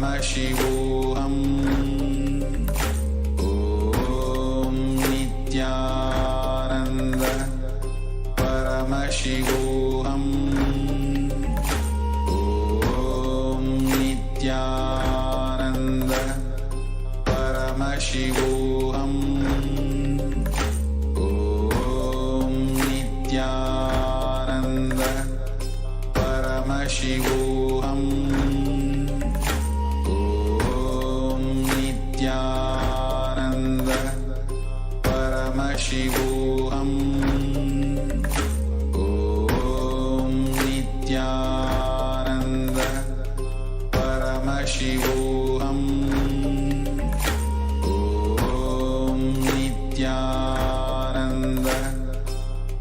Paramashivoham. Om Nithyananda Paramashivoham. Om Nithyananda Paramashivoham. Om Nithyananda Paramashivoham. Om Nithyananda Paramashivoham. Om Nithyananda Paramashivoham. Om Nithyananda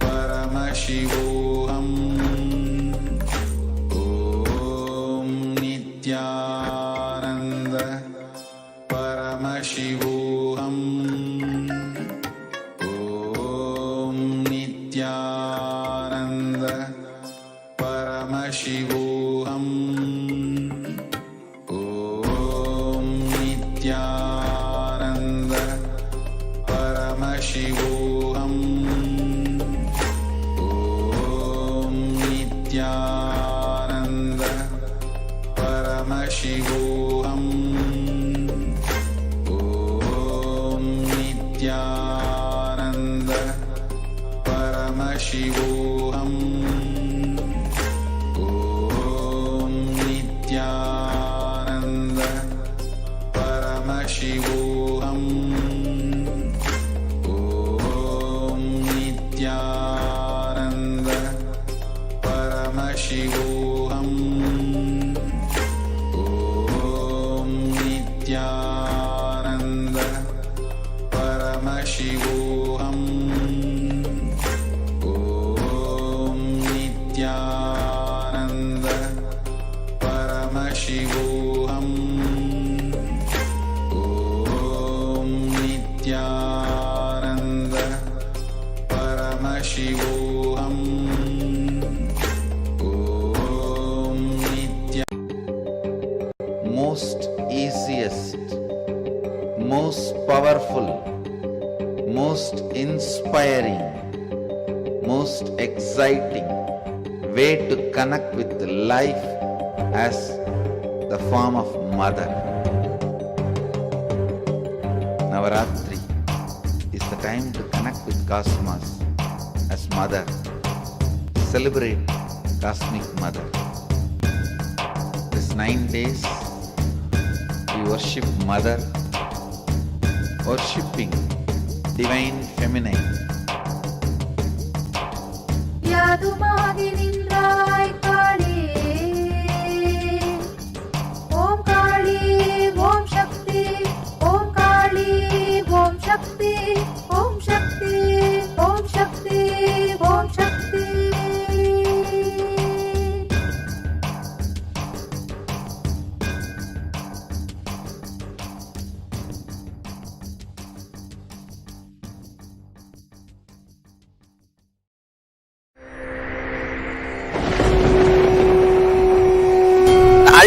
Paramashivoham. Om Nithyananda Paramashivoham. Om Nithyananda Paramashivoham. Om Nithyananda Paramashivoham. Om Nithyananda Paramashivoham. Om Nithyananda Paramashivoham. Om Nithyananda Paramashivoham. Om Nithyananda Paramashivoham. Om Nithyananda Paramashivoham. Om Nithyananda Paramashivoham. Om Nithyananda Paramashivoham. Om most easiest, most powerful, most inspiring, most exciting way to connect with life as the form of mother. Navaratri is the time to connect with cosmos as mother. Celebrate cosmic mother. This 9 days we worship mother, worshipping divine feminine. யாதுமாகி நின்றாய் காளி, ஓம் காளி ஓம் சக்தி, ஓம் காளி ஓம் சக்தி, ஓம் சக்தி ஓம் சக்தி ஓம் சக்தி.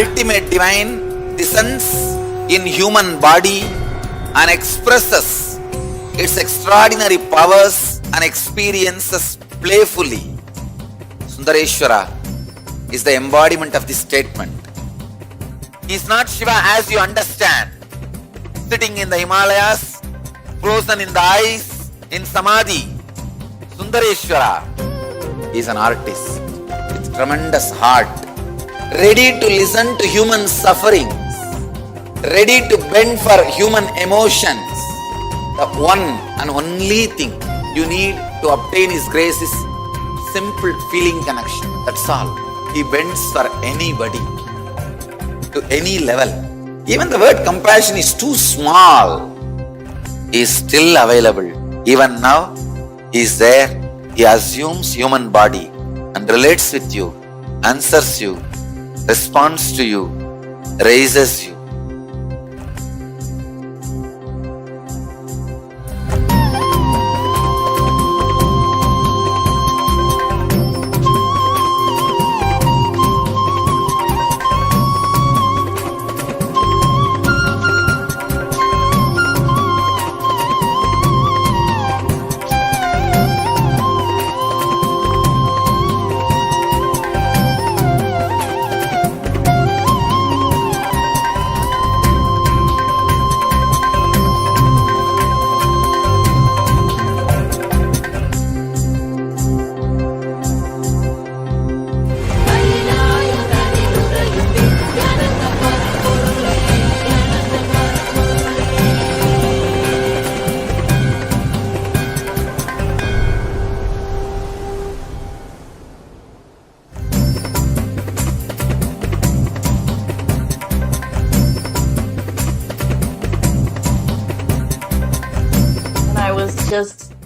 Ultimate divine descends in human body and expresses its extraordinary powers and experiences playfully. Sundareshwara is the embodiment of this statement. He is not Shiva as you understand, sitting in the Himalayas, frozen in the ice, in Samadhi. Sundareshwara is an artist with tremendous heart, ready to listen to human sufferings, ready to bend for human emotions. The one and only thing you need to obtain His grace is simple feeling connection. That's all. He bends for anybody, to any level. Even the word compassion is too small. He is still available. Even now, He is there. He assumes human body and relates with you, answers you, responds to you, raises you.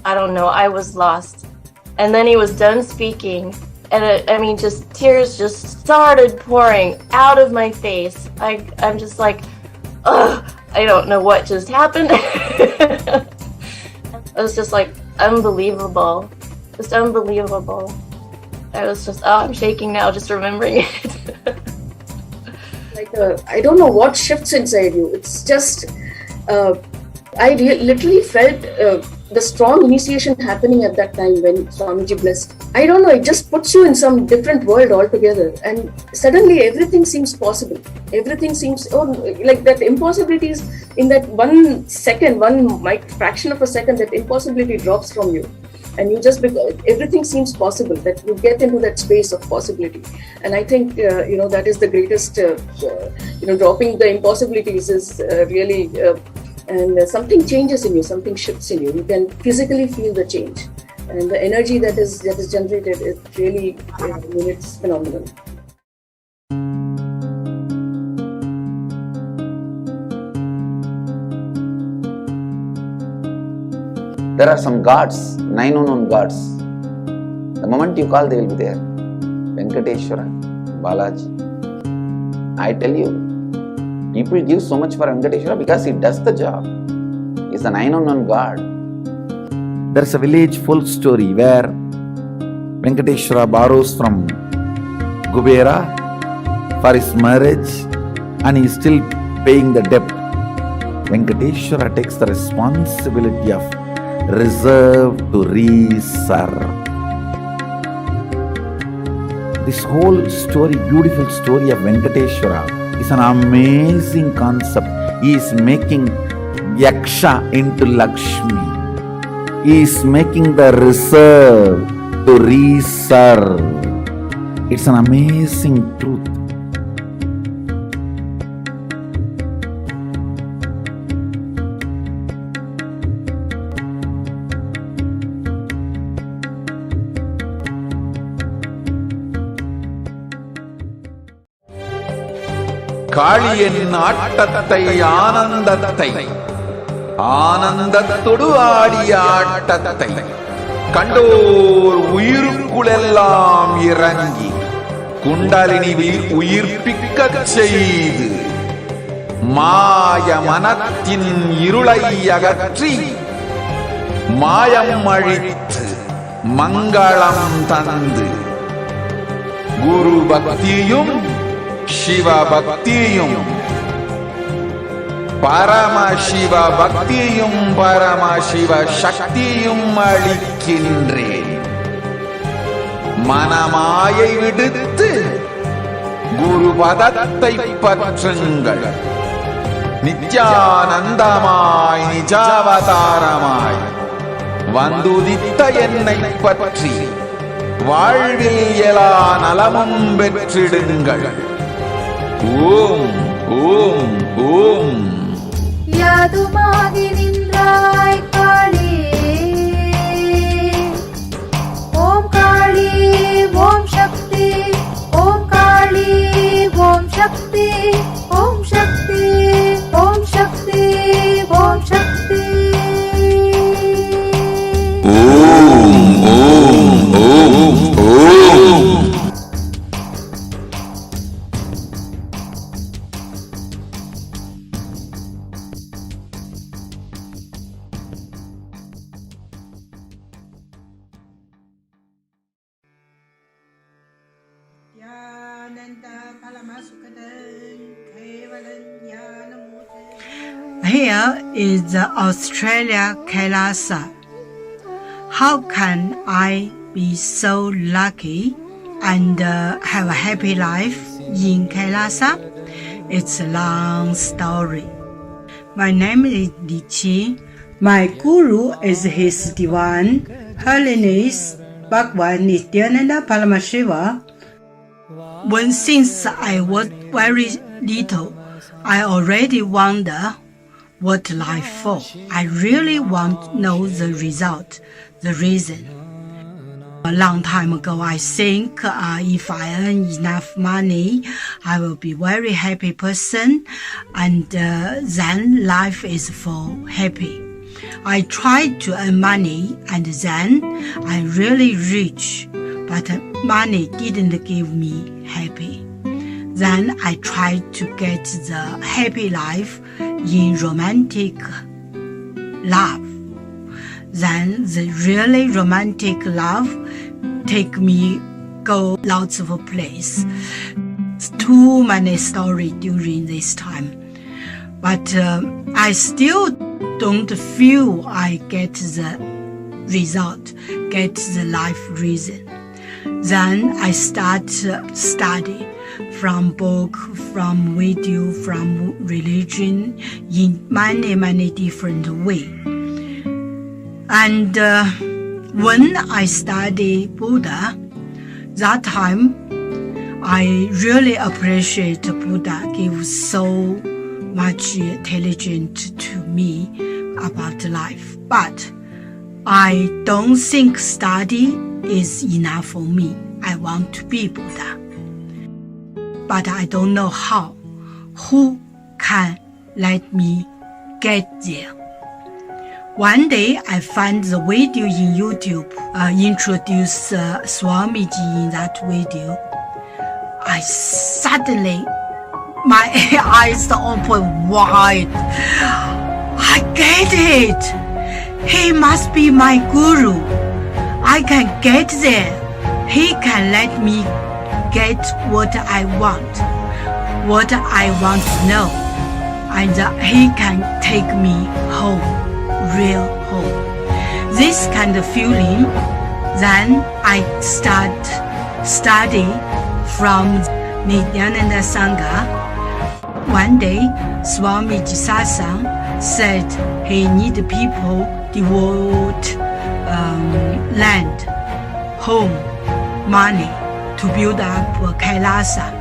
I don't know, I was lost. And then he was done speaking, and just tears just started pouring out of my face. I'm just like, ugh, I don't know what just happened. It was just like unbelievable, just unbelievable. I was just, I'm shaking now just remembering it. I don't know what shifts inside you. It's just, I literally felt the strong initiation happening at that time when Swamiji blessed. I don't know, it just puts you in some different world altogether, and suddenly everything seems possible. Everything seems, like that impossibilities in that 1 second, fraction of a second, that impossibility drops from you. And you just, everything seems possible, that you get into that space of possibility. And I think, that is the greatest, dropping the impossibilities is really, and something changes in you, something shifts in you. You can physically feel the change. And the energy that is generated is really, it's phenomenal. There are some gods, 9 unknown gods. The moment you call, they will be there. Venkateshwara, Balaji. I tell you, people give so much for Venkateshwara because he does the job. He's the 9 unknown god. There's a village folk story where Venkateshwara borrows from Kubera for his marriage and he is still paying the debt. Venkateshwara takes the responsibility of reserve to reserve. This whole story, beautiful story of Venkateshwara is an amazing concept. He is making Yaksha into Lakshmi. He is making the reserve to reserve. It's an amazing truth. காளியின் ஆட்டத்தை ஆனந்தத்தை ஆனந்தத்தொடு ஆடிய ஆட்டத்தை கண்டோர் உயிருக்குளெல்லாம் இறங்கி குண்டலினி உயிர்ப்பிக்கச் செய்து மாய மனத்தின் இருளை அகற்றி மாயம் அழித்து மங்களம் தந்து குரு பக்தியும் சிவ பக்தியும் பரமசிவ பக்தியும் பரமசிவ சக்தியும் அளிக்கின்றேன். மனமாயை விடுத்து குரு பதத்தை பற்றுங்கள். நித்யானந்தமாய் நிஜாவதாரமாய் வந்துதித்த என்னை பற்றி வாழ்வில் எல்லா நலமும் பெற்றிடுங்கள். ஓம் ஓம் ஓம். யாதுமாகி நின்றாய் காளி, ஓம் காளி ஓம் சக்தி, ஓம் காளி ஓம் சக்தி, ஓம் சக்தி ஓம் சக்தி ஓம் சக்தி. ஓம் ஓம் ஓம் ஓம். Here is the Australia Kailasa. How can I be so lucky and have a happy life in Kailasa? It's a long story. My name is Li Qi. My guru is His Divine Holiness Bhagwan Nithyananda Paramashiva. Since I was very little, I already wonder what life for. I really want to know the result, the reason. A long time ago, I think if I earn enough money, I will be very happy person, and then life is for happy. I tried to earn money and then I really rich, but money didn't give me happy. Then I tried to get the happy life in romantic love. Then the really romantic love take me go lots of place. Too many stories during this time. But I still don't feel I get the result, get the life reason. Then I start study from book, from video, from religion in many different way. And when I study Buddha, that time I really appreciate Buddha gives so much intelligence to me about life. But I don't think study is enough for me. I want to be Buddha. But I don't know how. Who can let me get there? One day I find the video in YouTube, introduce Swamiji in that video. I suddenly, my eyes open wide. I get it. He must be my guru. I can get there. He can let me get what I want to know. And he can take me home, real home. This kind of feeling, then I start study from Nithyananda Sangha. One day, Swamiji Satsang said he need people devote land, home, money to build up Kailasa.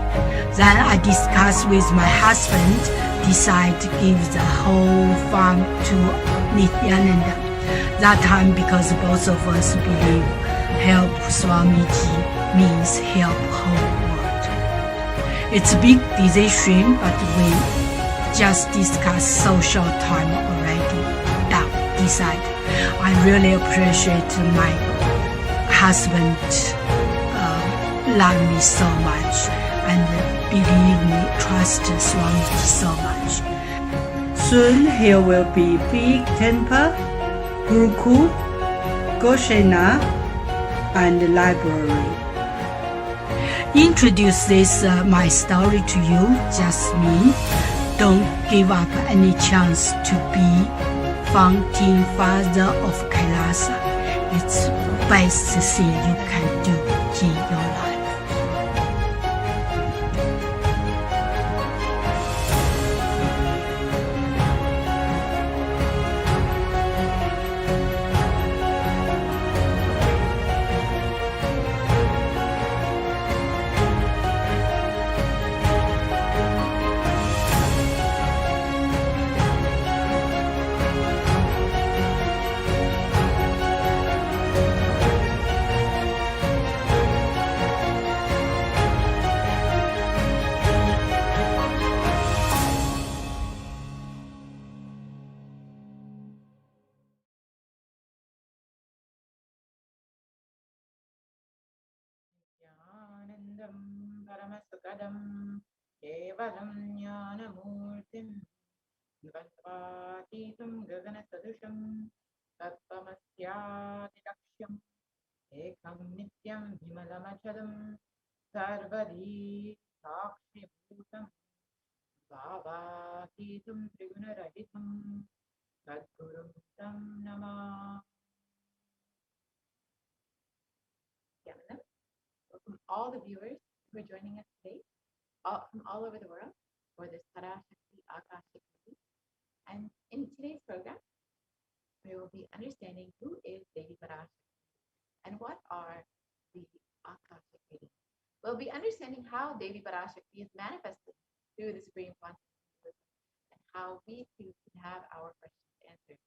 Then I discussed with my husband, decide to give the whole farm to Nithyananda. That time, because both of us believe help Swamiji means help whole world. It's a big decision, but we just discussed so short time already. Decide. I really appreciate my husband love me so much and believe me, trust Swamiji so much. Soon here will be big temple, Gurukul, Goshena, and library. Introduce this my story to you, just me. Don't give up any chance to be founding father of Kailasa. It's the best thing you can do in your life. Nityanandam Paramashivam Kevalam Jnanamurtim Vastvatītam Gaganasadusham Tattvamasyatilaksham Ekam Nityam Vimalamachalam Sarvadi Sakshibhutam Bhavatītam Trigunarahitam Sadgurum Tam Namah. Yamanam. Welcome all the viewers who are joining us today from all over the world for this Parashakti Akashic Movie. And in today's program, we will be understanding who is Devi Parashakti and what are the Akashic readings. We'll be understanding how Devi Parashakti is manifested through the Supreme Consciousness and how we too can have our questions answered.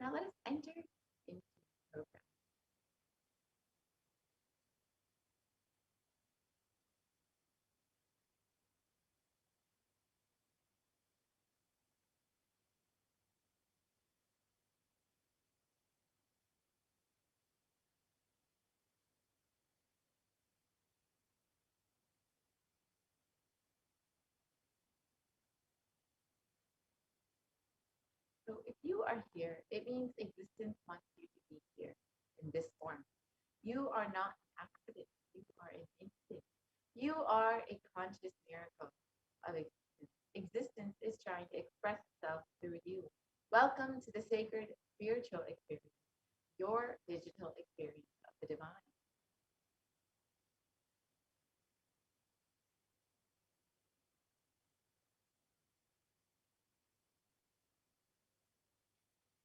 Now let us enter into the program. So if you are here, it means existence wants you to be here in this form. You are not an accident. You are an instant. You are a conscious miracle of existence. Existence is trying to express itself through you. Welcome to the sacred spiritual experience, your digital experience of the divine.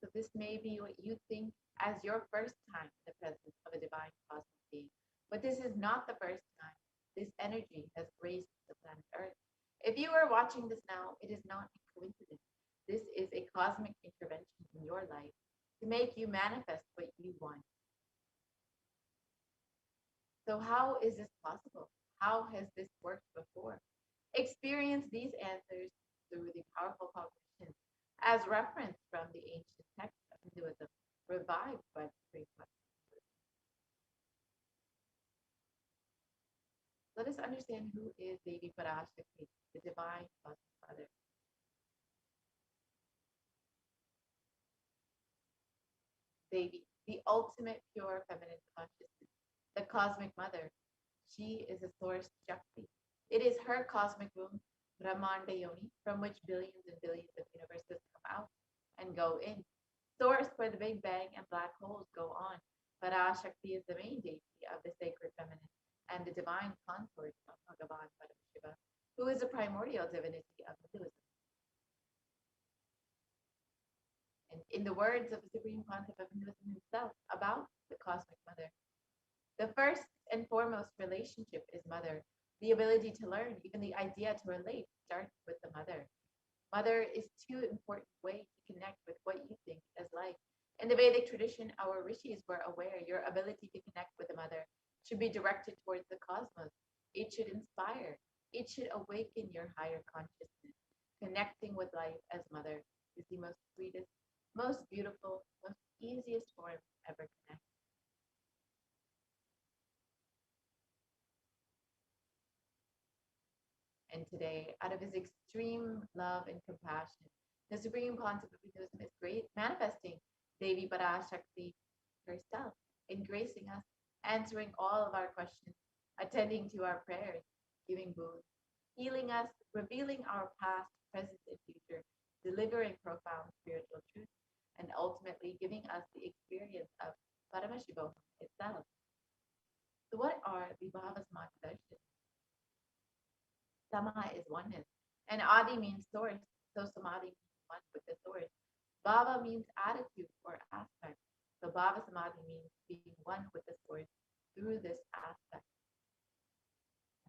So this may be what you think as your first time in the presence of a divine cosmic being. But this is not the first time this energy has graced the planet Earth. If you are watching this now, it is not a coincidence. This is a cosmic intervention in your life to make you manifest what you want. So how is this possible? How has this worked before? Experience these answers through the powerful cognition as referenced from the ancient text of Hinduism, revived by the Supreme Consciousness. Let us understand who is Devi Parashakti, the divine cosmic mother. Devi, the ultimate pure feminine consciousness, the cosmic mother. She is a source Shakti. It is her cosmic womb, Brahmanda Yoni, from which billions and billions of universes come out and go in. Source where the Big Bang and black holes go on. Parashakti is the main deity of the sacred feminine and the divine consort of Bhagavan Paramashiva, who is a primordial divinity of Hinduism. And in the words of the Supreme Pontiff of Hinduism himself about the cosmic mother, the first and foremost relationship is mother. The ability to learn, even the idea to relate, starts with the mother. Mother is too important way to connect with what you think as life. In the Vedic tradition, our rishis were aware your ability to connect with the mother should be directed towards the cosmos. It should inspire. It should awaken your higher consciousness. Connecting with life as mother is the most sweetest, most beautiful, most easiest form to ever connect. And today, out of his extreme love and compassion, the Supreme Pontiff of Hinduism is great, manifesting Devi Parashakti herself, engracing us, answering all of our questions, attending to our prayers, giving boons, healing us, revealing our past, present, and future, delivering profound spiritual truths, and ultimately giving us the experience of Paramashivoham itself. So what are the Bhavas Darshan? Sama is oneness. And Adi means source. So Samadhi means one with the source. Bhava means attitude or aspect. So Bhava Samadhi means being one with the source through this aspect.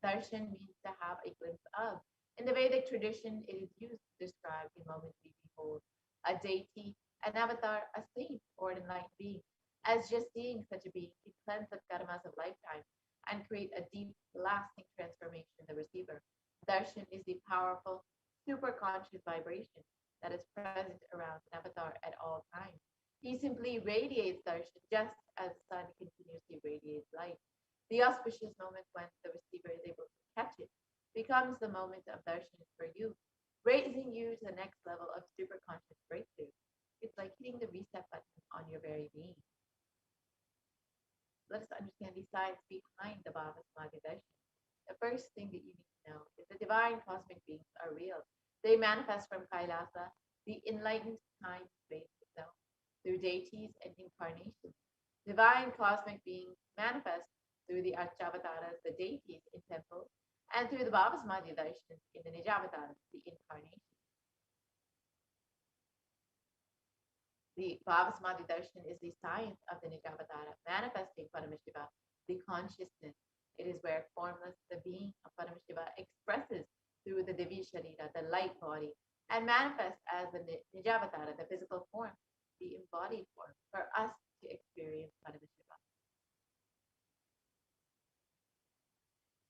Darshan means to have a glimpse of. In the Vedic tradition, it is used to describe the moment we behold a deity, an avatar, a saint, or an enlightened being. As just seeing such a being can cleanse the karmas of lifetime and create a deep, lasting transformation in the receiver. Darshan is the powerful, superconscious vibration that is present around an avatar at all times. He simply radiates darshan just as the sun continuously radiates light. The auspicious moment when the receiver is able to catch it becomes the moment of darshan for you, raising you to the next level of superconscious breakthrough. It's like hitting the reset button on your very being. Let us understand the science behind the Bhava Samadhi Darshan. The first thing that you need to know is the divine cosmic beings are real. They manifest from Kailasa, the enlightened time space itself, through deities and incarnations. Divine cosmic beings manifest through the Archavataras, the deities in temples, and through the Bhavasamadhi Darshan in the Nijavataras, the incarnations. The Bhavasamadhi Darshan is the science of the Nijavatara, manifesting Paramashiva, the consciousness. It is where formless, the being of Paramashiva, expresses through the Devi Sharira, the light body, and manifests as the Nijavatara, the physical form, the embodied form, for us to experience Paramashiva.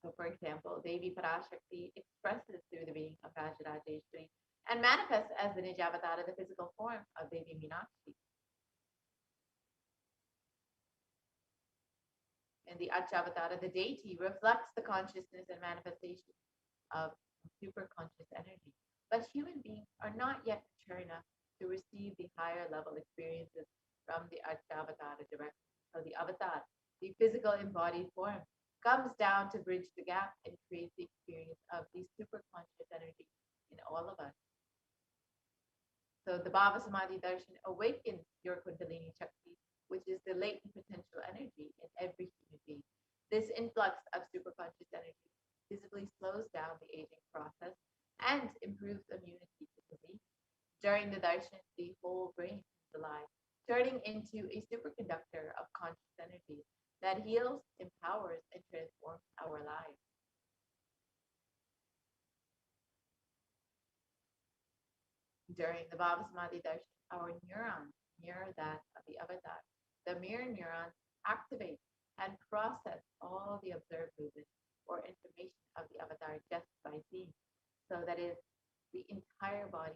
So, for example, Devi Parashakti expresses through the being of Rajarajeswari and manifests as the Nijavatara, the physical form of Devi Meenakshi. And the Archavatara, the deity, reflects the consciousness and manifestation of superconscious energy. But human beings are not yet mature enough to receive the higher level experiences from the Ashtavatara directly. So the avatar, the physical embodied form, comes down to bridge the gap and create the experience of the superconscious energy in all of us. So the Bhava Samadhi Darshan awakens your Kundalini Shakti, which is the latent potential energy in every human being. This influx of superconscious energy visibly slows down the aging process and improves immunity to disease. During the darshan, the whole brain comes alive, turning into a superconductor of conscious energy that heals, empowers, and transforms our lives. During the Bhava Samadhi darshan, our neurons mirror that of the avatar. The mirror neurons activate and process all the observed movements or information of the avatar just by seeing. So that is, the entire body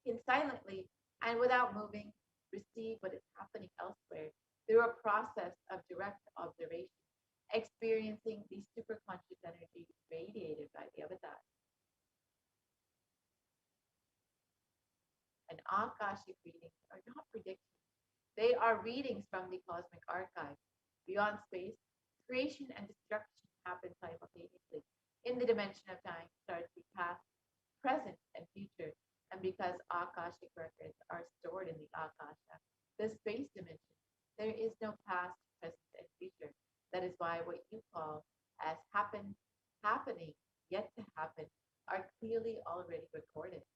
can silently and without moving receive what is happening elsewhere through a process of direct observation, experiencing the superconscious energy radiated by the avatar. And Akashic readings are not predictions. They are readings from the cosmic archive. Beyond space, creation and destruction happen simultaneously. In the dimension of time starts the past, present, and future. And because Akashic records are stored in the Akasha, the space dimension, there is no past, present, and future. That is why what you call as happened, happening, yet to happen, are clearly already recorded.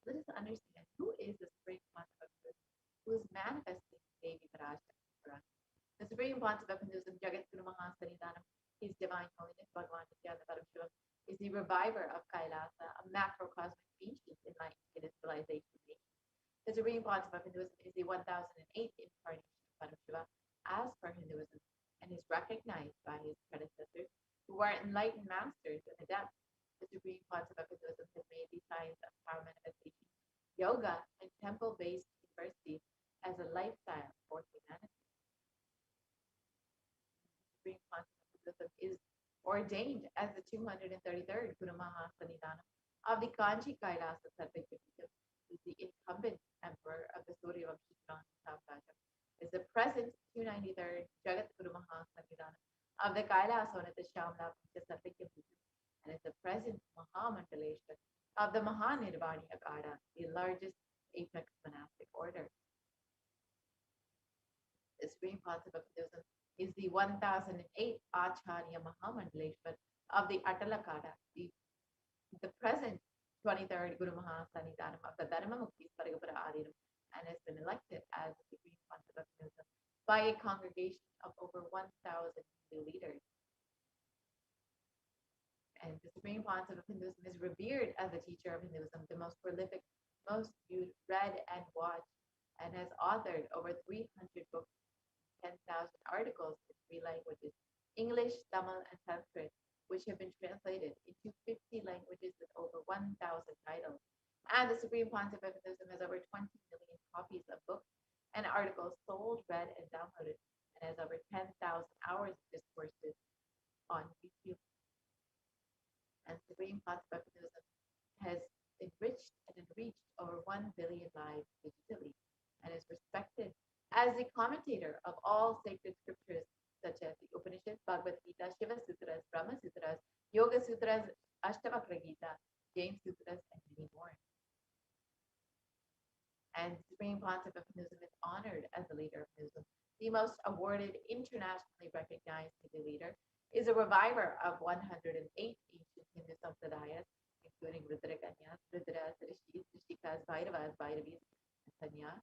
Let us understand who is the Supreme Pontiff who is manifesting Devi Parashakti for us. The Supreme Pontiff of Hinduism, Jagat Guru Mahasanidanam, His Divine Holiness Bhagavan Nithyananda Paramashivam, is the reviver of Kailasa, a macrocosmic ancient enlightened civilization nation. The Supreme Pontiff of Hinduism is the 1008th incarnation of Paramashiva as per Hinduism and is recognized by his predecessors who are enlightened masters and adepts. The Supreme Pontiff of Hinduism has made the science of power manifestation, yoga, and temple-based universities as a lifestyle for humanity. The Supreme Pontiff of Hinduism is ordained as the 233rd Guru Mahasanidanam of the Kanchi Kailasa Sarvajya, is the incumbent emperor of the Surya Vamshi, is the present 293rd Jagat Guru Mahasanidanam of the Kailasa Onata Shamla Sarvajya, and is the present Mahamandaleshwar of the Mahanirvani Akada, the largest apex monastic order. The Supreme Pontiff of Hinduism is the 1008th Acharya Mahamandaleshwar of the Atalakada, the present 23rd Guru Mahasanidanam of the Dharma Mukti Paragapara Adinam, and has been elected as the Supreme Pontiff of Hinduism by a congregation of over 1,000 Hindu leaders. And the Supreme Pontiff of Hinduism is revered as the teacher of Hinduism, the most prolific, most viewed, read, and watched, and has authored over 300 books, 10,000 articles in 3 languages, English, Tamil, and Sanskrit, which have been translated into 50 languages with over 1,000 titles. And the Supreme Pontiff of Hinduism has over 20 million copies of books and articles sold, read, and downloaded, and has over 10,000 hours of discourses on YouTube. And Supreme Pontiff of Hinduism has enriched and enriched over 1 billion lives digitally and is respected as the commentator of all sacred scriptures such as the Upanishads, Bhagavad Gita, Shiva Sutras, Brahma Sutras, Yoga Sutras, Ashtavakra Gita, James Sutras, and many more. And the Supreme Pontiff of Hinduism is honored as the leader of Hinduism. The most awarded, internationally recognized Hindu leader is a reviver of 108 ancient Hindu sampradayas, including Rudrakanyas, Rudras, Rishis, Rishikas, Bhairavas, Bhairavis, and Sanyas,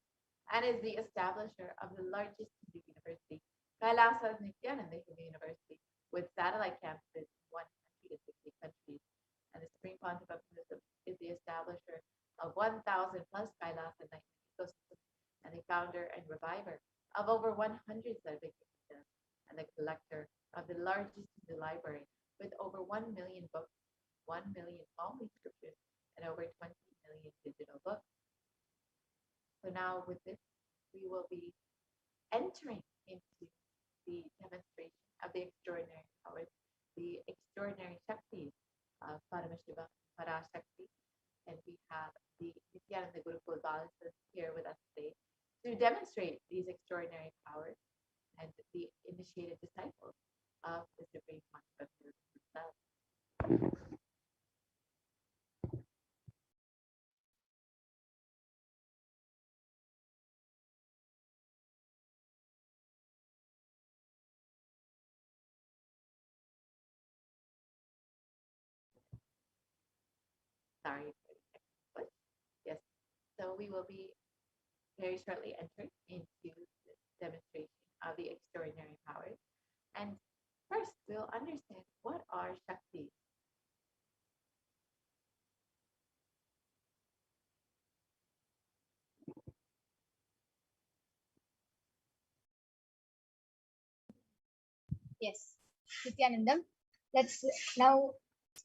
and is the establisher of the largest Hindu university, Kailasa Nithyananda University, with satellite campuses in 160 countries. And the Supreme Pontiff of Hinduism is the establisher of 1,000 plus Kailasa enlightenment ecosystems and the founder and reviver of over 100 Sarvajya, and the collector of the largest Hindu library with over 1 million books, 1 million Pali scriptures, and over 20 million digital books. So now with this, we will be entering into the demonstration of the extraordinary powers, the extraordinary Shaktis of Paramashiva, Parashakti, and we have the Nithyananda Gurukul Darshan here with us today to demonstrate these extraordinary powers and the initiated disciples of the Supreme Concept himself. Sorry for the technical glitch. Yes, so we will be very shortly entering into the demonstration of the extraordinary powers. And first, we'll understand what are Shaktis. Yes, Nithyanandam. Let's now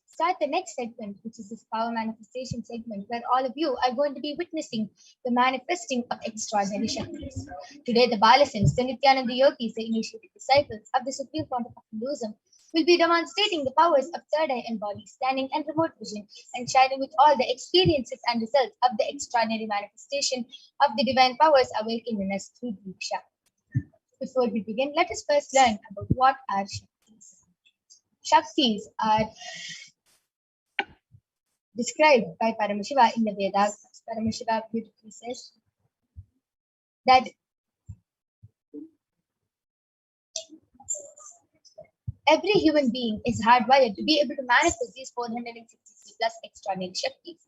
start the next segment, which is this power manifestation segment, where all of you are going to be witnessing the manifesting of extraordinary Shaktis. Today, the Balasins, the Nithyananda yogis, the initiated disciples of the Supreme Concept of Hinduism, will be demonstrating the powers of third eye and body, scanning and remote vision, and sharing with all the experiences and results of the extraordinary manifestation of the divine powers awakened in us through Diksha. Before we begin, let us first learn about what are Shaktis. Shaktis are described by Paramashiva in the Vedas. Paramashiva beautifully says that every human being is hardwired to be able to manifest these 463 plus extraordinary Shaktis.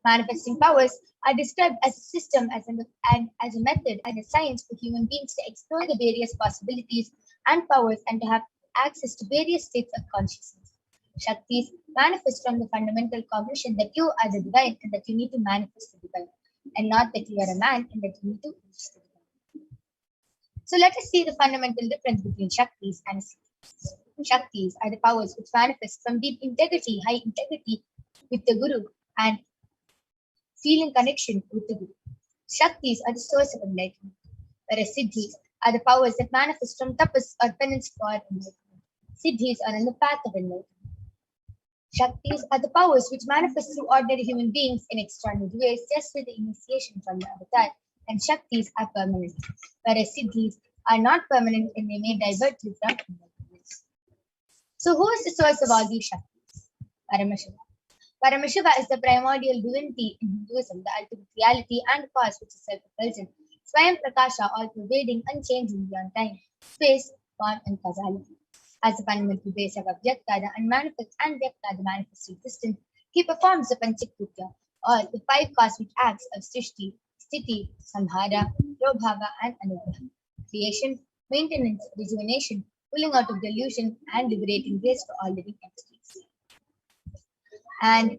Manifesting powers are described as a system, as a method, and a science for human beings to explore the various possibilities and powers and to have access to various states of consciousness. Shaktis manifest from the fundamental cognition that you are the divine and that you need to manifest the divine, and not that you are a man and that you need to reach the divine. So let us see the fundamental difference between Shaktis and Siddhis. Shaktis are the powers which manifest from deep integrity, high integrity with the Guru, and feeling connection with the Guru. Shaktis are the source of enlightenment, whereas Siddhis are the powers that manifest from tapas or penance for enlightenment. Siddhis are on the path of enlightenment. Shaktis are the powers which manifest through ordinary human beings in extraordinary ways just with the initiation from the avatar, and Shaktis are permanent, whereas Siddhis are not permanent and they may divert you from enlightenment. So who is the source of all these Shaktis? Paramashiva. Paramashiva is the primordial divinity in Hinduism, the ultimate reality and cause which is self-effulgent, Swayam Prakasha, all-pervading, unchanging beyond time, space, form, and causality. As the fundamental base of Avyakta, the unmanifest, and Vyakta, the manifest existence, he performs the Panchakritya, or the 5 cosmic acts of Srishti, Sthiti, Samhara, Prabhava, and Anugraha. Creation, maintenance, rejuvenation, pulling out of delusion, and liberating grace for all living entities. And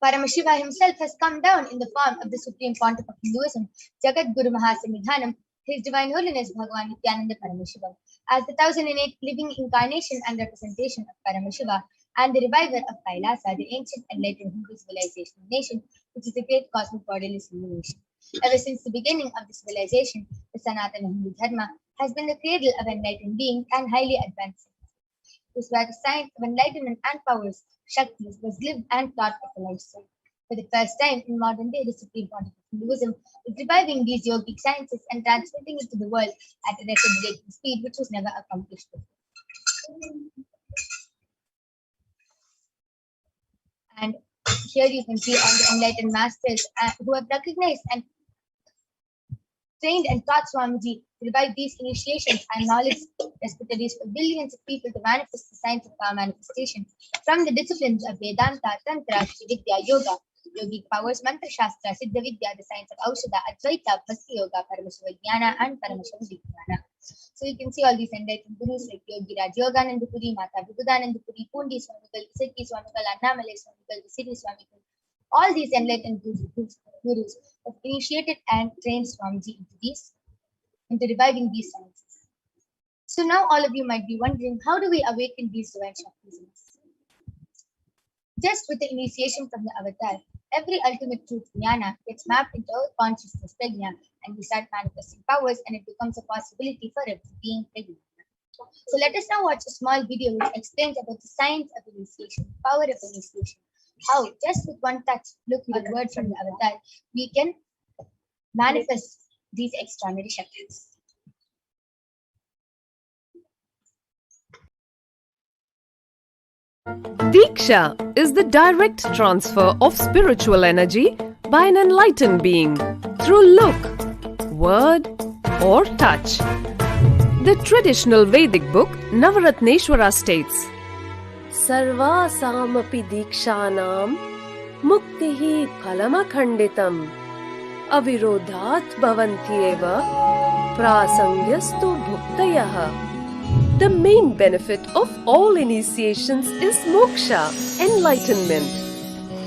Paramashiva himself has come down in the form of the Supreme Pontiff of Hinduism, Jagat Guru Mahasamidhanam, His Divine Holiness Bhagavan Nithyananda Paramashivam, as the 1008 living incarnation and representation of Paramashiva and the reviver of Kailasa, the ancient enlightened Hindu civilization nation, which is a great cosmic bodiless illumination. Ever since the beginning of the civilization, the Sanatana Hindu Dharma has been the cradle of enlightened beings and highly advanced science. This was the sign of enlightenment and powers, Shaktis, was lived and taught as a lifestyle. For the first time in modern day, the Supreme Pontiff of Hinduism is reviving these yogic sciences and transmitting it to the world at a record-breaking speed, which was never accomplished before. And here you can see all the enlightened masters who have recognized and trained and taught Swamiji to revive these initiations and knowledge repositories for billions of people to manifest the science of power manifestation from the disciplines of Vedanta, Tantra, Vidya, Yoga, Yogic powers, Mantra Shastra, Siddha Vidya, the science of Aushadha, Advaita, Bhakti Yoga, Paramashiva Jnana, and Paramashiva Jnana. So you can see all these enlightened gurus like Yogi Raj Yogananda Puri, Mata Vibhudananda Puri, Pundi Swamigal, Siddhi Swamigal, Annamalai Swamigal, Siddhi Swamigal. All these enlightened gurus have initiated and trained Swamiji into reviving these sciences. So now all of you might be wondering, how do we awaken these divine Shaktis in us? Just with the initiation from the avatar, every ultimate truth, jnana, gets mapped into our consciousness, prajna, and we start manifesting powers, and it becomes a possibility for every being prajna. So let us now watch a small video which explains about the science of initiation, power of initiation, how just with one touch, look and word from the avatar, we can manifest these extraordinary Shaktis. Diksha is the direct transfer of spiritual energy by an enlightened being through look, word, or touch. The traditional Vedic book Navaratneshwara states, Sarvasamapi dikshanam muktihi phalamakhanditam avirodhat bhavantyeva prasangyastu bhuktayah. The main benefit of all initiations is moksha, enlightenment.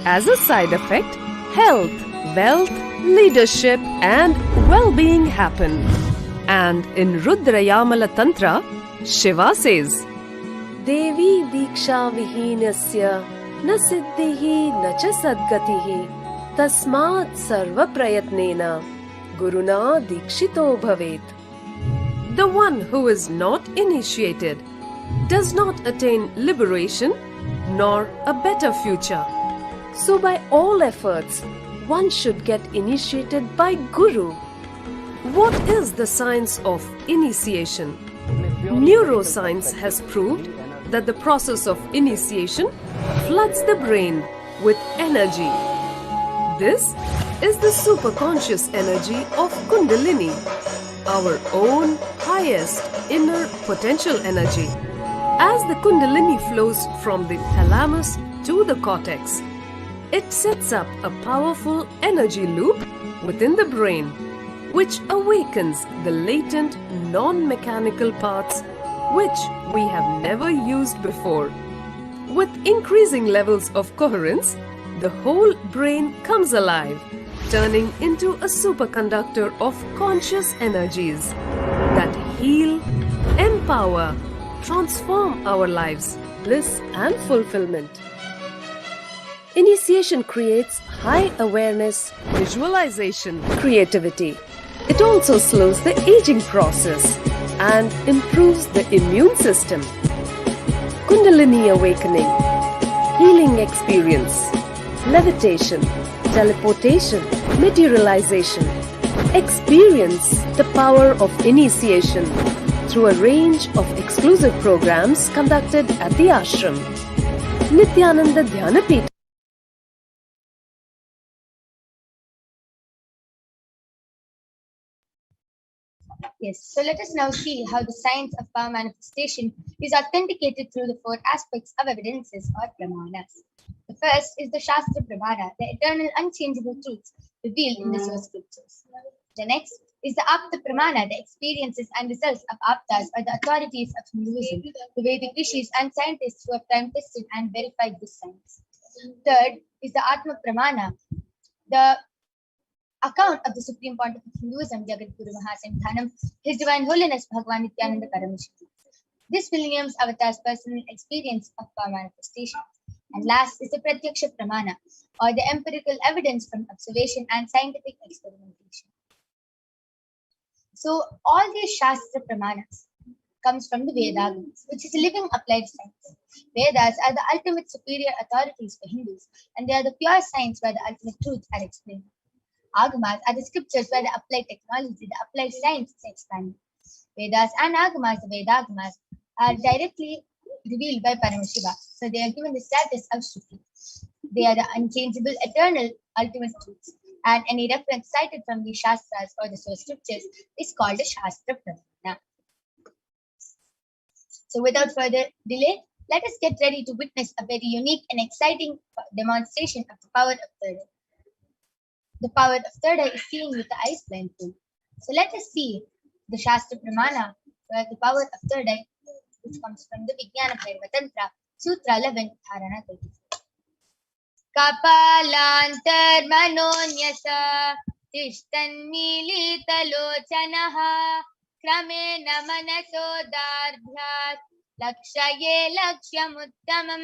As a side effect, health, wealth, leadership and well-being happen. And in Rudrayamala Tantra, Shiva says, Devi diksha vihinasya na siddhihi na cha sadgatihi tasmat sarva prayatnena guruna dikshito bhavet. The one who is not initiated does not attain liberation nor a better future. So by all efforts, one should get initiated by Guru. What is the science of initiation? Neuroscience has proved that the process of initiation floods the brain with energy. This is the superconscious energy of Kundalini, our own highest inner potential energy. As the Kundalini flows from the thalamus to the cortex, it sets up a powerful energy loop within the brain, which awakens the latent non-mechanical parts which we have never used before. With increasing levels of coherence, the whole brain comes alive, turning into a superconductor of conscious energies that heal, empower, transform our lives, bliss and fulfillment. Initiation creates high awareness, visualization, creativity. It also slows the aging process and improves the immune system. Kundalini awakening, healing experience, levitation, teleportation, materialization. Experience the power of initiation through a range of exclusive programs conducted at the ashram. Nithyananda Dhyanapeeth. Yes, so let us now see how the science of power manifestation is authenticated through the four aspects of evidences or pramanas. The first is the Shastra Pramana, the eternal unchangeable truths revealed in the source scriptures. The next is the Apta Pramana, the experiences and results of Aptas or the authorities of Hinduism, the Vedic rishis and scientists who have time tested and verified this science. Third is the Atma Pramana, the account of the Supreme Pontiff of Hinduism, Jagadguru Mahasanthanam, His Divine Holiness Bhagavan Nithyananda Paramashivam. This William's avatar's personal experience of power manifestation. And last is the Pratyaksha Pramana, or the empirical evidence from observation and scientific experimentation. So all these Shastra Pramanas comes from the Vedas, which is a living applied science. Vedas are the ultimate superior authorities for Hindus, and they are the pure science where the ultimate truths are explained. Agamas are the scriptures where the applied technology, the applied science is expanded. Vedas and Agamas, the Vedagamas, are directly revealed by Paramashiva, so they are given the status of Shruti. They are the unchangeable, eternal, ultimate truths, and any reference cited from the Shastras or the source scriptures is called a Shastra Pramana. So without further delay, let us get ready to witness a very unique and exciting demonstration of the power of third eye. The power of third eye is seeing with the eyes blindfold. So let us see the Shastra Pramana, where the power of third eye, which comes from the Vijnana Bhairava Tantra, Sutra 11, Dharana 34. Kapalantar manonyasa tishtanmilita lochanaha kramena manaso darbhyat lakshaye lakshyamuttamam.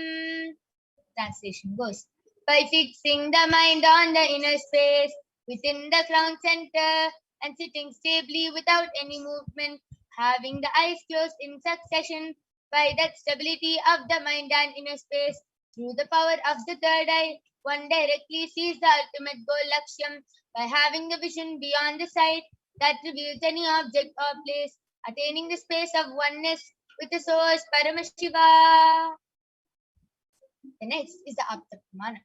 Translation goes, by fixing the mind on the inner space within the crown center and sitting stably without any movement, having the eyes closed in succession, by that stability of the mind and inner space, Through the power of the third eye, one directly sees the ultimate goal Lakshyam by having the vision beyond the sight that reveals any object or place, attaining the space of oneness with the source Paramashiva. The next is the Apta Pramana,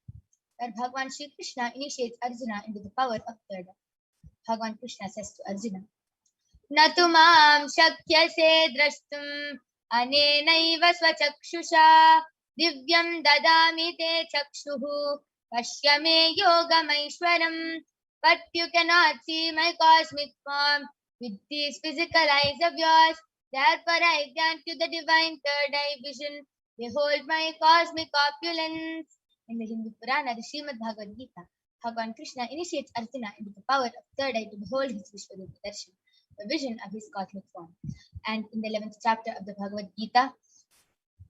where Bhagavan Shri Krishna initiates Arjuna into the power of third eye. Bhagavan Krishna says to Arjuna, न तु मां शक्यसे द्रष्टुम् अनेनैव स्वचक्षुषा दिव्यं ददामि ते चक्षुः पश्य मे योगमैश्वरम् but you cannot see my cosmic form with these physical eyes of yours. Therefore I grant you the divine third eye vision. Behold my cosmic opulence. In the Hindu Purana, the Srimad Bhagavad Gita, Bhagavan Krishna initiates Arjuna into the power of third eye to behold his Vishwarupa Darshan, the vision of his cosmic form. And in the 11th chapter of the Bhagavad Gita,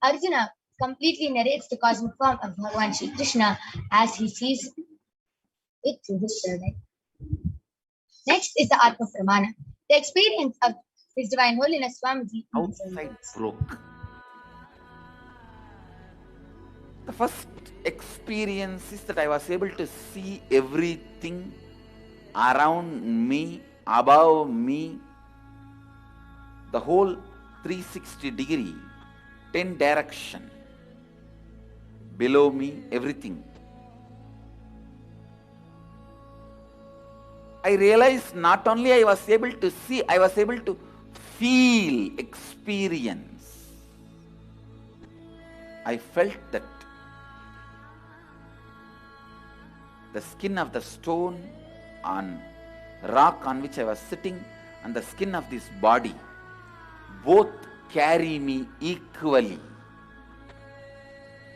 Arjuna completely narrates the cosmic form of Bhagavan Shri Krishna as he sees it through his third eye. Next is the Atma Pramana, the experience of His Divine Holiness Swamiji. Outside broke. The first experience is that I was able to see everything around me, above me, the whole 360 degree, 10 direction, below me, everything. I realized not only I was able to see, I was able to feel, experience. I felt that the skin of the stone on rock on which I was sitting and the skin of this body both carry me equally.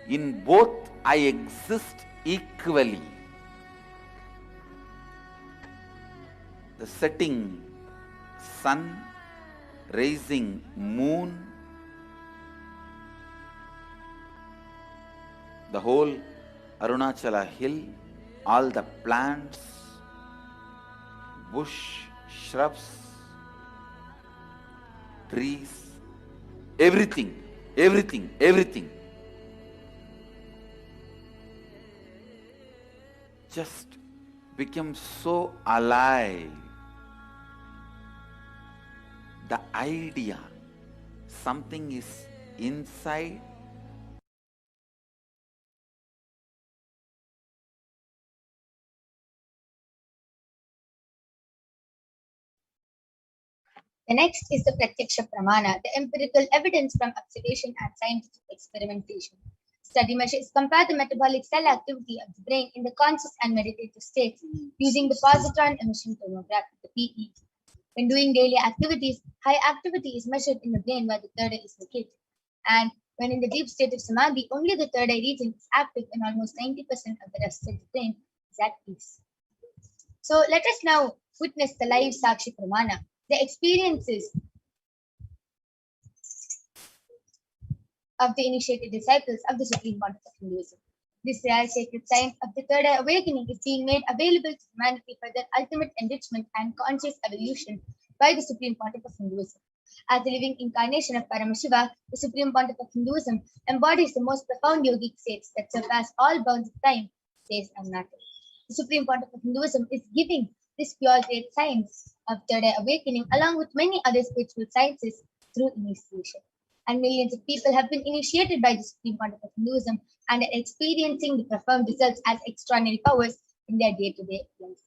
In both I exist equally. The setting sun, rising moon, the whole Arunachala hill, all the plants, bush, shrubs, trees, everything, everything, everything. Just became so alive. The idea, something is inside. The next is the Pratyaksha Pramana, the empirical evidence from observation and scientific experimentation. Study measures compare the metabolic cell activity of the brain in the conscious and meditative states using the positron emission tomography, the PET. When doing daily activities, high activity is measured in the brain where the third eye is located. And when in the deep state of Samadhi, only the third eye region is active and almost 90% of the rest of the brain is at peace. So let us now witness the live Sakshi Pramana, the experiences of the initiated disciples of the Supreme Pontiff of Hinduism. This rare sacred science of the third eye awakening is being made available to humanity for their ultimate enrichment and conscious evolution by the Supreme Pontiff of Hinduism. As the living incarnation of Paramashiva, the Supreme Pontiff of Hinduism embodies the most profound yogic states that surpass all bounds of time, space, and matter. The Supreme Pontiff of Hinduism is giving this pure great science of third eye awakening along with many other spiritual sciences through initiation. And millions of people have been initiated by the Supreme Pontiff of Hinduism and are experiencing the profound results as extraordinary powers in their day-to-day life.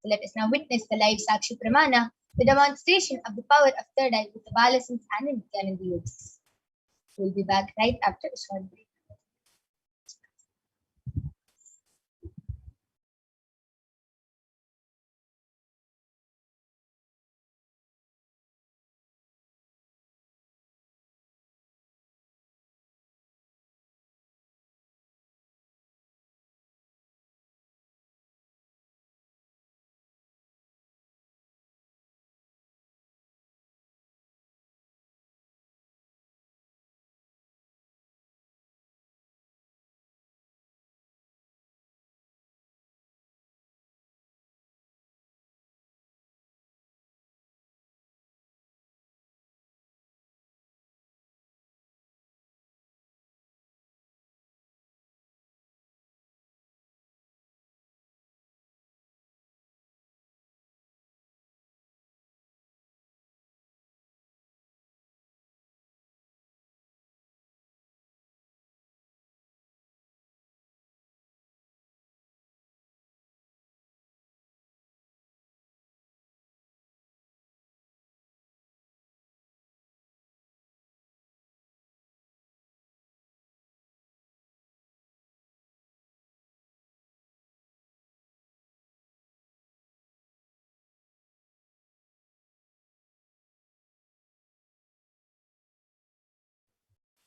So let us now witness the live Sakshi Pramana, the demonstration of the power of third eye with the Balasans and the Nithyananda yogis. We'll be back right after a short break.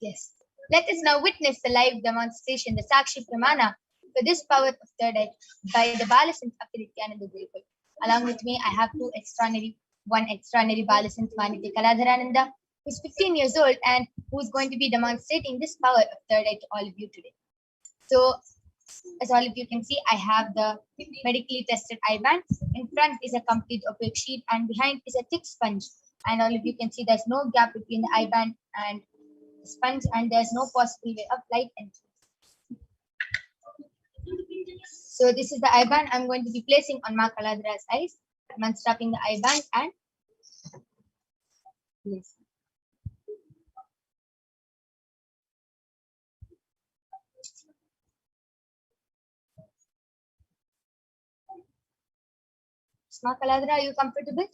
Yes. Let us now witness the live demonstration, the Sakshi Pramana, for this power of third eye by the Balasant of the Nithyananda Gurukul. Along with me, I have one extraordinary Balasant, Manitya Kaladharananda, who is 15 years old and who is going to be demonstrating this power of third eye to all of you today. So, as all of you can see, I have the medically tested eye band. In front is a complete opaque sheet and behind is a thick sponge. And all of you can see there's no gap between the eye band and the sponge, and there's no possible way of light entry. So this is the eye band I'm going to be placing on Ma Kaladhara's eyes. I'm unstrapping the eye band and yes. Ma Kaladhara, are you comfortable?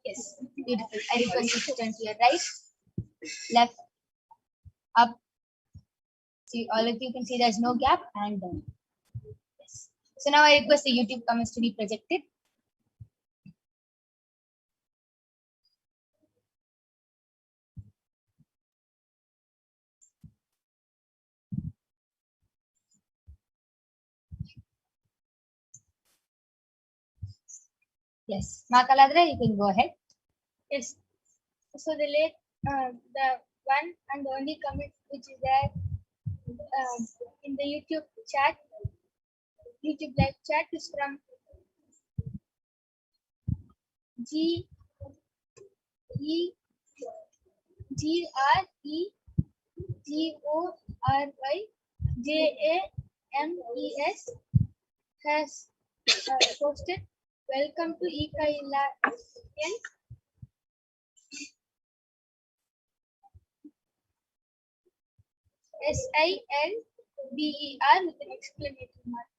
Yes, beautiful. I request you to turn to your right, left, up. See, all of you can see there's no gap and down. Yes. So now I request the YouTube comments to be projected. Yes, Ma Kaladhara, you can go ahead. Yes. So the one and the only comment which is there in the YouTube live chat is from G E G R E G O R Y J A M E S has posted, "Welcome to Kailasa. SILBER with an exclamation mark."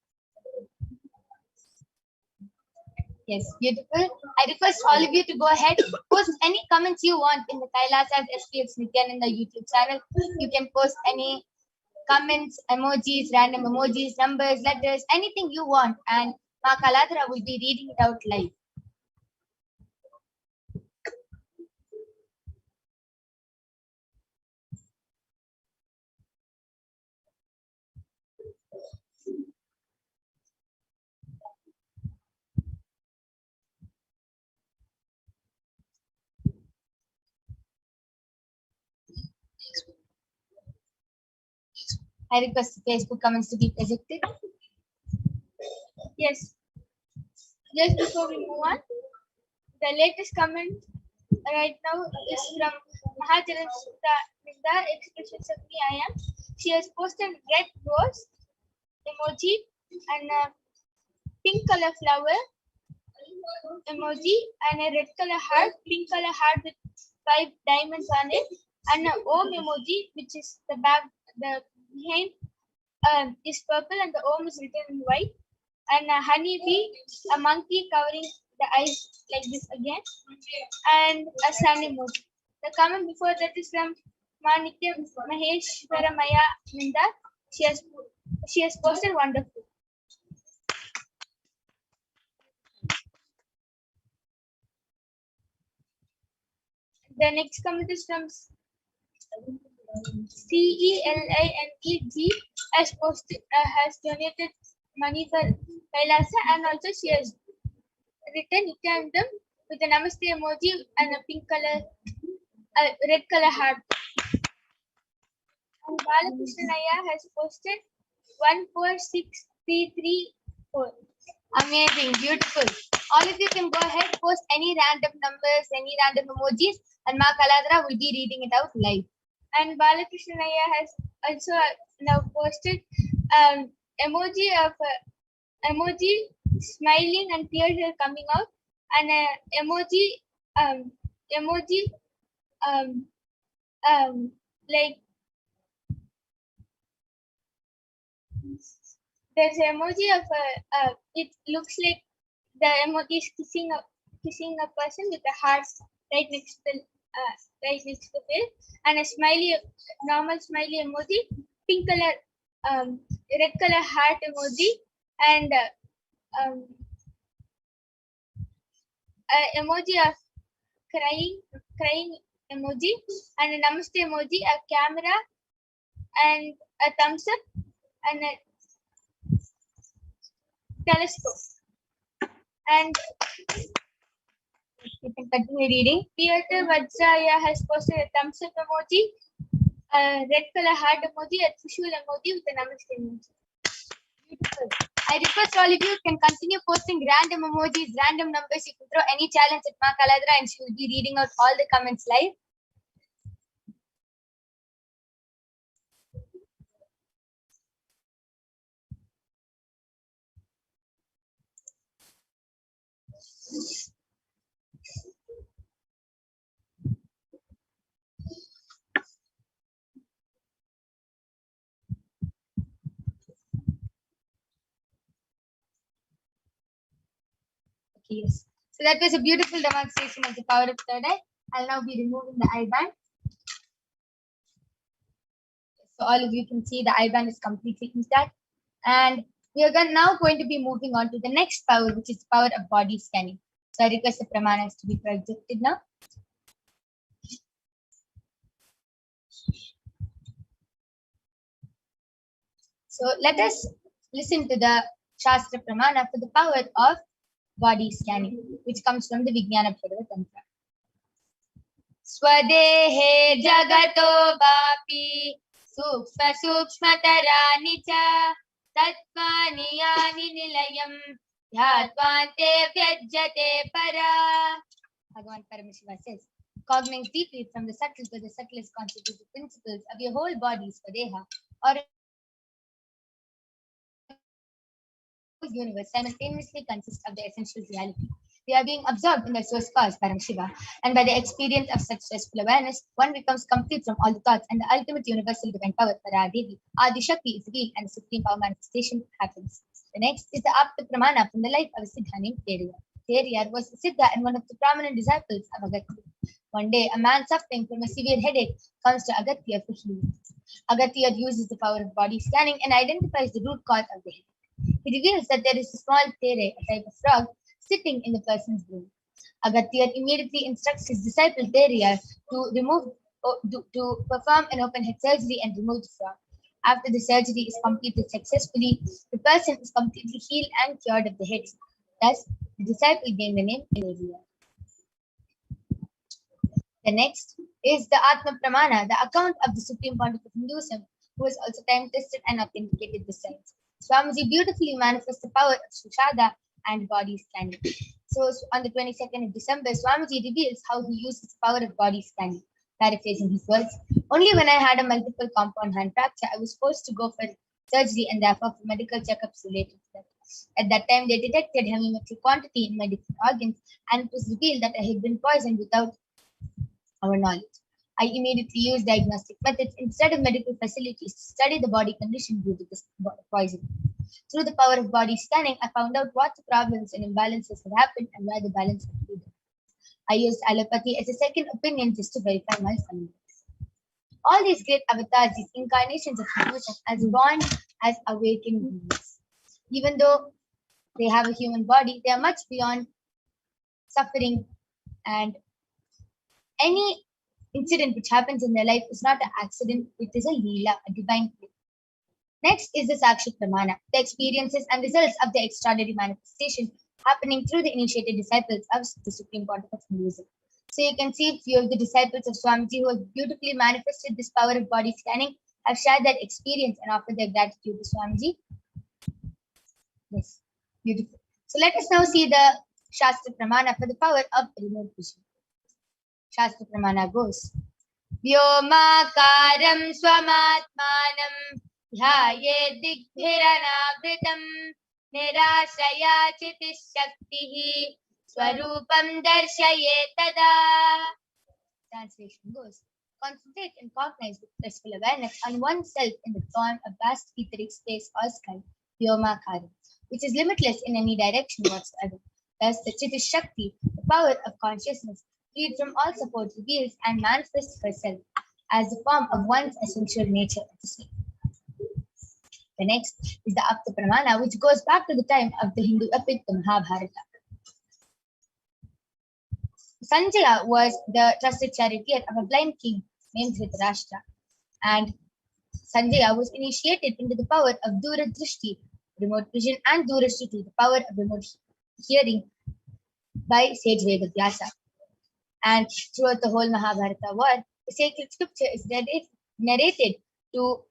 Yes, beautiful. I request all of you to go ahead, post any comments you want in the Kailasa's HDH Nithyananda YouTube channel. You can post any comments, emojis, random emojis, numbers, letters, anything you want, and Ma Kaladhara will be reading it out live. I request the Facebook comments to be projected. Yes. Just before we move on, the latest comment right now is from Mahajaran Nida, expressions of me I am. She has posted red rose emoji and a pink color flower emoji and a red color heart, pink color heart with 5 diamonds on it, and an Om emoji, which is the behind is purple and the Om is written in white, and a honey bee, a monkey covering the eyes like this again, and a sun emoji. The comment before that is from Manitya Maheshwara Maya Minda. She has posted wonderful. The next comment is from CELINEG has donated money for Kailasa, and also she has written Nityanandam with a Namaste emoji and a pink color, red color heart. And Balakrishnaya has posted 146334. Amazing, beautiful. All of you can go ahead, post any random numbers, any random emojis, and Ma Kaladhara will be reading it out live. And Balakrishnaya has also now posted emoji smiling and tears are coming out, and like there's an emoji of it looks like the emoji is kissing a person with a heart right next to the face, and a normal smiley emoji, pink color, red color heart emoji, and emoji of crying emoji, and a namaste emoji, a camera, and a thumbs up, and a telescope. And you can continue reading. Peter Vajraya has posted a thumbs up emoji, a red color heart emoji, a visual emoji with a namaste emoji. Beautiful. I request all of you can continue posting random emojis, random numbers. You can throw any challenge at Ma Kaladra and she will be reading out all the comments live. Okay, yes. So that was a beautiful demonstration of the power of third eye. I'll now be removing the eye band. So all of you can see the eye band is completely intact. And we are now going to be moving on to the next power, which is the power of body scanning. So I request the pramanas to be projected now. So let us listen to the Shastra Pramana for the power of body scanning, which comes from the Vijnana Purva Tantra. Swadehe jagato vapi sukshma sukshmatarani cha tattvani yani nilayam dhyattvante vyajyate para. Bhagavan Paramashiva says, cogning deeply from the subtle to the subtlest constitutive principles of your whole body, Swadeha, or universe simultaneously consists of the essential reality. They are being absorbed in the source cause, Paramashiva, and by the experience of such restful awareness, one becomes complete from all the thoughts, and the ultimate universal divine power, Paradevi, Adi Shakti, is revealed, and the supreme power manifestation happens. The next is the Apta Pramana from the life of a Siddha named Teriyar. Teriyar was a Siddha and one of the prominent disciples of Agatya. One day, a man suffering from a severe headache comes to Agatya for healing. Agatya uses the power of body scanning and identifies the root cause of the headache. He reveals that there is a small tere, a type of frog, sitting in the person's brain. Agatya immediately instructs his disciple Teriyar to perform an open head surgery and remove the frog. After the surgery is completed successfully, the person is completely healed and cured of the head. Thus, the disciple gained the name Teriyar. The next is the Atma Pramana, the account of the Supreme Pontiff of Hinduism, who has also time-tested and authenticated the science. Swamiji beautifully manifests the power of Sushada and body scanning. So on the 22nd of December, Swamiji reveals how he uses the power of body scanning. Paraphrasing his words, only when I had a multiple compound hand fracture, I was forced to go for surgery and therefore for medical checkups related to that. At that time, they detected heavy metal quantity in my different organs, and it was revealed that I had been poisoned without our knowledge. I immediately used diagnostic methods instead of medical facilities to study the body condition due to this poison. Through the power of body scanning, I found out what the problems and imbalances had happened and why the balance had been. I used allopathy as a second opinion just to verify my findings. All these great avatars, these incarnations of Hinduism, as born as awakened beings. Even though they have a human body, they are much beyond suffering, and any incident which happens in their life is not an accident, it is a leela, a divine play. Next is the Sakshi Pramana, the experiences and results of the extraordinary manifestation happening through the initiated disciples of the Supreme Pontiff of Hinduism. So you can see a few of the disciples of Swamiji who have beautifully manifested this power of body scanning have shared that experience and offered their gratitude to Swamiji. Yes, beautiful. So let us now see the Shastra Pramana for the power of remote vision. Shastra Pramana goes, Vyomakaram Swamatmanam Dhyaye Digbhiranavritam Nirashaya Chitishaktihi Swarupam Darshaye Tada. Translation goes, concentrate and cognize with blissful awareness on oneself in the form of vast etheric space or sky, Vyomakaram, which is limitless in any direction whatsoever. Thus, the Chitishakti, the power of consciousness, freed from all support, reveals and manifests herself as the form of one's essential nature at the same. The next is the Apta Pramana, which goes back to the time of the Hindu epic, the Mahabharata. Sanjaya was the trusted charioteer of a blind king named Dhritarashtra, and Sanjaya was initiated into the power of Dura-Drishti, remote vision, and Durashruti, the power of remote hearing, by sage Vedavyasa. And throughout the whole Mahabharata war, the sacred scripture is narrated to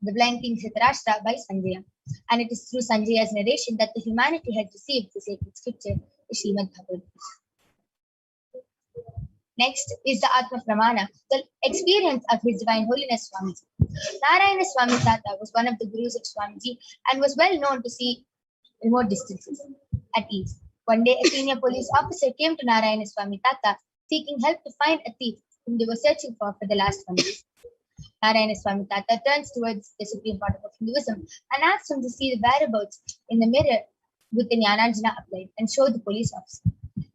the blind king Dhritarashtra by Sanjaya. And it is through Sanjaya's narration that the humanity had received the sacred scripture, the Srimad Bhagavad Gita. Next is the Atma Pramana, the experience of His Divine Holiness Swamiji. Narayana Swami Tata was one of the gurus of Swamiji and was well known to see remote distances at ease. One day, a senior police officer came to Narayana Swami Tata seeking help to find a thief whom they were searching for the last 1 year. Narayana Swami Tata turns towards the Supreme Portal of Hinduism and asks him to see the whereabouts in the mirror with the Jnananjana applied and show the police officer.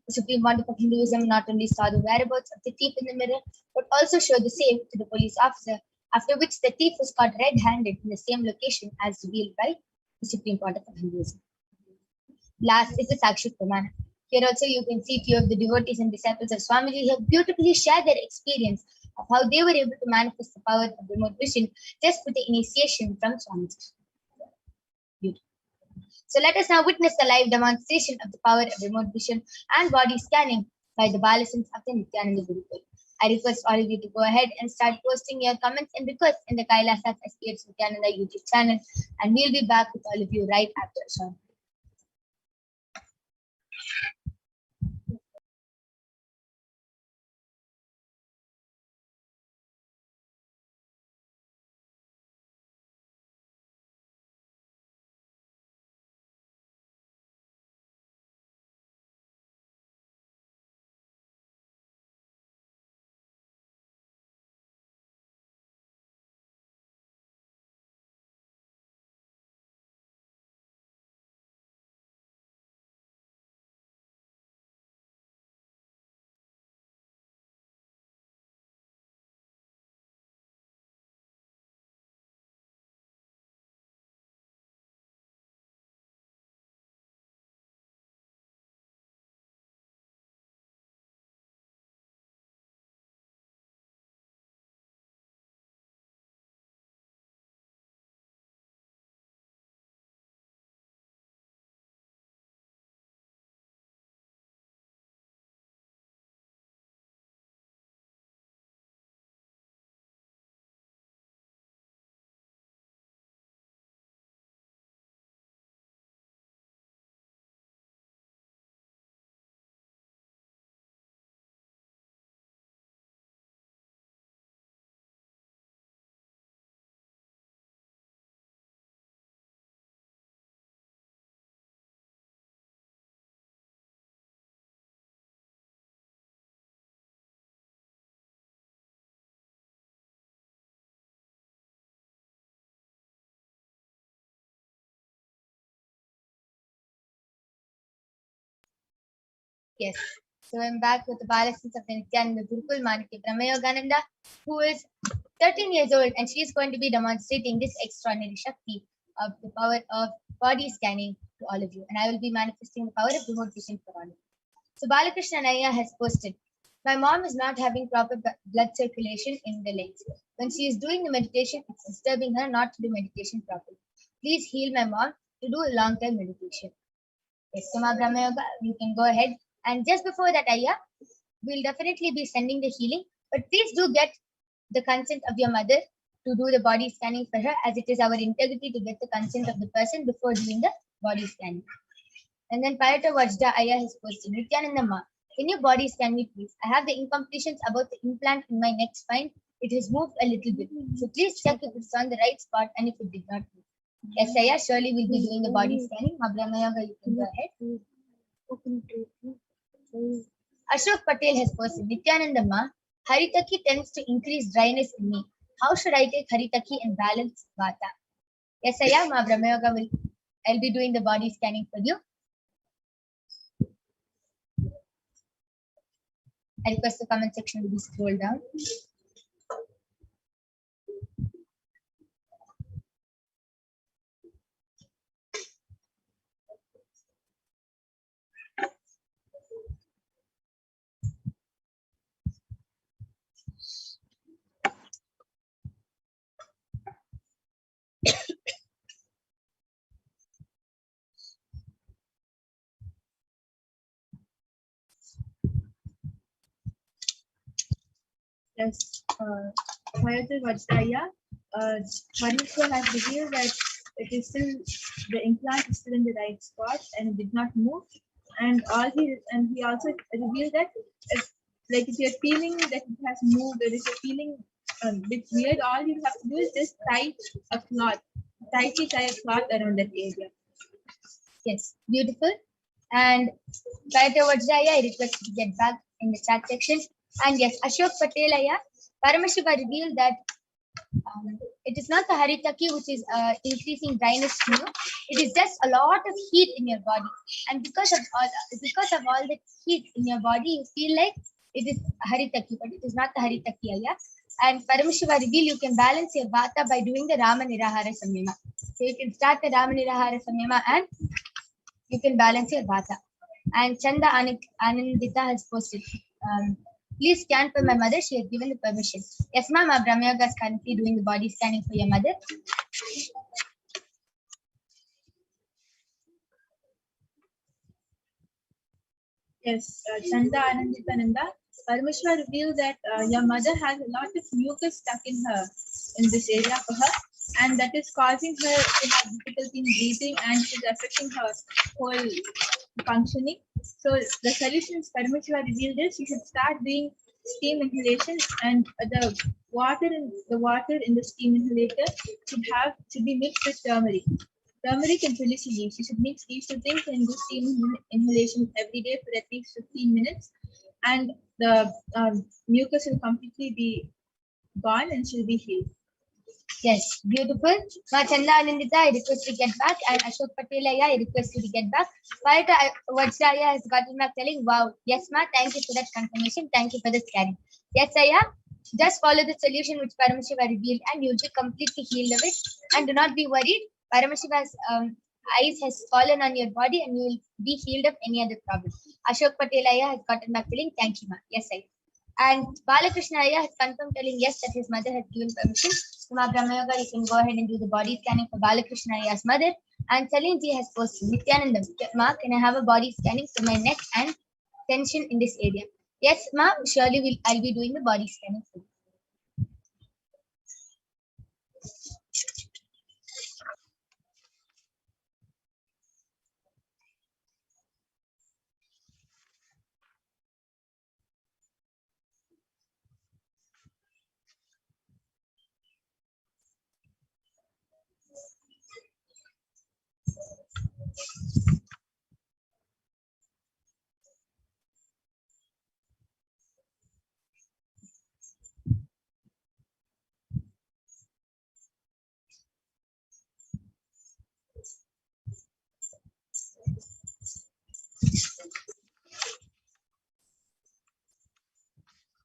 The Supreme Pontiff of Hinduism not only saw the whereabouts of the thief in the mirror, but also showed the same to the police officer, after which the thief was caught red-handed in the same location as revealed by the Supreme Pontiff of Hinduism. Last is the Sakshi Pramana. Here also you can see few of the devotees and disciples of Swamiji have beautifully shared their experience of how they were able to manifest the power of remote vision just with the initiation from Swamiji. Beautiful. So let us now witness the live demonstration of the power of remote vision and body scanning by the Balasins of the Nithyananda Gurukul. I request all of you to go ahead and start posting your comments and requests in the Kailasa HDH Nithyananda YouTube channel, and we'll be back with all of you right after a short break. Yes. So I'm back with the Balasins of the Nithyananda Gurukul, Maniki Brahmayogananda, who is 13 years old, and she is going to be demonstrating this extraordinary Shakti of the power of body scanning to all of you. And I will be manifesting the power of remote vision for all of you. So Balakrishna Naya has posted, my mom is not having proper blood circulation in the legs. When she is doing the meditation, it's disturbing her not to do meditation properly. Please heal my mom to do a long-term meditation. Yes, Suma Brahma Yoga, you can go ahead. And just before that, Ayya, we'll definitely be sending the healing. But please do get the consent of your mother to do the body scanning for her, as it is our integrity to get the consent of the person before doing the body scanning. And then Parata Vajda Ayya has posted, Nithyananda Ma, can you body scan me please? I have the incompletions about the implant in my neck spine. It has moved a little bit. So please check if it's on the right spot and if it did not move. Yes, Ayya, surely we'll be doing the body scanning. Mabrahma Yoga, you can go ahead. Ashok Patel has posted, Nithyananda Ma, Haritaki tends to increase dryness in me. How should I take Haritaki and balance Vata? Yes, Ayya, Mabrahma Yoga, I'll be doing the body scanning for you. I request the comment section to be scrolled down. Yes, Bharata Vajraya, Paramashiva has revealed that it is still, the implant is still in the right spot and it did not move. And he also revealed that if you're feeling that it has moved, or if you're feeling bit weird, all you have to do is just tightly tie a cloth around that area. Yes, beautiful. And Bharata Vajraya, I request you to get back in the chat section. And yes, Ashok Patelaya, Paramashiva revealed that it is not the haritaki which is increasing dryness to you. It is just a lot of heat in your body, and because of all the heat in your body, you feel like it is haritaki, but it is not the haritaki. And Paramashiva reveal you can balance your vata by doing the Rama Nirahara Samyama. So you can start the Rama Nirahara Samyama and you can balance your vata. And Chanda Anandita has posted. Please scan for my mother. She has given the permission. Yes, ma'am. Brahma Yoga is currently doing the body scanning for your mother. Yes, Chanda Ananditananda. Paramashiva revealed that your mother has a lot of mucus stuck in this area for her, and that is causing her to have difficulty in breathing, and it is affecting her whole functioning. So the solutions Paramashiva revealed is you should start doing steam inhalation, and the water in the steam inhalator should be mixed with turmeric. Turmeric and tulsi leaves. You should mix these two things and do steam inhalation every day for at least 15 minutes, and the mucus will completely be gone and she'll be healed. Yes, beautiful. Now, Chanda Anandita, I request to get back, and Ashok Patelaya, I request you to get back. Bharata Vajraya has gotten back telling, wow, yes, ma, thank you for that confirmation. Thank you for the scanning. Yes, Aya, just follow the solution which Paramashiva revealed, and you'll be completely healed of it. And do not be worried. Paramashiva's eyes has fallen on your body, and you will be healed of any other problem. Ashok Patelaya has gotten back telling, thank you, ma. Yes, Aya. And Balakrishna Aya has confirmed telling yes that his mother has given permission. Ma Brahma Yoga, you can go ahead and do the body scanning for Balakrishna Aya's mother. And Salim ji has posted, Nithyananda, ma, can I have a body scanning for my neck and tension in this area? Yes, ma, surely I'll be doing the body scanning for you.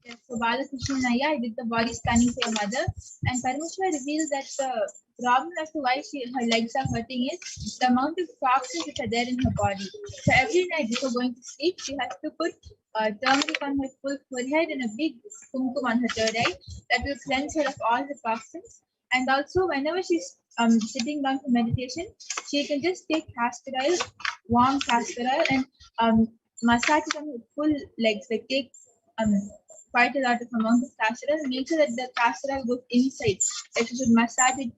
Yes, so Balakrishna Aya, I did the body scanning for your mother, and Paramashiva reveals that the problem as to why her legs are hurting is the amount of toxins which are there in her body. So every night before going to sleep, she has to put turmeric on her full forehead and a big kumkum on her third eye. That will cleanse her of all the toxins. And also, whenever she's sitting down for meditation, she can just take castor oil, warm castor oil, and massage it on her full legs. Like take quite a lot of amount of castor oil. Make sure that the castor oil goes inside. Like you should massage it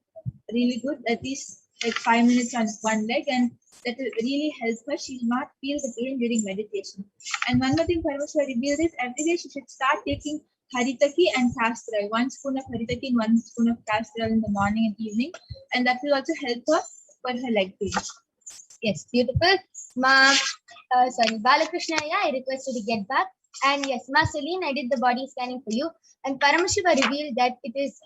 really good, at least like 5 minutes on one leg, and that will really help her. She will not feel the pain during meditation. And one more thing Paramashiva revealed is every day she should start taking haritaki and castor oil. 1 spoon of haritaki and 1 spoon of castor oil in the morning and evening, and that will also help her for her leg pain. Yes, beautiful. Balakrishna, I request you to get back. And yes, Ma Celine, I did the body scanning for you. And Paramashiva revealed that it is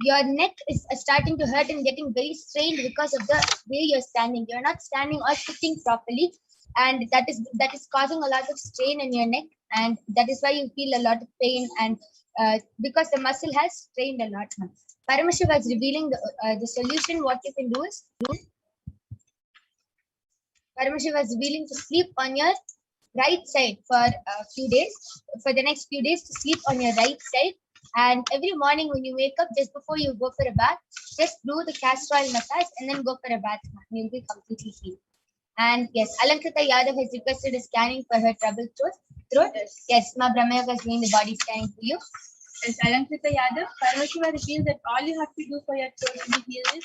your neck is starting to hurt and getting very strained because of the way you're standing. You're not standing or sitting properly, and that is causing a lot of strain in your neck, and that is why you feel a lot of pain, and because the muscle has strained a lot. Paramashiva is revealing the solution. What you can do is Paramashiva is revealing to sleep on your right side for a few days, for the next few days, to sleep on your right side. And every morning when you wake up, just before you go for a bath, just do the castor oil massage and then go for a bath. You'll be completely healed. And yes, Alankrita Yadav has requested a scanning for her troubled throat. Yes, Ma Brahmayoga is doing the body scanning for you. As Alankrita Yadav, Paramashiva reveals that all you have to do for your throat to be healed is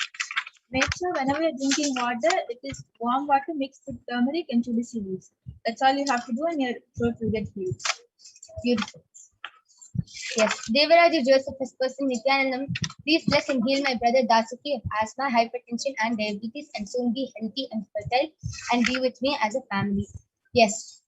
make sure whenever you're drinking water, it is warm water mixed with turmeric and tulsi leaves. That's all you have to do and your throat will get healed. Beautiful. Yes, Devaraja Joseph has posted Nithyanandam. Please bless and heal my brother Dasuki of asthma, hypertension, and diabetes, and soon be healthy and fertile and be with me as a family. Yes.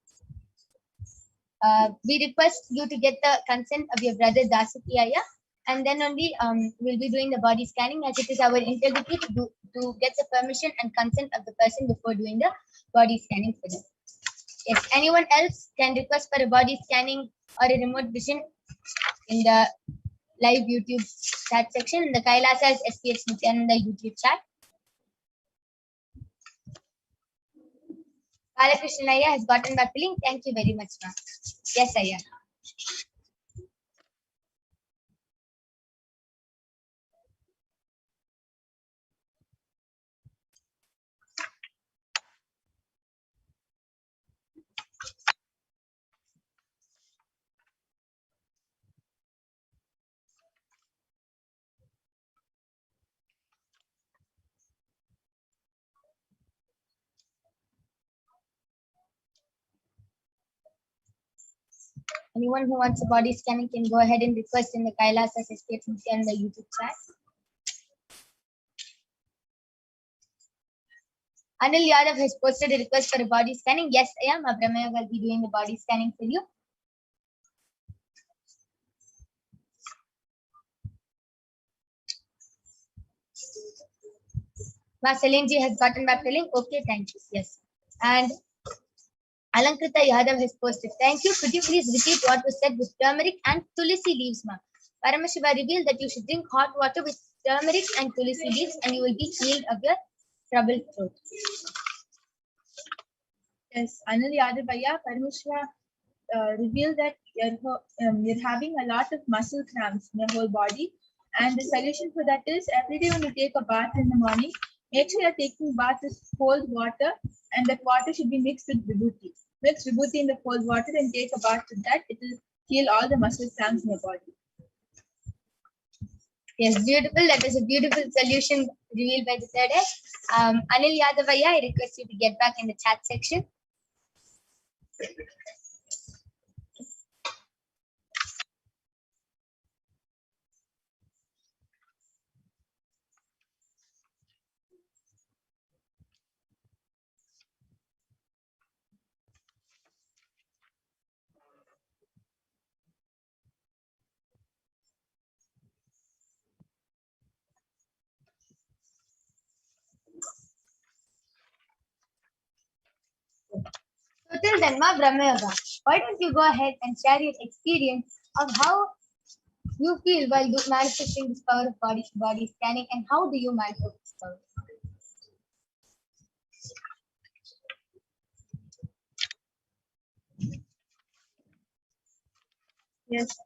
We request you to get the consent of your brother Dasuki Aya, and then only we'll be doing the body scanning, as it is our integrity to get the permission and consent of the person before doing the body scanning for them. Yes, anyone else can request for a body scanning or a remote vision in the live YouTube chat section, in the Kailasa HDH Nithyananda YouTube chat. Balakrishnan Aya has gotten back the link. Thank you very much, ma'am. Yes, Aya. Anyone who wants a body scanning can go ahead and request in the Kailasa HDH Nithyananda YouTube chat. Anil Yadav has posted a request for a body scanning. Yes, I am. Abramaya will be doing the body scanning for you. Ma Salinji has gotten back the link. Okay, thank you. Yes. And Alankrita Yadav has posted. Thank you. Could you please repeat what was said with turmeric and tulsi leaves, ma? Paramashiva revealed that you should drink hot water with turmeric and tulsi leaves and you will be healed of your troubled throat. Yes, Anil Yadavaya, Paramashiva revealed that you're having a lot of muscle cramps in your whole body, and the solution for that is every day when you take a bath in the morning, make sure you're taking bath with cold water, and that water should be mixed with vibhuti. Mix vibhuti in the cold water and take a bath with that. It will heal all the muscle cramps in your body. Yes, beautiful. That is a beautiful solution revealed by the third eye. Anil Yadavaya, I request you to get back in the chat section. So till then, Ma Brahmayoga, why don't you go ahead and share your experience of how you feel while manifesting this power of body scanning, and how do you manifest this power? Yes,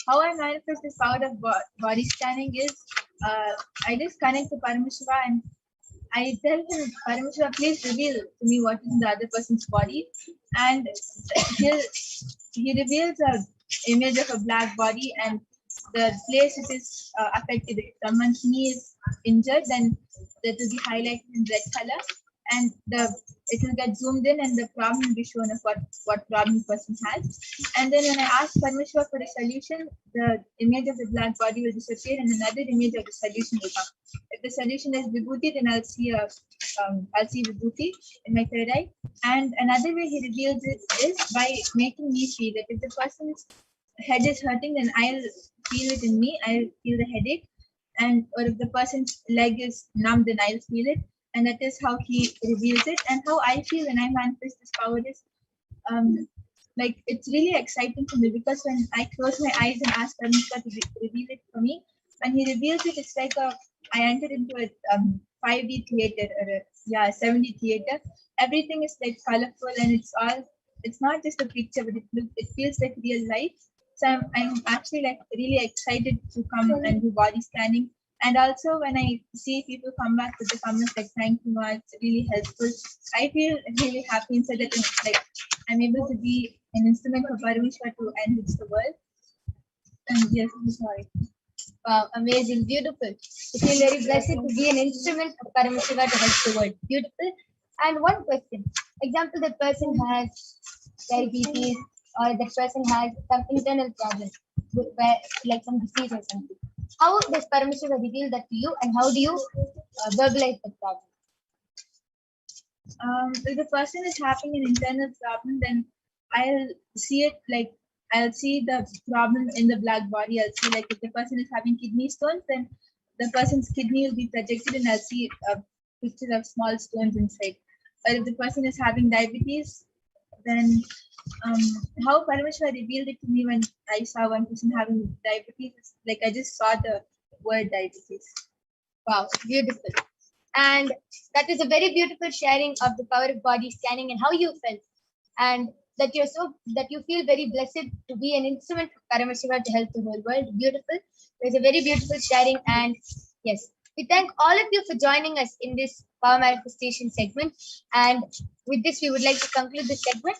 how I manifest this power of body scanning is I just connect to Paramashiva and I tell him, Paramashiva, please reveal to me what is in the other person's body. And he reveals an image of a black body and the place it is affected. If someone's knee is injured, then that will be highlighted in red color. And it will get zoomed in and the problem will be shown of what problem the person has. And then when I ask Paramashiva for a solution, the image of the black body will disappear and another image of the solution will come. If the solution is vibhuti, then I'll see vibhuti in my third eye. And another way he reveals it is by making me feel that if the person's head is hurting, then I'll feel it in me. I'll feel the headache. Or if the person's leg is numb, then I'll feel it. And that is how he reveals it. And how I feel when I manifest this power is like it's really exciting for me, because when I close my eyes and ask Paramashiva to reveal it for me, when he reveals it, it's like I entered into a 5D theater or a 7D theater. Everything is like colorful and it's not just a picture, but it feels like real life. So I'm actually like really excited to come and do body scanning And also when I see people come back with the comments like thank you much, really helpful, I feel really happy inside that like I'm able to be an instrument for Paramashiva to enrich the world. And yes, I'm sorry. Wow, amazing, beautiful. You feel very blessed to be an instrument of Paramashiva to help the world. Beautiful. And one question. Example, that person has diabetes or that person has some internal problem, like some disease or something. How does Paramashiva reveal that to you and how do you verbalize the problem? If the person is having an internal problem, then I'll see it like I'll see the problem in the black body. I'll see like if the person is having kidney stones, then the person's kidney will be projected and I'll see pictures of small stones inside. Or if the person is having diabetes, then how Paramashiva revealed it to me when I saw one person having diabetes, like I just saw the word diabetes. Wow, beautiful. And that is a very beautiful sharing of the power of body scanning and how you felt. And that you feel very blessed to be an instrument of Paramashiva to help the whole world. Beautiful. There's a very beautiful sharing. And yes, we thank all of you for joining us in this power manifestation segment. And with this, we would like to conclude this segment.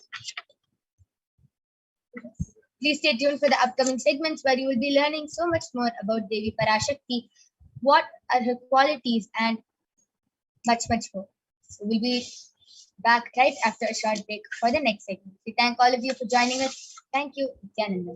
Please stay tuned for the upcoming segments where you will be learning so much more about Devi Parashakti, what are her qualities, and much more. So we'll be back right after a short break for the next segment. We thank all of you for joining us. Thank you, Nithyananda.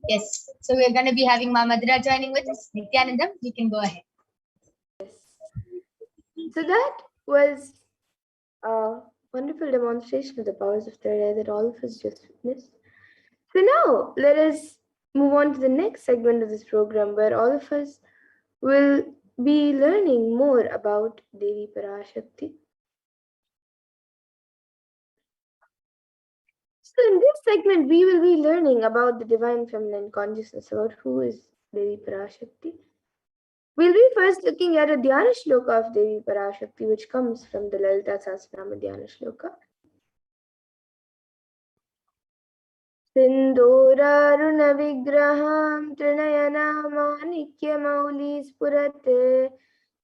Yes, so we're going to be having Mamadra joining with us. Nithyanandam, you can go ahead. So that was a wonderful demonstration of the powers of third eye that all of us just witnessed. So now let us move on to the next segment of this program where all of us will be learning more about Devi Parashakti. So in this segment, we will be learning about the divine feminine consciousness, about who is Devi Parashakti. We'll be first looking at a Dhyana Shloka of Devi Parashakti, which comes from the Lalita Sahasranama Dhyana Shloka. Sindhuraruna vigraham trinayana spurate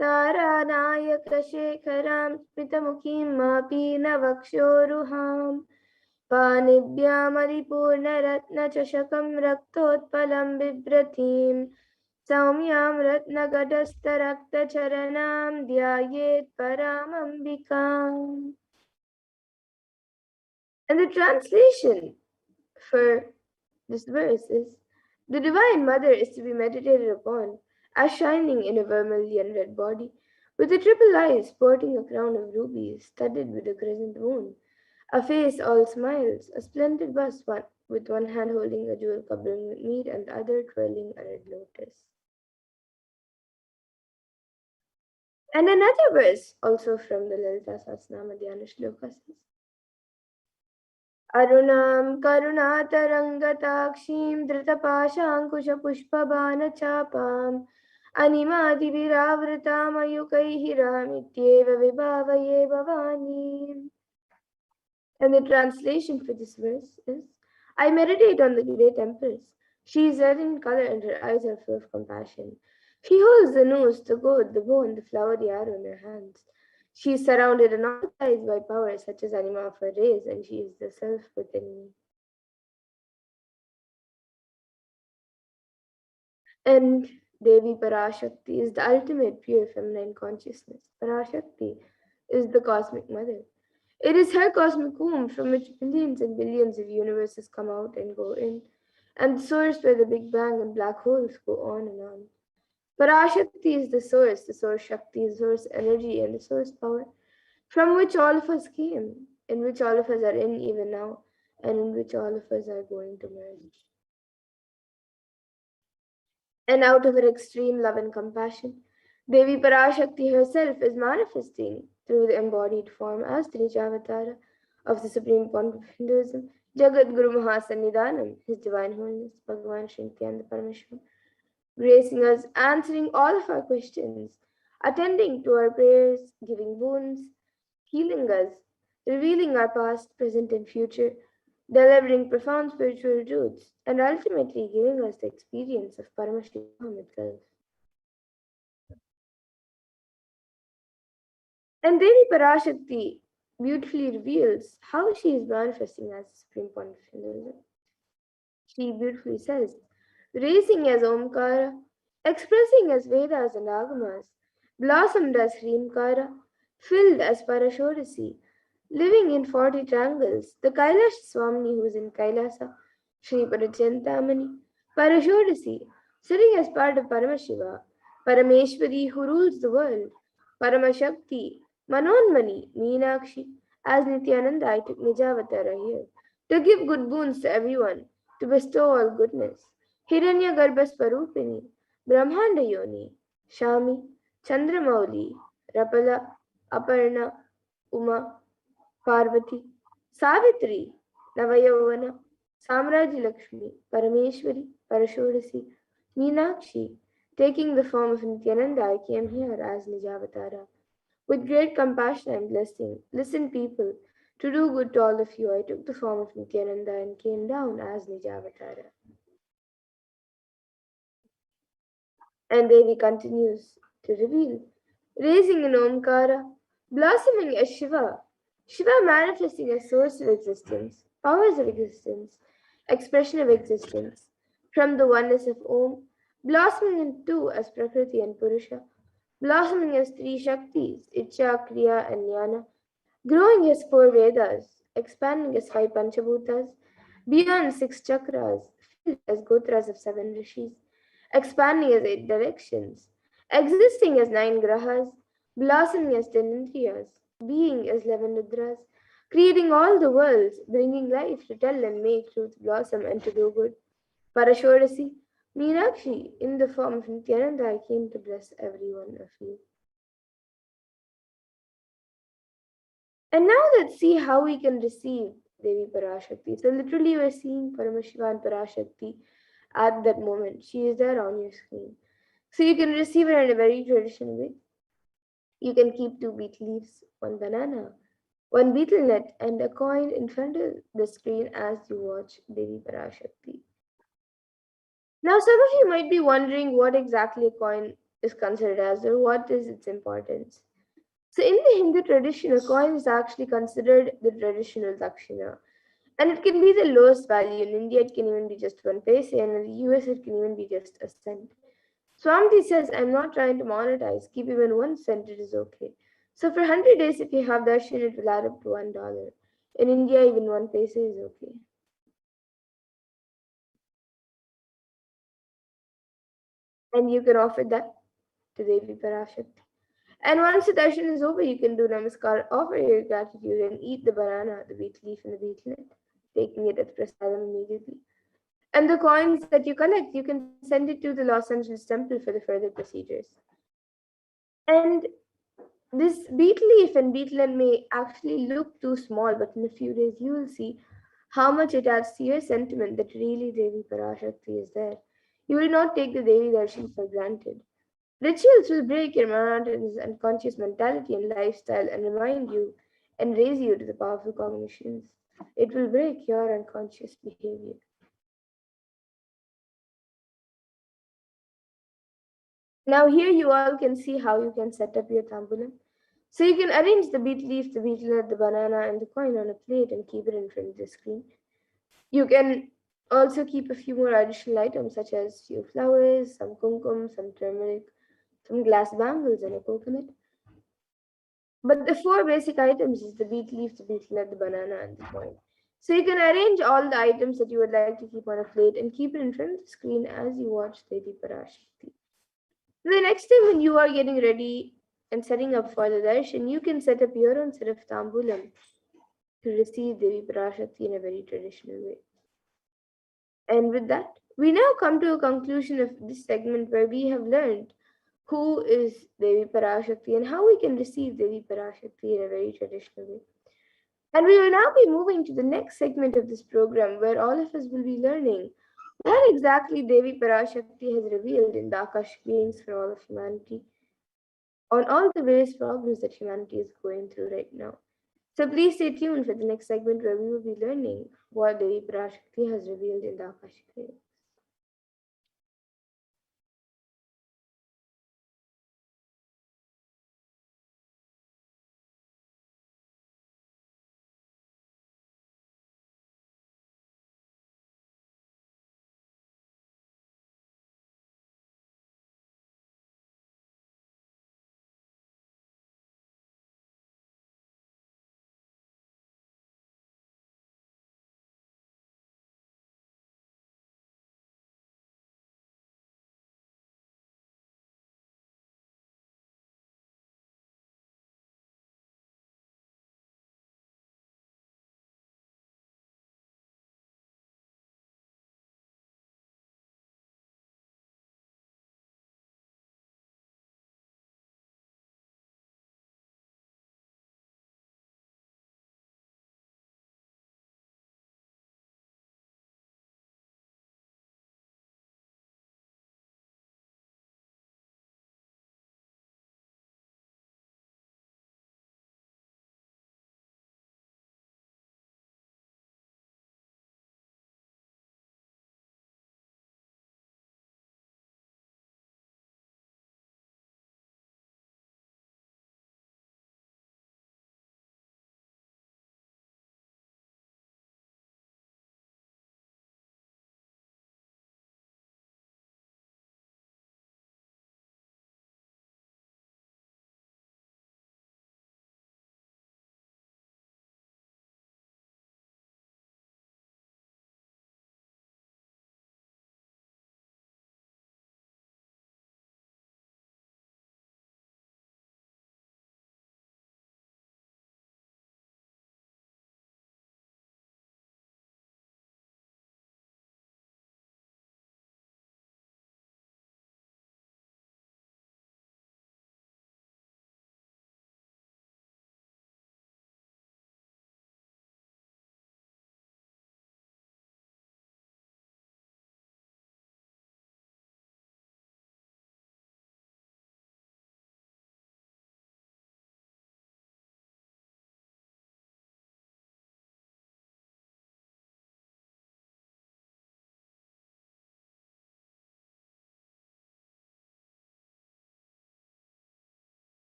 taranayaka shekharam smitamukhim mapi navakshoruham panibhyam adipurna ratna chashakam raktotpalam bibrathim Saumyam Ratnagadastaraktacharanam Dhyayet Paramambikam. And the translation for this verse is: the Divine Mother is to be meditated upon as shining in a vermilion red body, with a triple eye sporting a crown of rubies studded with a crescent moon, a face all smiles, a splendid bust with one hand holding a jewel covering with meat and the other twirling a red lotus. And another verse, also from the Lalita Sahasranama Dhyana Shloka, says: Arunam karunatarangatakshiim dhritapaşankuşapuşpabanachapam animadiviravrtam ayukaihi rahamityeva vibhavaye bhavani. And the translation for this verse is: I meditate on the great Empress. She is red in color and her eyes are full of compassion. She holds the noose, the gourd, the bow, and the flowery arrow in her hands. She is surrounded on all sides by powers such as anima of her rays, and she is the self within me. And Devi Parashakti is the ultimate pure feminine consciousness. Parashakti is the cosmic mother. It is her cosmic womb from which billions and billions of universes come out and go in, and the source where the Big Bang and black holes go on and on. Parashakti is the source Shakti, the source energy, and the source power from which all of us came, in which all of us are in even now, and in which all of us are going to merge. And out of her extreme love and compassion, Devi Parashakti herself is manifesting through the embodied form as the Nijavatara of the Supreme Pontiff of Hinduism, Jagat Guru Mahasannidhanam, His Divine Holiness, Bhagavan Sri Nithyananda Paramashivam, gracing us, answering all of our questions, attending to our prayers, giving boons, healing us, revealing our past, present, and future, delivering profound spiritual truths, and ultimately giving us the experience of Paramashivoham itself. And Devi Parashakti beautifully reveals how she is manifesting as the Supreme Pontiff of Hinduism. She beautifully says, raising as Omkara, expressing as Vedas and Agamas, blossomed as Hrimkara, filled as Parashodasi, living in 40 triangles, the Kailasa Swamini who is in Kailasa, Sri Parachantamani, Parashodasi, sitting as part of Paramashiva, Parameshwari who rules the world, Paramashakti, Manonmani, Meenakshi, as Nithyananda I took Nijavatara here, to give good boons to everyone, to bestow all goodness. Hiranya Garbhasparupini, Brahmanda Yoni, Shami, Chandramauli, Rapala, Aparna, Uma, Parvati, Savitri, Navayavana, Samraji Lakshmi, Parameshwari, Parashodasi, Meenakshi, taking the form of Nithyananda, I came here as Nijavatara. With great compassion and blessing, listen people, to do good to all of you, I took the form of Nithyananda and came down as Nijavatara. And Devi continues to reveal, raising in Omkara, blossoming as Shiva, Shiva manifesting as source of existence, powers of existence, expression of existence, from the oneness of Om, blossoming in two as Prakriti and Purusha, blossoming as three Shaktis, Icha, Kriya, and Jnana, growing as four Vedas, expanding as five Panchabhutas, beyond six chakras, filled as Gotras of seven rishis, expanding as eight directions, existing as nine grahas, blossoming as 10 indriyas, being as 11 nidras, creating all the worlds, bringing life to tell and make truth blossom and to do good. Parashodasi, Meenakshi, in the form of Nithyananda, I came to bless every one of you. And now let's see how we can receive Devi Parashakti. So literally we're seeing Paramashiva and Parashakti at that moment. She is there on your screen. So you can receive her in a very traditional way. You can keep two betel leaves, one banana, one betel nut, and a coin in front of the screen as you watch Devi Parashakti. Now some of you might be wondering what exactly a coin is considered as, or what is its importance. So in the Hindu tradition, a coin is actually considered the traditional dakshina. And it can be the lowest value. In India, it can even be just 1 paise, and in the US, it can even be just a cent. Swamiji says, I'm not trying to monetize, keep even 1 cent, it is okay. So for 100 days, if you have darshan, it will add up to $1. In India, even 1 paisa is okay. And you can offer that to Devi Parashakti. And once the darshan is over, you can do namaskar, offer your gratitude, and eat the banana, the beet leaf, and the beet nut, taking it as prasadam immediately. And the coins that you collect, you can send it to the Los Angeles temple for the further procedures. And this beet leaf and beetland may actually look too small, but in a few days you will see how much it adds to your sentiment that really Devi Parashakti is there. You will not take the Devi Darshan for granted. Rituals will break your monotonous unconscious mentality and lifestyle and remind you and raise you to the powerful cognitions. It will break your unconscious behavior. Now here you all can see how you can set up your tambulam. So you can arrange the beet leaf, the beetle, the banana, and the coin on a plate and keep it in front of the screen. You can also keep a few more additional items such as few flowers, some kumkum, some turmeric, some glass bangles, and a coconut. But the 4 basic items is the beet leaf, the beetle, the banana, and the coin. So you can arrange all the items that you would like to keep on a plate and keep it in front of the screen as you watch Devi Parashakti. The next time when you are getting ready and setting up for the darshan, you can set up your own set of tambulam to receive Devi Parashakti in a very traditional way. And with that, we now come to a conclusion of this segment where we have learned who is Devi Parashakti and how we can receive Devi Parashakti in a very traditional way. And we will now be moving to the next segment of this program where all of us will be learning what exactly Devi Parashakti has revealed in the Akashic beings for all of humanity on all the various problems that humanity is going through right now. So please stay tuned for the next segment where we will be learning what Devi Parashakti has revealed in the Akashic beings.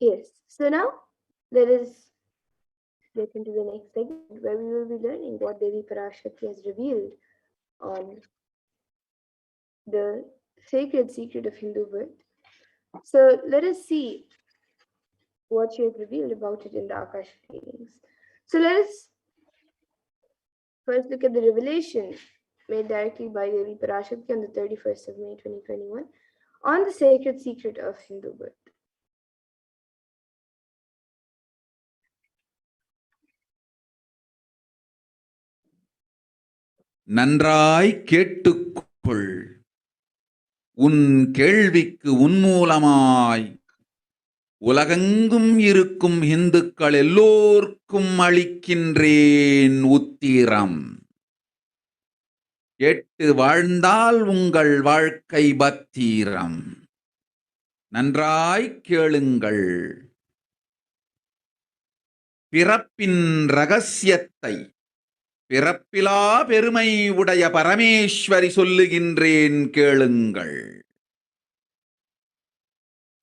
Yes. So now let us get into the next segment where we will be learning what Devi Parashakti has revealed on the sacred secret of Hindu birth. So let us see what she has revealed about it in the Akasha readings. So let us first look at the revelation made directly by Devi Parashakti on the 31st of May 2021 on the sacred secret of Hindu birth. நன்றாய் கேட்டுக்கொள். உன் கேள்விக்கு உன்மூலமாய் உலகெங்கும் இருக்கும் இந்துக்கள் எல்லோர்க்கும் அளிக்கின்றேன் உத்திரம். கேட்டு வாழ்ந்தால் உங்கள் வாழ்க்கை பத்திரம். நன்றாய் கேளுங்கள். பிறப்பின் ரகசியத்தை பிறப்பிலா பெருமை உடைய பரமேஸ்வரி சொல்லுகின்றேன் கேளுங்கள்.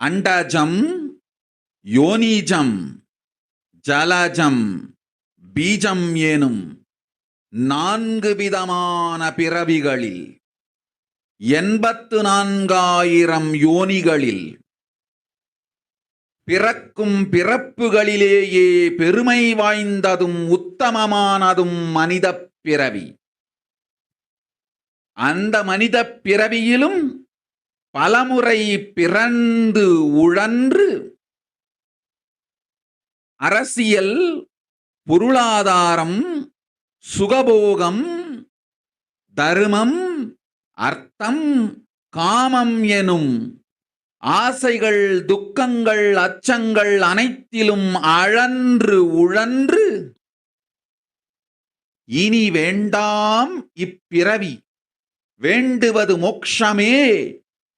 அண்டஜம், யோனிஜம், ஜலஜம், பீஜம் எனும் 4 விதமான பிறவிகளில் 84,000 யோனிகளில் பிறக்கும் பிறப்புகளிலேயே பெருமை வாய்ந்ததும் உத்தமமானதும் மனித பிறவி. அந்த மனித பிறவியிலும் பலமுறை பிறந்து உழன்று அரசியல், பொருளாதாரம், சுகபோகம், தர்மம், அர்த்தம், காமம் எனும் ஆசைகள், துக்கங்கள், அச்சங்கள் அனைத்திலும் அழன்று உழன்று இனி வேண்டாம் இப்பிறவி, வேண்டுவது மோட்சமே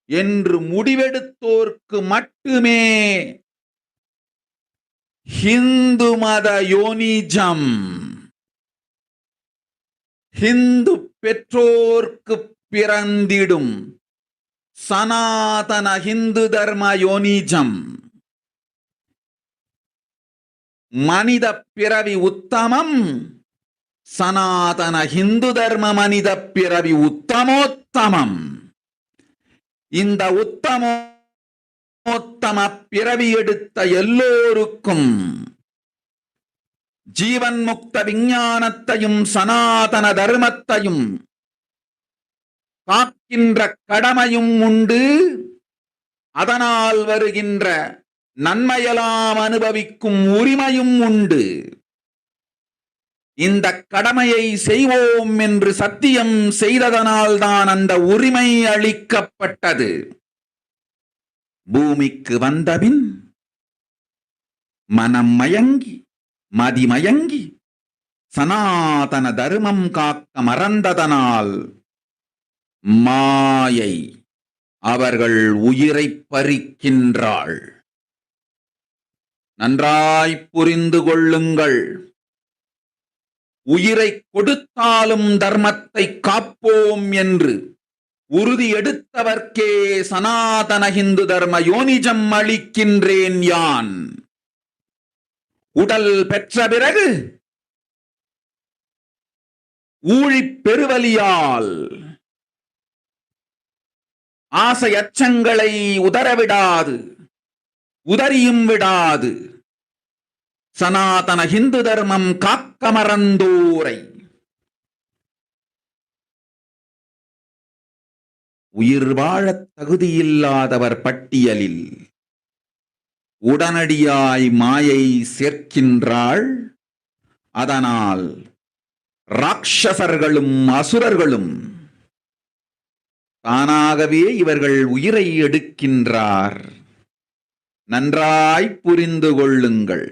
என்று முடிவெடுத்தோர்க்கு மட்டுமே ஹிந்து மத யோனிஜம், ஹிந்து பெற்றோர்க்கு பிறந்திடும் சனாதன ஹிந்து தர்ம யோனிஜம், மனித பிறவி உத்தமம், சனாதன ஹிந்து தர்ம மனித பிறவி உத்தமோத்தமம். இந்த உத்தமோத்தம பிறவி எடுத்த எல்லோருக்கும் ஜீவன் முக்த விஞ்ஞானத்தையும் சனாதன தர்மத்தையும் காக்கின்ற கடமையும் உண்டு. அதனால் வருகின்ற நன்மையெல்லாம் அனுபவிக்கும் உரிமையும் உண்டு. இந்த கடமையை செய்வோம் என்று சத்தியம் செய்ததனால்தான் அந்த உரிமை அளிக்கப்பட்டது. பூமிக்கு வந்தபின் மனம் மயங்கி மதிமயங்கி சனாதன தர்மம் காக்க மறந்ததனால் மாயை அவர்கள் உயிரை பறிக்கின்றாள். நன்றாய் புரிந்து கொள்ளுங்கள். உயிரை கொடுத்தாலும் தர்மத்தை காப்போம் என்று உறுதி எடுத்தவர்க்கே சனாதன ஹிந்து தர்ம யோனிஜம் அளிக்கின்றேன் யான். உடல் பெற்ற பிறகு ஊழிப் பெருவலியால் ஆசை அச்சங்களை உதறவிடாது, உதறியும் விடாது சனாதன ஹிந்து தர்மம் காக்க மறந்தோரை உயிர் வாழத் தகுதியில்லாதவர் பட்டியலில் உடனடியாய் மாயை சேர்க்கின்றாள். அதனால் ராட்சசர்களும் அசுரர்களும் தானாகவே இவர்கள் உயிரை எடுக்கின்றார். நன்றாய் புரிந்து கொள்ளுங்கள்.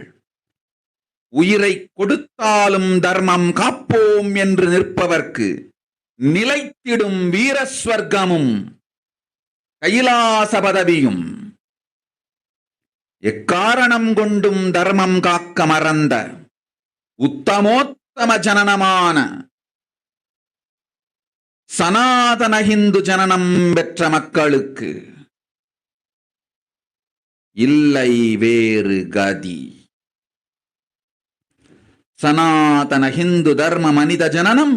உயிரை கொடுத்தாலும் தர்மம் காப்போம் என்று நிற்பவர்க்கு நிலைத்திடும் வீரஸ்வர்க்கமும் கைலாச பதவியும், எக்காரணம் கொண்டும் தர்மம் காக்க மறந்த உத்தமோத்தம ஜனனமான சனாதன ஹிந்து ஜனனம் பெற்ற மக்களுக்கு இல்லை வேறு கதி. சனாதன ஹிந்து தர்ம மனித ஜனனம்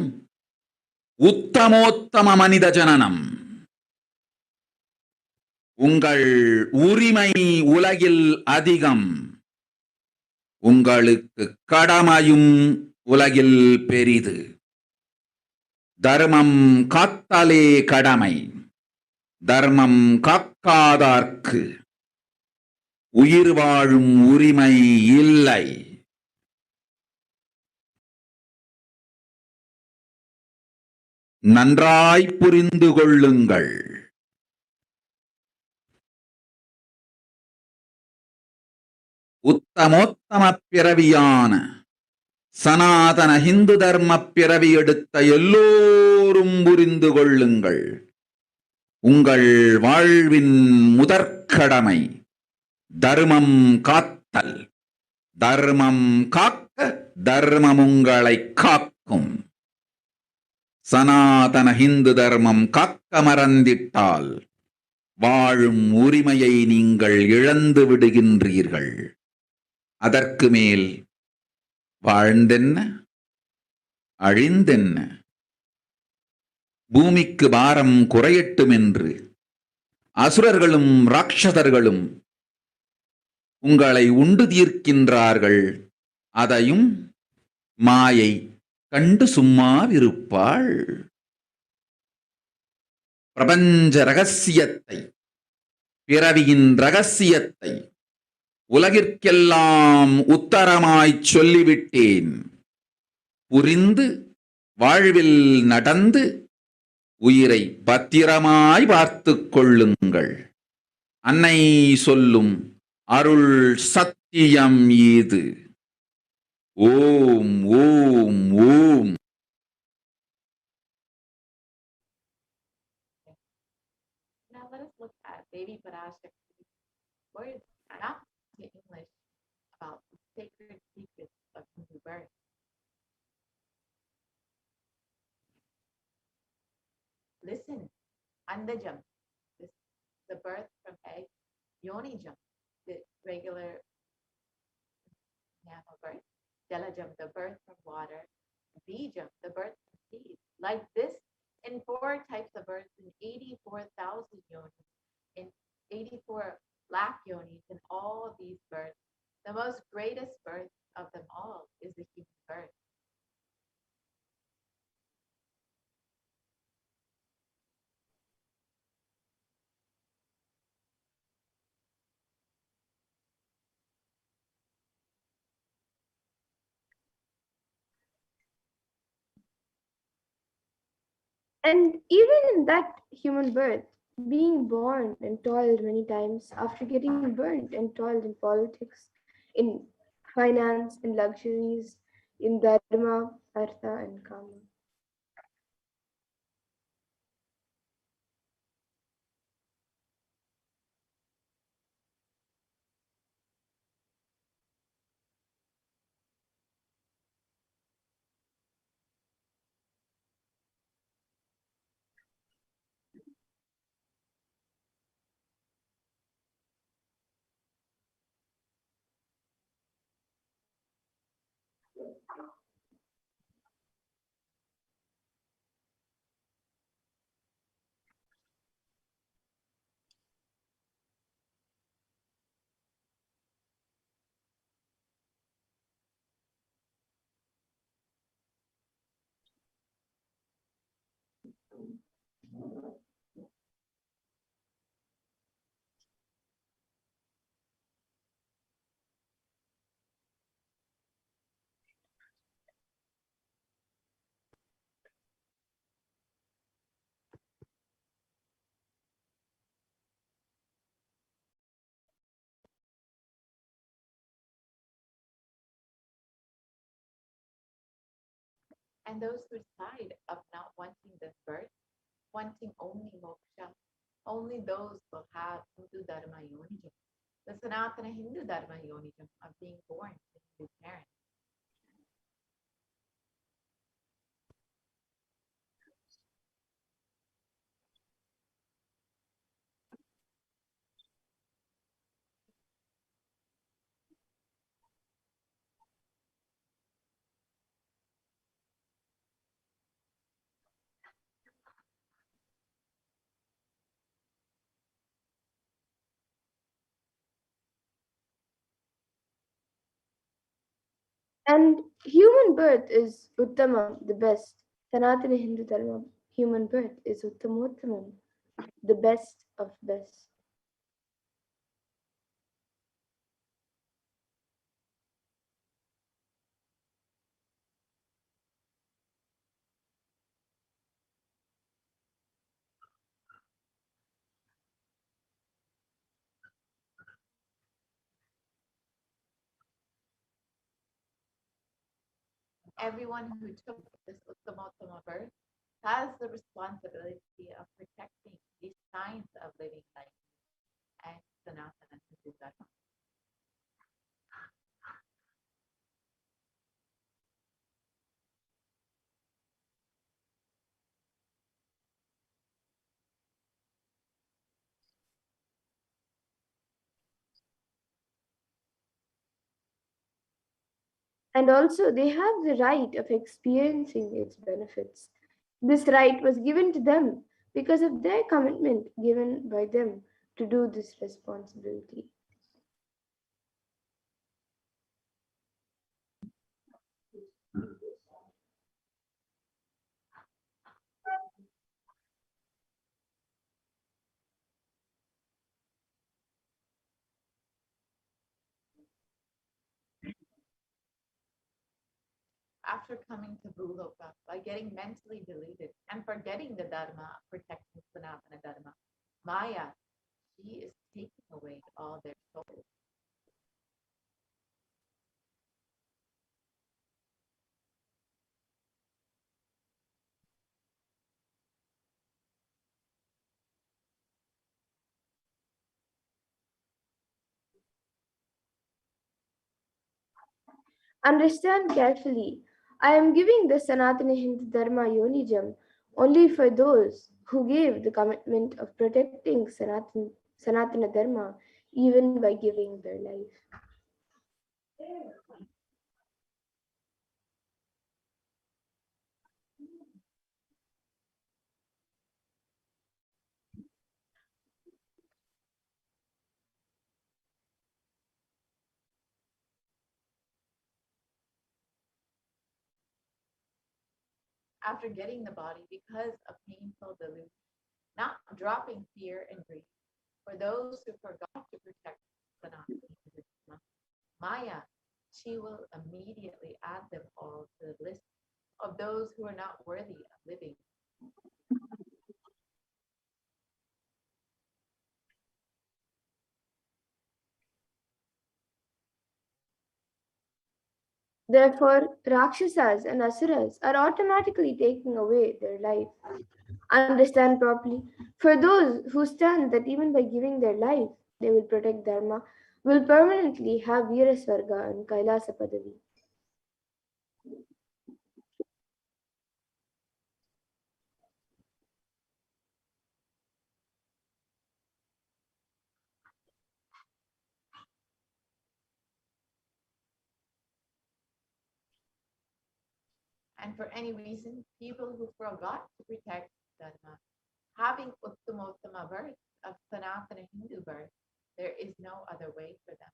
உத்தமோத்தம மனித ஜனனம். உங்கள் உரிமை உலகில் அதிகம், உங்களுக்கு கடமையும் உலகில் பெரிது. தர்மம் காத்தாலே கடமை, தர்மம் காக்காதார்க்கு உயிர் வாழும் உரிமை இல்லை. நன்றாய் புரிந்து கொள்ளுங்கள். உத்தமோத்தம பிறவியான சனாதன ஹிந்து தர்ம பிறவி எடுத்த எல்லோரும் புரிந்து கொள்ளுங்கள். உங்கள் வாழ்வின் முதற்கடமை தர்மம் காத்தல். தர்மம் காக்க தர்மம் உங்களை காக்கும். சனாதன ஹிந்து தர்மம் காக்க மறந்திட்டால் வாழும் உரிமையை நீங்கள் இழந்து விடுகின்றீர்கள். அதற்கு மேல் வாழ்ந்தென்ன அழிந்தென்ன? பூமிக்கு பாரம் குறையட்டும் என்று அசுரர்களும் ராட்சதர்களும் உங்களை உண்டு தீர்க்கின்றார்கள். அதையும் மாயை கண்டு சும்மாவிருப்பாள். பிரபஞ்ச ரகசியத்தை, பிறவியின் ரகசியத்தை உலகிற்கெல்லாம் உத்தரமாய்ச் சொல்லிவிட்டேன். புரிந்து வாழ்வில் நடந்து உயிரை பத்திரமாய் பார்த்துக் கொள்ளுங்கள். அன்னை சொல்லும் அருள் சத்தியம் இது. ஓம் ஓம் ஓம். Now let us look at baby Parashakti's words, not in English, about the sacred secrets of Hindu birth. Listen, Andajam, this the birth from egg. Yonijam, the regular normal birth. Jalajam, the birth from water. Bijam, the birth from seed. Like this, in 4 types of births, in 84,000 yonis, in 84 lakh yonis, in all these births, the most greatest birth of them all is the human birth. And even in that human birth, being born and toiled many times after getting burnt and toiled in politics, in finance, in luxuries, in dharma, artha, and kama. And those who decide of not wanting this birth, wanting only moksha, only those will have Hindu Dharma Yonijam, the Sanatana Hindu Dharma Yonijam of being born to Hindu parents. And human birth is Uttamam, the best. Sanatana Hindu Dharma, human birth is Uttamottamam, the best of best. Everyone who took this Uttamottama birth has the responsibility of protecting these signs of living life and Sanatana Hindu Dharma. And also, they have the right of experiencing its benefits. This right was given to them because of their commitment given by them to do this responsibility. After coming to Bhuloka by getting mentally deluded and forgetting the Dharma, protecting Sanatana Dharma, Maya, she is taking away all their souls. Understand carefully. I am giving the Sanatana Hindu Dharma Yonijam only for those who gave the commitment of protecting Sanatana Dharma even by giving their life. After getting the body because of painful delusion, not dropping fear and grief. For those who forgot to protect Sanatana, Maya, she will immediately add them all to the list of those who are not worthy of living. Therefore, Rakshasas and Asuras are automatically taking away their life. Understand properly. For those who stand that even by giving their life, they will protect Dharma, will permanently have Virasvarga and Kailasa Padavi. And for any reason, people who forgot to protect Dharma, having Uttamottama birth of Sanatana Hindu birth, there is no other way for them.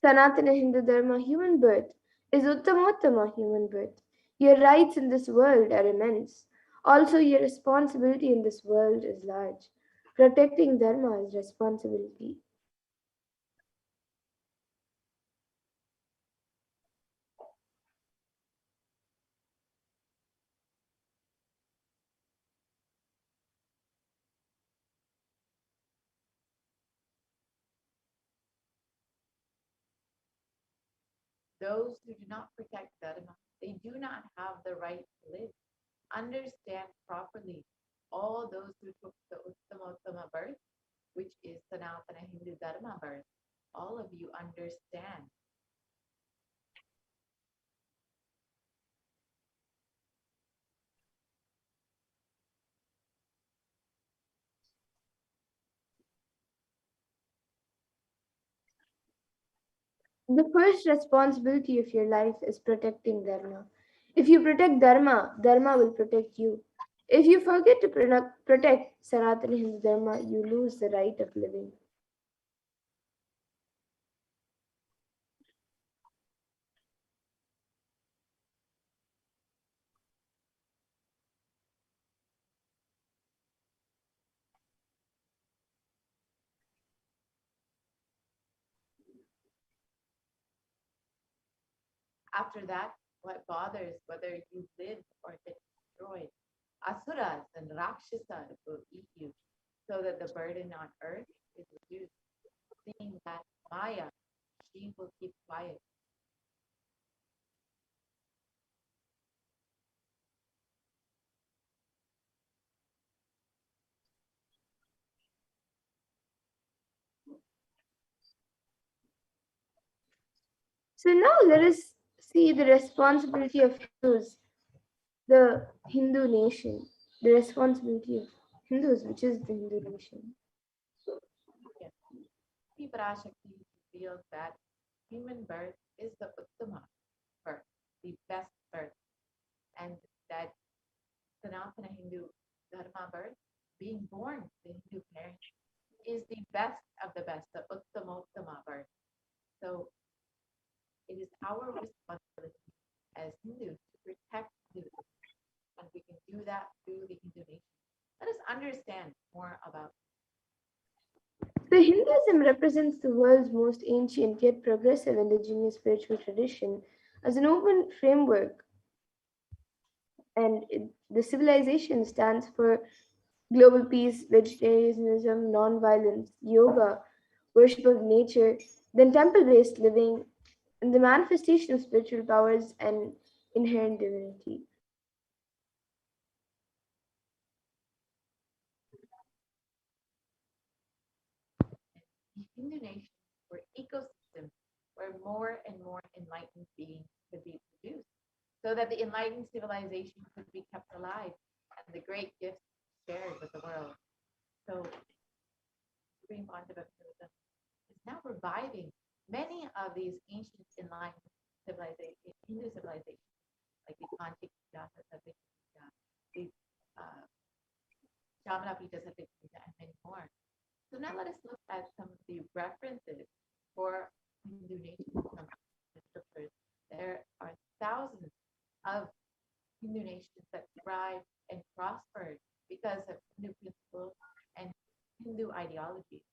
Sanatana Hindu Dharma human birth is Uttamottama human birth. Your rights in this world are immense. Also, your responsibility in this world is large. Protecting Dharma is responsibility. Those who do not protect Dharma, they do not have the right to live. Understand properly. All those who took the Uttamottama birth, which is Sanatana Hindu Dharma birth, all of you understand. The first responsibility of your life is protecting Dharma. If you protect Dharma, Dharma will protect you. If you forget to protect Sanatana Hindu Dharma, you lose the right of living. After that, what bothers whether you live or get destroyed? Asuras and Rakshasas will eat you, so that the burden on earth is reduced. Seeing that Maya, she will keep quiet. So now let us see the responsibility of Hindus, the Hindu nation, the responsibility of Hindus, which is the Hindu nation. Yes. Sri Parashakti feels that human birth is the Uttama birth, the best birth, and that Sanatana Hindu Dharma birth, being born to Hindu parents, is the best of the best, the Uttama birth. So it is our responsibility as Hindus to protect Hinduism, and we can do that through the Hindu nation. Let us understand more about. So Hinduism represents the world's most ancient yet progressive indigenous spiritual tradition as an open framework, and the civilization stands for global peace, vegetarianism, non-violence, yoga, worship of nature, then temple-based living, and the manifestation of spiritual powers and inherent divinity. The Hindu nation were ecosystems where more and more enlightened beings could be produced, so that the enlightened civilization could be kept alive and the great gifts shared with the world. So, Supreme Pontiff is now reviving many of these ancient enlightened civilizations, Hindu civilizations, like the Kantik Jata, the uh, Shamana Pita, and many more. So now let us look at some of the references for Hindu nations from the scriptures. There are thousands of Hindu nations that thrived and prospered because of Hindu principles and Hindu ideology.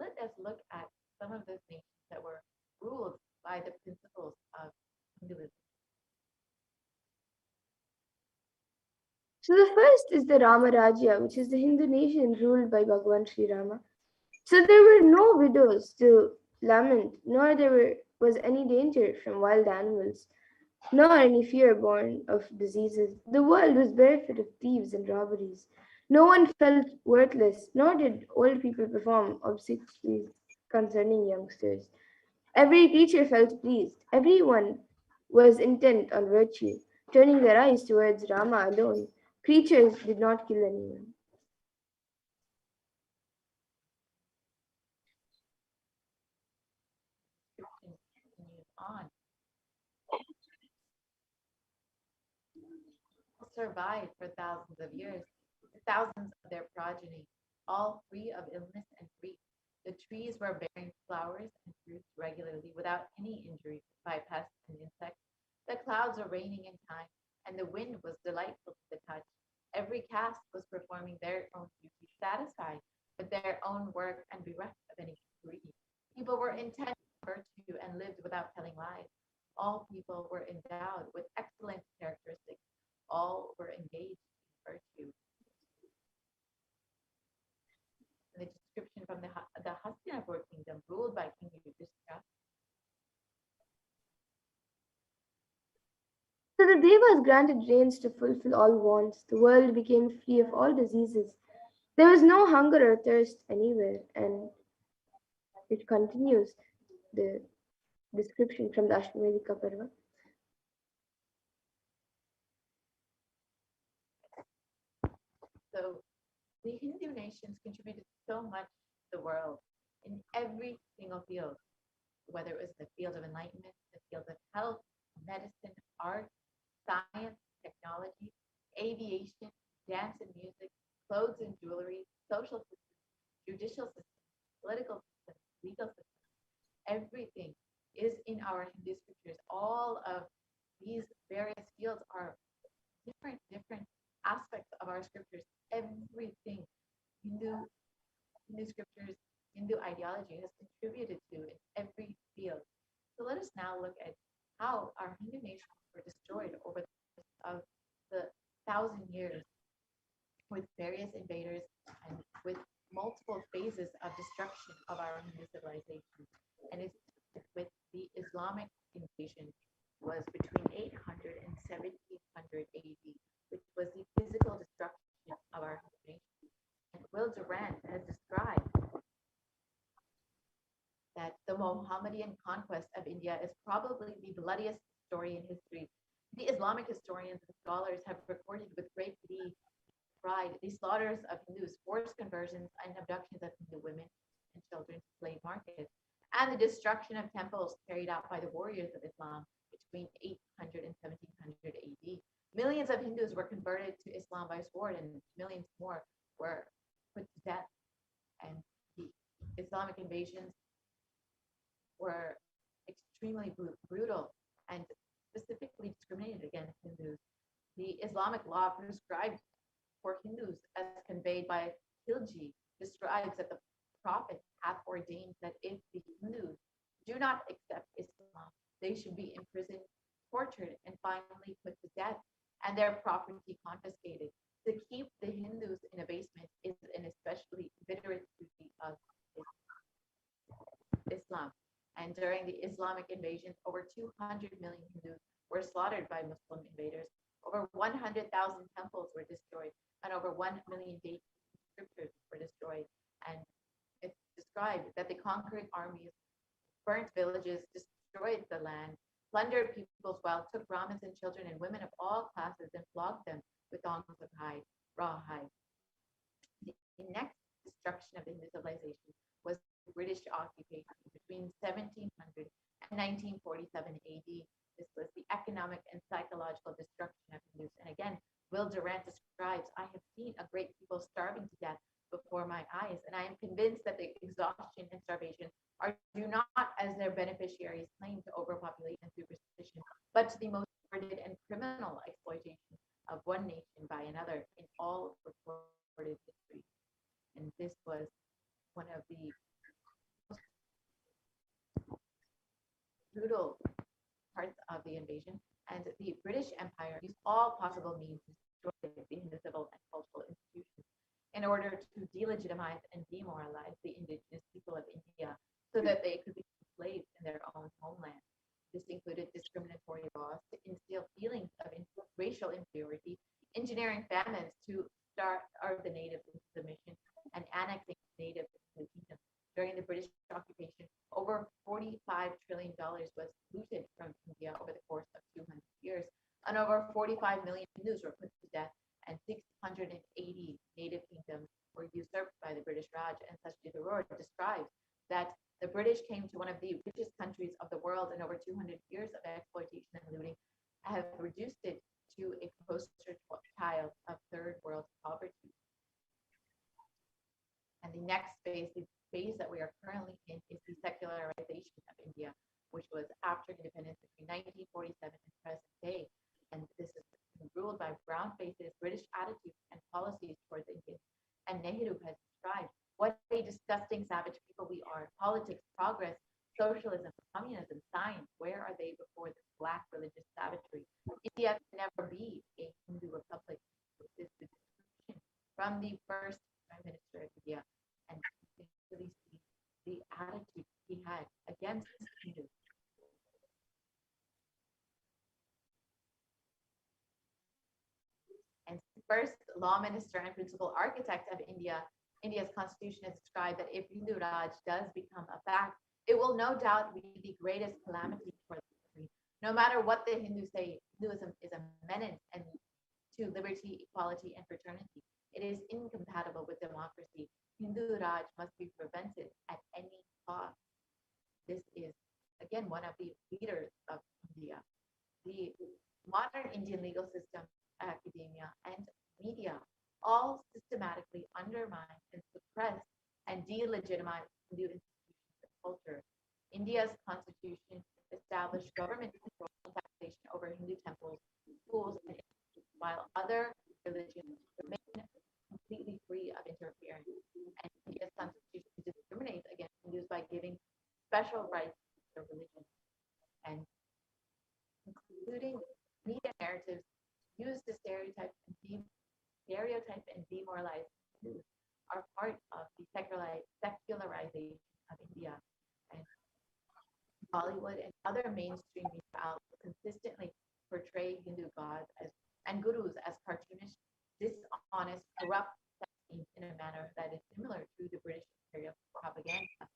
Let us look at some of those nations that were ruled by the principles of Hinduism. So the first is the Rama Rajya, which is the Hindu nation ruled by Bhagwan Sri Rama. So there were no widows to lament, nor was any danger from wild animals, nor any fear born of diseases. The world was barefoot of thieves and robberies. No one felt worthless, nor did old people perform obsequies concerning youngsters. Every creature felt pleased. Everyone was intent on virtue, turning their eyes towards Rama alone. Creatures did not kill anyone. Description continues on. Survived for thousands of years, thousands of their progeny, all free of illness and grief. The trees were bearing flowers and fruits regularly without any injury by pests and insects. The clouds were raining in time, and the wind was delightful to the touch. Every caste was performing their own duty, satisfied with their own work and bereft of any greed. People were intent on virtue and lived without telling lies. All people were endowed with excellent characteristics. All were engaged in virtue. And the description from the Hastinapur kingdom ruled by King Yudhishthira. So the Devas granted rains to fulfill all wants. The world became free of all diseases. There was no hunger or thirst anywhere, and it continues the description from the Ashtavedika Parva. So the Hindu nations contributed so much to the world in every single field. whether it was the field of enlightenment, the field of health, medicine, art, science, technology, aviation, dance and music, clothes and jewelry, social systems, judicial systems, political systems, legal systems. Everything is in our Hindu scriptures. All of these various fields are different aspects of our scriptures. Everything Hindu scriptures, Hindu ideology has contributed to in every field. So let us now look at how our Hindu nations were destroyed over the course of the 1,000 years with various invaders and with multiple phases of destruction of our Hindu civilization. And it's with the Islamic invasion was between 800 and 1700 AD, which was the physical destruction of our Hindu nation. And Will Durant has described that the Mohammedan conquest of India is probably the bloodiest story in history. The Islamic historians and scholars have recorded with great glee, pride, the slaughters of Hindus, forced conversions and abductions of Hindu women and children to slave markets, and the destruction of temples carried out by the warriors of Islam between 800 and 1700 AD. Millions of Hindus were converted to Islam by sword, and millions more were put to death. And the Islamic invasions were extremely brutal and specifically discriminated against Hindus. The Islamic law prescribed for Hindus, as conveyed by Khilji, describes that the Prophet hath ordained that if the Hindus do not accept Islam, they should be imprisoned, tortured, and finally put to death, and their property confiscated. To keep the Hindus in abasement is an especially bitter duty of Islam. And during the Islamic invasions, over 200 million Hindus were slaughtered by Muslim invaders. Over 100,000 temples were destroyed, and over 1 million dates and scriptures were destroyed. And it's described that the conquering armies burnt villages, destroyed the land, plundered people's wealth, took Brahmins and children and women of all classes, and flogged them with thongs of hide, raw hide. The next destruction of the Hindu civilization was the British occupation between 1700 and 1947 AD. This was the economic and psychological destruction of Hindus. And again, Will Durant describes, I have seen a great people starving to death before my eyes, and I am convinced that the exhaustion and starvation are due not as their beneficiaries claim to overpopulation and superstition, but to the most sordid and criminal exploitation of one nation by another in all recorded history. And this was one of the most brutal parts of the invasion. And the British Empire used all possible means to destroy the Hindu civil and cultural institutions in order to delegitimize and demoralize the indigenous people of India so that they could become slaves in their own homeland. This included discriminatory laws to instill feelings of racial inferiority, engineering famines to starve the natives into submission, and annexing natives into the kingdom. During the British occupation, over $45 trillion was looted from India over the course of 200 years, and over 45 million Hindus were put to death, and 680 native kingdoms were usurped by the British Raj. And Sajid Arora describes that the British came to one of the richest countries of the world, and over 200 years of exploitation and looting have reduced it to a poster child of third world poverty. And the next phase, the phase that we are currently in, is the secularization of India, which was after independence between 1947 and present day. And this is ruled by brown faces, British attitudes and policies towards Indians. And Nehru has described what a disgusting savage people we are. Politics, progress, socialism, communism, science, where are they before this black religious savagery? India can never be a Hindu republic. This is the description from the first Prime Minister of India, and you can really see the attitude he had against Hindus. And first law minister and principal architect of India's constitution has described that if Hindu Raj does become a fact, it will no doubt be the greatest calamity for the country. No matter what the Hindus say, Hinduism is a menace and to liberty, equality, and fraternity. It is incompatible with democracy. Hindu Raj must be prevented at any cost. This is again, one of the leaders of India. The modern Indian legal system, academia, and media all systematically undermine and suppress and delegitimize Hindu institutions and culture. India's constitution established government control and taxation over Hindu temples, schools, and institutions, while other religions remain completely free of interference. And India's constitution discriminates against Hindus by giving special rights to their religion, and including media narratives used to stereotype and demoralize Hindus are part of the secularization of India. And Bollywood and other mainstream media outlets consistently portray Hindu gods and gurus as cartoonish, dishonest, corrupt saints in a manner that is similar to the British imperial propaganda.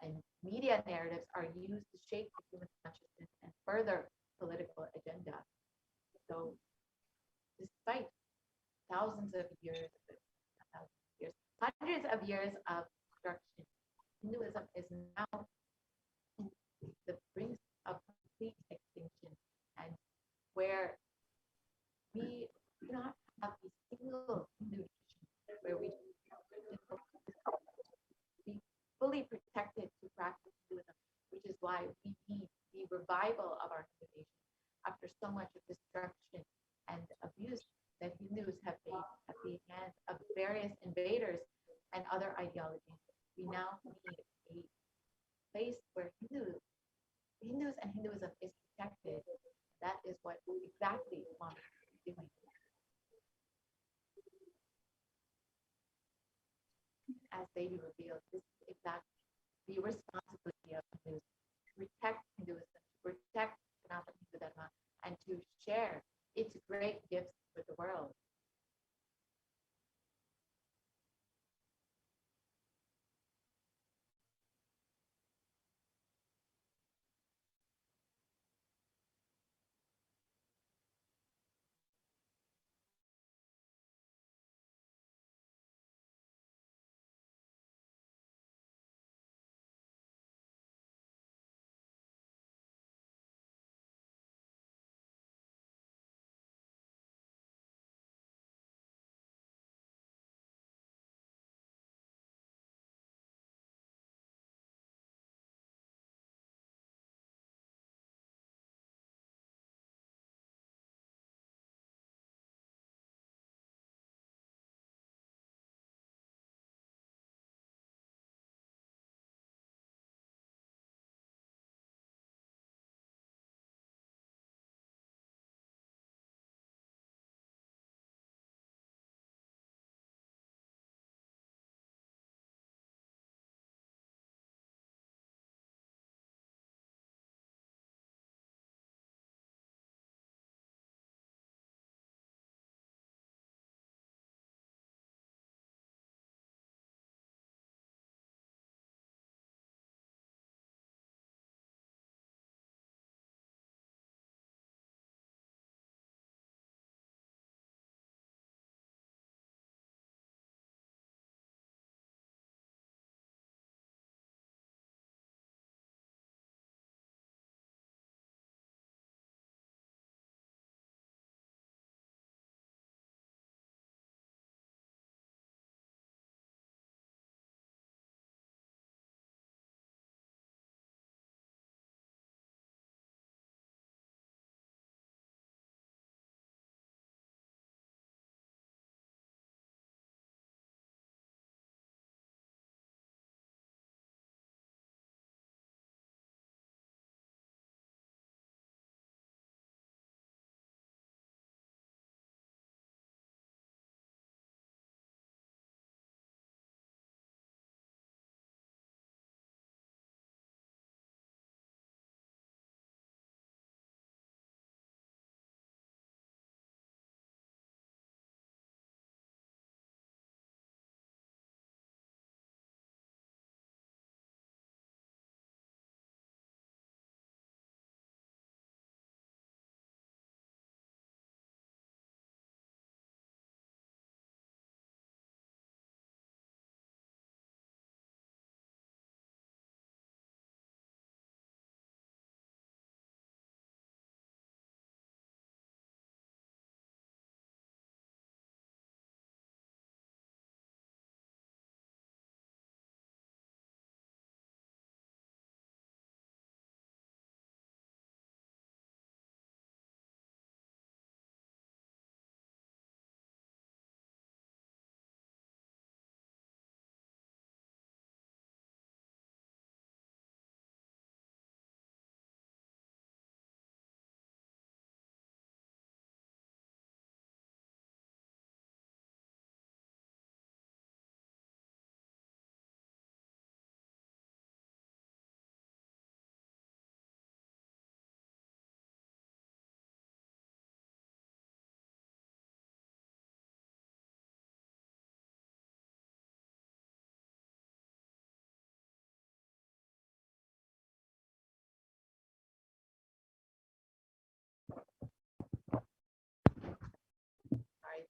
And media narratives are used to shape the human consciousness and further political agenda. So, despite thousands of years, hundreds of years of destruction, Hinduism is now in the brink of complete extinction, and where we do not have a single Hindu nation where we be fully protected to practice Hinduism, which is why we need the revival of our Hindu nation after so much of destruction and abuse that Hindus have faced at the hands of various invaders and other ideologies. We now need a place where Hindus and Hinduism is protected. That is what exactly Islam is doing. As Devi revealed, this is exactly the responsibility of Hindus to protect Hinduism, to protect Sanatana Hindu Dharma, and to share its great gifts with the world.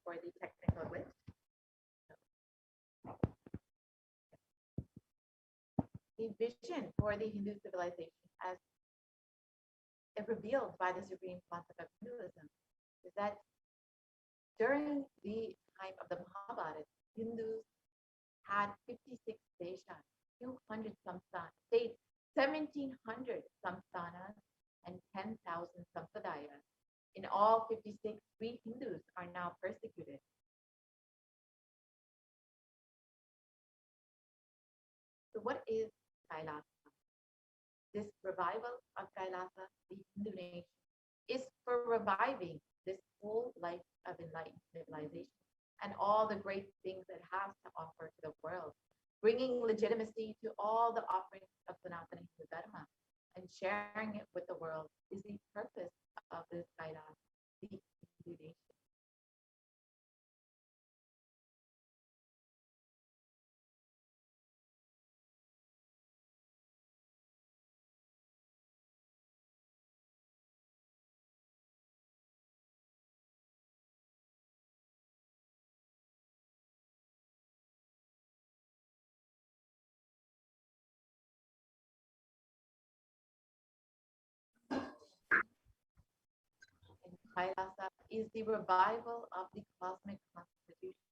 for the technical glitch. The vision for the Hindu civilization as revealed by the Supreme Concept of Hinduism is that during the time of the Mahabharata, Hindus had 56 deshas, 200 states, 1,700 samsthanas, and 10,000 sampradayas. In all 56, we Hindus are now persecuted. So what is Kailasa? This revival of Kailasa, the Hindu nation, is for reviving this whole life of enlightened civilization and all the great things it has to offer to the world, bringing legitimacy to all the offerings of Sanatana Hindu Dharma and sharing it with the world is the purpose of this Kailasa, the Hindu nation. Kailasa is the revival of the cosmic constitution.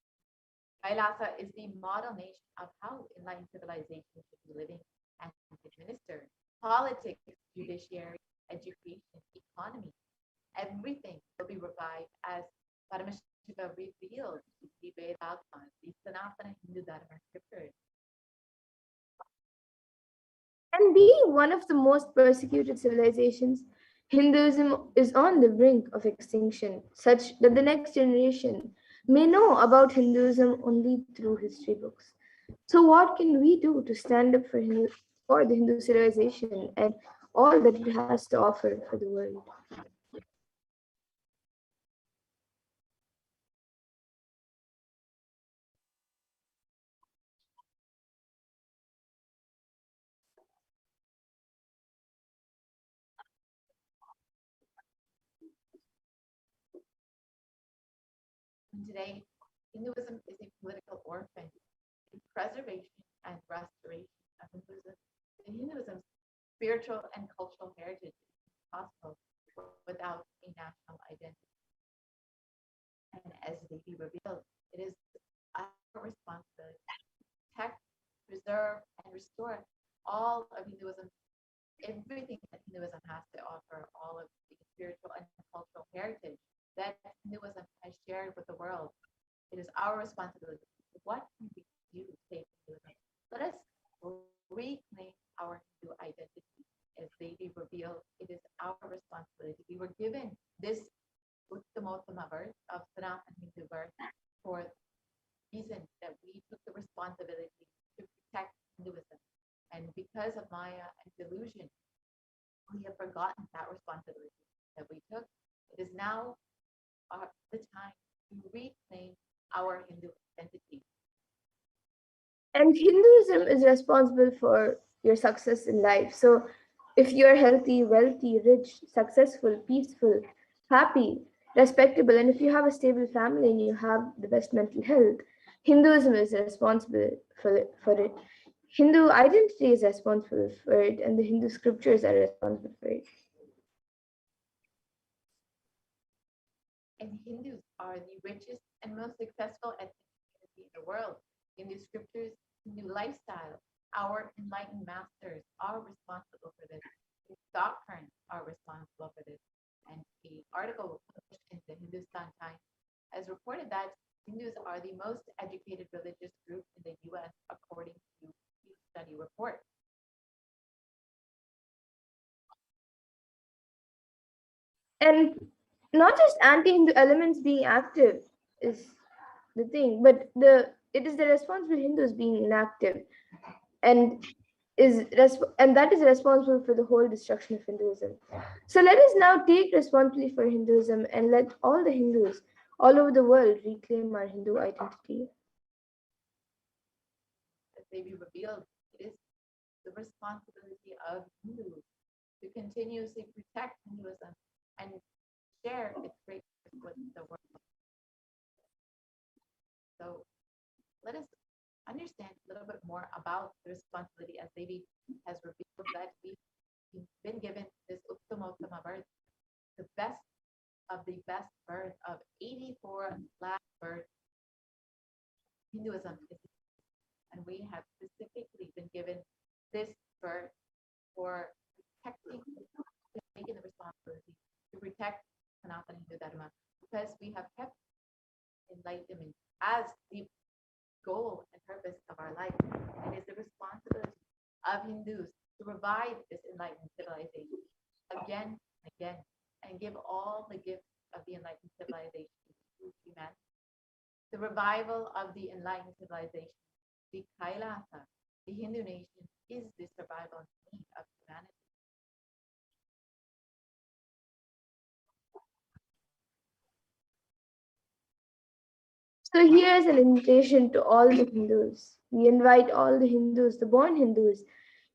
Kailasa is the model nation of how enlightened civilization should be living and administered. Politics, judiciary, education, economy, everything will be revived as Paramashiva revealed the Vedas, the Sanatana Hindu Dharma scriptures. And being one of the most persecuted civilizations, Hinduism is on the brink of extinction, such that the next generation may know about Hinduism only through history books. So, what can we do to stand up for the Hindu civilization and all that it has to offer for the world? Today, Hinduism is a political orphan. The preservation and restoration of Hinduism's spiritual and cultural heritage is possible without a national identity. And as they be revealed, it is our responsibility to protect, preserve, and restore all of Hinduism, everything that Hinduism has to offer, all of the spiritual and cultural heritage that Hinduism has shared with the world. It is our responsibility. What can we do to save Hinduism? Let us reclaim our Hindu identity as they be revealed. It is our responsibility. We were given this Uttamottama birth of Sanatana Hindu birth for the reason that we took the responsibility to protect Hinduism. And because of Maya and delusion, we have forgotten that responsibility that we took. It is now the time to reclaim our Hindu identity. And Hinduism is responsible for your success in life. So, if you're healthy, wealthy, rich, successful, peaceful, happy, respectable, and if you have a stable family and you have the best mental health, Hinduism is responsible for it. Hindu identity is responsible for it, and the Hindu scriptures are responsible for it. And Hindus are the richest and most successful ethnic community in the world. Hindu scriptures, Hindu lifestyle, our enlightened masters are responsible for this. His doctrines are responsible for this. And the article published in the Hindustan Times has reported that Hindus are the most educated religious group in the US according to the study report. And not just anti-Hindu elements being active is the thing, but it is the responsible Hindus being inactive, and that is responsible for the whole destruction of Hinduism. So let us now take responsibility for Hinduism and let all the Hindus all over the world reclaim our Hindu identity. As they be revealed, it is the responsibility of Hindus to continuously protect Hinduism and share its greatness with the world. So let us understand a little bit more about the responsibility, as Devi has revealed that we've been given this Uttamottama birth, the best of the best birth of 84 lakh births. Hinduism is, and we have specifically been given this birth for protecting, taking the responsibility to protect Sanatana Hindu Dharma, because we have kept enlightenment as the goal and purpose of our life. It is the responsibility of Hindus to revive this enlightened civilization again and again, and give all the gifts of the enlightened civilization to humanity. The revival of the enlightened civilization, the Kailasa, the Hindu nation, is the survival need of humanity. So here's an invitation to all the Hindus. We invite all the Hindus, the born Hindus,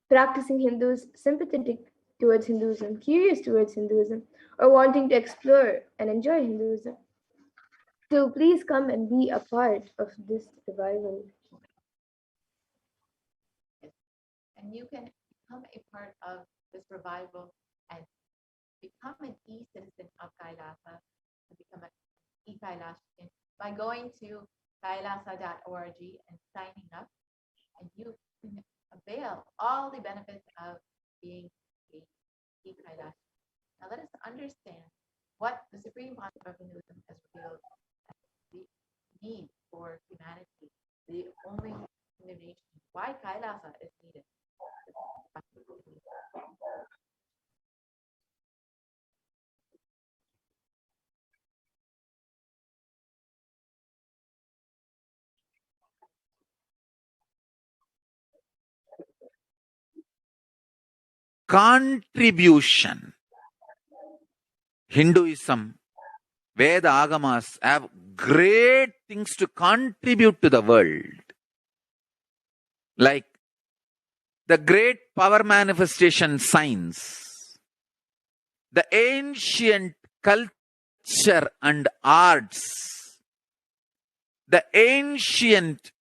practicing Hindus, sympathetic towards Hinduism, curious towards Hinduism, or wanting to explore and enjoy Hinduism, to please come and be a part of this revival. And you can become a part of this revival and become an e-citizen of Kailasa, and become an e-Kailashian by going to kailasa.org and signing up, and you can avail all the benefits of being a e-Kailashian. Now let us understand what the Supreme Concept of Hinduism has revealed as the need for humanity, the only Hindu nation, why Kailasa is needed. Contribution. Hinduism, Veda Agamas have great things to contribute to the world. Like the great power manifestation science, the ancient culture and arts, the ancient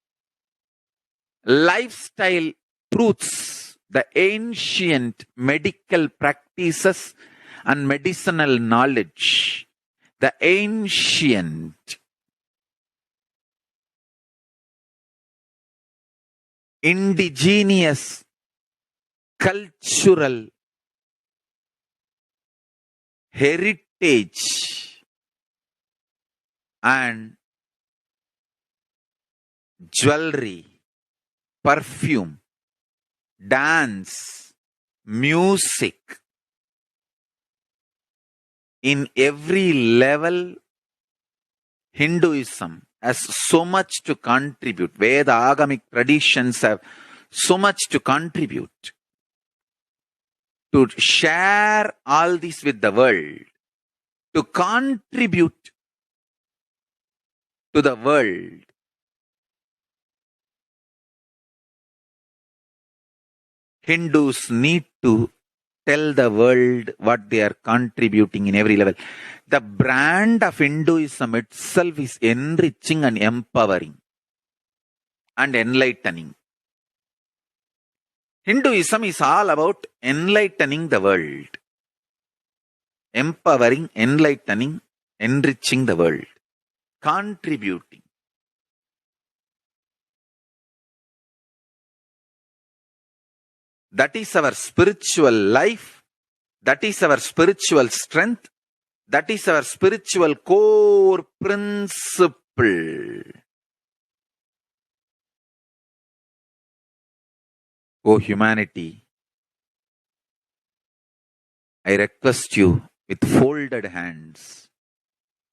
lifestyle truths, the ancient medical practices and medicinal knowledge, the ancient indigenous cultural heritage and jewelry, perfume, dance, music. In every level, Hinduism has so much to contribute. Veda Agamic traditions have so much to contribute. To share all this with the world, to contribute to the world. Hindus need to tell the world what they are contributing in every level. The brand of Hinduism itself is enriching and empowering and enlightening. Hinduism is all about enlightening the world. Empowering, enlightening, enriching the world. Contributing. That is our spiritual life. That is our spiritual strength. That is our spiritual core principle. O humanity, I request you with folded hands,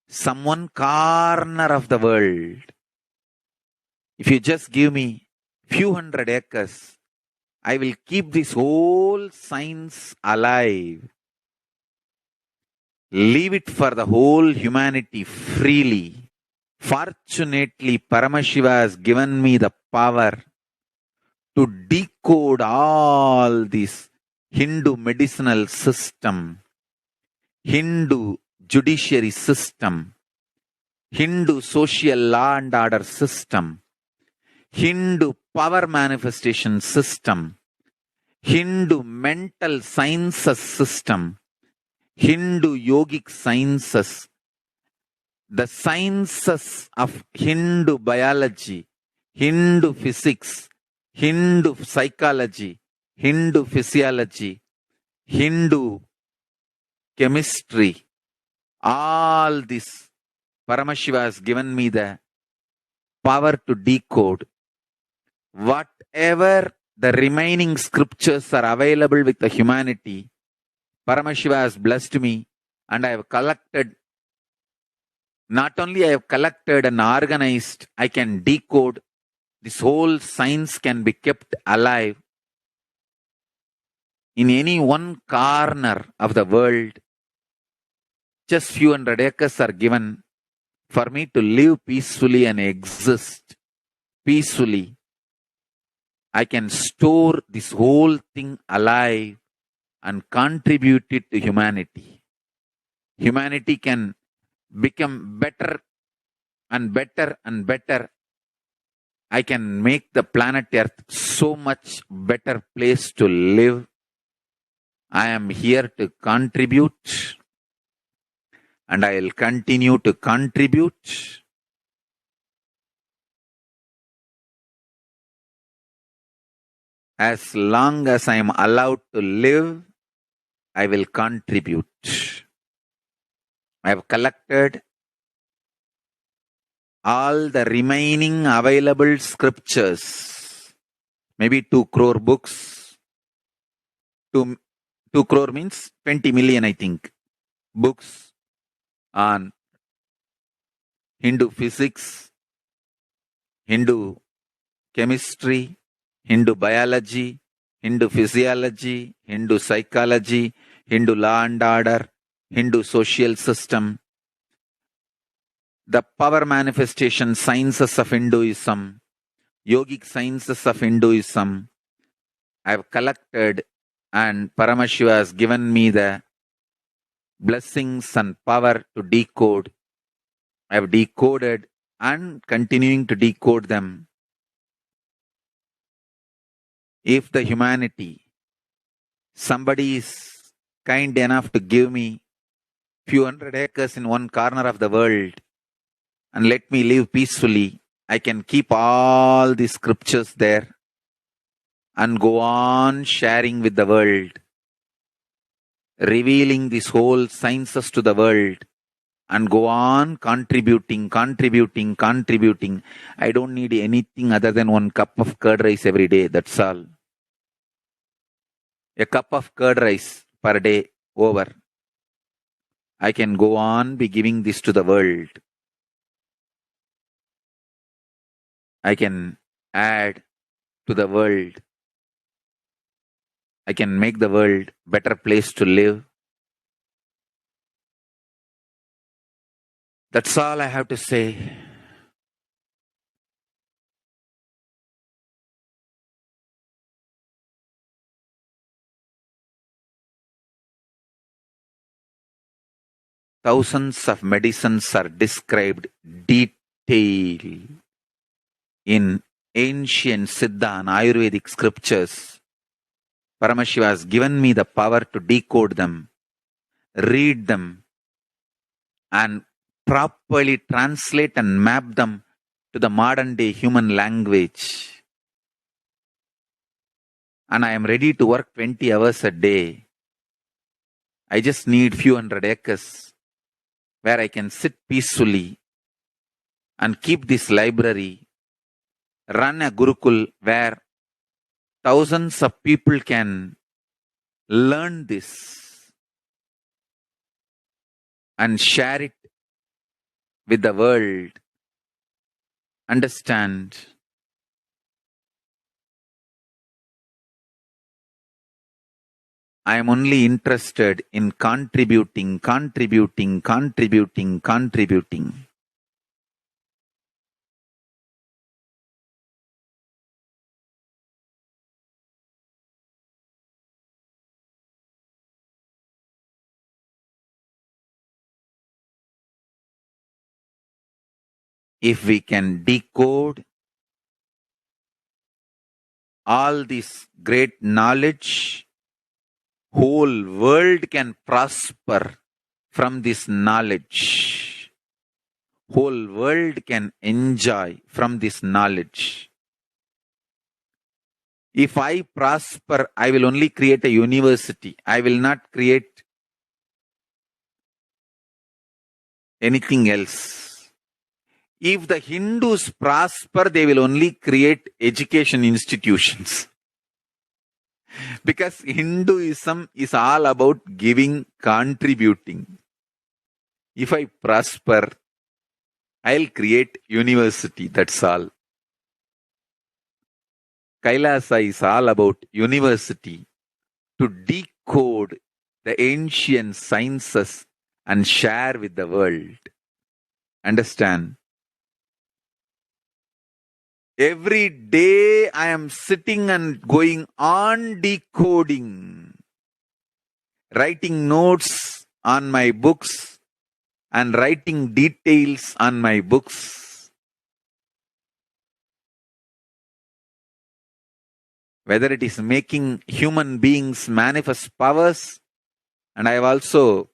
some one corner of the world, if you just give me few hundred acres, I will keep this whole science alive. Leave it for the whole humanity freely. Fortunately, Paramashiva has given me the power to decode all this Hindu medicinal system, Hindu judiciary system, Hindu social law and order system, Hindu power manifestation system, Hindu mental sciences system, Hindu yogic sciences, the sciences of Hindu biology, Hindu physics, Hindu psychology, Hindu physiology, Hindu chemistry, all this, Paramashiva has given me the power to decode. Whatever the remaining scriptures are available with the humanity, Paramashiva has blessed me, and I have collected. Not only I have collected and organized, I can decode. This whole science can be kept alive in any one corner of the world. Just few hundred acres are given for me to live peacefully and exist peacefully. I can store this whole thing alive and contribute it to humanity. Humanity can become better and better and better. I can make the planet Earth so much better place to live. I am here to contribute, and I will continue to contribute. As long as I am allowed to live, I will contribute. I have collected all the remaining available scriptures, maybe 2 crore books. 2 crore means 20 million, I think, books on Hindu physics, Hindu chemistry, Hindu biology, Hindu physiology, Hindu psychology, Hindu law and order, Hindu social system, the power manifestation sciences of Hinduism, yogic sciences of Hinduism. I have collected, and Paramashiva has given me the blessings and power to decode. I have decoded and continuing to decode them. If the humanity, somebody is kind enough to give me few hundred acres in one corner of the world and let me live peacefully, I can keep all the scriptures there and go on sharing with the world, revealing this whole sciences to the world, and go on contributing. I don't need anything other than 1 cup of curd rice every day. That's all. A cup of curd rice per day over. I can go on be giving this to the world. I can add to the world. I can make the world better place to live. That's all I have to say. Thousands of medicines are described detail in ancient Siddha and Ayurvedic scriptures. Paramashiva has given me the power to decode them, read them, and properly translate and map them to the modern day human language. And I am ready to work 20 hours a day. I just need few hundred acres where I can sit peacefully and keep this library, run a Gurukul where thousands of people can learn this and share it with the world. Understand? I am only interested in contributing. if we can decode all this great knowledge, whole world can prosper from this knowledge. Whole world can enjoy from this knowledge. If I prosper, I will only create a university. I will not create anything else. If the Hindus prosper, they will only create education institutions. Because Hinduism is all about giving, contributing. If I prosper, I'll create university, that's all. Kailasa is all about university, to decode the ancient sciences and share with the world. Understand? Every day I am sitting and going on decoding, writing notes on my books and writing details on my books. Whether it is making human beings manifest powers, and I have also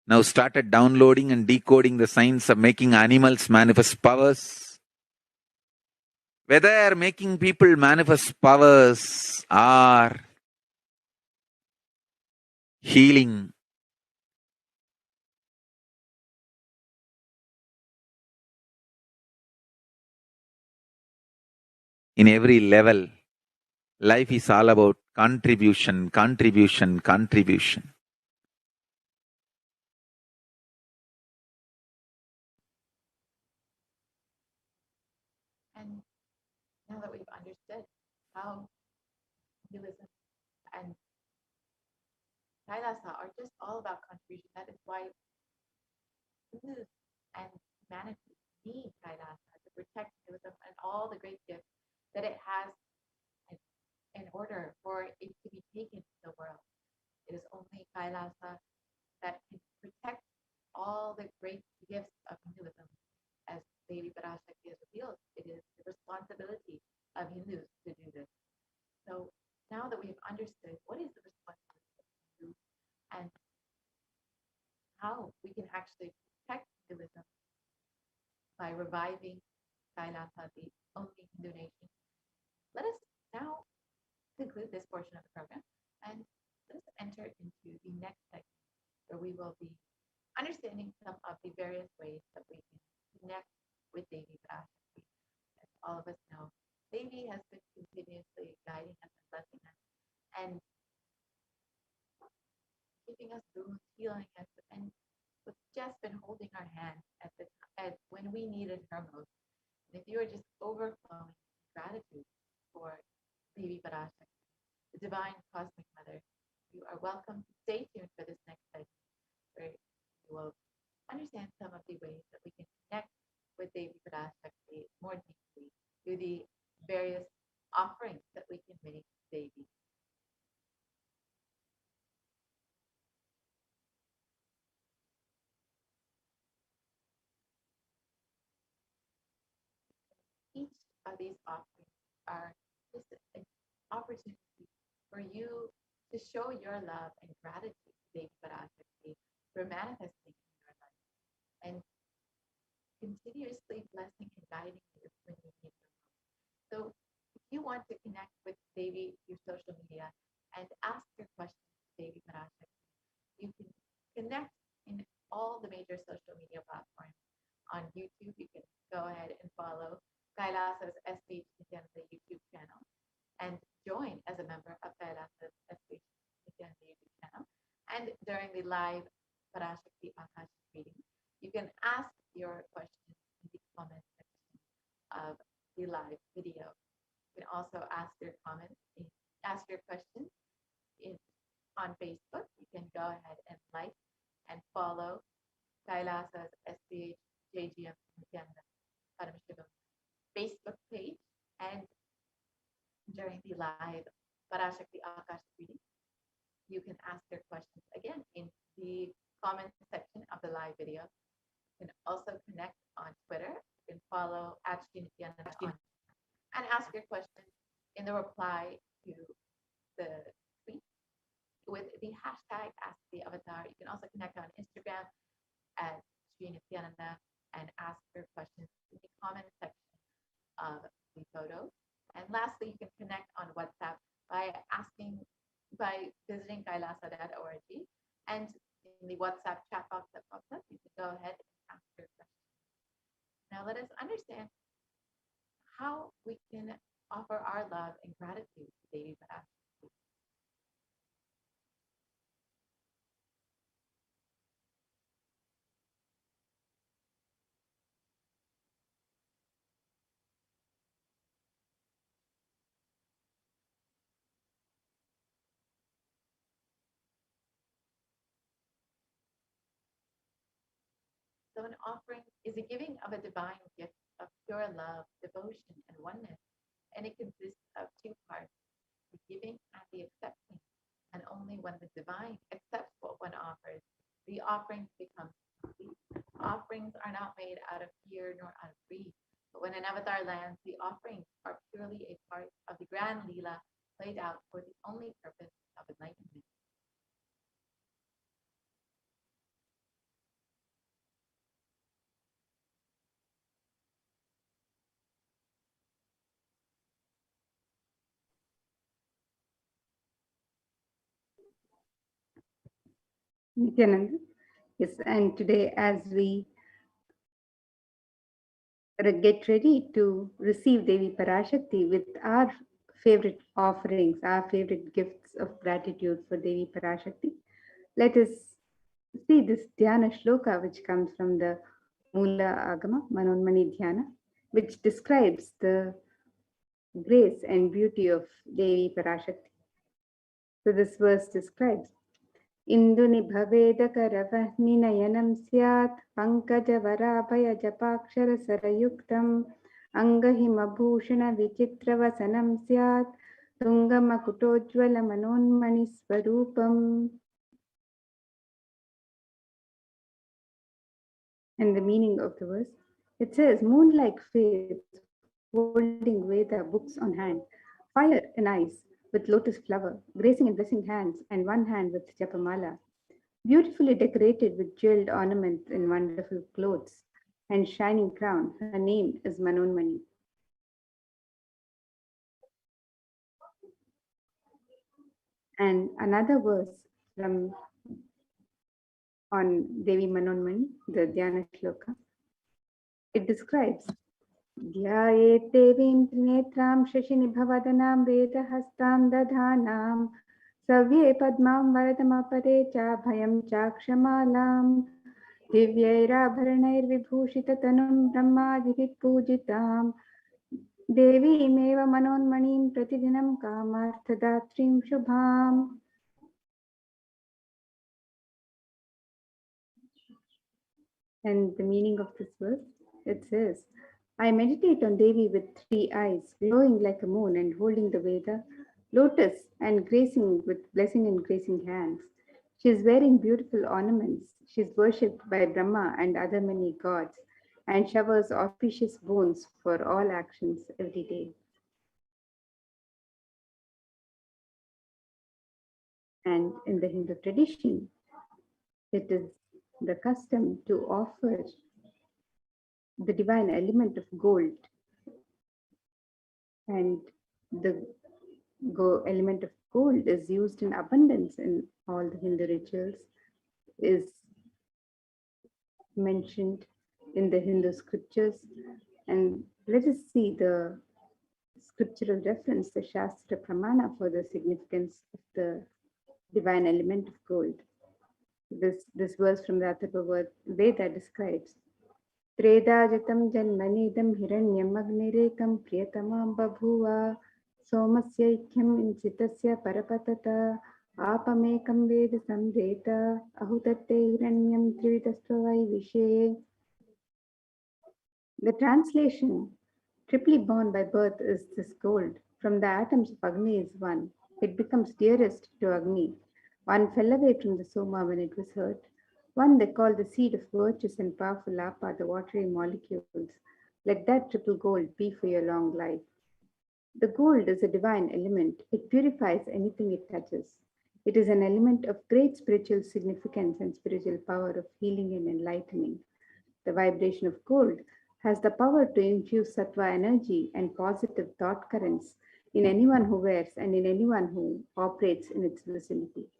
now started downloading and decoding the science of making animals manifest powers. Whether making people manifest powers or healing, in every level, life is all about contribution, contribution, contribution. And now that we've understood how Hinduism and Kailasa are just all about contribution, that is why Hindus and humanity need Kailasa to protect Hinduism and all the great gifts that it has in order for it to be taken to the world. It is only Kailasa that can protect all the great gifts of Hinduism. As Devi Parashakti has revealed, it is the responsibility of Hindus to do this. So now that we've understood what is the responsibility of Hindus and how we can actually protect Hinduism by reviving Kailasa, the only Hindu nation, let us now conclude this portion of the program and let us enter into the next segment where we will be understanding some of the various ways that we can connect with Devi Parashakti. As all of us know, Devi has been continuously guiding us and blessing us and keeping us through, healing us, and was just been holding our hand at when we needed her most. And if you are just overflowing gratitude for Devi Parashakti, the divine cosmic mother, you are welcome to stay tuned for this next segment where you will understand some of the ways that we can connect with Devi Parashakti more deeply through the various offerings that we can make to Devi. Each of these offerings are just an opportunity for you to show your love and gratitude to Devi Parashakti for manifesting in your life and continuously blessing and guiding you when you need her most. So if you want to connect with Devi through social media and ask your questions to Devi Parashakti, you can connect in all the major social media platforms. On YouTube, you can go ahead and follow Kailasa's HDH Nithyananda YouTube channel and join as a member of Kailasa's HDH Nithyananda YouTube channel. And during the live Parashakti Akash reading, you can ask your questions in the comment section of the live video. You can also ask your questions on Facebook. You can go ahead and like and follow Kailasa's SPH JGM Nithyananda Paramashivam Facebook page. And during the live Parashakti Akash reading, you can ask your questions again in the comment section of the live video. You can also connect on Twitter. You can follow HDH Nithyananda and ask your questions in the reply to the tweet with the hashtag #AskTheAvatar. You can also connect on Instagram at Shri Nithyananda and ask your questions in the comment section of the photo. And lastly, you can connect on WhatsApp by visiting kailasa.org, and in the WhatsApp chat box that pops up, you can go ahead and ask your question. Now let us understand how we can offer our love and gratitude to Devi Parashakti. So an offering is a giving of a divine gift of pure love, devotion, and oneness, and it consists of two parts, the giving and the accepting. And only when the divine accepts what one offers, the offering becomes complete. Offerings are not made out of fear nor out of greed, but when an avatar lands, the offerings are purely a part of the grand Leela played out for the only purpose of enlightenment. Nithyananda. Yes, and today as we get ready to receive Devi Parashakti with our favorite offerings, our favorite gifts of gratitude for Devi Parashakti, let us see this Dhyana Shloka which comes from the Mula Agama, Manonmani Dhyana, which describes the grace and beauty of Devi Parashakti. So this verse describes इन्दुनिभवेदकरवह्निनयनं स्यात् पङ्कजवराभयजपाक्षरसरयुक्तम् अङ्गहिमभूषणविचित्रवसनं स्यात् तुङ्गमकुटोज्ज्वलमनोन्मणिस्वरूपम्. And the meaning of the verse, it says, moon-like face holding Veda books on hand, fire in eyes with lotus flower, gracing and blessing hands, and one hand with japamala, beautifully decorated with jeweled ornaments in wonderful clothes and shining crown. Her name is Manonmani. And another verse from on Devi Manonmani, the Dhyana Shloka, it describes ध्यायेत् देवीं त्रिनेत्रां शशिनिभवदनां वेदहस्तां दधानां सव्ये पद्मां वरदमपरे चाभयं चाक्षमालां दिव्यैराभरणैर्विभूषिततनुं ब्रह्मादिभिः पूजितां देवीमेव मनोन्मणिं प्रतिदिनं कामार्थदात्रीं शुभाम्. And the meaning of this verse, it says, I meditate on Devi with three eyes, glowing like a moon and holding the Veda, lotus and gracing with blessing and gracing hands. She is wearing beautiful ornaments. She is worshipped by Brahma and other many gods and showers auspicious boons for all actions every day. And in the Hindu tradition, it is the custom to offer the divine element of gold, and the element of gold is used in abundance in all the Hindu rituals, is mentioned in the Hindu scriptures. And let us see the scriptural reference, the Shastra Pramana for the significance of the divine element of gold. This verse from the Atharva Veda describes Tredajatam janmanidam hiranyam agnirekam priyatamam babhuva somasyaikyam insitasya parapatata apamekam veda samveta ahutatte hiranyam trividastvavai vishe. The translation, triply born by birth, is this gold. From the atoms of Agni is one. It becomes dearest to Agni. One fell away from the Soma when it was hurt. One they call the seed of virtuous and powerful apa, the watery molecules. Let that triple gold be for your long life. The gold is a divine element. It purifies anything it touches. It is an element of great spiritual significance and spiritual power of healing and enlightening. The vibration of gold has the power to infuse sattva energy and positive thought currents in anyone who wears and in anyone who operates in its vicinity.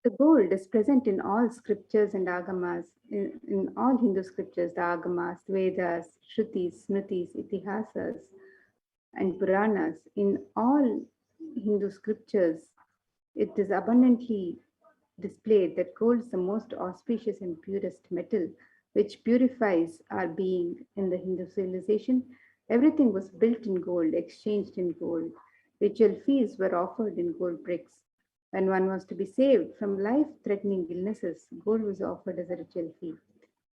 The gold is present in all scriptures and agamas, in all Hindu scriptures, the agamas, Vedas, Shrutis, Smritis, Itihasas, and Puranas. In all Hindu scriptures, it is abundantly displayed that gold is the most auspicious and purest metal, which purifies our being. In the Hindu civilization, everything was built in gold, exchanged in gold. Ritual feasts were offered in gold bricks. When one was to be saved from life-threatening illnesses, gold was offered as a ritual fee.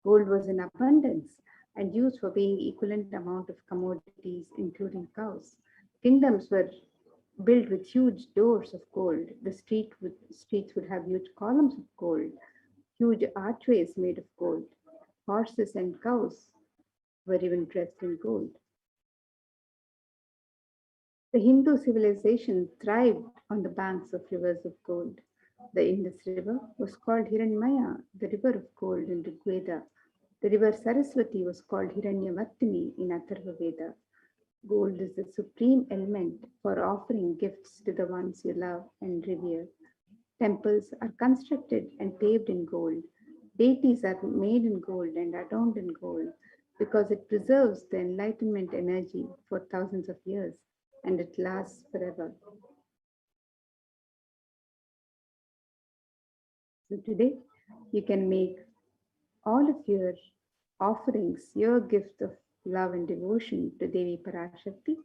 Gold was in abundance and used for paying equivalent amount of commodities, including cows. Kingdoms were built with huge doors of gold. The streets would have huge columns of gold, huge archways made of gold. Horses and cows were even dressed in gold. The Hindu civilization thrived on the banks of rivers of gold. The Indus River was called Hiranmaya, the river of gold in Rigveda. The river Saraswati was called Hiranyavartini in Atharva Veda. Gold is the supreme element for offering gifts to the ones you love and revere. Temples are constructed and paved in gold. Deities are made in gold and adorned in gold because it preserves the enlightenment energy for thousands of years and it lasts forever. So today, you can make all of your offerings, your gift of love and devotion to Devi Parashakti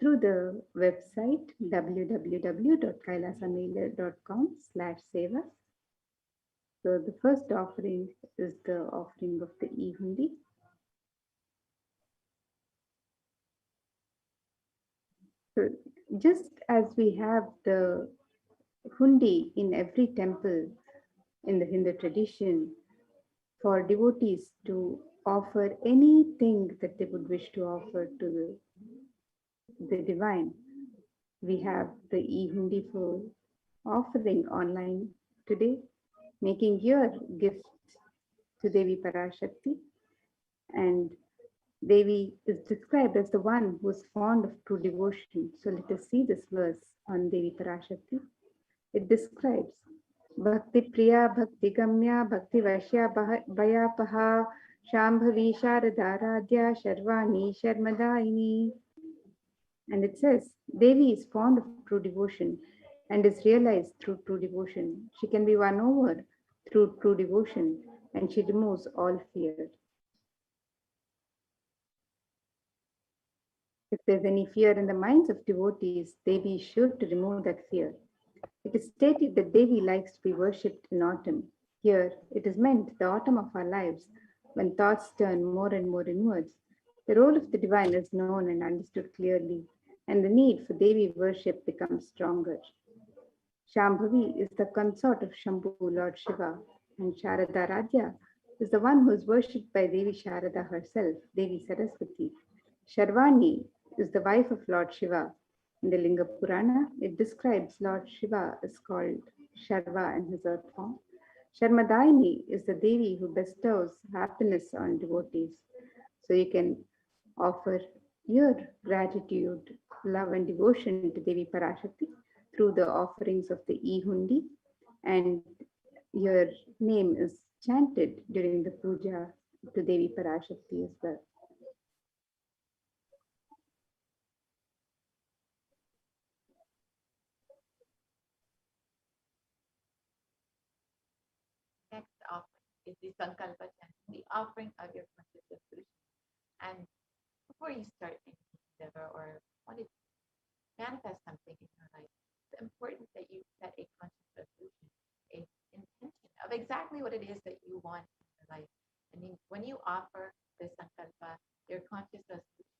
through the website www.kailasamailer.com/seva. So the first offering is the offering of the e-hundi. So just as we have the hundi in every temple in the Hindu tradition for devotees to offer anything that they would wish to offer to the divine, we have the e-hundi for offering online today, making your gift to Devi Parashakti. And Devi is described as the one who is fond of true devotion. So let us see this verse on Devi Parashakti. It describes Bhakti Priya, Bhakti Gamya, Bhakti Vashya, Bhayapaha, Shambhavi, Sharadaradhya, Sharvani, Sharmadaini. And it says, Devi is fond of true devotion and is realized through true devotion. She can be won over through true devotion and she removes all fear. If there's any fear in the minds of devotees, Devi is sure to remove that fear. It is stated that Devi likes to be worshipped in autumn. Here, it is meant the autumn of our lives, when thoughts turn more and more inwards. The role of the divine is known and understood clearly, and the need for Devi worship becomes stronger. Shambhavi is the consort of Shambhu, Lord Shiva, and Sharada Radhya is the one who is worshipped by Devi Sharada herself, Devi Saraswati. Sharvani is the wife of Lord Shiva. In the Linga Purana, it describes Lord Shiva as called Sharva in his earth form. Sharmadaini is the Devi who bestows happiness on devotees. So you can offer your gratitude, love and devotion to Devi Parashakti through the offerings of the e-hundi, and your name is chanted during the puja to Devi Parashakti as well. Next offering is the Sankalpa chant, the offering of your conscious solution. And before you start any endeavor or want to manifest something in your life, it's important that you set a conscious resolution, a intention of exactly what it is that you want in your life. And when you offer the Sankalpa, your conscious resolution,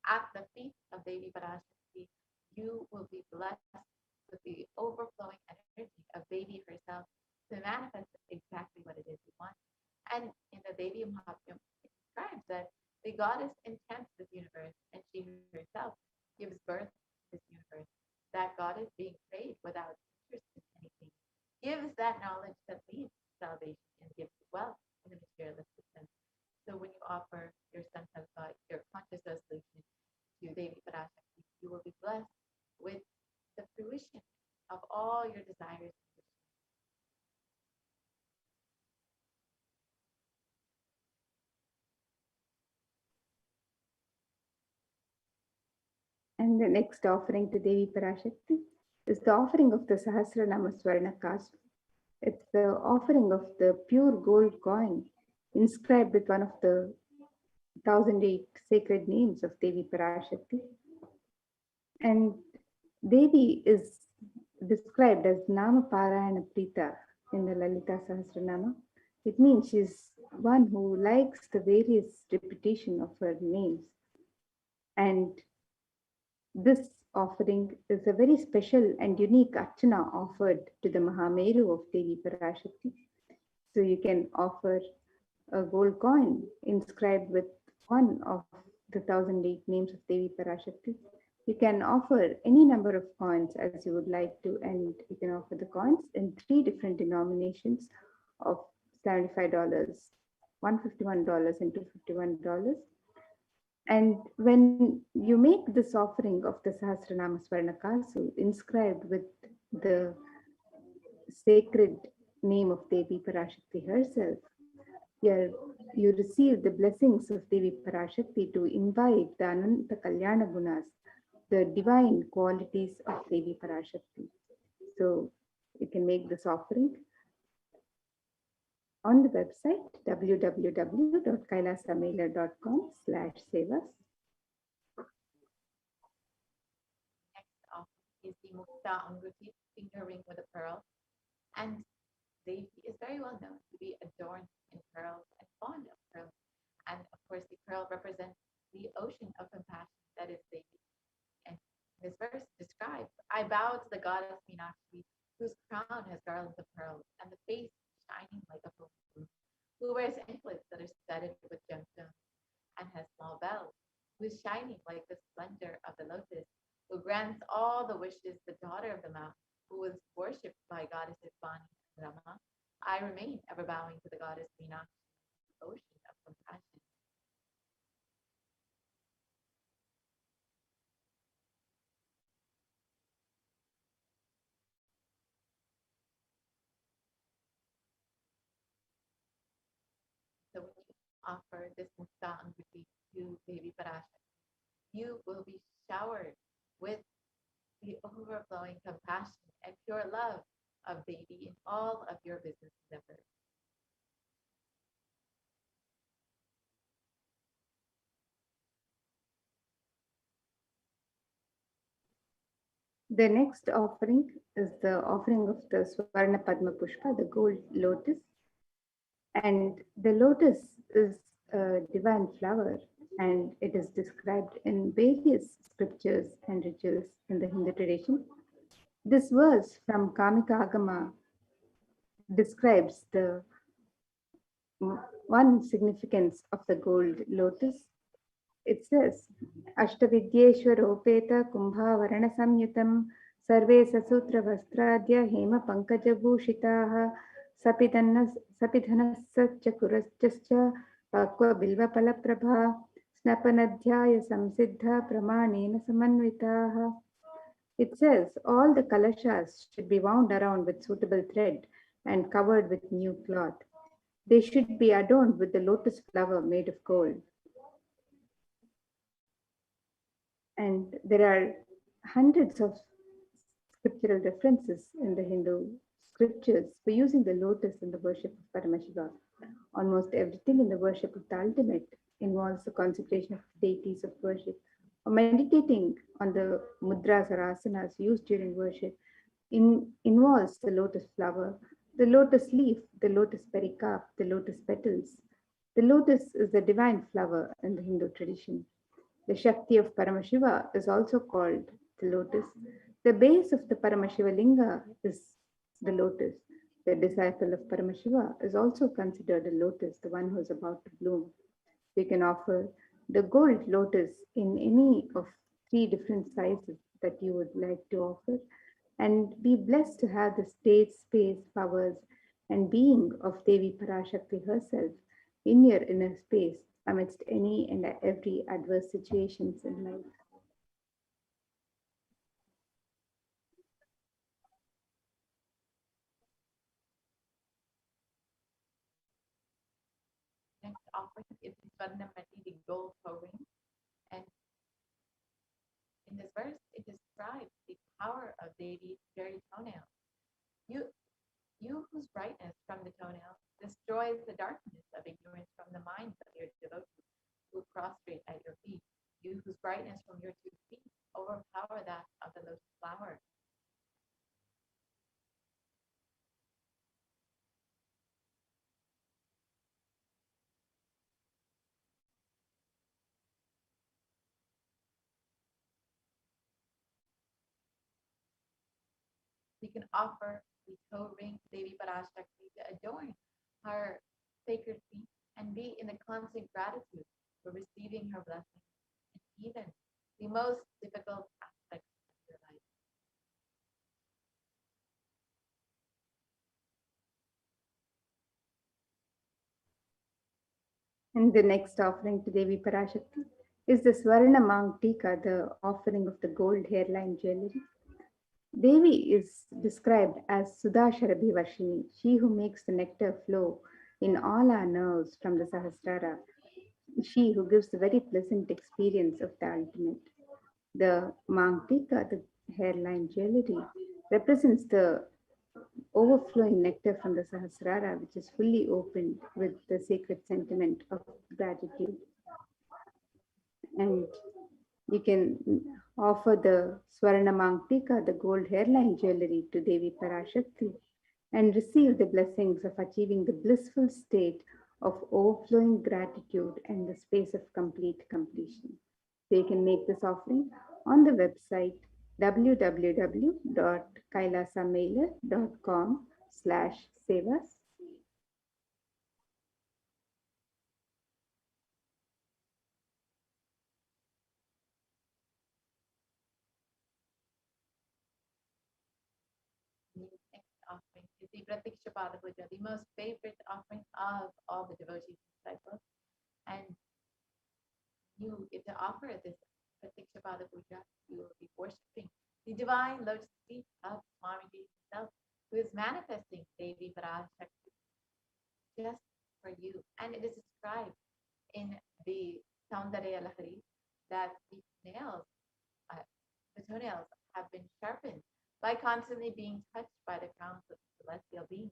at the feet of Devi Parashakti, you will be blessed with the overflowing energy of Devi herself to manifest exactly what it is we want. And in the Devi Mahatyam, it describes that the goddess intends this universe, and she herself gives birth to this universe. That goddess being prayed without interest in anything gives that knowledge that leads to salvation and gives wealth in the materialistic sense. So when you offer your sense of your conscious resolution to Devi Parashakti, you will be blessed with the fruition of all your desires. And the next offering to Devi Parashakti is the offering of the Sahasranama Swarna Kasu. It's the offering of the pure gold coin inscribed with one of the 1008 sacred names of Devi Parashakti. And Devi is described as Nama Parayana Prita in the Lalita Sahasranama. It means she's one who likes the various repetition of her names. And this offering is a very special and unique archana offered to the Mahameru of Devi Parashakti. So you can offer a gold coin inscribed with one of the 1008 names of Devi Parashakti. You can offer any number of coins as you would like to, and you can offer the coins in 3 different denominations of $75, $151, and $251. And when you make this offering of the Sahasranama Swarna Kasu inscribed with the sacred name of Devi Parashakti herself, you receive the blessings of Devi Parashakti to invite the Ananta Kalyana Gunas, the divine qualities of Devi Parashakti. So you can make this offering on the website www.kailasamailer.com/sevas. Next off is the Mukta Anguti finger ring with a pearl. And Devi is very well known to be adorned in pearls and fond of pearls. And of course, the pearl represents the ocean of compassion that is Devi. And this verse describes, I bow to the goddess Meenakshi, whose crown has garlands of pearls, and the face shining like a full moon, who wears anklets that are studded with gemstones, and has small bells, who is shining like the splendor of the lotus, who grants all the wishes, the daughter of the mountain, who was worshipped by goddesses Vani and Rama. I remain ever bowing to the goddess Meenakshi, ocean of compassion. So when you offer this Mukta Anguti to Devi Parashakti, you will be showered with the overflowing compassion and pure love of Devi in all of your business endeavors. The next offering is the offering of the Swarna Padma Pushpa, the gold lotus. And the lotus is a divine flower, and it is described in various scriptures and rituals in the Hindu tradition. This verse from Kamika Agama describes the one significance of the gold lotus. It says, Ashtavidyeshwaropeta Kumbhavarana Samyutam Sarve Sasutra Vastradya Hema Pankajabhushitaha Sapidhanascha Kurascha Pakwa Bilva Palaprabha Snapanadhyaya Samsiddha Pramanena Samanvitaha. It says all the kalashas should be wound around with suitable thread and covered with new cloth. They should be adorned with the lotus flower made of gold. And there are hundreds of scriptural references in the Hindu scriptures for using the lotus in the worship of Paramashiva. Almost everything in the worship of the ultimate involves the consecration of deities of worship. Or meditating on the mudras or asanas used during worship involves the lotus flower, the lotus leaf, the lotus pericarp, the lotus petals. The lotus is the divine flower in the Hindu tradition. The Shakti of Paramashiva is also called the lotus. The base of the Paramashiva Linga is the lotus. The disciple of Paramashiva is also considered a lotus, the one who is about to bloom. You can offer the gold lotus in any of 3 different sizes that you would like to offer, and be blessed to have the state, space, powers, and being of Devi Parashakti herself in your inner space amidst any and every adverse situations in life. Next offering is the Swarnamati, the gold ring. And in this verse, it describes the power of Devi's very toenail. You whose brightness from the toenail destroys the darkness of ignorance from the minds of your devotees who prostrate at your feet. You whose brightness from your 2 feet overpower that of the lotus flower. We can offer the toe ring to Devi Parashakti to adorn her sacred feet and be in the constant gratitude for receiving her blessings in even the most difficult aspects of your life. And the next offering to Devi Parashakti is the Swarna Mang Tika, the offering of the gold hairline jewelry. Devi is described as Sudha Sharabhi Varshini, she who makes the nectar flow in all our nerves from the Sahasrara, she who gives the very pleasant experience of the ultimate. The Mangtika, the hairline jewelry, represents the overflowing nectar from the Sahasrara, which is fully opened with the sacred sentiment of gratitude. And you can offer the Swarna Mangtika, the gold hairline jewelry, to Devi Parashakti and receive the blessings of achieving the blissful state of overflowing gratitude and the space of complete completion. So you can make this offering on the website www.kailasamailer.com/sevas. Next offering is the Pratikshapada Puja, the most favorite offering of all the devotees and disciples. And if to offer this Pratikshapada Puja, you will be worshipping the divine lotus feet of Swamiji himself, who is manifesting Devi Parashakti just for you. And it is described in the Saundarya Lahari that the toenails have been sharpened by constantly being touched by the crowns of celestial beings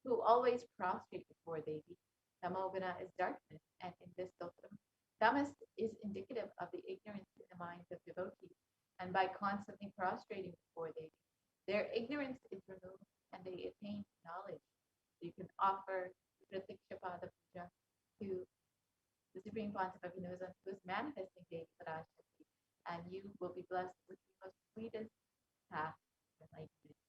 who always prostrate before Devi. Tamoguna is darkness, and in this stotram, tamas is indicative of the ignorance in the minds of devotees, and by constantly prostrating before Devi, their ignorance is removed and they attain knowledge. You can offer Pratikshapada Puja to the Supreme Pontiff of Hinduism, who is manifesting Devi Parashakti, and you will be blessed with the most sweetest path of enlightenment.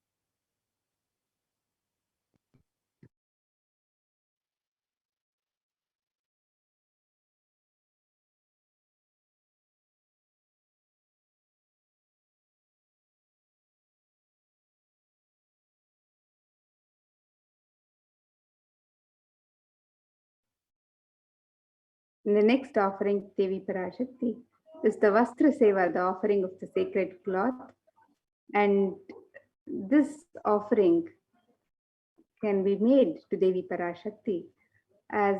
And the next offering, Devi Parashakti, is the Vastra Seva, the offering of the sacred cloth. And this offering can be made to Devi Parashakti as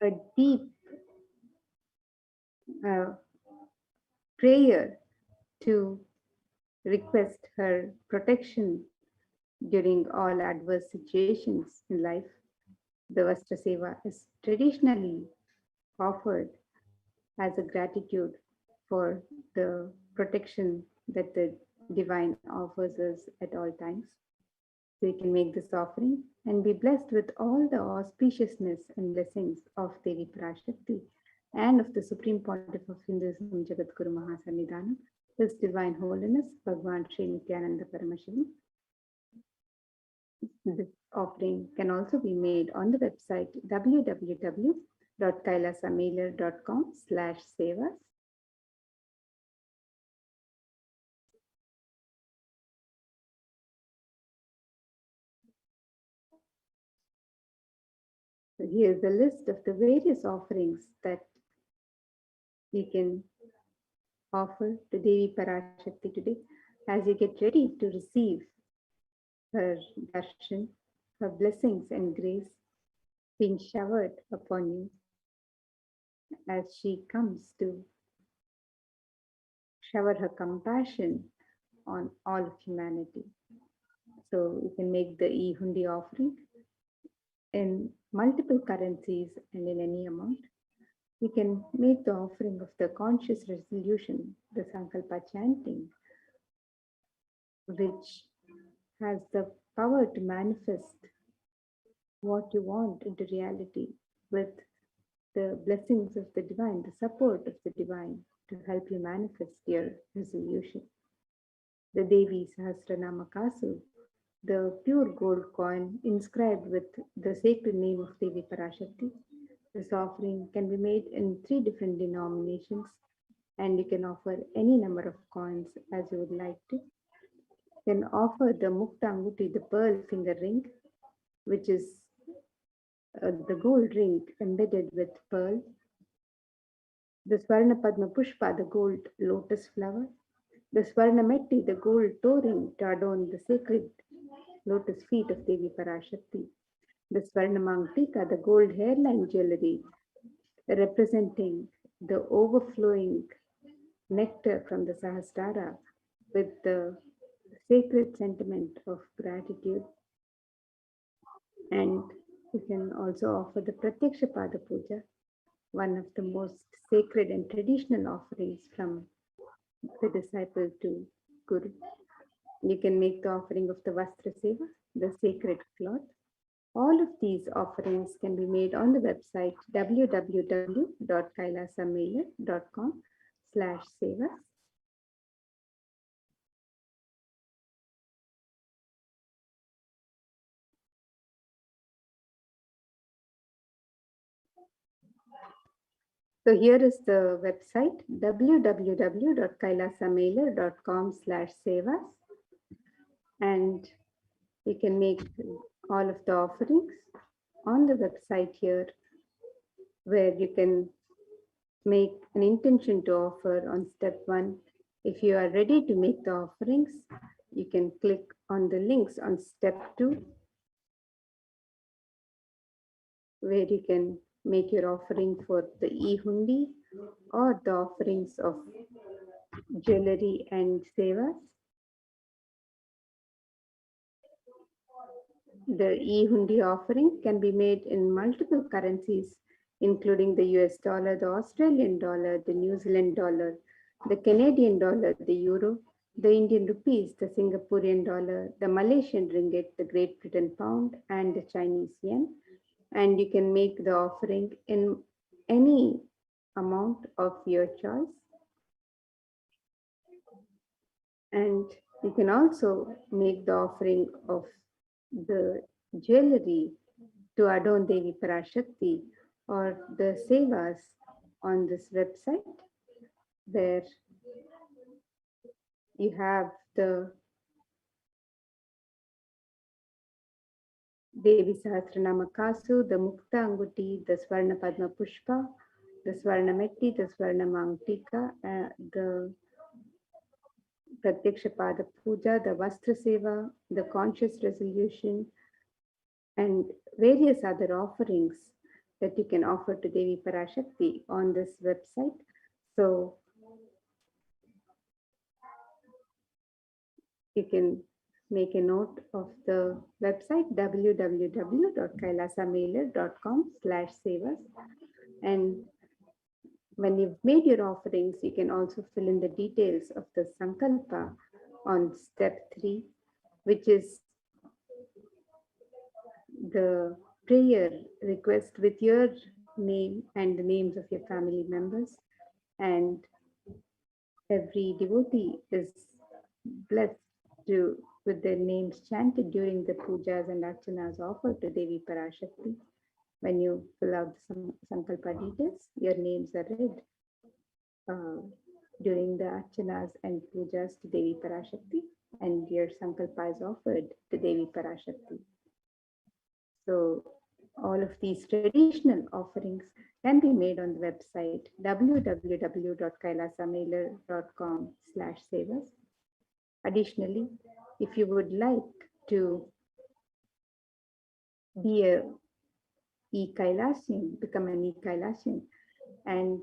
a deep prayer to request her protection during all adverse situations in life. The Vastra Seva is traditionally offered as a gratitude for the protection that the divine offers us at all times. So you can make this offering and be blessed with all the auspiciousness and blessings of Devi Parashakti and of the Supreme Pontiff of Hinduism, Jagadguru Mahasannidhanam, His Divine Holiness Bhagwan Sri Nithyananda Paramashivam. This offering can also be made on the website www.kailasamailer.com/sevas. So here's a list of the various offerings that you can offer to Devi Parashakti today as you get ready to receive her darshan, her blessings and grace being showered upon you as she comes to shower her compassion on all of humanity. So you can make the e-hundi offering in multiple currencies and in any amount. You can make the offering of the conscious resolution, the Sankalpa chanting, which has the power to manifest what you want into reality with the blessings of the divine, the support of the divine to help you manifest your resolution. The Devi Sahasranama Kasu, the pure gold coin inscribed with the sacred name of Devi Parashakti. This offering can be made in 3 different denominations, and you can offer any number of coins as you would like to. You can offer the Mukta Anguti, the pearl finger ring, which is the gold ring embedded with pearl. The Swarna Padma Pushpa, the gold lotus flower. The Swarna Metti, the gold toe ring to adorn the sacred lotus feet of Devi Parashakti. The Swarna Mangtika, the gold hairline jewelry, representing the overflowing nectar from the Sahasrara with the sacred sentiment of gratitude. And you can also offer the Pratyaksha Pada Puja, one of the most sacred and traditional offerings from the disciple to Guru. You can make the offering of the Vastra Seva, the sacred cloth. All of these offerings can be made on the website www.kailasamailer.com/sevas. So here is the website www.kailasamailer.com/sevas, and you can make all of the offerings on the website here, where you can make an intention to offer on step 1. If you are ready to make the offerings, you can click on the links on step 2, where you can make your offering for the e-hundi or the offerings of jewelry and sevas. The e-hundi offering can be made in multiple currencies, including the US dollar, the Australian dollar, the New Zealand dollar, the Canadian dollar, the euro, the Indian rupees, the Singaporean dollar, the Malaysian ringgit, the Great Britain pound, and the Chinese yen. And you can make the offering in any amount of your choice. And you can also make the offering of the jewelry to adorn Devi Parashakti or the sevas on this website, where you have the Devi Sahasranama Kasu, the Mukta Anguti, the Swarna Padma Pushpa, the Swarna Metti, the Swarna Mangtika, the Pratyaksha Pada Puja, the Vastra Seva, the Conscious Resolution, and various other offerings that you can offer to Devi Parashakti on this website. So you can make a note of the website www.kailasamailer.com/sevas, and when you've made your offerings, you can also fill in the details of the Sankalpa on step 3, which is the prayer request with your name and the names of your family members. And every devotee is blessed to with their names chanted during the pujas and archanas offered to Devi Parashakti. When you fill out some sankalpa details, your names are read during the archanas and pujas to Devi Parashakti, and your sankalpa is offered to Devi Parashakti. So all of these traditional offerings can be made on the website www.kailasamailer.com/sevas. Additionally, if you would like to be a e-Kailasian, become an e-Kailasian, and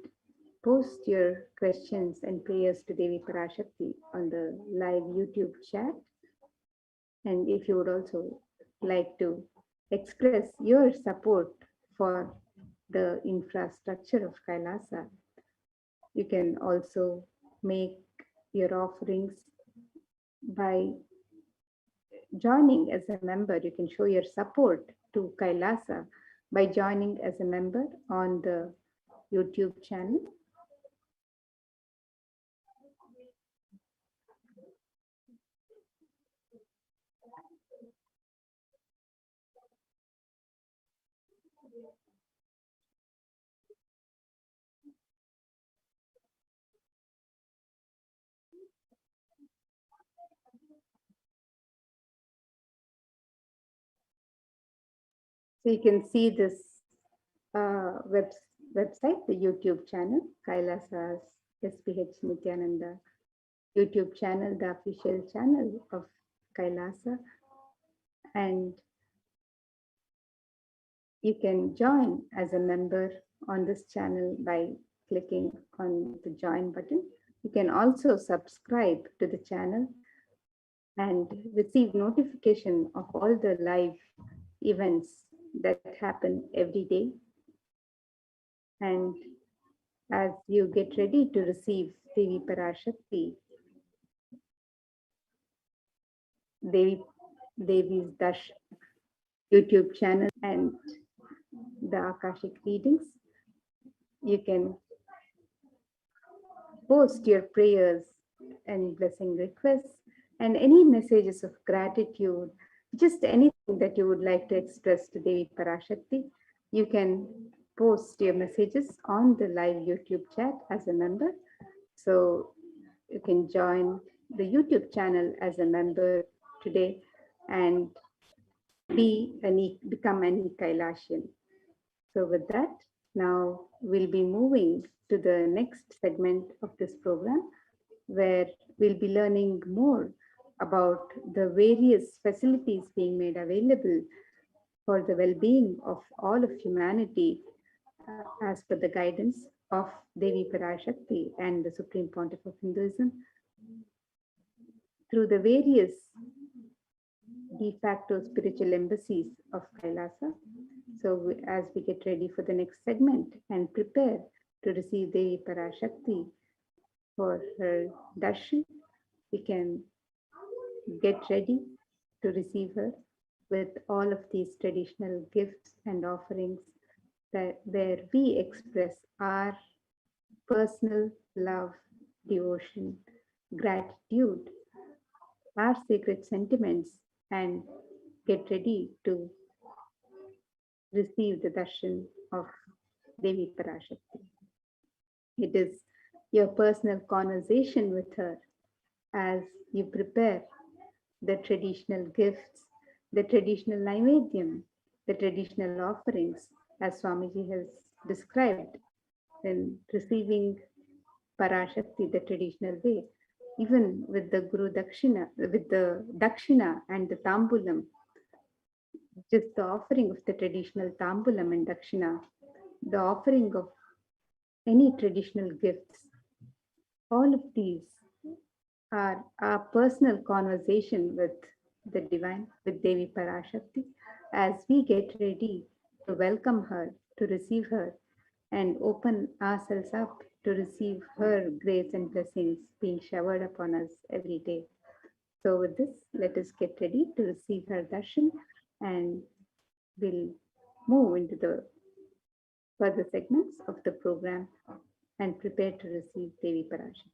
post your questions and prayers to Devi Parashakti on the live YouTube chat. And if you would also like to express your support for the infrastructure of Kailasa, you can also make your offerings by joining as a member. You can show your support to Kailasa by joining as a member on the YouTube channel. So you can see this website, the YouTube channel, Kailasa's HDH Nithyananda YouTube channel, the official channel of Kailasa. And you can join as a member on this channel by clicking on the join button. You can also subscribe to the channel and receive notification of all the live events that happen every day. And as you get ready to receive Devi Parashakti, Devi's Darshan YouTube channel and the Akashic readings, you can post your prayers and blessing requests and any messages of gratitude, just anything that you would like to express to Devi Parashakti. You can post your messages on the live YouTube chat as a member. So you can join the YouTube channel as a member today and become an e-Kailasian. So with that, now we'll be moving to the next segment of this program, where we'll be learning more about the various facilities being made available for the well-being of all of humanity as per the guidance of Devi Parashakti and the Supreme Pontiff of Hinduism through the various de facto spiritual embassies of Kailasa. So as we get ready for the next segment and prepare to receive Devi Parashakti for her darshan, we can get ready to receive her with all of these traditional gifts and offerings where we express our personal love, devotion, gratitude, our sacred sentiments, and get ready to receive the darshan of Devi Parashakti. It is your personal conversation with her as you prepare the traditional gifts, the traditional naivedyam, the traditional offerings, as Swamiji has described in receiving Parashakti the traditional way, even with the Guru Dakshina, with the Dakshina and the Tambulam, just the offering of the traditional Tambulam and Dakshina, the offering of any traditional gifts, all of these are our personal conversation with the divine, with Devi Parashakti, as we get ready to welcome her, to receive her, and open ourselves up to receive her grace and blessings being showered upon us every day. So with this, let us get ready to receive her darshan, and we'll move into the further segments of the program and prepare to receive Devi Parashakti.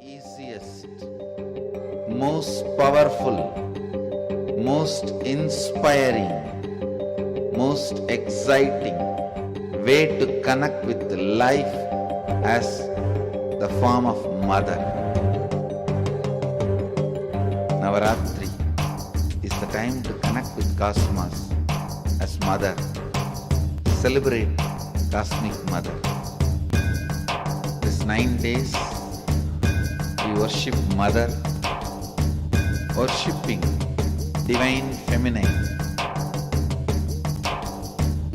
easiest, most powerful, most inspiring, most exciting way to connect with life as the form of mother. Navaratri is the time to connect with Cosmos as mother. Celebrate Cosmic Mother. This 9 days we worship Mother, worshipping Divine Feminine.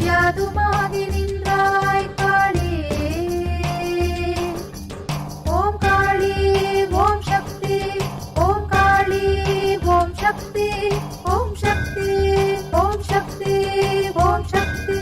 यादुमादि निन्द्राय काली ओम काली ओम शक्ति ओम काली ओम शक्ति ओम शक्ति ओम शक्ति ओम शक्ति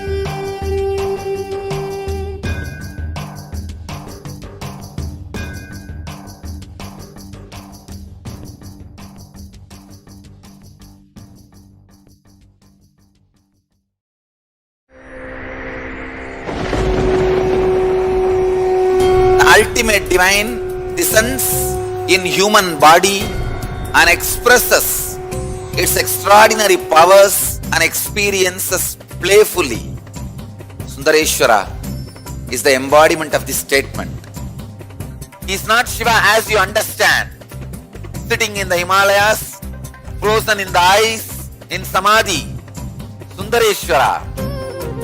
Ultimate divine descends in human body and expresses its extraordinary powers and experiences playfully. Sundareshwara is the embodiment of this statement. He is not Shiva as you understand, sitting in the Himalayas, frozen in the ice, in Samadhi. Sundareshwara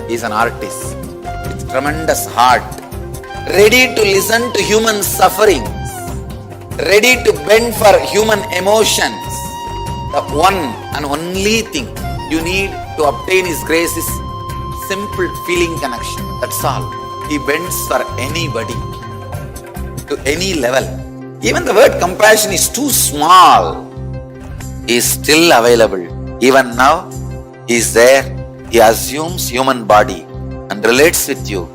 is an artist with tremendous heart, ready to listen to human sufferings, ready to bend for human emotions. The one and only thing you need to obtain His grace is simple feeling connection. That's all. He bends for anybody, to any level. Even the word compassion is too small. He is still available. Even now, He is there. He assumes human body and relates with you,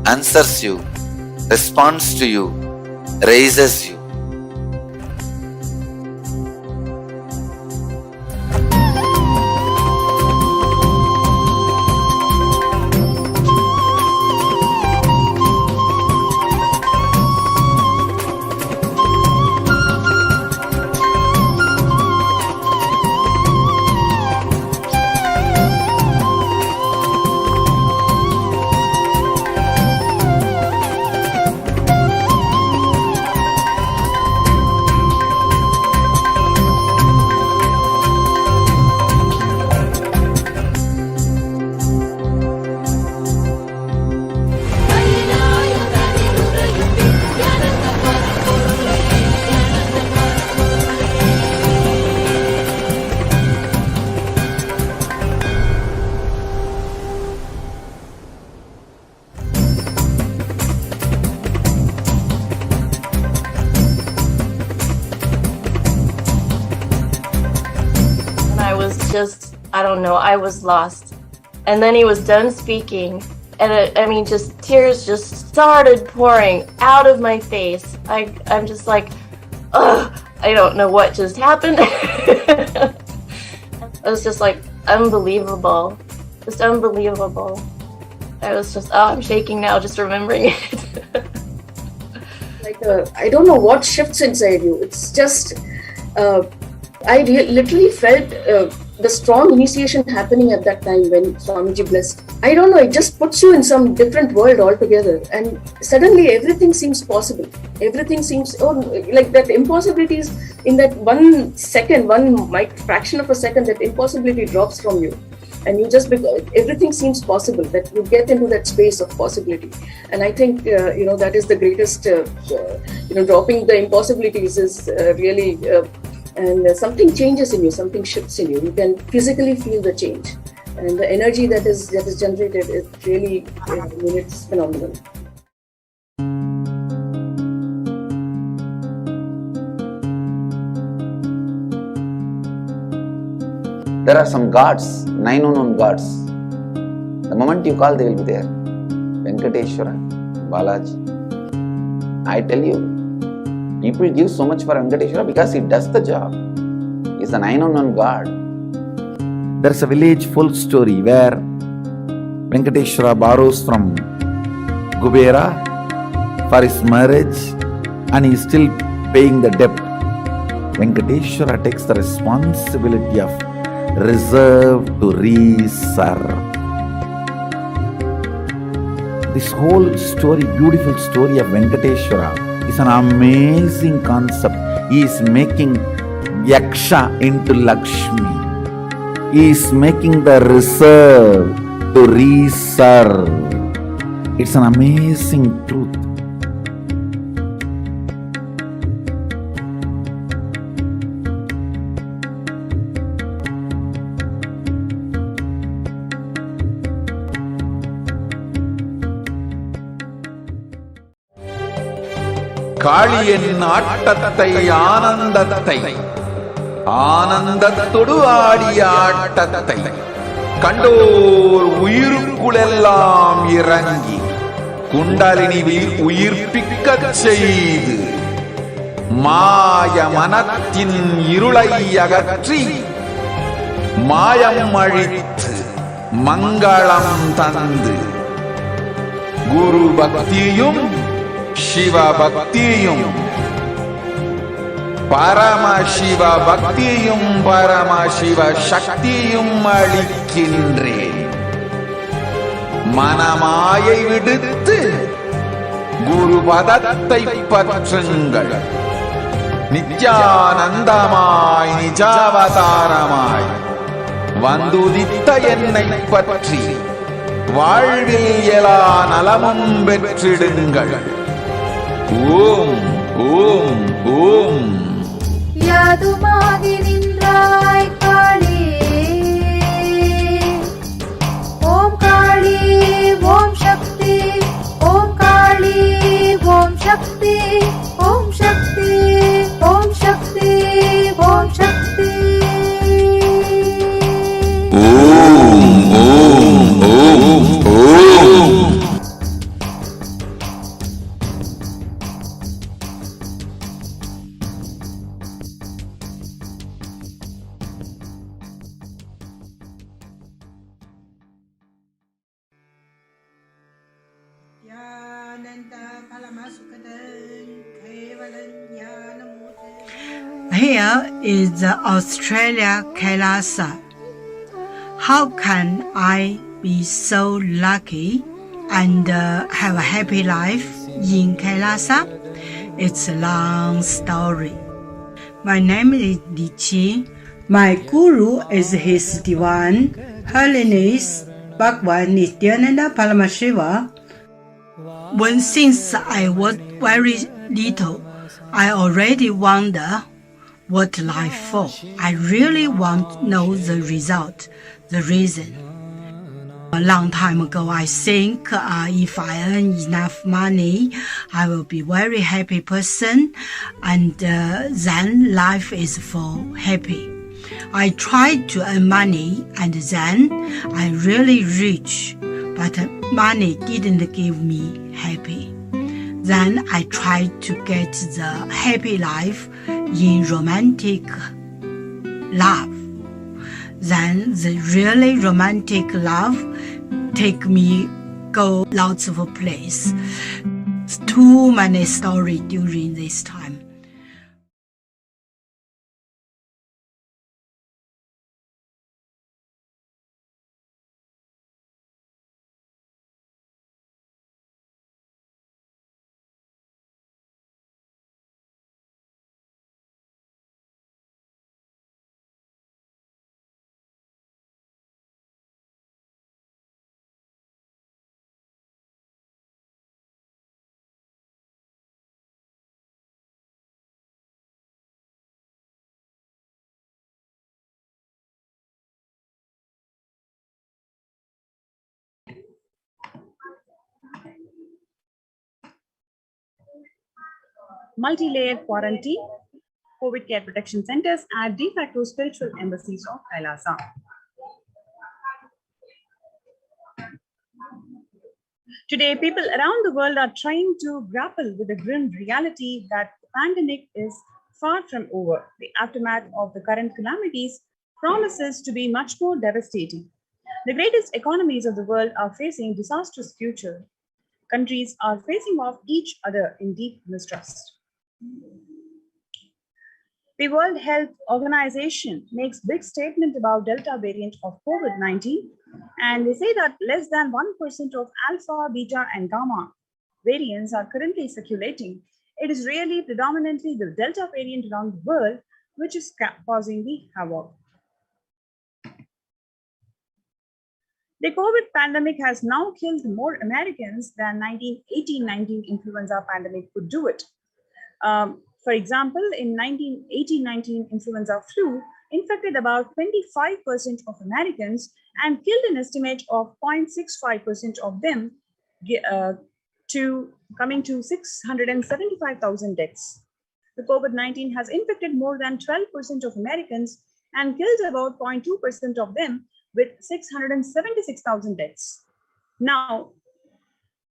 answers you, responds to you, raises you. I was lost. And then he was done speaking, and just tears just started pouring out of my face. I'm just like, ugh, I don't know what just happened. It was just like unbelievable, just unbelievable. I was just, I'm shaking now just remembering it. I don't know what shifts inside you. It's just, I literally felt the strong initiation happening at that time when Swamiji blessed. I don't know, it just puts you in some different world altogether, and suddenly everything seems possible. Everything seems, like that impossibilities in that 1 second, fraction of a second, that impossibility drops from you. And you just, everything seems possible, that you get into that space of possibility. And I think, that is the greatest, dropping the impossibilities is really, and something changes in you, something shifts in you. You can physically feel the change. And the energy that is generated, it really, it's phenomenal. There are some gods, 9 unknown gods. The moment you call, they will be there. Venkateshwara, Balaji. I tell you, people give so much for Venkateshwara because he does the job. He is the 9 unknown god. There's a village folk story where Venkateshwara borrows from Kubera for his marriage, and he still paying the debt. Venkateshwara takes the responsibility of reserve to reserve. This whole story, beautiful story of Venkateshwara is an amazing concept. He is making Yaksha into Lakshmi. He is making the reserve to reserve. It's an amazing truth. காளியின் ஆட்டத்தை ஆனந்தத்தை ஆனந்தத்தொடு ஆடிய ஆட்டத்தை கண்டோர் உயிருக்குளெல்லாம் இறங்கி குண்டலினி உயிர்ப்பிக்கச் செய்து மாய மனத்தின் இருளை அகற்றி மாயம் அழித்து மங்களம் தந்து குரு பக்தியும் சிவ பக்தியும் பரமசிவ பக்தியும் பரமசிவ சக்தியும் அளிக்கின்றேன். மனமாயை விடுத்து குரு பதத்தை பற்றுங்கள். நித்யானந்தமாய் நிஜாவதாரமாய் வந்துதித்த என்னை பற்றி வாழ்வில் எல்லா நலமும் பெற்றிடுங்கள். ஓம் ஓம் ஓம். யாதுமாகி நின்றாய் காளி, ஓம் காளி ஓம் சக்தி, ஓம் காளி ஓம் சக்தி, ஓம் சக்தி ஓம் சக்தி ஓம் சக்தி. ஓம் ஓம் ஓம் ஓம். Here is the Australia Kailasa. How can I be so lucky and have a happy life in Kailasa? It's a long story. My name is Li Qi. My guru is His Divine Holiness Bhagwan Nithyananda Paramashiva. Since I was very little, I already wonder what life for. I really want to know the result, the reason. A long time ago, I think if I earn enough money, I will be very happy person, and then life is for happy. I tried to earn money, and then I really rich, but money didn't give me happy. Then I tried to get the happy life in romantic love. Then the really romantic love take me go lots of place. Too many stories during this time. Multi-layer quarantine, COVID care protection centers are de facto spiritual embassies of Kailasa. Today, people around the world are trying to grapple with the grim reality that the pandemic is far from over. The aftermath of the current calamities promises to be much more devastating. The greatest economies of the world are facing disastrous future. Countries are facing off each other in deep mistrust. The World Health Organization makes big statement about Delta variant of COVID-19, and they say that less than 1% of Alpha, Beta, and Gamma variants are currently circulating. It is really predominantly the Delta variant around the world which is causing the havoc. The COVID pandemic has now killed more Americans than 1918-19 influenza pandemic could do it. For example, in 1918-19 influenza flu infected about 25% of Americans and killed an estimate of 0.65% of them, coming to 675,000 deaths. The COVID-19 has infected more than 12% of Americans and killed about 0.2% of them with 676,000 deaths. Now,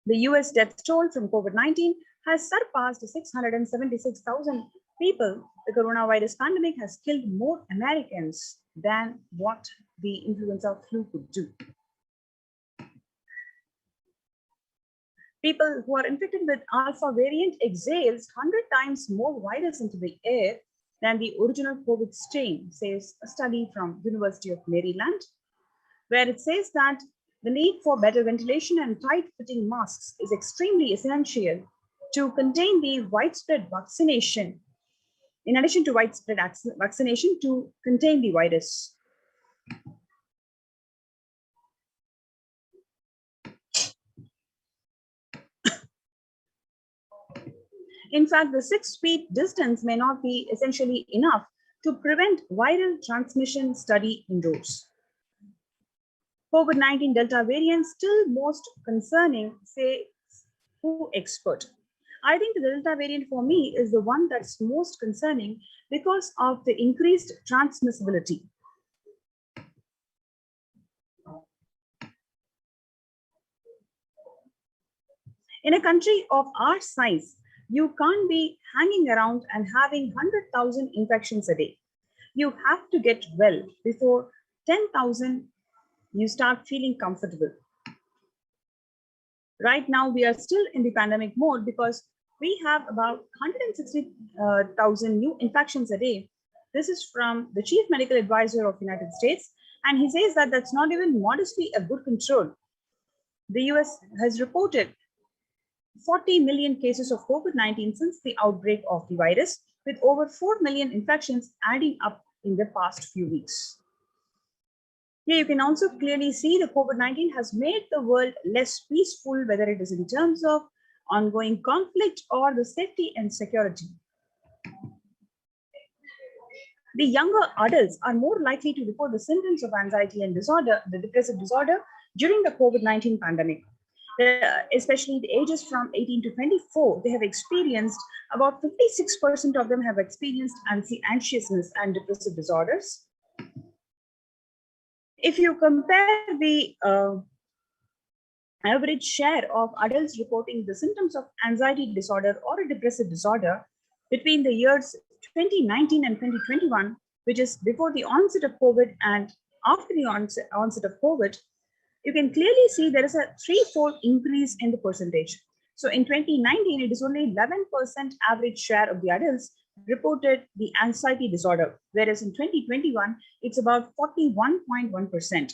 the US death toll from COVID-19 has surpassed 676,000 people. The coronavirus pandemic has killed more Americans than what the influenza flu could do. People who are infected with alpha variant exhales 100 times more virus into the air than the original COVID strain, says a study from University of Maryland, where it says that the need for better ventilation and tight-fitting masks is extremely essential to contain the widespread vaccination, in addition to widespread vaccination to contain the virus. In fact, the 6 feet distance may not be essentially enough to prevent viral transmission, study indoors. COVID-19 Delta variant still most concerning, say WHO expert. I think the Delta variant for me is the one that's most concerning because of the increased transmissibility. In a country of our size, you can't be hanging around and having 100,000 infections a day. You have to get well before 10,000 you start feeling comfortable. Right now, we are still in the pandemic mode because we have about 160,000 new infections a day. This is from the Chief Medical Advisor of the United States, and he says that that's not even modestly a good control. The US has reported 40 million cases of COVID-19 since the outbreak of the virus, with over 4 million infections adding up in the past few weeks. Here you can also clearly see the COVID-19 has made the world less peaceful, whether it is in terms of ongoing conflict or the safety and security. The younger adults are more likely to report the symptoms of anxiety and disorder, the depressive disorder, during the COVID-19 pandemic. Especially the ages from 18 to 24, they have experienced, about 56% of them have experienced anxiousness and depressive disorders. If you compare the average share of adults reporting the symptoms of anxiety disorder or a depressive disorder between the years 2019 and 2021, which is before the onset of COVID and after the onset of COVID, you can clearly see there is a threefold increase in the percentage. So in 2019, it is only 11% average share of the adults reported the anxiety disorder, whereas in 2021, it's about 41.1%.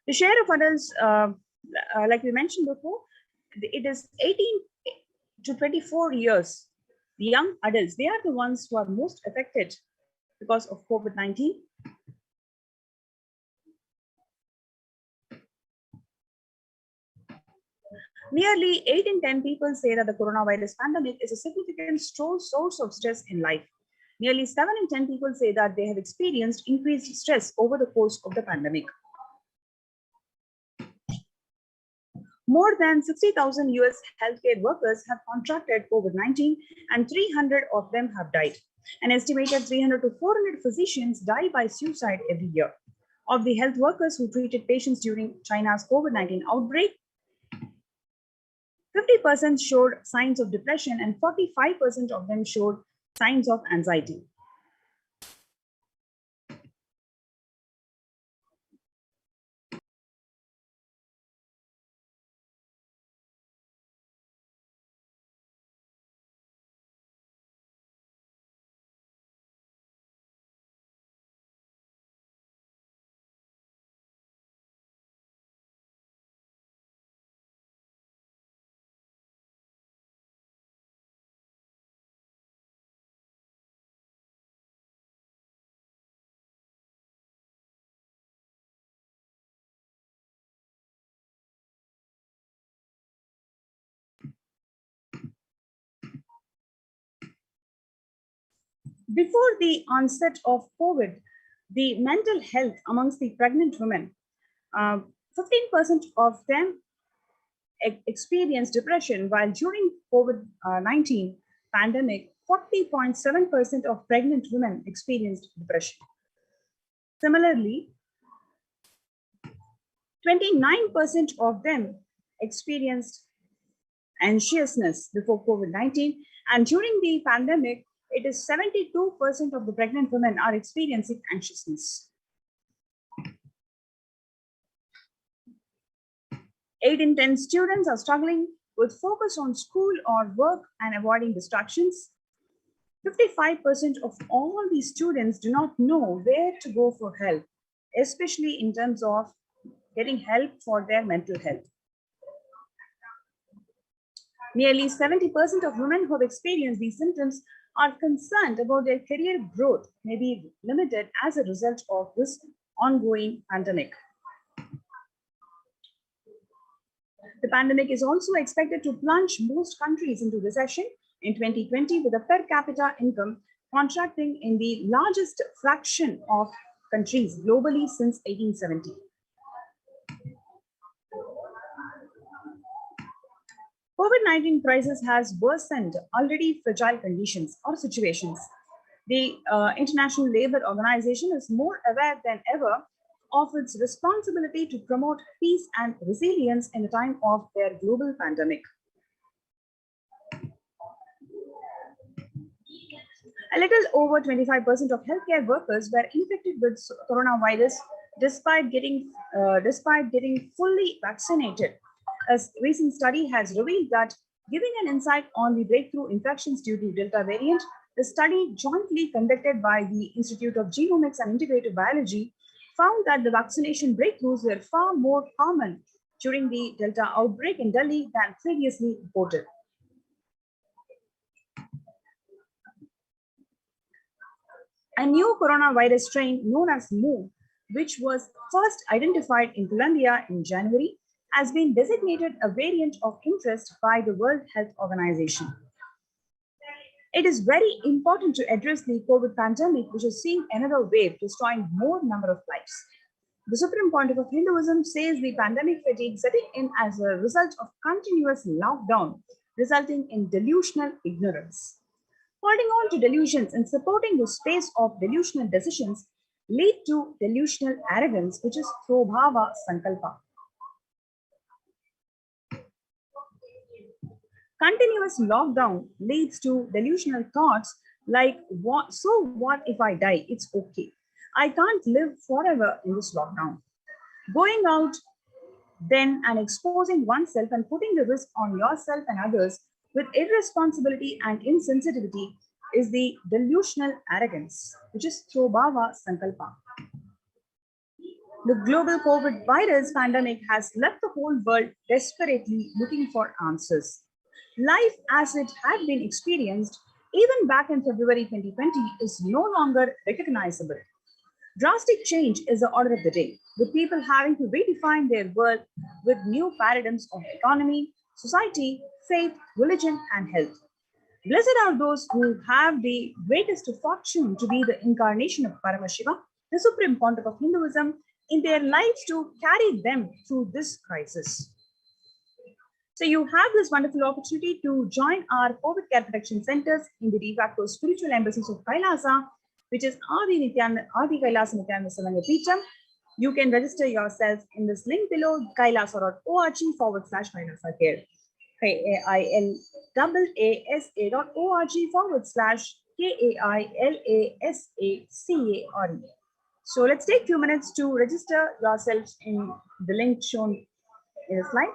The share of adults, like we mentioned before, it is 18 to 24 years. The young adults, they are the ones who are most affected because of COVID-19. Nearly 8 in 10 people say that the coronavirus pandemic is a significant source of stress in life. Nearly 7 in 10 people say that they have experienced increased stress over the course of the pandemic. More than 60,000 US healthcare workers have contracted COVID-19 and 300 of them have died. An estimated 300 to 400 physicians die by suicide every year. Of the health workers who treated patients during China's COVID-19 outbreak, 50% showed signs of depression and 45% of them showed signs of anxiety. Before the onset of COVID, the mental health amongst the pregnant women, 15% of them experienced depression, while during COVID-19 pandemic, 40.7% of pregnant women experienced depression. Similarly, 29% of them experienced anxiousness before COVID-19, and during the pandemic, it is 72% of the pregnant women are experiencing anxiousness. 8 in 10 students are struggling with focus on school or work and avoiding distractions. 55% of all these students do not know where to go for help, especially in terms of getting help for their mental health. Nearly 70% of women who have experienced these symptoms are concerned about their career growth may be limited as a result of this ongoing pandemic. The pandemic is also expected to plunge most countries into recession in 2020, with a per capita income contracting in the largest fraction of countries globally since 1870. COVID-19 crisis has worsened already fragile conditions or situations. The International Labour Organization is more aware than ever of its responsibility to promote peace and resilience in the time of their global pandemic. A little over 25% of healthcare workers were infected with coronavirus despite getting fully vaccinated. A recent study has revealed that, giving an insight on the breakthrough infections due to Delta variant, the study jointly conducted by the Institute of Genomics and Integrative Biology found that the vaccination breakthroughs were far more common during the Delta outbreak in Delhi than previously reported. A new coronavirus strain known as Mu, which was first identified in Colombia in January, has been designated a variant of interest by the World Health Organization. It is very important to address the COVID pandemic, which is seeing another wave destroying more number of lives. The Supreme Pontiff of Hinduism says the pandemic fatigue setting in as a result of continuous lockdown, resulting in delusional ignorance. Holding on to delusions and supporting the space of delusional decisions lead to delusional arrogance, which is Prabhava Sankalpa. Continuous lockdown leads to delusional thoughts like, so what if I die? It's okay. I can't live forever in this lockdown. Going out then and exposing oneself and putting the risk on yourself and others with irresponsibility and insensitivity is the delusional arrogance, which is Prabhava Sankalpa. The global COVID virus pandemic has left the whole world desperately looking for answers. Life as it had been experienced even back in February 2020 is no longer recognizable. Drastic change is the order of the day, with people having to redefine their world with new paradigms of economy, society, faith, religion, and health. Blessed are those who have the greatest fortune to be the incarnation of Paramashiva, the Supreme Pontiff of Hinduism, in their lives to carry them through this crisis. So you have this wonderful opportunity to join our COVID care protection centers in the de facto spiritual embassies of Kailasa, which is Adi Kailasa Nithyananda Paramashivam. You can register yourself in this link below, kailasa.org/Kailasa care. KAILASA.org/KAILASACARE. So let's take a few minutes to register yourselves in the link shown in the slide.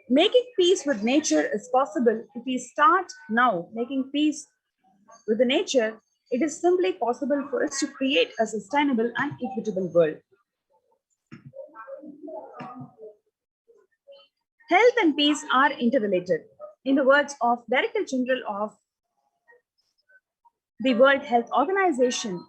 Making peace with nature is possible if we start now making peace with the nature. It is simply possible for us to create a sustainable and equitable world. Health and peace are interrelated. In the words of Director General of the World Health Organization,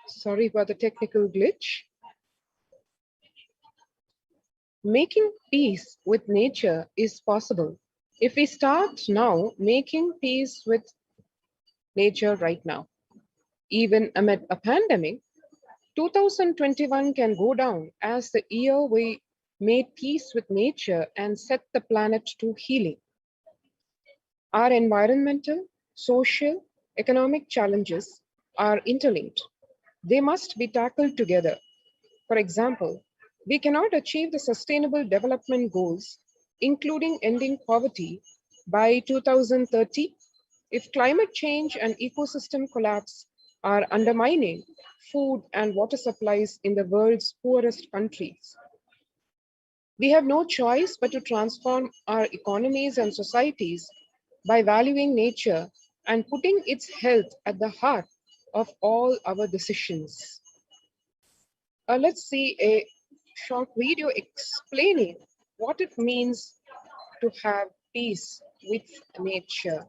Sorry for the technical glitch. Making peace with nature is possible if we start now making peace with nature right now. Even amid a pandemic, 2021 can go down as the year we made peace with nature and set the planet to healing. Our environmental, social, economic challenges are interlinked. They must be tackled together. For example, we cannot achieve the sustainable development goals, including ending poverty, by 2030 if climate change and ecosystem collapse are undermining food and water supplies in the world's poorest countries. We have no choice but to transform our economies and societies by valuing nature and putting its health at the heart of all our decisions. Let's see a short video explaining what it means to have peace with nature.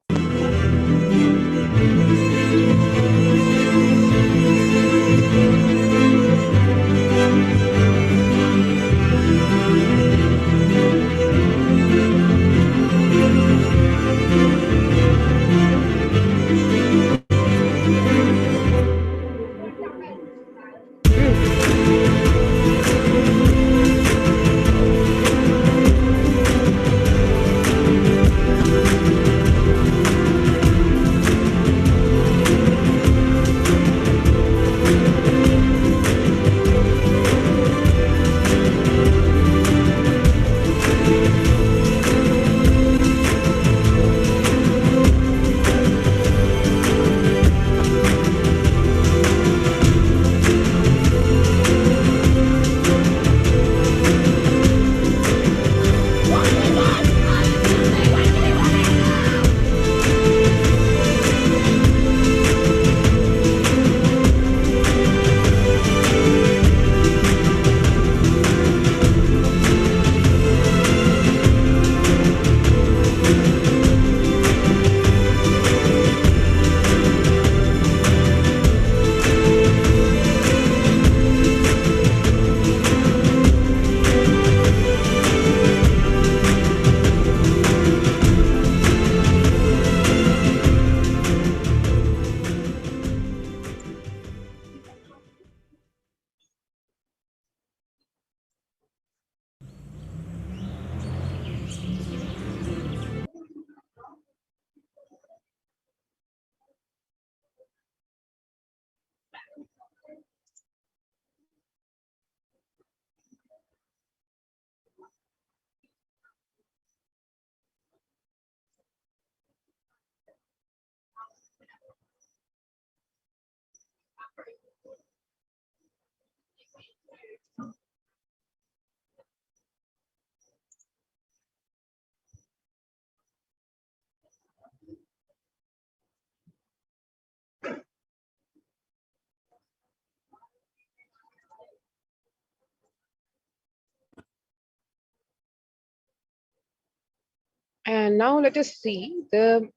And now let us see the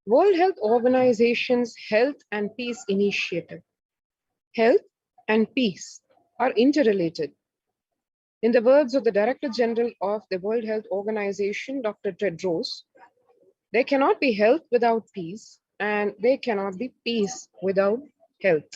World Health Organization's Health and Peace Initiative. Health and peace are interrelated. In the words of the Director General of the World Health Organization, Dr. Tedros, there cannot be health without peace, and there cannot be peace without health.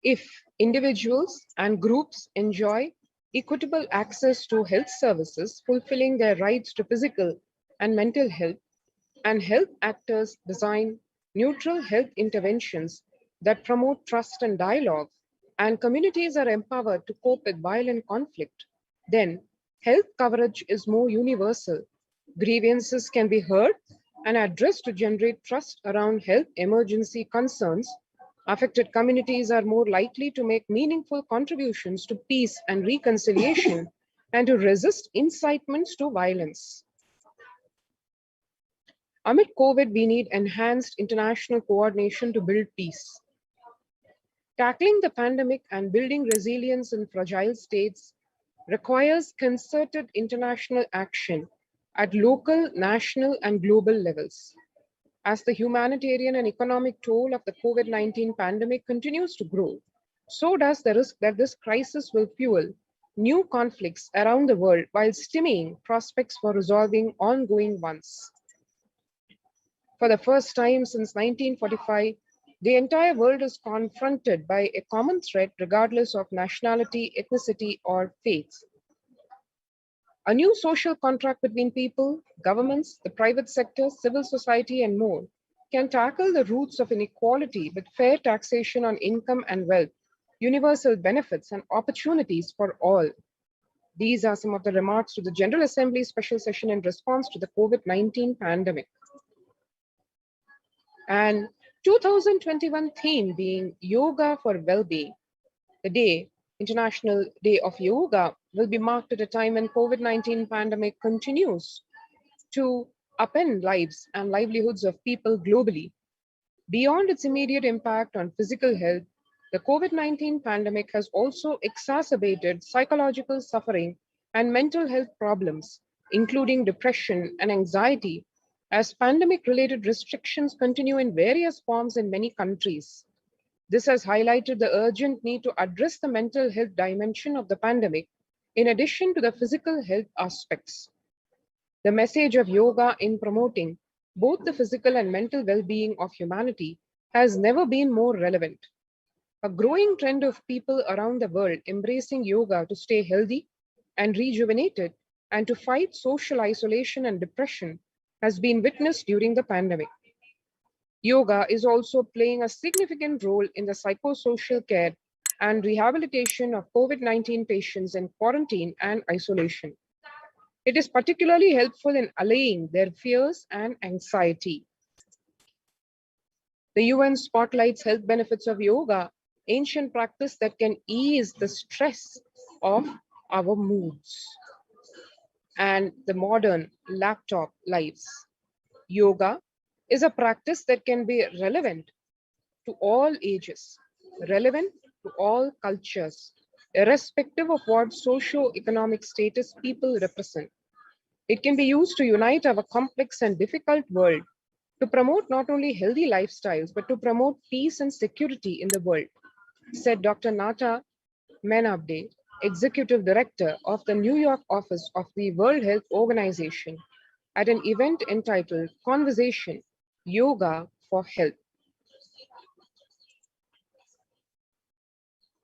If individuals and groups enjoy equitable access to health services, fulfilling their rights to physical and mental health, and health actors design neutral health interventions that promote trust and dialogue, and communities are empowered to cope with violent conflict, then health coverage is more universal. Grievances can be heard and addressed to generate trust around health emergency concerns. Affected communities are more likely to make meaningful contributions to peace and reconciliation and to resist incitements to violence. Amid COVID, we need enhanced international coordination to build peace. Tackling the pandemic and building resilience in fragile states requires concerted international action at local, national, and global levels. As the humanitarian and economic toll of the COVID-19 pandemic continues to grow, so does the risk that this crisis will fuel new conflicts around the world while stymieing prospects for resolving ongoing ones. For the first time since 1945, the entire world is confronted by a common threat regardless of nationality, ethnicity, or faith. A new social contract between people, governments, the private sector, civil society, and more can tackle the roots of inequality with fair taxation on income and wealth, universal benefits, and opportunities for all. These are some of the remarks to the General Assembly special session in response to the COVID-19 pandemic. And 2021 theme being Yoga for Well-being. The International Day of Yoga will be marked at a time when COVID-19 pandemic continues to upend lives and livelihoods of people globally. Beyond its immediate impact on physical health, the COVID-19 pandemic has also exacerbated psychological suffering and mental health problems, including depression and anxiety, as pandemic-related restrictions continue in various forms in many countries. This has highlighted the urgent need to address the mental health dimension of the pandemic, in addition to the physical health aspects. The message of yoga in promoting both the physical and mental well-being of humanity has never been more relevant. A growing trend of people around the world embracing yoga to stay healthy and rejuvenated and to fight social isolation and depression has been witnessed during the pandemic. Yoga is also playing a significant role in the psychosocial care and rehabilitation of COVID-19 patients in quarantine and isolation. It is particularly helpful in allaying their fears and anxiety. The UN spotlights health benefits of yoga, ancient practice that can ease the stress of our moods and the modern laptop lives. Yoga is a practice that can be relevant to all ages, relevant to all cultures, irrespective of what socio-economic status people represent. It can be used to unite our complex and difficult world, to promote not only healthy lifestyles, but to promote peace and security in the world, said Dr. Nata Menabde, Executive Director of the New York office of the World Health Organization, at an event entitled Conversation, Yoga for Health.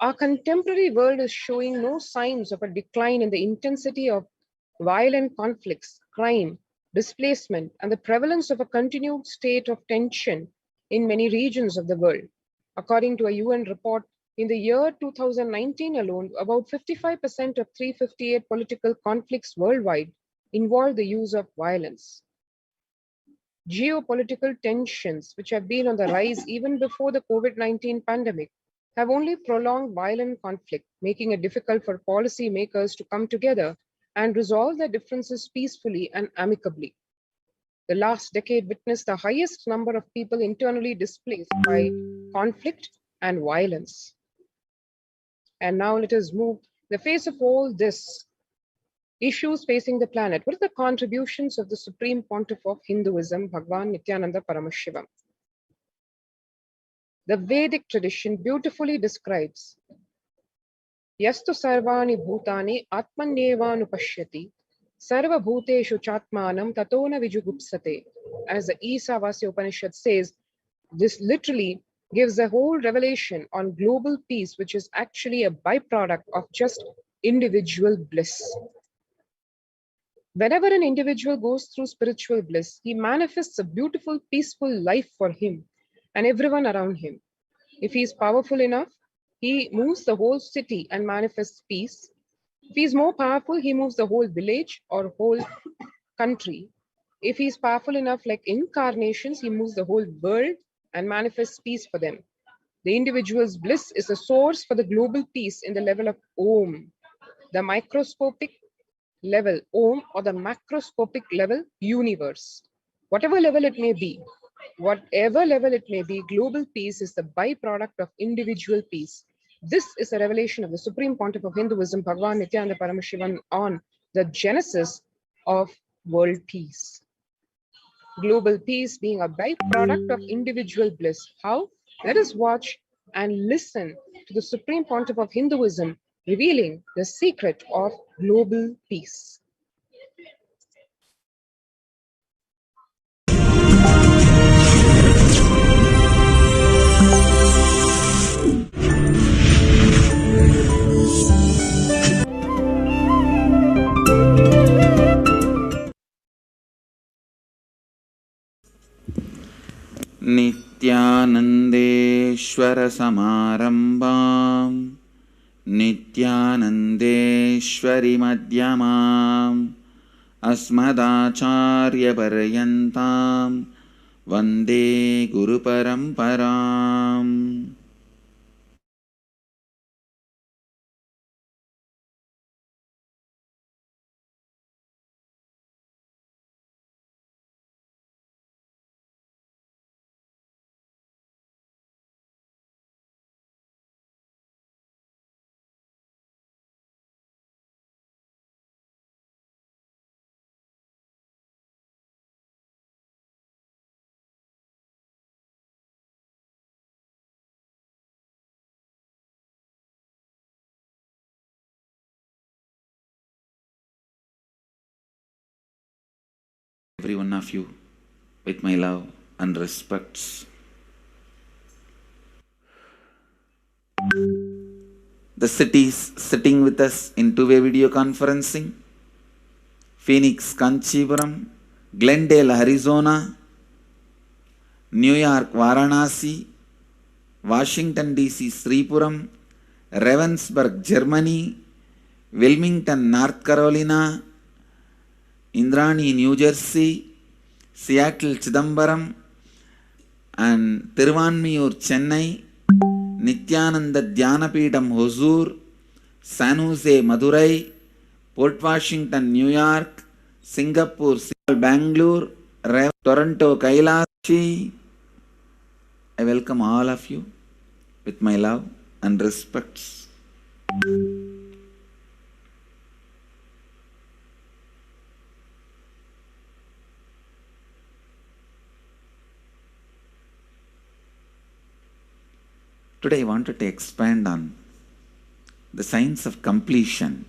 Our contemporary world is showing no signs of a decline in the intensity of violent conflicts, crime, displacement, and the prevalence of a continued state of tension in many regions of the world. According to a UN report, in the year 2019 alone, about 55% of 358 political conflicts worldwide involved the use of violence. Geopolitical tensions, which have been on the rise even before the COVID-19 pandemic, have only prolonged violent conflict, making it difficult for policymakers to come together and resolve their differences peacefully and amicably. The last decade witnessed the highest number of people internally displaced by conflict and violence. And now let us move in the face of all this issues facing the planet. What are the contributions of the Supreme Pontiff of Hinduism, Bhagwan Nithyananda Paramashivam? The Vedic tradition beautifully describes Yastu sarvani bhutani atmanyevanupashyati sarva bhuteshu chatmanam tatona vijugupsate. As the Isavasya Upanishad says, this literally gives a whole revelation on global peace, which is actually a byproduct of just individual bliss. Whenever an individual goes through spiritual bliss, he manifests a beautiful, peaceful life for him and everyone around him. If he is powerful enough, he moves the whole city and manifests peace. If he is more powerful, he moves the whole village or whole country. If he is powerful enough, like incarnations, he moves the whole world and manifests peace for them. The individual's bliss is a source for the global peace in the level of Om, the microscopic level Om, or the macroscopic level universe. Whatever level it may be, global peace is the byproduct of individual peace. This is a revelation of the Supreme Pontiff of Hinduism, Bhagwan Nithyananda Paramashivam, on the genesis of world peace. Global peace being a byproduct of individual bliss. How? Let us watch and listen to the Supreme Pontiff of Hinduism revealing the secret of global peace. नित्यानन्देश्वर समारम्भाम् नित्यानन्देश्वरि मध्यमाम् अस्मदाचार्यपर्यन्ताम् वन्दे गुरुपरम्पराम्. Every one of you with my love and respects. The cities sitting with us in two-way video conferencing: Phoenix, Kanchipuram; Glendale, Arizona; New York, Varanasi; Washington, D.C., Sripuram; Ravensburg, Germany; Wilmington, North Carolina; Indrani, New Jersey; Seattle, Chidambaram; and Tiruvanmiyur, Chennai; Nithyananda Dhyanapidam, Hosur; San Jose, Madurai; Port Washington, New York; Singapore, Bangalore; Toronto, Kailasa. I welcome all of you with my love and respects. Today I wanted to expand on the science of completion.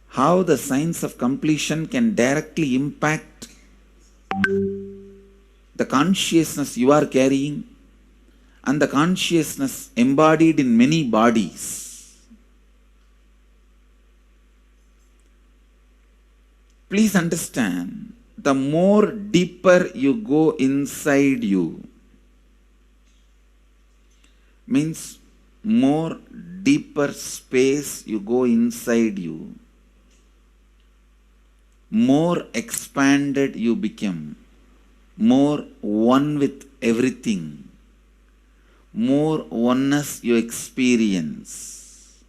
How the science of completion can directly impact the consciousness you are carrying and the consciousness embodied in many bodies. Please understand, the more deeper you go inside you, means more deeper space you go inside you, more expanded you become, more one with everything, more oneness you experience.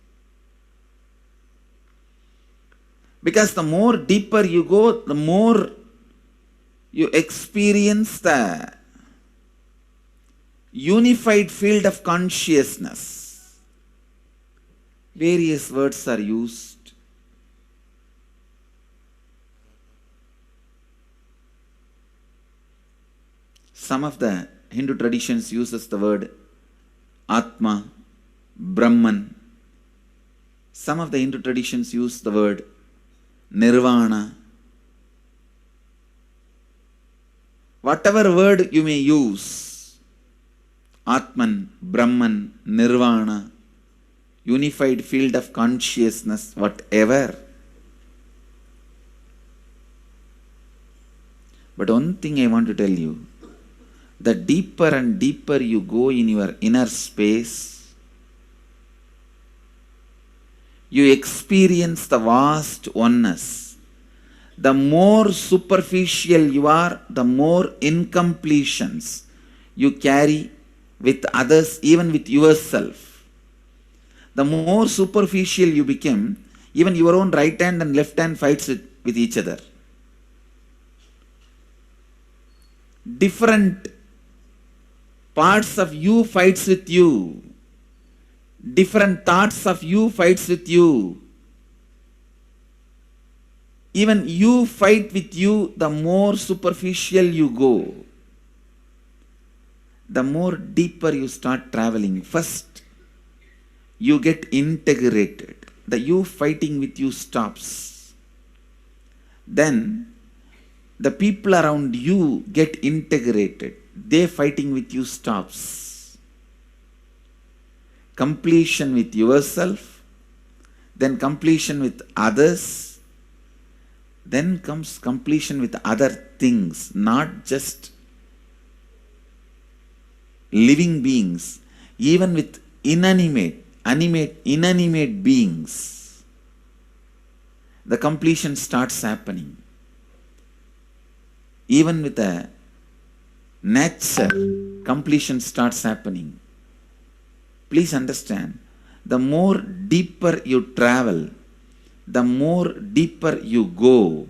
Because the more deeper you go, the more you experience the unified field of consciousness. Various words are used. Some of the Hindu traditions uses the word Atma, Brahman. Some of the Hindu traditions use the word Nirvana. Whatever word you may use, Atman, Brahman, Nirvana, unified field of consciousness, whatever. But one thing I want to tell you, the deeper and deeper you go in your inner space, you experience the vast oneness. The more superficial you are, the more incompletions you carry with others, even with yourself. The more superficial you become, even your own right hand and left hand fights with each other. Different parts of you fights with you. Different thoughts of you fights with you. Even you fight with you, the more superficial you go, the more deeper you start traveling. First, you get integrated. The you fighting with you stops. Then, the people around you get integrated. They fighting with you stops. Completion with yourself, then completion with others, then comes completion with other things, not just living beings, even with inanimate beings. The completion starts happening. Even with a nature, completion starts happening. Please understand, the more deeper you travel, the more deeper you go,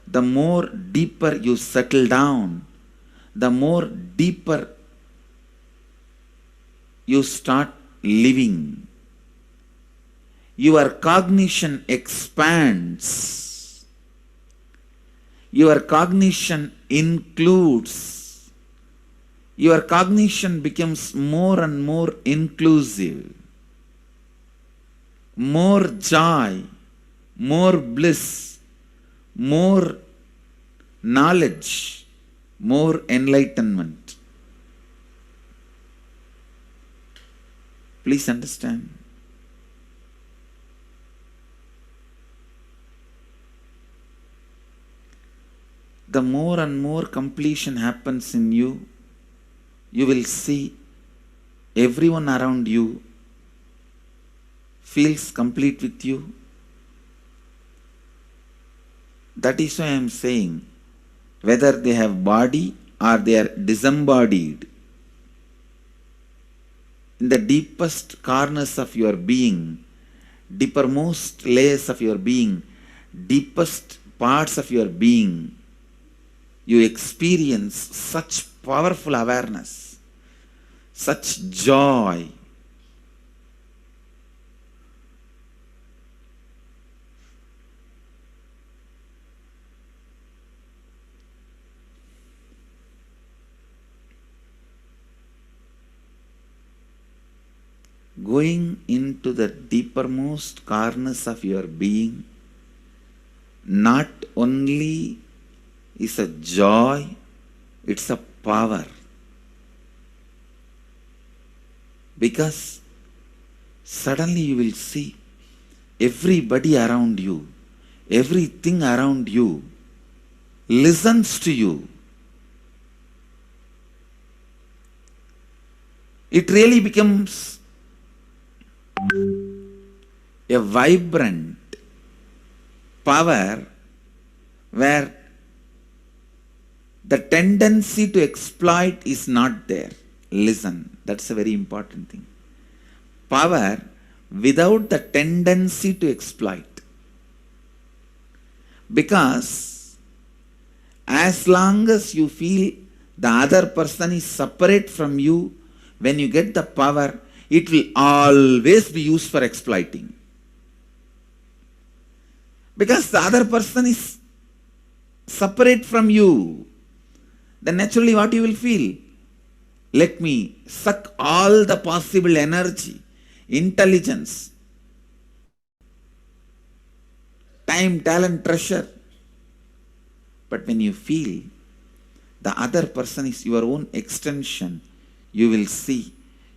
the more deeper you settle down, the more deeper you start living. Your cognition expands. Your cognition includes. Your cognition becomes more and more inclusive. More joy, more bliss, more knowledge, more enlightenment. Please understand. The more and more completion happens in you, you will see everyone around you feels complete with you. That is why I am saying, whether they have body or they are disembodied, in the deepest corners of your being, deepermost layers of your being, deepest parts of your being, you experience such powerful awareness, such joy. Going into the deepermost corners of your being not only is a joy, it's a power. Because suddenly you will see everybody around you, everything around you listens to you. It really becomes a vibrant power where the tendency to exploit is not there. Listen, that's a very important thing. Power without the tendency to exploit. Because as long as you feel the other person is separate from you, when you get the power, it will always be used for exploiting. Because the other person is separate from you, then naturally what you will feel? Let me suck all the possible energy, intelligence, time, talent, treasure. But when you feel the other person is your own extension, you will see,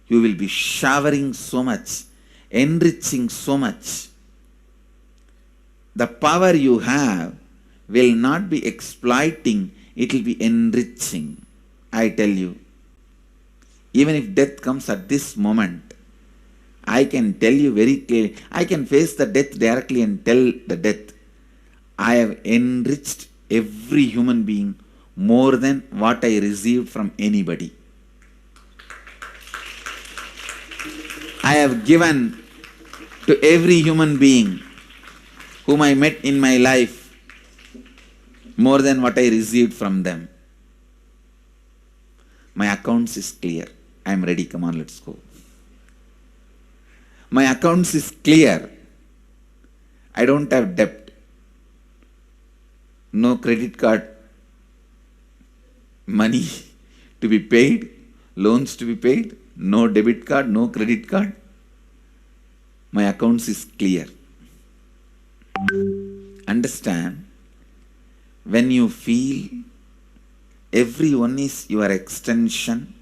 you will be showering so much, enriching so much. The power you have will not be exploiting, it will be enriching. I tell you, even if death comes at this moment, I can tell you very clearly, I can face the death directly and tell the death, I have enriched every human being more than what I received from anybody. I have given to every human being whom I met in my life more than what I received from them. My accounts is clear. I am ready. Come on, let's go. My accounts is clear. I don't have debt. No credit card money to be paid, loans to be paid, no debit card, no credit card. My accounts is clear. Understand, when you feel everyone is your extension,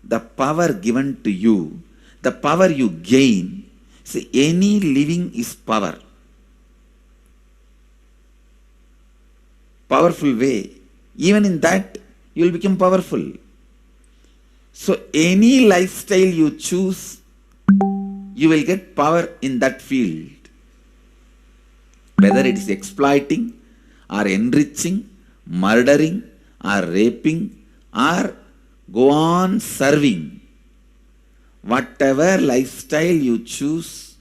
the power given to you, the power you gain, see, any living is power. Powerful way. Even in that, you will become powerful. So any lifestyle you choose, you will get power in that field. Whether it is exploiting or enriching, murdering or raping or go on serving. Whatever lifestyle you choose,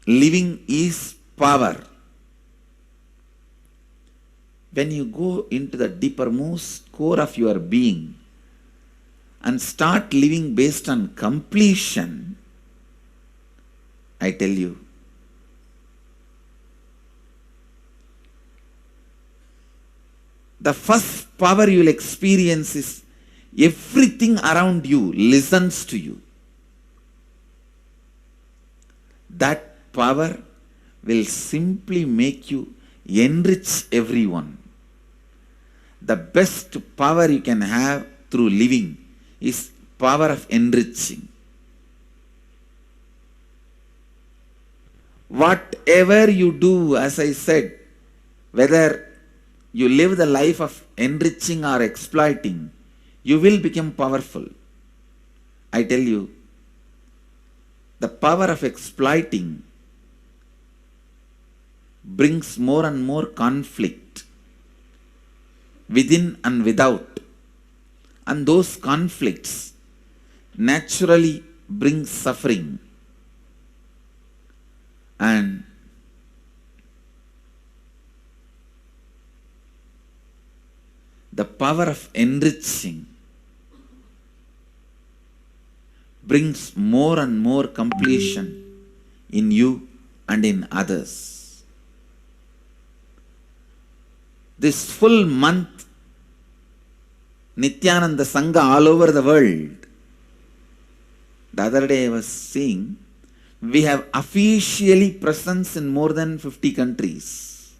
living is power. When you go into the deepermost core of your being and start living based on completion, I tell you, the first power you will experience is everything around you listens to you. That power will simply make you enrich everyone. The best power you can have through living is power of enriching. Whatever you do, as I said, whether you live the life of enriching or exploiting, you will become powerful. I tell you, the power of exploiting brings more and more conflict within and without. And those conflicts naturally bring suffering. And the power of enriching brings more and more completion in you and in others. This full month, Nithyananda Sangha all over the world. The other day I was seeing, we have officially presence in more than 50 countries.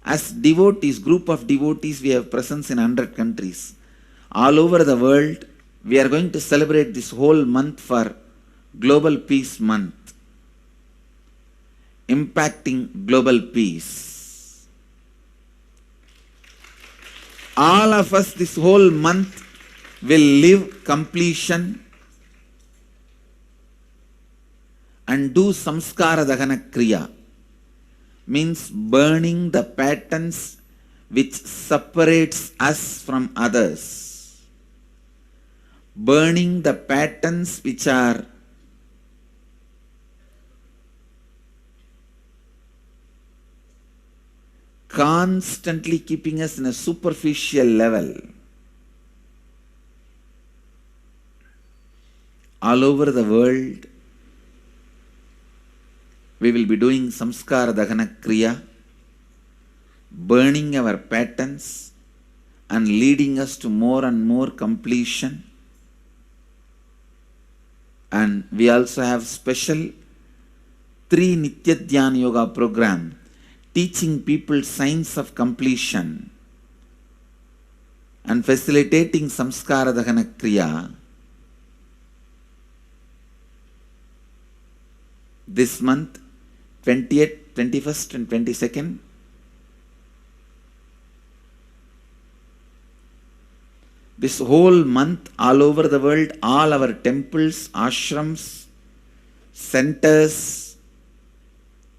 As devotees, group of devotees, we have presence in 100 countries. All over the world, we are going to celebrate this whole month for Global Peace Month. Impacting global peace. All of us this whole month will live completion and do samskara dahana kriya. means burning the patterns which separates us from others. Burning the patterns which are constantly keeping us in a superficial level. All over the world, we will be doing samskara dahana kriya, burning our patterns and leading us to more and more completion. And we also have special 3 Nitya Dhyana Yoga program teaching people science of completion and facilitating samskara dahana kriya. This month, 20th, 21st and 22nd, this whole month, all over the world, all our temples, ashrams, centers,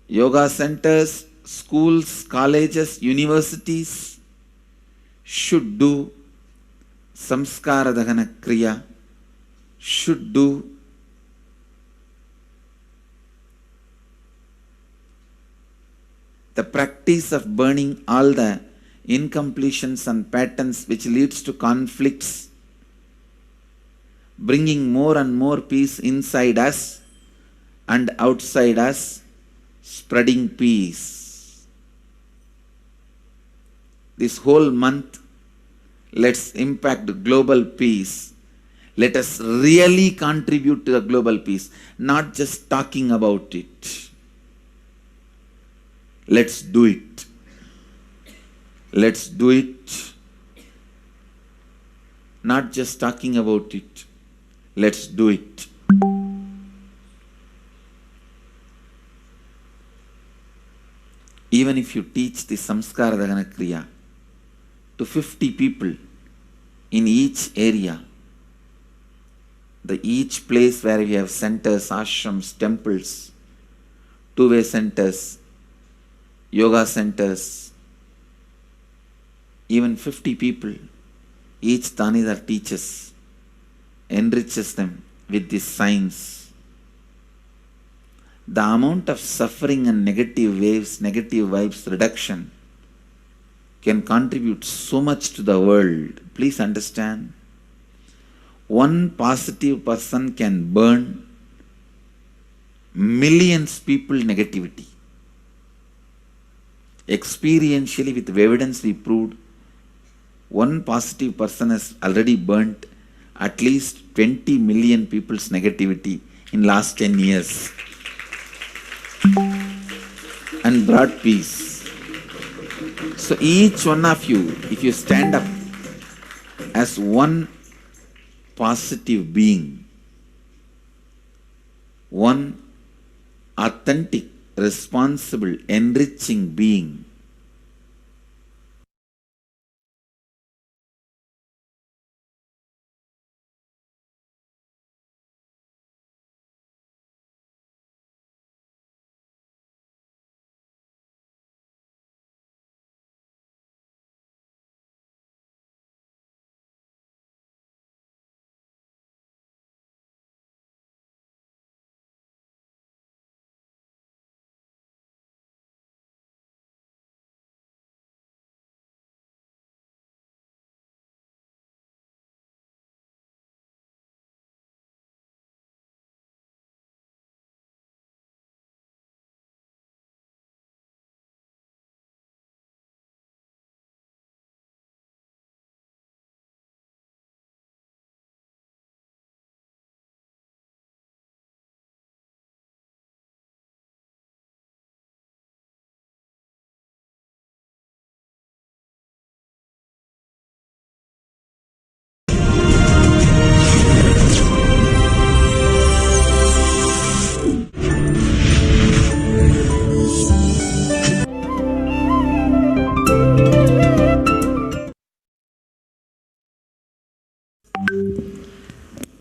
yoga centers, schools, colleges, universities should do samskara dahana kriya, should do the practice of burning all the incompletions and patterns which leads to conflicts, bringing more and more peace inside us and outside us, spreading peace. This whole month, let's impact global peace. Let us really contribute to the global peace, not just talking about it. Let's do it. Let's do it. Not just talking about it. Let's do it. Even if you teach the samskara dahana kriya to 50 people in each area, each place where we have centers, ashrams, temples, two-way centers, yoga centers, even 50 people, each Tanidar teaches, enriches them with this science. The amount of suffering and negative waves, negative vibes reduction can contribute so much to the world. Please understand. One positive person can burn millions people negativity. Experientially, with evidence we proved, one positive person has already burnt at least 20 million people's negativity in last 10 years and brought peace. So each one of you, if you stand up as one positive being, one authentic, responsible, enriching being,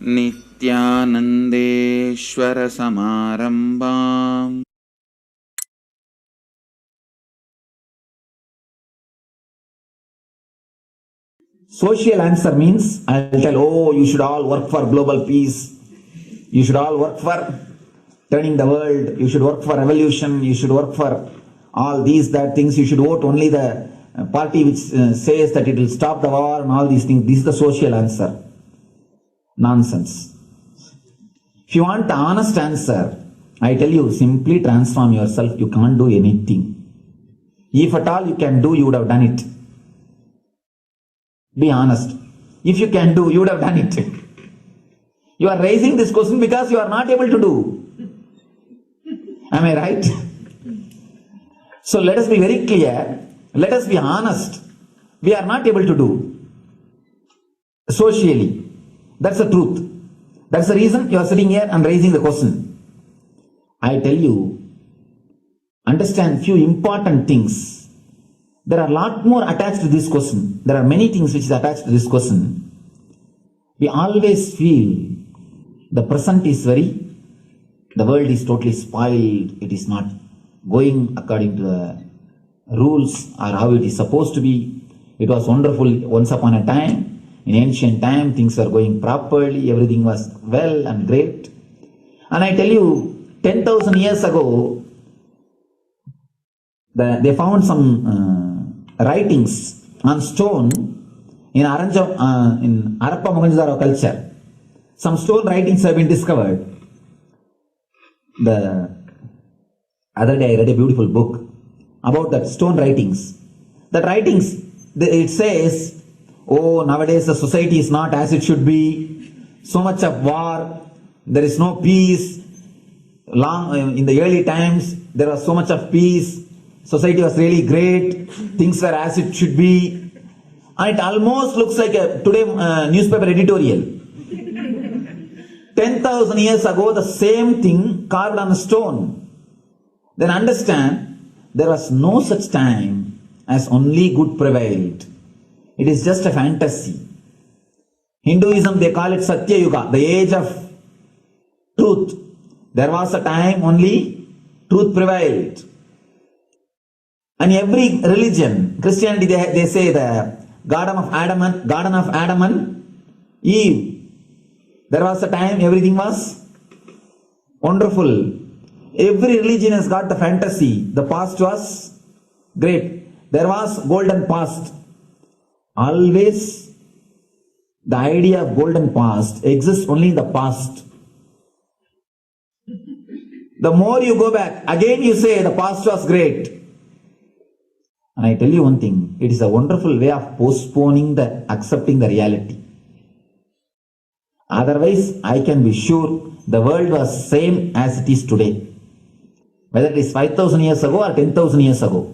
Nithyanandeshwara Samarambam Social answer means I'll tell, oh, you should all work for global peace. You should all work for turning the world. You should work for revolution. You should work for all these, that things. You should vote only the party which says that it will stop the war and all these things. This is the social answer. Nonsense. If you want the honest answer, I tell you, simply transform yourself. You can't do anything. If at all you can do, you would have done it. Be honest. If you can do, you would have done it. You are raising this question because you are not able to do. Am I right? So let us be very clear. Let us be honest. We are not able to do. Socially. That's the truth. That's the reason you are sitting here and raising the question. I tell you, understand few important things. There are a lot more attached to this question. There are many things which is attached to this question. We always feel the present is the world is totally spoiled. It is not going according to the rules or how it is supposed to be. It was wonderful once upon a time. In ancient time, things were going properly. Everything was well and great. And I tell you, 10,000 years ago, they found some writings on stone in Harappa Mohenjo-daro culture. Some stone writings have been discovered. The other day I read a beautiful book about that stone writings. That writings, it says, oh, nowadays the society is not as it should be. So much of war. There is no peace. In the early times, there was so much of peace. Society was really great. Things were as it should be. And it almost looks like a today newspaper editorial. 10,000 years ago, the same thing carved on a stone. Then understand, there was no such time as only good prevailed. It is just a fantasy. Hinduism, they call it Satya Yuga, the age of truth. There was a time only truth prevailed. And every religion, Christianity, they say the Garden of Adam and Eve. There was a time everything was wonderful. Every religion has got the fantasy. The past was great. There was golden past. Always the idea of golden past exists only in the past. The more you go back, again you say the past was great. And I tell you one thing, it is a wonderful way of postponing accepting the reality. Otherwise, I can be sure the world was same as it is today. Whether it is 5,000 years ago or 10,000 years ago.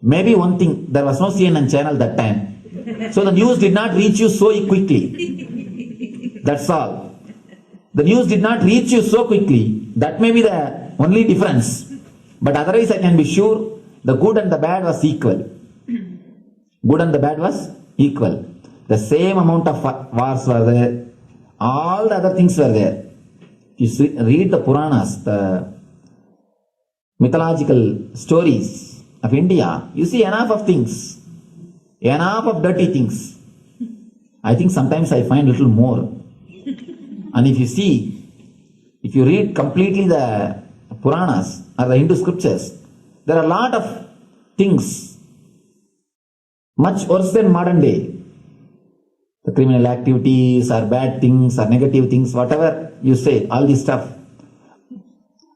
Maybe one thing, there was no CNN channel that time. So the news did not reach you so quickly. That's all. The news did not reach you so quickly. That may be the only difference. But otherwise I can be sure the good and the bad was equal. Good and the bad was equal. The same amount of wars were there. All the other things were there. If you read the Puranas, the mythological stories of India, you see enough of things. Enough of dirty things. I think sometimes I find little more. And if you read completely the Puranas or the Hindu scriptures, there are a lot of things much worse than modern day. The criminal activities or bad things or negative things, whatever you say, all this stuff.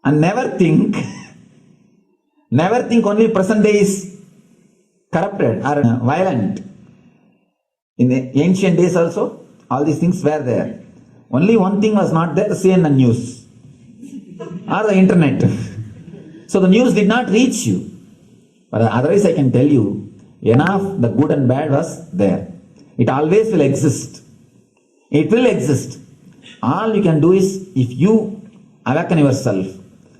And never think only present day is corrupted or violent. In the ancient days also, all these things were there. Only one thing was not there, the CNN news or the internet. So the news did not reach you. But otherwise I can tell you, enough the good and bad was there. It always will exist. It will exist. All you can do is, if you awaken yourself,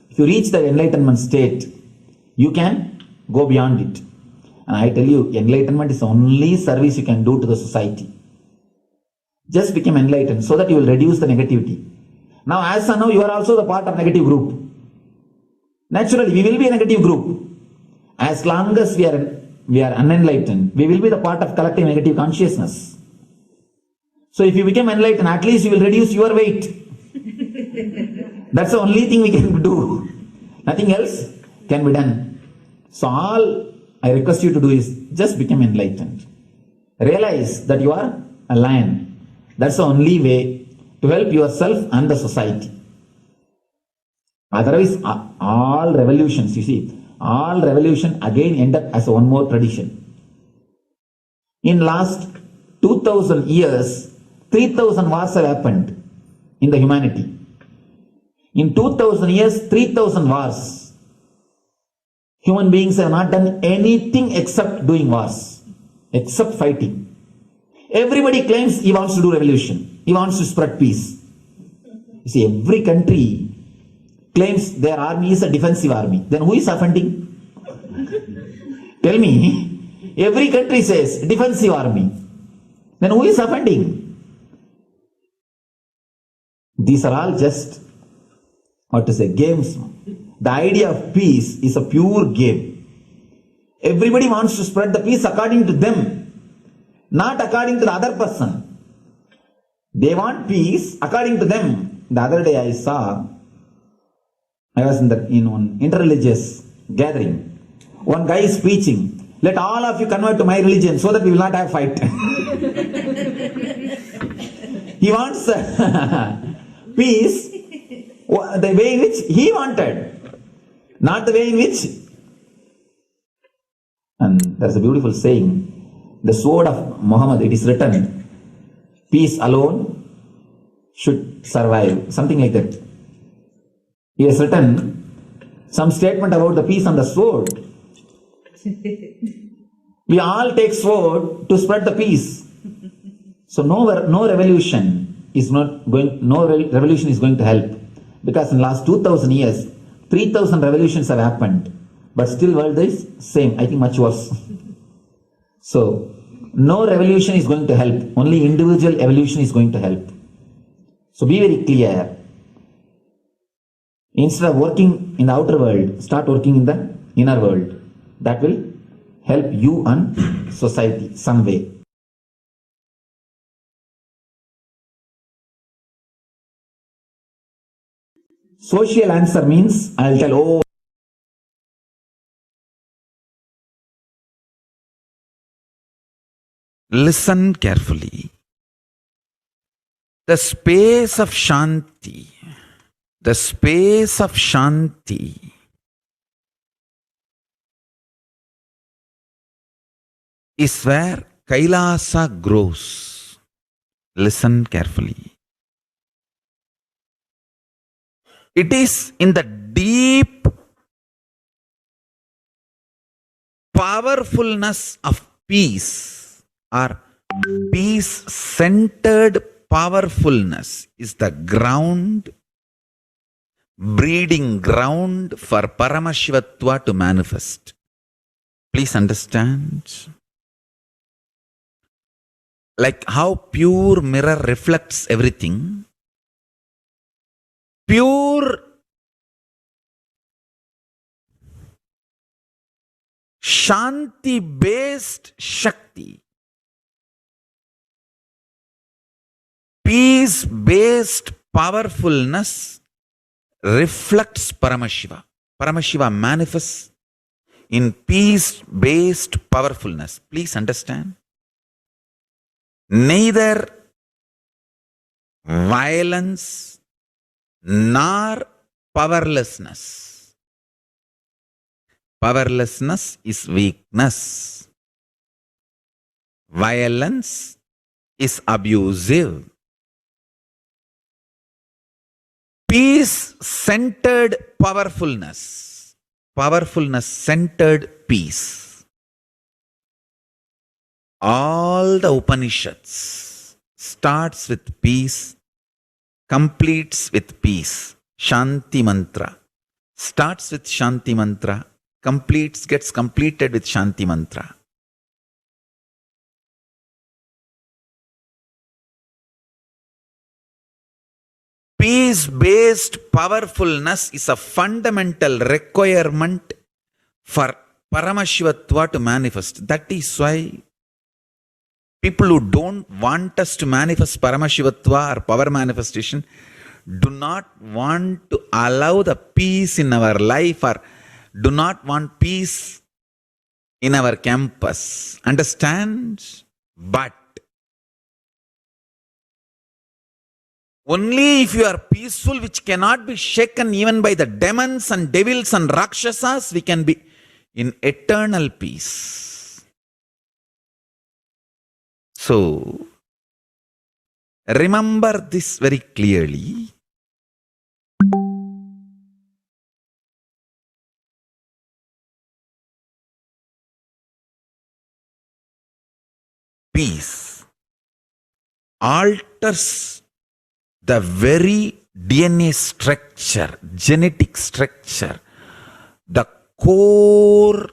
if you reach the enlightenment state, you can go beyond it. And I tell you, enlightenment is the only service you can do to the society. Just become enlightened so that you will reduce the negativity. Now, as of now, you are also the part of negative group. Naturally, we will be a negative group. As long as we are we are unenlightened, we will be the part of collective negative consciousness. So if you become enlightened, at least you will reduce your weight. That's the only thing we can do. Nothing else can be done. So all I request you to do is just become enlightened. Realize that you are a lion. That's the only way to help yourself and the society. Otherwise, all revolutions, you see, all revolution again end up as one more tradition. In last 2000 years, 3000 wars have happened in the humanity. In 2000 years, 3000 wars. Human beings have not done anything except doing wars, except fighting. Everybody claims he wants to do revolution. He wants to spread peace. You see, every country claims their army is a defensive army. Then who is offending? Tell me. Every country says defensive army. Then who is offending? These are all just, games. The idea of peace is a pure game. Everybody wants to spread the peace according to them, not according to the other person. They want peace according to them. The other day I was in one interreligious gathering. One guy is preaching, let all of you convert to my religion so that we will not have fight. He wants peace the way in which he wanted, not the way in which. And there's a beautiful saying, the sword of Muhammad, it is written, peace alone should survive, something like that. He has written some statement about the peace on the sword. We all take sword to spread the peace. So no revolution is going to help. Because in the last 2000 years, 3000 revolutions have happened. But still world is same, I think much worse. So no revolution is going to help. Only individual evolution is going to help. So be very clear. Instead of working in the outer world, start working in the inner world. That will help you and society some way. Social answer means I'll tell, listen carefully. The space of Shanti, is where Kailasa grows. Listen carefully. It is in the deep powerfulness of peace, or peace-centered powerfulness is the ground, breeding ground for Paramashivatva to manifest. Please understand. Like how pure mirror reflects everything, pure Shanti-based Shakti, peace-based powerfulness reflects Paramashiva. Paramashiva manifests in peace-based powerfulness. Please understand. Neither violence nor powerlessness. Powerlessness is weakness. Violence is abusive. Peace-centered powerfulness. Powerfulness-centered peace. All the Upanishads starts with peace, completes with peace. Shanti mantra starts with Shanti mantra, gets completed with Shanti mantra. Peace-based powerfulness is a fundamental requirement for Paramashivatva to manifest. That is why people who don't want us to manifest Paramashivatva or power manifestation do not want to allow the peace in our life or do not want peace in our campus. Understand? But only if you are peaceful, which cannot be shaken even by the demons and devils and rakshasas, we can be in eternal peace. So, remember this very clearly. Peace alters the very DNA structure, genetic structure, the core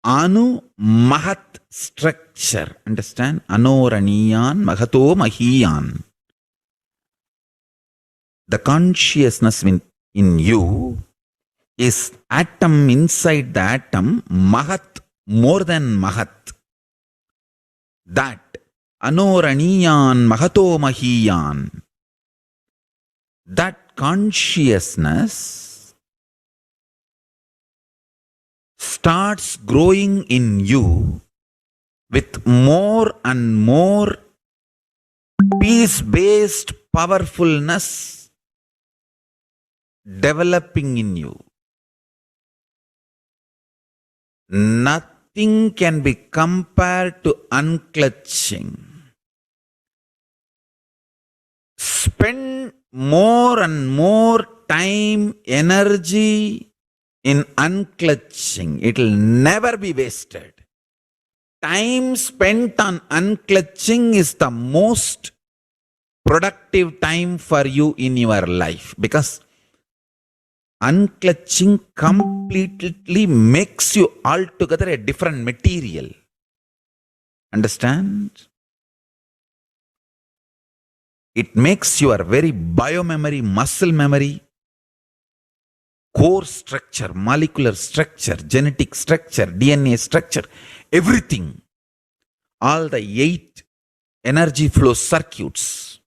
Anu Mahat structure. Understand? Anoraniyan Mahato Mahiyan. The consciousness in you is atom inside the atom, Mahat, more than Mahat. That Anoraniyan Mahato Mahiyan. That consciousness starts growing in you with more and more peace-based powerfulness developing in you. Nothing can be compared to unclutching. Spend more and more time, energy in unclutching. It will never be wasted. Time spent on unclutching is the most productive time for you in your life, because unclutching completely makes you altogether a different material. Understand? It makes your very biomemory, muscle memory, core structure, molecular structure, genetic structure, DNA structure, everything. All the 8 energy flow circuits,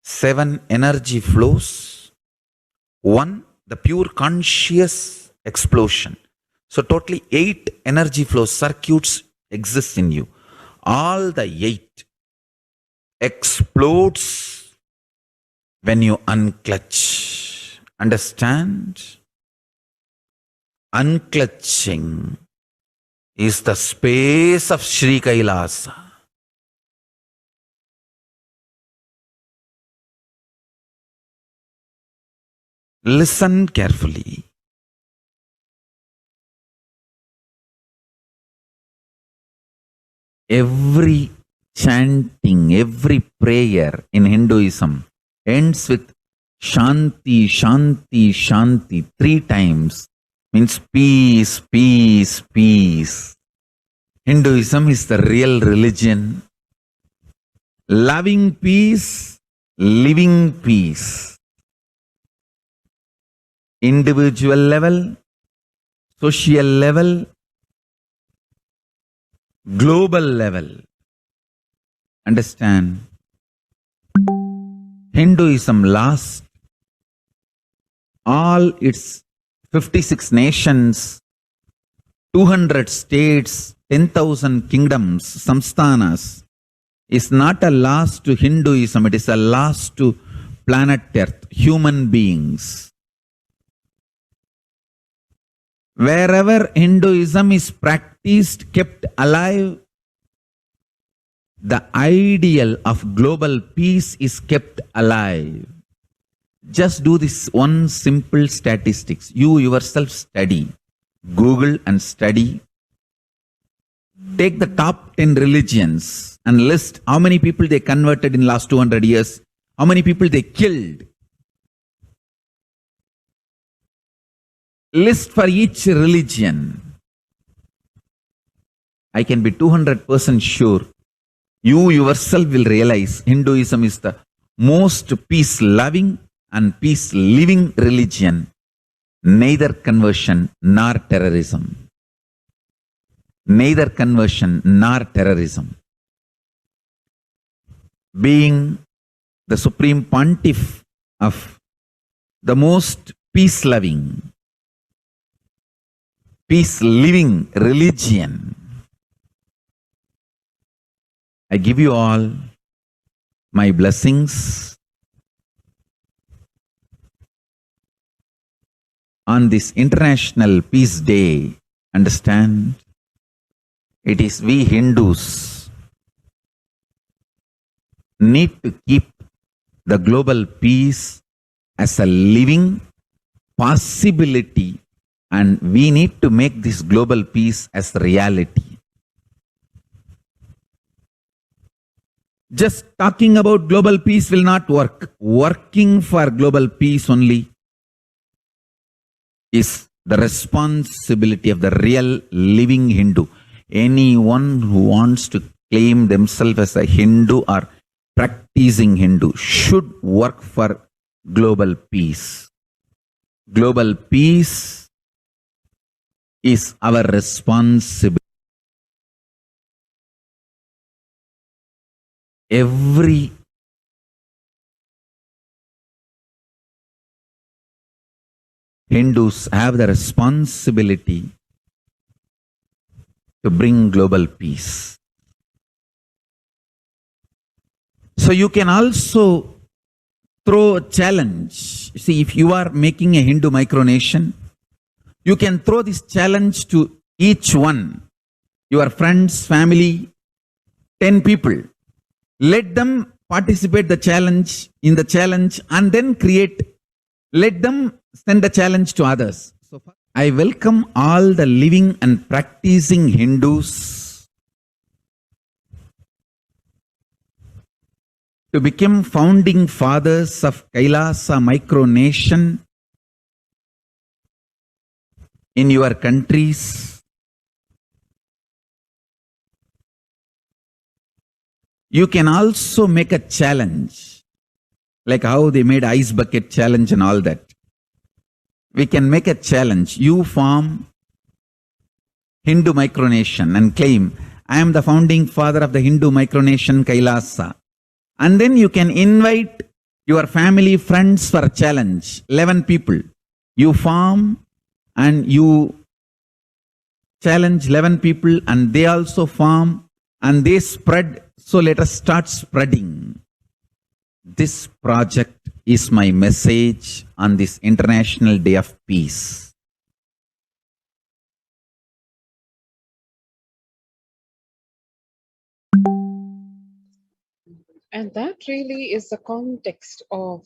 7 energy flows, 1 the pure conscious explosion. So totally 8 energy flow circuits exist in you. All the 8 explodes when you unclutch. Understand? Unclutching is the space of Sri Kailasa. Listen carefully. Every chanting, every prayer in Hinduism ends with Shanti, Shanti, Shanti 3 times. Means peace, peace, peace. Hinduism is the real religion. Loving peace, living peace. Individual level, social level, global level. Understand? Hinduism lost all its 56 nations, 200 states, 10,000 kingdoms, samsthanas, is not a loss to Hinduism, it is a loss to planet Earth, human beings. Wherever Hinduism is practiced, kept alive, the ideal of global peace is kept alive. Just do this one simple statistics. You yourself study. Google and study. Take the top 10 religions and list how many people they converted in last 200 years, how many people they killed. List for each religion. I can be 200% sure you yourself will realize Hinduism is the most peace-loving, and peace living religion, neither conversion nor terrorism. Neither conversion nor terrorism. Being the supreme pontiff of the most peace-loving, peace-living religion, I give you all my blessings on this International Peace Day. Understand? It is we Hindus need to keep the global peace as a living possibility, and we need to make this global peace as reality. Just talking about global peace will not work. Working for global peace only is the responsibility of the real living Hindu. Anyone who wants to claim themselves as a Hindu or practicing Hindu should work for global peace. Global peace is our responsibility. Every Hindus have the responsibility to bring global peace. So you can also throw a challenge. See, if you are making a Hindu micronation, you can throw this challenge to each one, your friends, family, 10 people. Let them participate in the challenge and then let them send the challenge to others. So I welcome all the living and practicing Hindus to become founding fathers of Kailasa micronation in your countries. You can also make a challenge, like how they made ice bucket challenge and all that. We can make a challenge. You form Hindu micronation and claim, I am the founding father of the Hindu micronation Kailasa. And then you can invite your family, friends for a challenge, 11 people. You form and you challenge 11 people and they also form and they spread. So let us start spreading. This project is my message on this International Day of Peace. And that really is the context of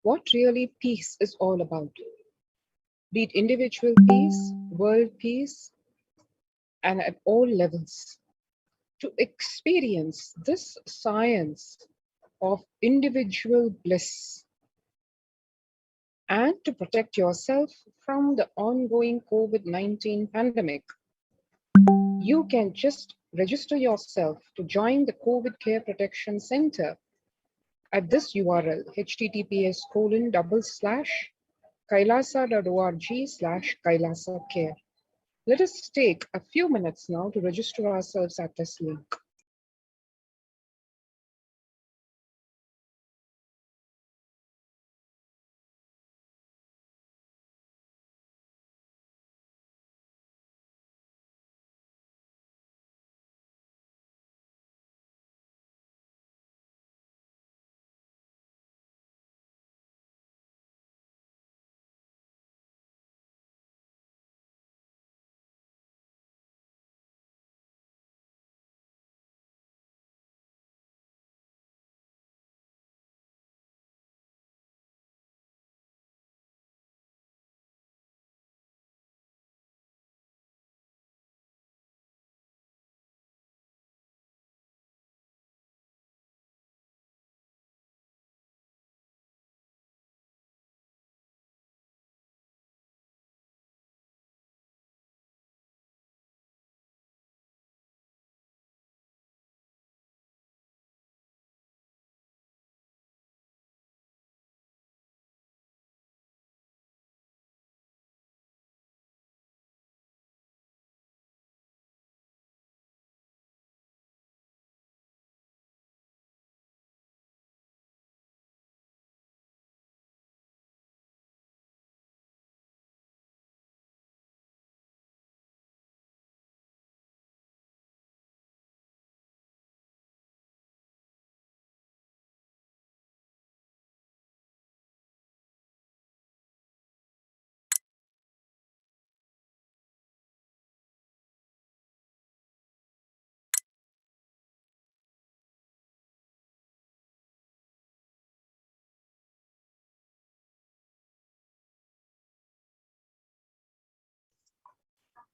what really peace is all about. Be it individual peace, world peace, and at all levels. To experience this science of individual bliss and to protect yourself from the ongoing COVID-19 pandemic, you can just register yourself to join the COVID Care Protection Center at this URL, https://kailasa.org/Kailasa Care. Let us take a few minutes now to register ourselves at this link.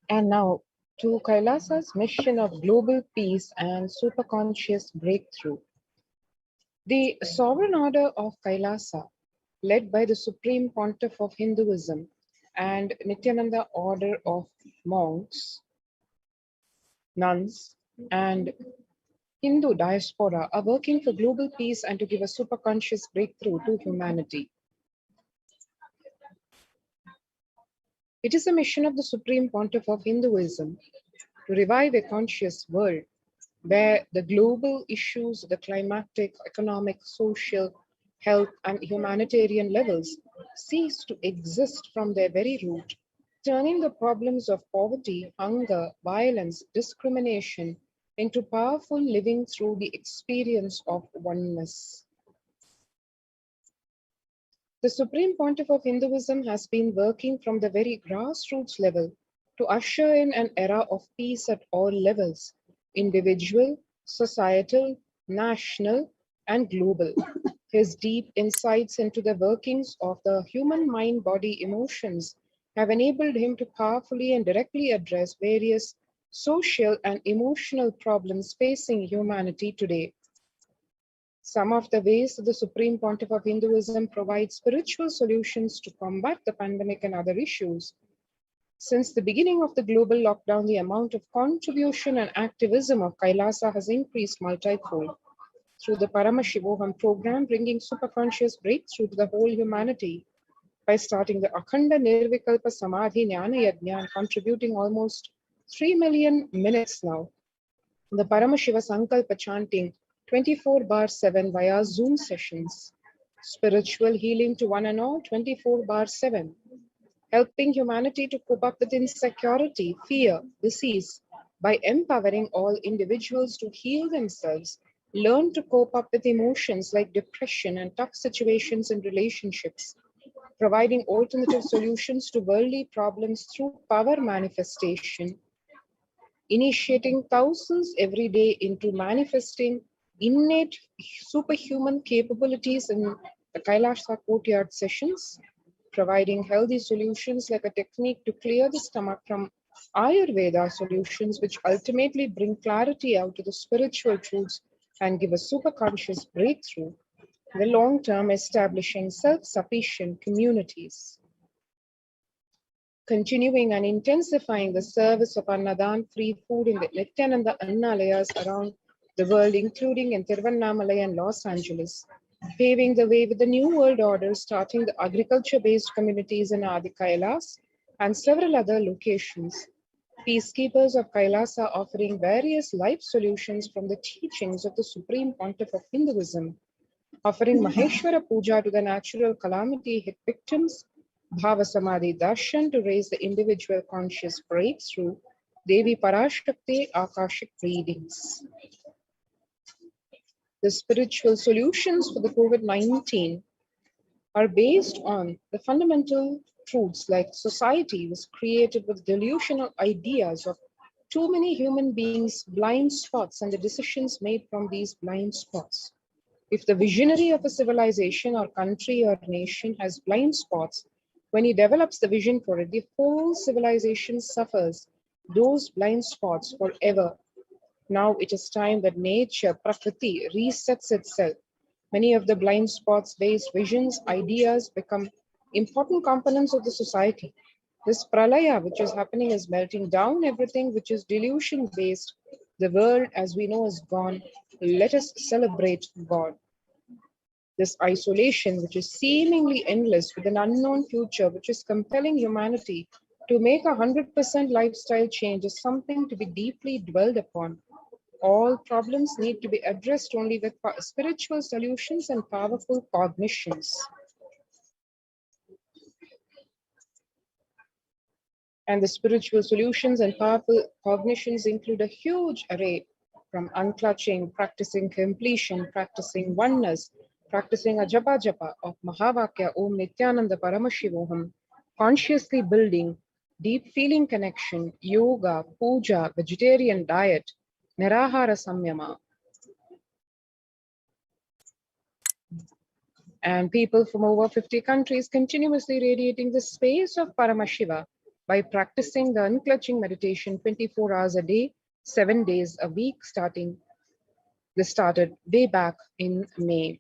And now to Kailasa's mission of global peace and superconscious breakthrough. The sovereign order of Kailasa, led by the Supreme Pontiff of Hinduism and Nithyananda order of monks, nuns, and Hindu diaspora, are working for global peace and to give a superconscious breakthrough to humanity. It is a mission of the Supreme Pontiff of Hinduism to revive a conscious world where the global issues, the climatic, economic, social, health, and humanitarian levels cease to exist from their very root, turning the problems of poverty, hunger, violence, discrimination into powerful living through the experience of oneness. The Supreme Pontiff of Hinduism has been working from the very grassroots level to usher in an era of peace at all levels, individual, societal, national, and global. His deep insights into the workings of the human mind, body, emotions have enabled him to powerfully and directly address various social and emotional problems facing humanity today. Some of the ways that the Supreme Pontiff of Hinduism provides spiritual solutions to combat the pandemic and other issues. Since the beginning of the global lockdown, the amount of contribution and activism of Kailasa has increased multifold. Through the Paramashivoham program, bringing superconscious breakthrough to the whole humanity by starting the Akhanda Nirvikalpa Samadhi Jnana Yajna and contributing almost 3 million minutes now. The Paramashiva Sankalpa chanting 24/7 via Zoom sessions, spiritual healing to one and all 24/7, helping humanity to cope up with insecurity, fear, disease by empowering all individuals to heal themselves, learn to cope up with emotions like depression and tough situations in relationships, providing alternative solutions to worldly problems through power manifestation, initiating thousands every day into manifesting innate superhuman capabilities in the Kailasa courtyard sessions, providing healthy solutions like a technique to clear the stomach from Ayurveda solutions, which ultimately bring clarity out to the spiritual truths and give a superconscious breakthrough, in the long term establishing self-sufficient communities. Continuing and intensifying the service of Annadan free food in the Nithyananda Annalayas around the world, including in Tiruvannamalai and Los Angeles, paving the way with the New World Order, starting the agriculture-based communities in Adi Kailas and several other locations. Peacekeepers of Kailasa offering various life solutions from the teachings of the Supreme Pontiff of Hinduism, offering Maheshwara Puja to the natural calamity hit victims, Bhava Samadhi Darshan to raise the individual conscious breakthrough, Devi Parashakti Akashic readings. The spiritual solutions for the COVID-19 are based on the fundamental truths like society was created with delusional ideas of too many human beings' blind spots and the decisions made from these blind spots. If the visionary of a civilization or country or nation has blind spots, when he develops the vision for it, the whole civilization suffers those blind spots forever. Now it is time that nature, Prakriti, resets itself. Many of the blind spots-based visions, ideas become important components of the society. This pralaya which is happening is melting down everything which is delusion-based. The world as we know is gone. Let us celebrate God. This isolation which is seemingly endless with an unknown future which is compelling humanity to make 100% lifestyle change is something to be deeply dwelled upon. All problems need to be addressed only with spiritual solutions and powerful cognitions. And the spiritual solutions and powerful cognitions include a huge array, from unclutching, practicing completion, practicing oneness, practicing a japa japa of Mahavakya Om Nithyananda Paramashivoham, consciously building deep feeling connection, yoga, puja, vegetarian diet, Nirahara Samyama. And people from over 50 countries continuously radiating the space of Paramashiva by practicing the unclutching meditation 24 hours a day, 7 days a week, This started way back in May.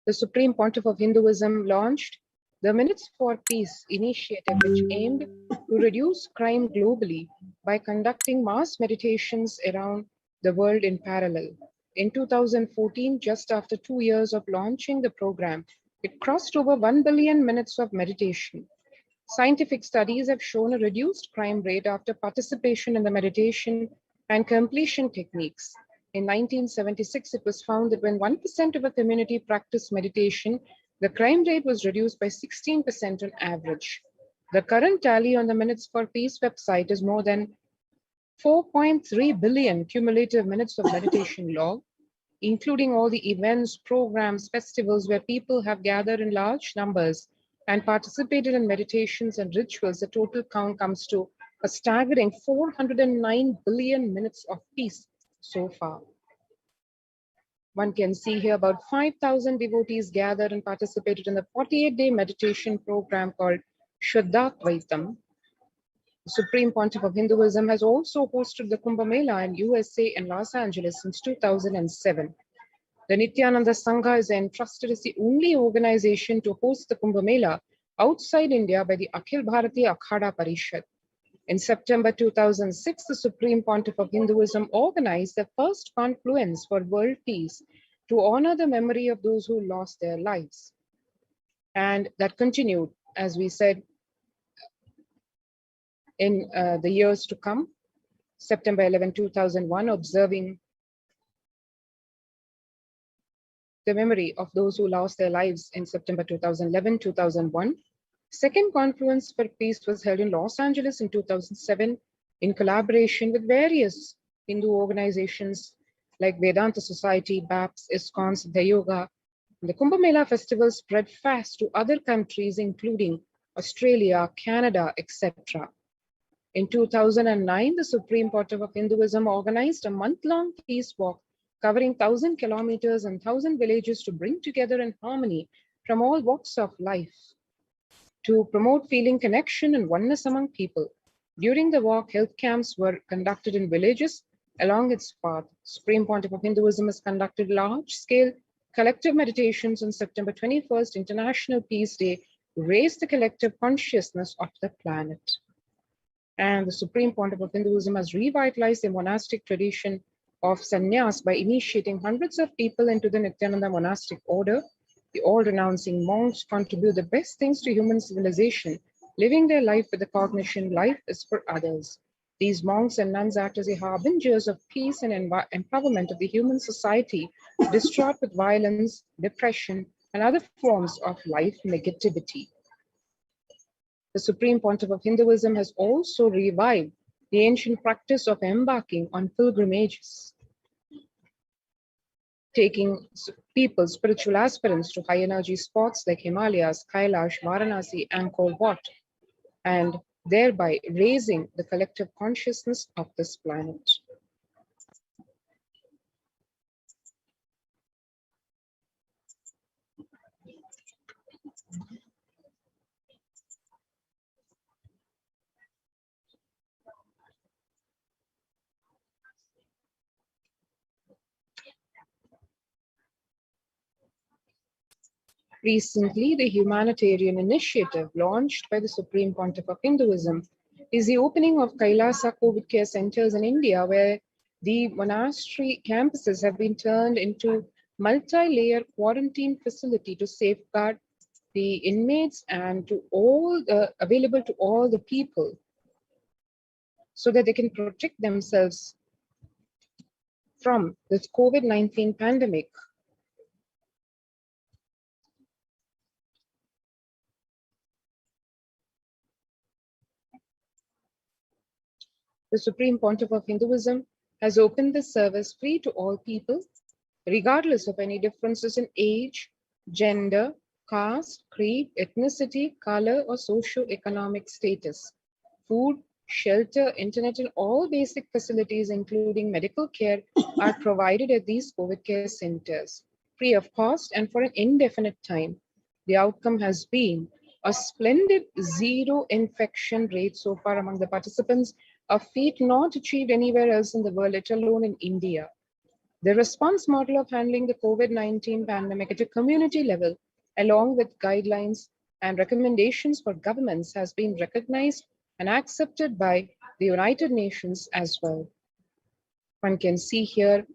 The Supreme Pontiff of Hinduism launched the Minutes for Peace initiative, which aimed to reduce crime globally by conducting mass meditations around the world in parallel. In 2014, just after 2 years of launching the program, it crossed over 1 billion minutes of meditation. Scientific studies have shown a reduced crime rate after participation in the meditation and completion techniques. In 1976, it was found that when 1% of a community practiced meditation, the crime rate was reduced by 16% on average. The current tally on the Minutes for Peace website is more than 4.3 billion cumulative minutes of meditation log, including all the events, programs, festivals where people have gathered in large numbers and participated in meditations and rituals. The total count comes to a staggering 409 billion minutes of peace so far. One can see here about 5,000 devotees gathered and participated in the 48-day meditation program called Shuddhadvaitam. The Supreme Pontiff of Hinduism has also hosted the Kumbh Mela in USA and Los Angeles since 2007. The Nithyananda Sangha is entrusted as the only organization to host the Kumbh Mela outside India by the Akhil Bharatiya Akhada Parishad. In September 2006, the Supreme Pontiff of Hinduism organized the first confluence for world peace to honor the memory of those who lost their lives. And that continued, as we said, in the years to come. September 11, 2001, observing the memory of those who lost their lives in September 2011, 2001. Second Confluence for Peace was held in Los Angeles in 2007 in collaboration with various Hindu organizations like Vedanta Society, BAPS, ISKCON, Siddha Yoga. The Kumbh Mela festival spread fast to other countries, including Australia, Canada, etc. In 2009, the Supreme Pontiff of Hinduism organized a month-long peace walk covering 1,000 kilometers and 1,000 villages to bring together in harmony from all walks of life, to promote feeling connection and oneness among people. During the walk, health camps were conducted in villages along its path. Supreme Pontiff of Hinduism has conducted large-scale collective meditations on September 21st, International Peace Day, to raise the collective consciousness of the planet. And the Supreme Pontiff of Hinduism has revitalized the monastic tradition of sannyas by initiating hundreds of people into the Nithyananda monastic order. The all-renouncing monks contribute the best things to human civilization, living their life with the cognition life is for others. These monks and nuns act as the harbingers of peace and empowerment of the human society, distraught with violence, depression, and other forms of life negativity. The Supreme Pontiff of Hinduism has also revived the ancient practice of embarking on pilgrimages, taking people, spiritual aspirants, to high energy spots like Himalayas, Kailasa, Varanasi, Angkor Wat, and thereby raising the collective consciousness of this planet. Recently, the humanitarian initiative launched by the Supreme Pontiff of Hinduism is the opening of Kailasa COVID care centers in India, where the monastery campuses have been turned into multi-layer quarantine facility to safeguard the inmates and to available to all the people, so that they can protect themselves from this COVID-19 pandemic. The Supreme Pontiff of Hinduism has opened this service free to all people, regardless of any differences in age, gender, caste, creed, ethnicity, color, or socio-economic status. Food, shelter, internet, and all basic facilities, including medical care, are provided at these COVID care centers, free of cost and for an indefinite time. The outcome has been A splendid zero infection rate so far among the participants, a feat not achieved anywhere else in the world, let alone in India. The response model of handling the COVID-19 pandemic at a community level, along with guidelines and recommendations for governments, has been recognized and accepted by the United Nations as well. One can see here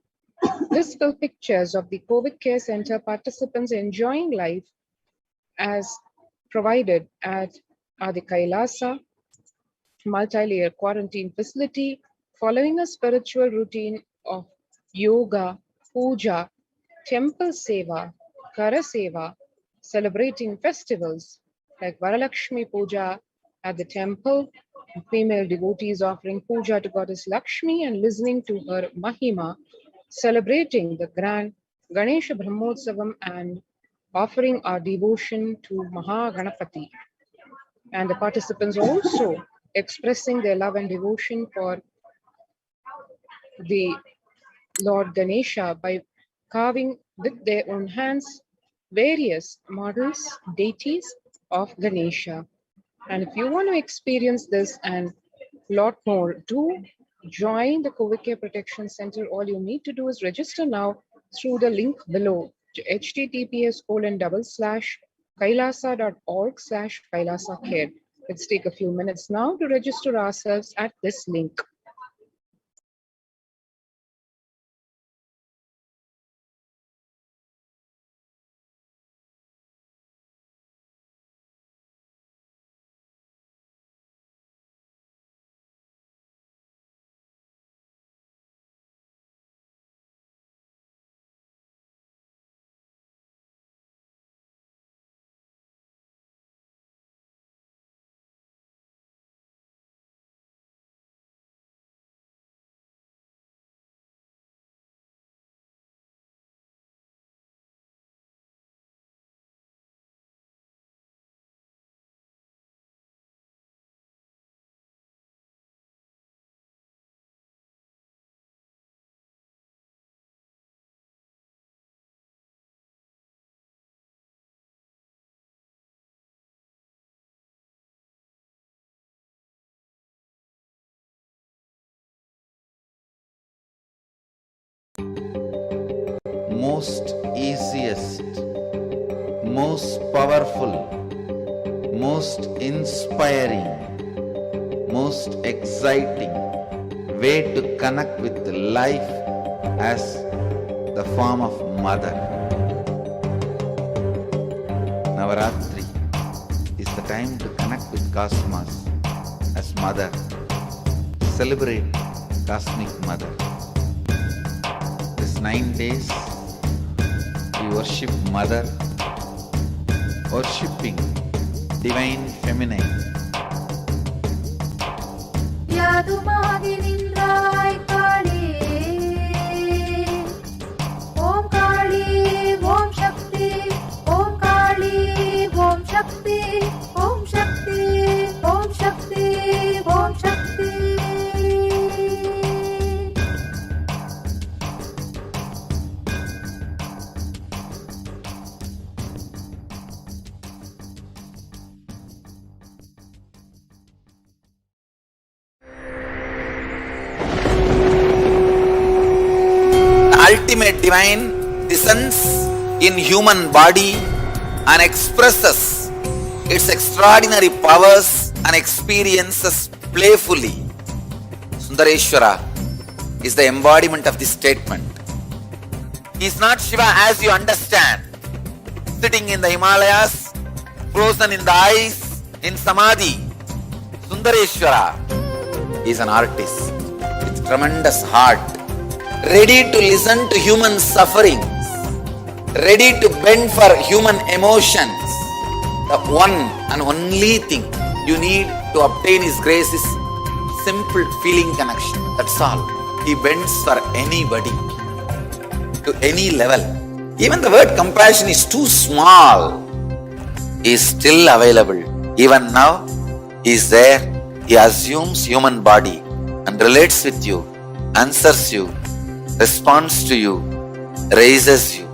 blissful pictures of the COVID care center participants enjoying life as provided at the Kailasa multi-layer quarantine facility, following a spiritual routine of yoga, puja, temple seva, kara seva, celebrating festivals like Varalakshmi Puja at the temple, female devotees offering puja to goddess Lakshmi and listening to her Mahima, celebrating the grand Ganesha Brahmotsavam and offering our devotion to Maha Ganapati. And the participants also expressing their love and devotion for the Lord Ganesha by carving with their own hands various models, deities of Ganesha. And if you want to experience this and a lot more, do join the COVID Care Protection Center. All you need to do is register now through the link below to https://kailasa.org/Kailasa-care. Let's take a few minutes now to register ourselves at this link. Most easiest, most powerful, most inspiring, most exciting way to connect with life as the form of mother. Navaratri is the time to connect with cosmos as mother. Celebrate cosmic mother. This 9 days we worship mother, worshipping divine feminine. यादुमादि निन्द्राय काली ओम काली ओम शक्ति ओम काली ओम शक्ति ओम शक्ति ओम शक्ति ओम शक्ति. Ultimate divine descends in human body and expresses its extraordinary powers and experiences playfully. Sundareshwara is the embodiment of this statement. He is not Shiva as you understand, sitting in the Himalayas, frozen in the ice, in Samadhi. Sundareshwara is an artist with tremendous heart, ready to listen to human sufferings, ready to bend for human emotions. The one and only thing you need to obtain His grace is simple feeling connection. That's all. He bends for anybody, to any level. Even the word compassion is too small. He is still available. Even now, He is there. He assumes human body and relates with you, answers you, responds to you, raises you.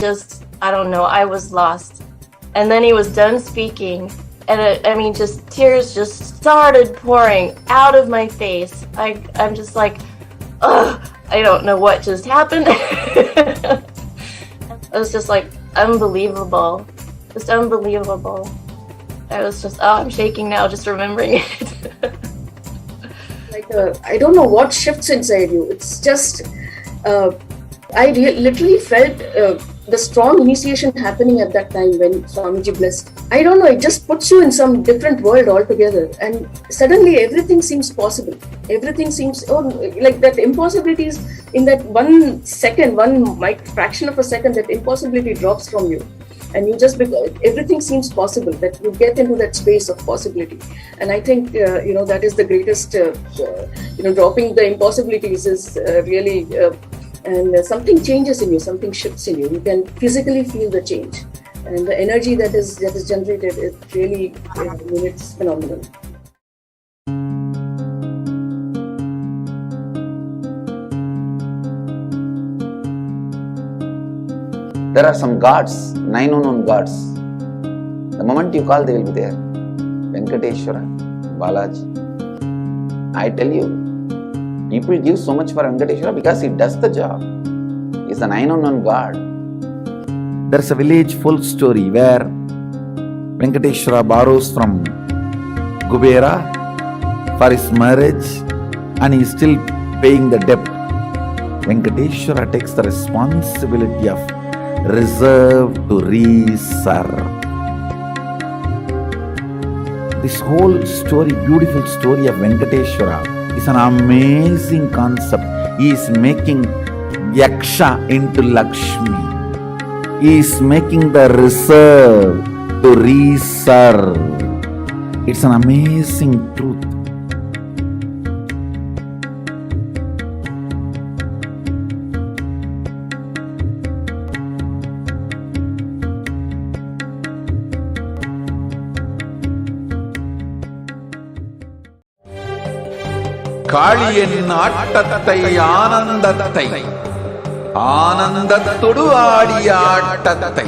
just, I don't know, I was lost. And then he was done speaking, and just tears just started pouring out of my face. I'm just like, ugh, I don't know what just happened. It was just like unbelievable, just unbelievable. I was just, I'm shaking now just remembering it. I don't know what shifts inside you. It's just, literally felt the strong initiation happening at that time when Swamiji blessed. I don't know, it just puts you in some different world altogether, and suddenly everything seems possible. Everything seems, like that impossibilities in that 1 second, fraction of a second, that impossibility drops from you. And you just, everything seems possible, that you get into that space of possibility. And I think, that is the greatest, dropping the impossibilities is really, and something changes in you, something shifts in you. You can physically feel the change. And the energy that is generated is really, it's phenomenal. There are some gods, 9 unknown gods. The moment you call, they will be there. Venkateshwara, Balaji. I tell you, people give so much for Venkateshwara because he does the job. He's the 9 unknown god. There's a village full story where Venkateshwara borrows from Kubera for his marriage and he's still paying the debt. Venkateshwara takes the responsibility of reserve to reserve. This whole story, beautiful story of Venkateshwara is an amazing concept. He is making Yaksha into Lakshmi. He is making the reserve to reserve. It's an amazing truth. காளியின் ஆட்டத்தை ஆனந்தத்தை ஆனந்தத்தொடு ஆடிய ஆட்டத்தை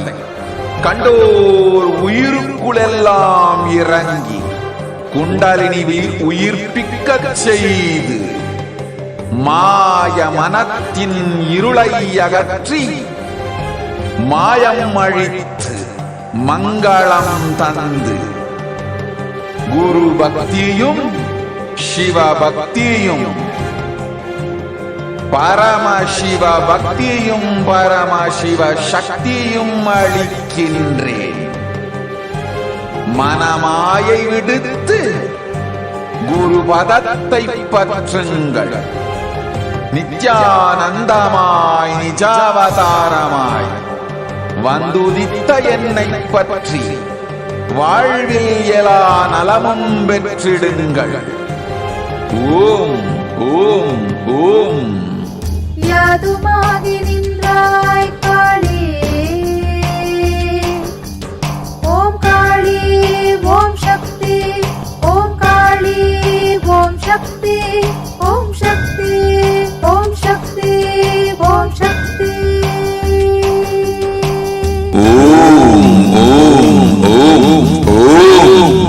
கண்டோர் உயிருக்குளெல்லாம் இறங்கி குண்டலினி உயிர்ப்பிக்கச் செய்து மாய மனத்தின் இருளை அகற்றி மாயம் அழித்து மங்களம் தந்து குரு பக்தியும் சிவ பக்தியும் பரமசிவ பக்தியும் பரமசிவ சக்தியும் அளிக்கின்றேன். மனமாயை விடுத்து குரு பதத்தை பற்றுங்கள். நித்யானந்தமாய் நிஜாவதாரமாய் வந்துதித்த என்னை பற்றி வாழ்வில் எல்லா நலமும் பெற்றிடுங்கள். ஓம் ஓம் ஓம். யாதுமாகி நின்றாய் காளி, ஓம் காளி ஓம் சக்தி, ஓம் காளி ஓம் சக்தி, ஓம் சக்தி ஓம் சக்தி ஓம் சக்தி. ஓம் ஓம் ஓம் ஓம்.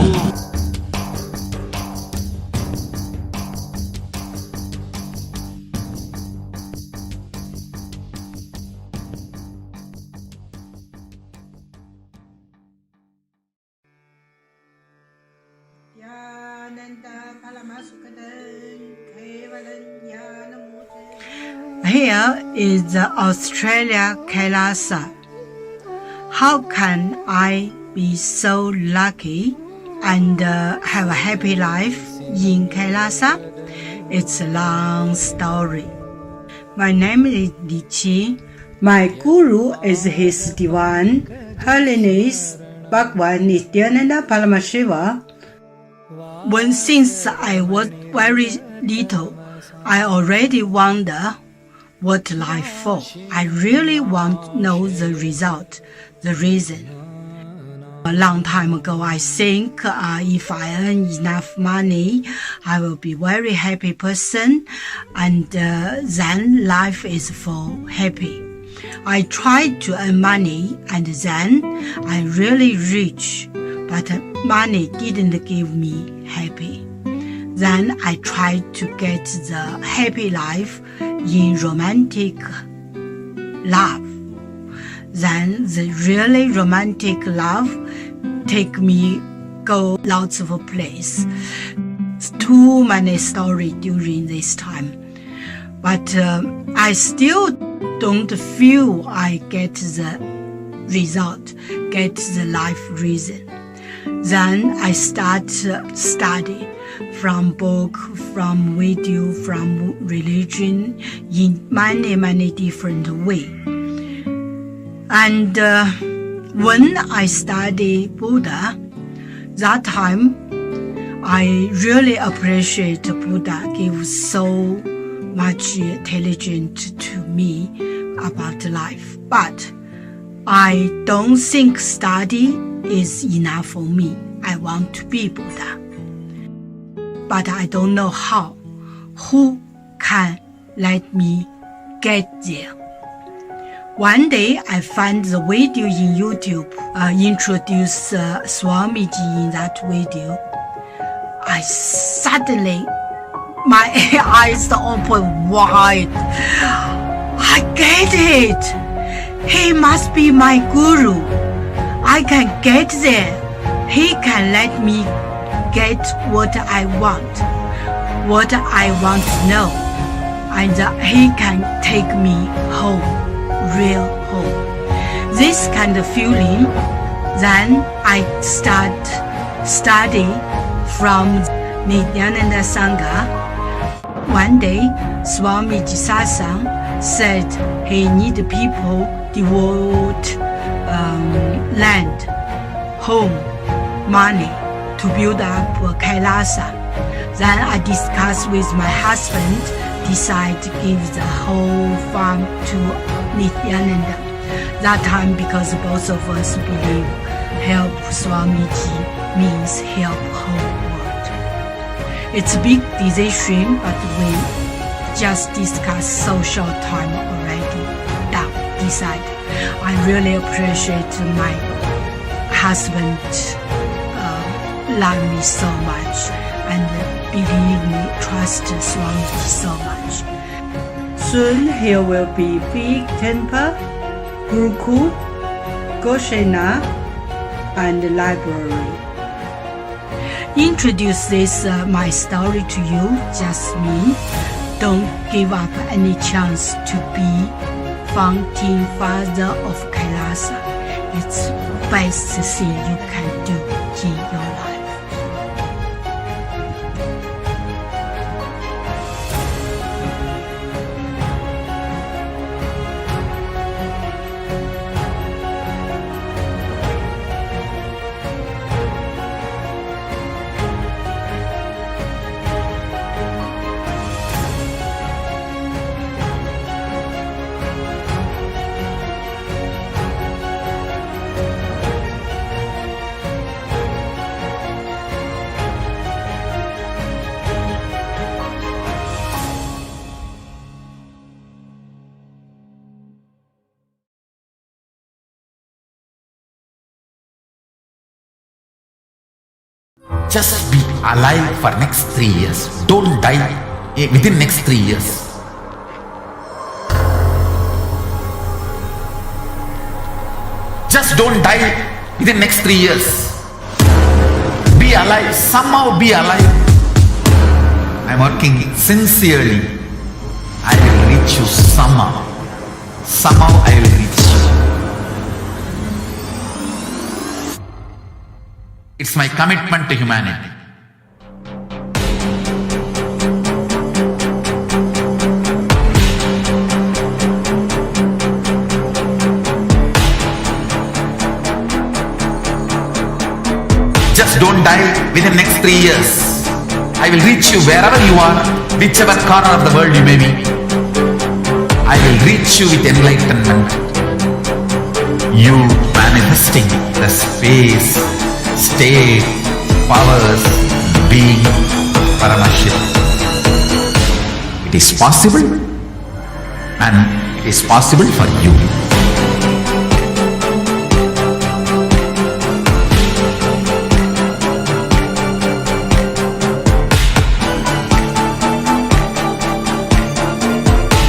Here is the Australia Kailasa. How can I be so lucky and have a happy life in Kailasa? It's a long story. My name is Li Qi. My guru is His Divine Holiness Bhagwan Nithyananda Paramashiva. Since I was very little, I already wonder what life for. I really want to know the result, the reason. A long time ago, I think if I earn enough money, I will be very happy person, and then life is for happy. I tried to earn money and then I really rich, but money didn't give me happy. Then I tried to get the happy life in romantic love. Then the really romantic love take me go lots of place. Too many stories during this time. But I still don't feel I get the result, get the life reason. Then I start study from book, from video, from religion in many different ways. And when I study Buddha, that time I really appreciate Buddha give so much intelligence to me about life. But I don't think study is enough for me. I want to be Buddha. But I don't know how. Who can let me get there? One day I found the video in YouTube, introduce Swamiji in that video. I suddenly, my eyes open wide. I get it. He must be my guru. I can get there. He can let me get what I want to know. And he can take me home, real home. This kind of feeling, then I start study from Nithyananda Sangha. One day, Swamiji Satsang said he need people devote land, home, money to build up Kailasa. Then I discussed with my husband, decide to give the whole farm to Nithyananda. That time, because both of us believe help Swamiji means help whole world. It's a big decision, but we just discussed so short time already. Decide. I really appreciate my husband love me so much and believe me, trust Swamiji so much. Soon here will be big temple, Gurukul, Goshena, and library. Introduce this my story to you just mean don't give up any chance to be founding father of Kailasa. It's the best thing you can do in your life. Just be alive for next 3 years. Don't die within next 3 years. Just don't die within next 3 years. Be alive. Somehow be alive. I'm working sincerely. I will reach you somehow. Somehow I will reach you. It's my commitment to humanity. Just don't die within the next 3 years. I will reach you wherever you are, whichever corner of the world you may be. I will reach you with enlightenment. You manifesting the space, state, powers, being Paramashiva. It is possible and It is possible for you.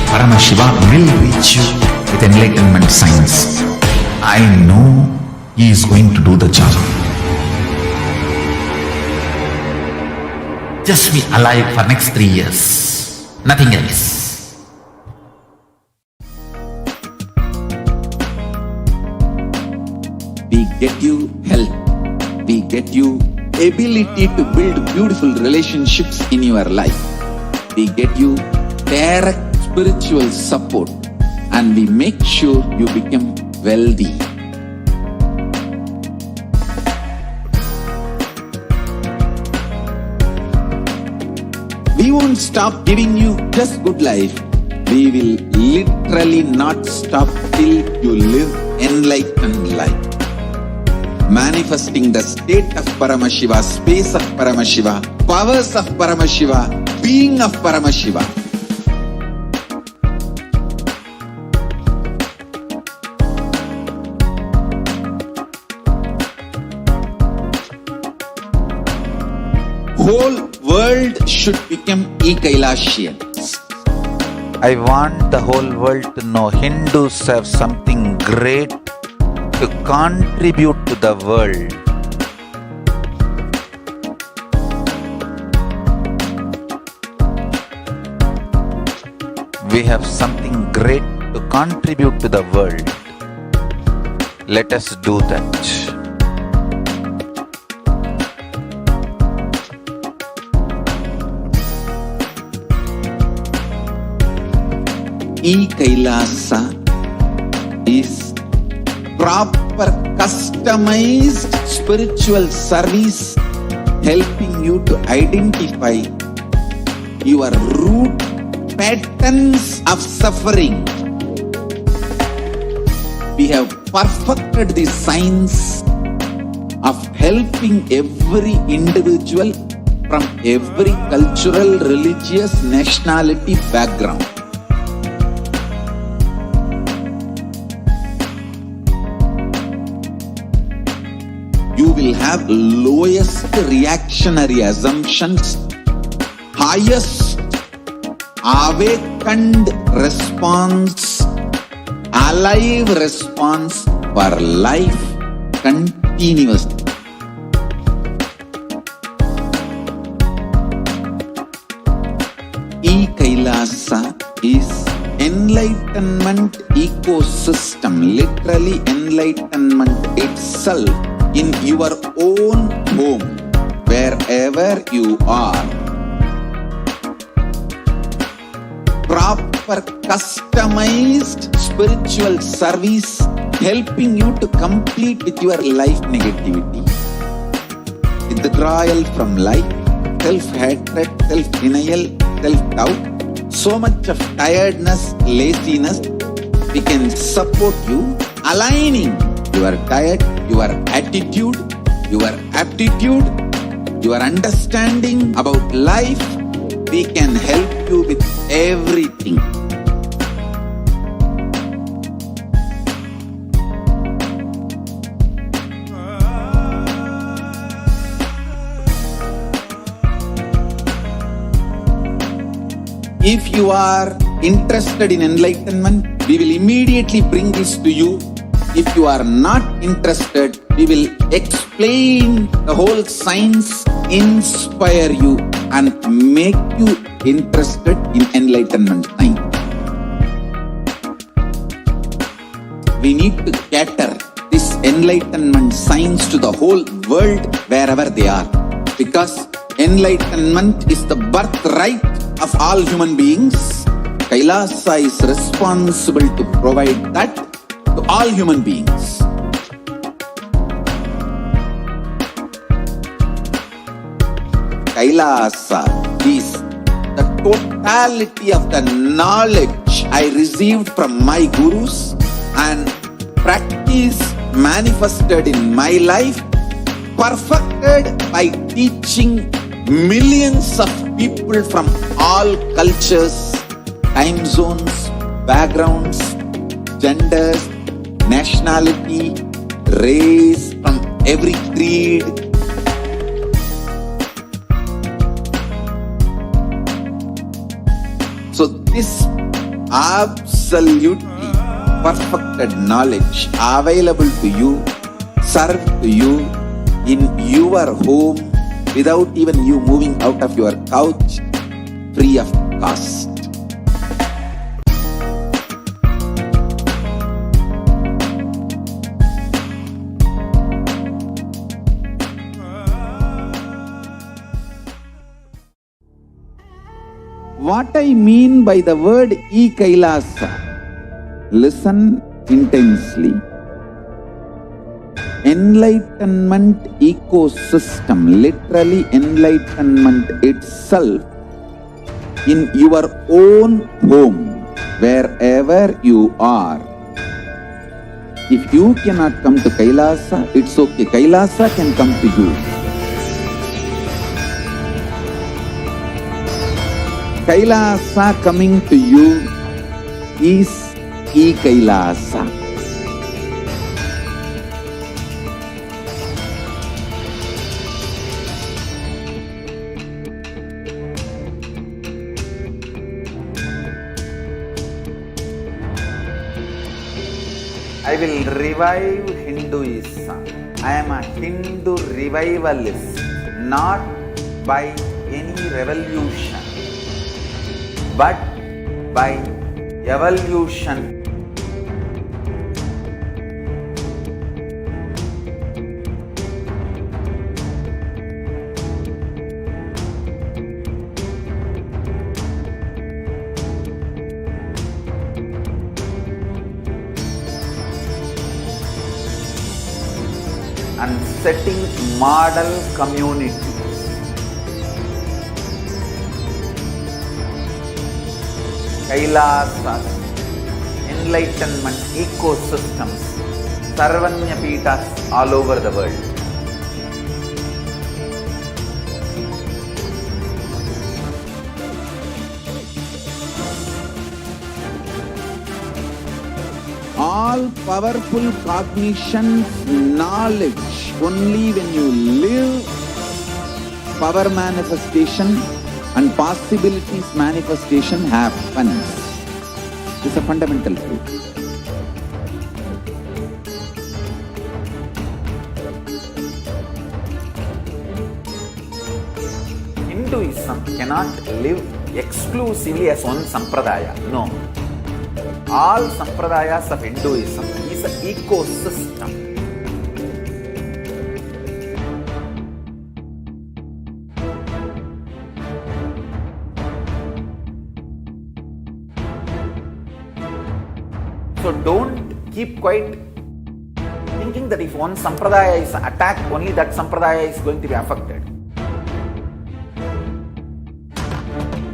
Paramashiva will reach you with enlightenment science. I know he is going to do the job. Just be alive for next 3 years. Nothing else. We get you health. We get you ability to build beautiful relationships in your life. We get you direct spiritual support, and we make sure you become wealthy. We won't stop giving you just good life. We will literally not stop till you live enlightened life. Manifesting the state of Paramashiva, space of Paramashiva, powers of Paramashiva, being of Paramashiva. Whole world should become Kailasians. I want the whole world to know Hindus have something great to contribute to the world. We have something great to contribute to the world. Let us do that. Kailasa is proper customized spiritual service helping you to identify your root patterns of suffering. We have perfected the science of helping every individual from every cultural, religious, nationality background. You will have lowest reactionary assumptions, highest awakened response, alive response for life continuously. Kailasa is enlightenment ecosystem, literally enlightenment itself in your own home, wherever you are. Proper customized spiritual service helping you to complete with your life negativity, withdrawal from life, self-hatred, self-denial, self-doubt, so much of tiredness, laziness. We can support you aligning your diet, your attitude, your aptitude, your understanding about life. We can help you with everything. If you are interested in enlightenment, we will immediately bring this to you. If you are not interested, we will explain the whole science, inspire you and make you interested in enlightenment time. We need to cater this enlightenment science to the whole world wherever they are, because enlightenment is the birthright of all human beings. Kailasa is responsible to provide that to all human beings. Kailasa is the totality of the knowledge I received from my gurus and practice manifested in my life, perfected by teaching millions of people from all cultures, time zones, backgrounds, genders, nationality, race, from every creed. So this absolutely perfected knowledge available to you, served to you in your home without even you moving out of your couch, free of cost. What I mean by the word Kailasa, listen intensely. Enlightenment ecosystem, literally enlightenment itself, in your own home, wherever you are. If you cannot come to Kailasa, it's okay. Kailasa can come to you. Kailasa coming to you is Kailasa. I will revive Hinduism. I am a Hindu revivalist, not by any revolution, but by evolution. And setting model communities. Kailasas, enlightenment ecosystems, Sarvanya Pitas all over the world. All powerful cognition, knowledge, only when you live, power manifestation and possibilities manifestation happens. This is a fundamental truth. Hinduism cannot live exclusively as one sampradaya. No. All sampradayas of Hinduism is an ecosystem. So don't keep quiet thinking that if one sampradaya is attacked, only that sampradaya is going to be affected.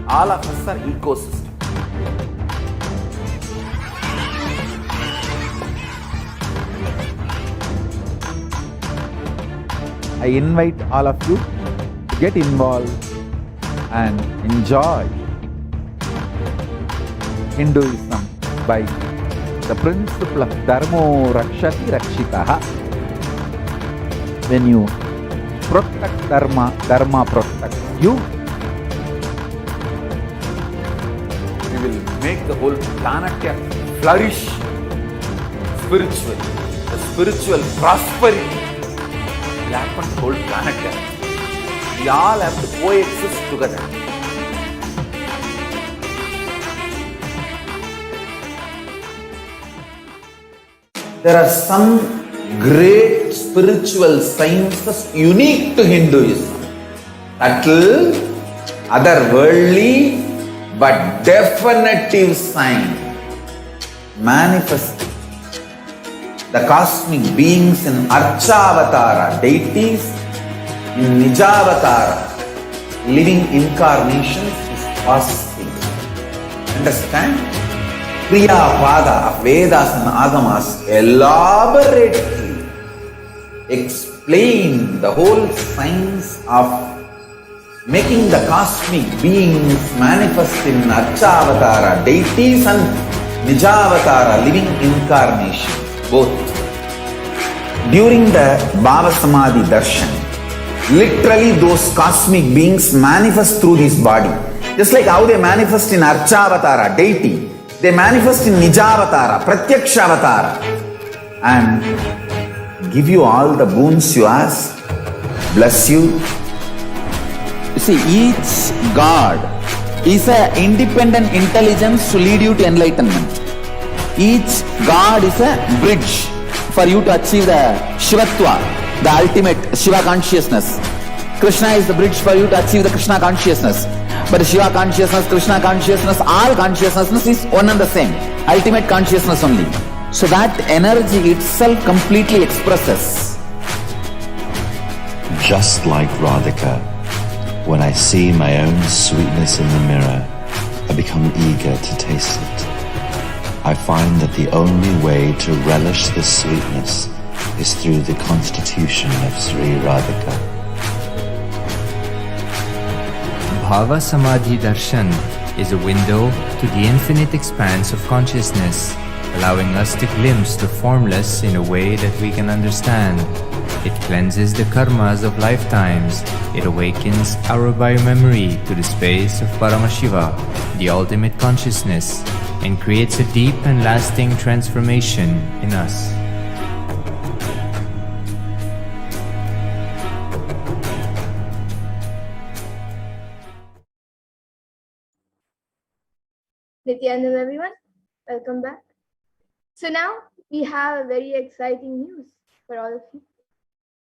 All of us are ecosystem. I invite all of you to get involved and enjoy Hinduism by the principle of Dharmo Rakshati Rakshitaha. When you protect Dharma, Dharma protects you. We will make the whole planet flourish spiritually. The spiritual prosperity will happen to the whole planet. We all have to coexist together. There are some great spiritual sciences unique to Hinduism. Subtle, otherworldly, but definitive sign. Manifesting the cosmic beings in Archavatara, deities in Nijavatara, living incarnations is possible. Understand? Kriyapada of Vedas and Agamas elaborately explain the whole science of making the cosmic beings manifest in Archavatara, deities and Nijavatara, living incarnation, both. During the Bhava Samadhi Darshan, literally those cosmic beings manifest through this body. Just like how they manifest in Archavatara, deity, they manifest in Nijavatara, Pratyakshavatara, and give you all the boons you ask, bless you. You see, each God is an independent intelligence to lead you to enlightenment. Each God is a bridge for you to achieve the Shivatva, the ultimate Shiva consciousness. Krishna is the bridge for you to achieve the Krishna consciousness. But Shiva consciousness, Krishna consciousness, all consciousness is one and the same. Ultimate consciousness only. So that energy itself completely expresses. Just like Radhika, when I see my own sweetness in the mirror, I become eager to taste it. I find that the only way to relish this sweetness is through the constitution of Sri Radhika. Bhava Samadhi Darshan is a window to the infinite expanse of consciousness, allowing us to glimpse the formless in a way that we can understand. It cleanses the karmas of lifetimes. It awakens our biomemory to the space of Paramashiva, the ultimate consciousness, and creates a deep and lasting transformation in us. Nithyananda, everyone, welcome back. So now we have a very exciting news for all of you.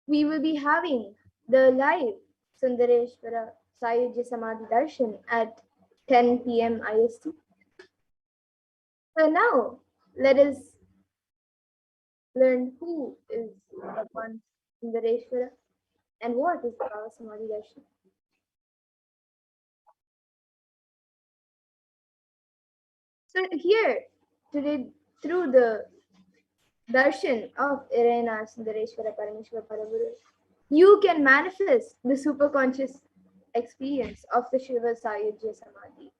We will be having the live Sundareshwara Sayujya Samadhi Darshan at 10 p.m. IST. So now let us learn who is Bhagwan Sundareshwara and what is Bhava Samadhi Darshan. So here today, through the darshan of Irena Sundareshwara Paramashiva Paraguru, you can manifest the superconscious experience of the Shiva Sayujya Samadhi.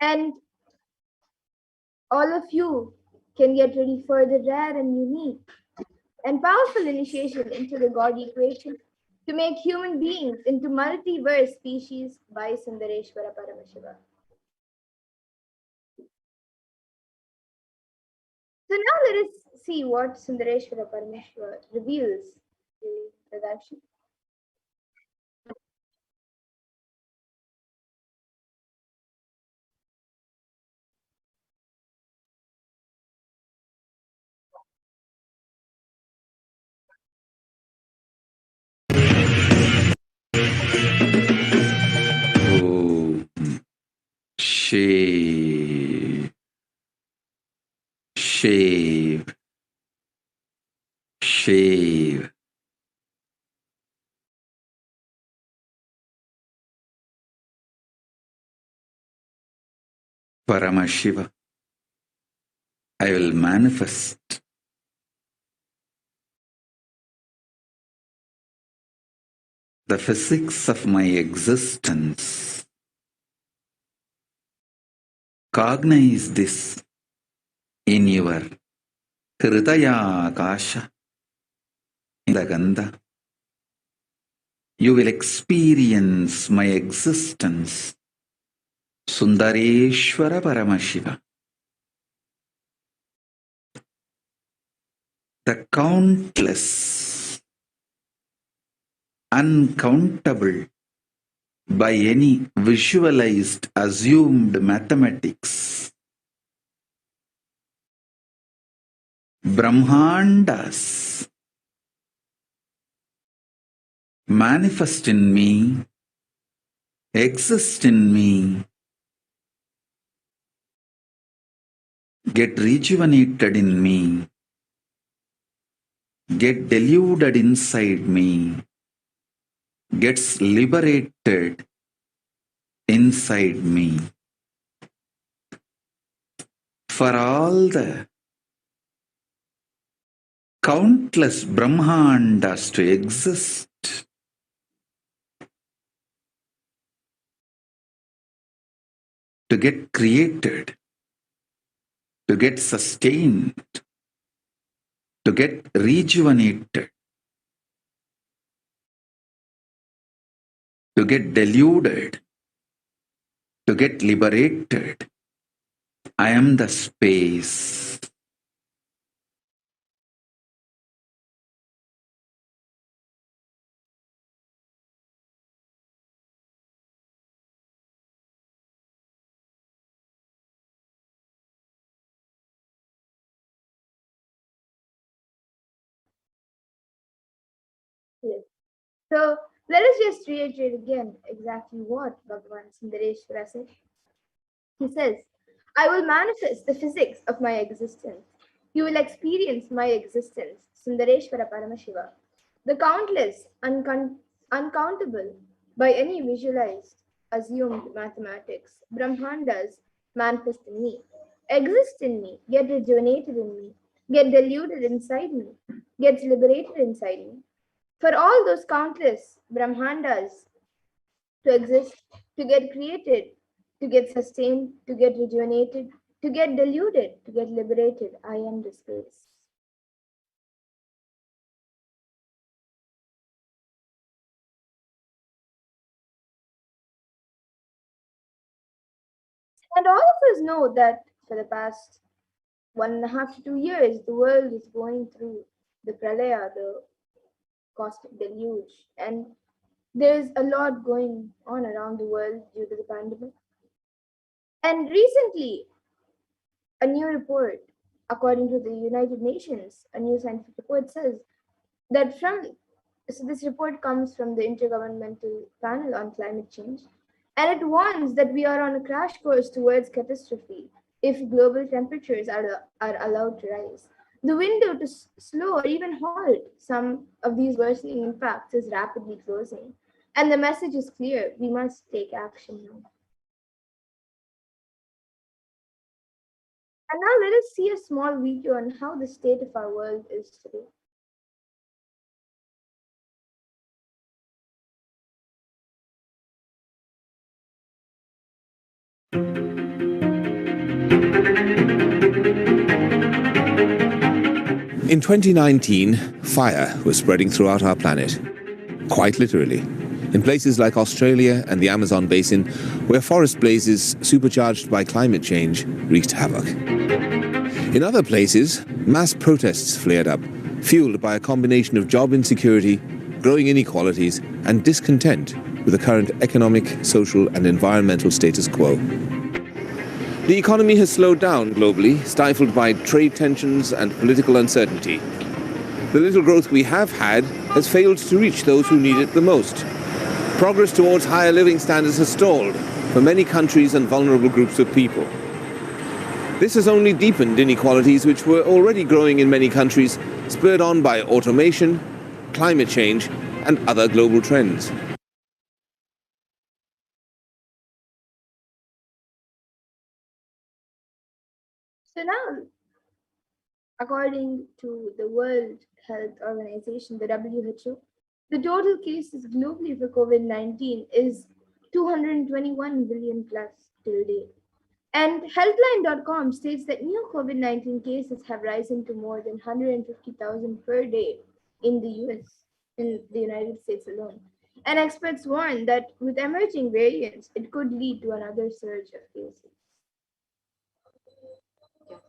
And all of you can get ready for the rare and unique and powerful initiation into the God equation to make human beings into multiverse species by Sundareshwara Paramashiva. So now let us see what Sundareshwara Paramashiva reveals in the darshan. Shave, shave, shave. Paramashiva, I will manifest the physics of my existence. Cognize this in your Hridaya Akasha, in the Gandha. You will experience my existence. Sundareshwara Paramashiva. The countless, uncountable by any visualized, assumed mathematics. Brahmandas manifest in me, exist in me, get rejuvenated in me, get deluded inside me, gets liberated inside me. For all the countless Brahmandas to exist, to get created, to get sustained, to get rejuvenated, to get deluded, to get liberated. I am the space. Yes. So let us just reiterate again exactly what Bhagavan Sundareshwara said. He says, I will manifest the physics of my existence. You will experience my existence, Sundareshwara Paramashiva. The countless, uncountable, by any visualized, assumed mathematics, Brahmandas manifest in me, exist in me, get rejuvenated in me, get deluded inside me, gets liberated inside me. For all those countless Brahmandas to exist, to get created, to get sustained, to get rejuvenated, to get deluded, to get liberated, I am the space. And all of us know that for the past 1.5 to 2 years, the world is going through the pralaya, the cosmic deluge, and there's a lot going on around the world due to the pandemic. And recently, a new report, according to the United Nations, a new scientific report says that this report comes from the Intergovernmental Panel on Climate Change, and it warns that we are on a crash course towards catastrophe if global temperatures are allowed to rise. The window to slow or even halt some of these worsening impacts is rapidly closing, and the message is clear: we must take action now. And now let us see a small video on how the state of our world is today. In 2019, fire was spreading throughout our planet, quite literally, in places like Australia and the Amazon basin, where forest blazes supercharged by climate change wreaked havoc. In other places, mass protests flared up, fueled by a combination of job insecurity, growing inequalities, and discontent with the current economic, social, and environmental status quo. The economy has slowed down globally, stifled by trade tensions and political uncertainty. The little growth we have had has failed to reach those who need it the most. Progress towards higher living standards has stalled for many countries and vulnerable groups of people. This has only deepened inequalities which were already growing in many countries, spurred on by automation, climate change, and other global trends. So now, according to the World Health Organization, the WHO, the total cases globally for COVID-19 is 221 billion plus till date. And Healthline.com states that new COVID-19 cases have risen to more than 150,000 per day in the US, in the United States alone. And experts warn that with emerging variants, it could lead to another surge of cases. Yes.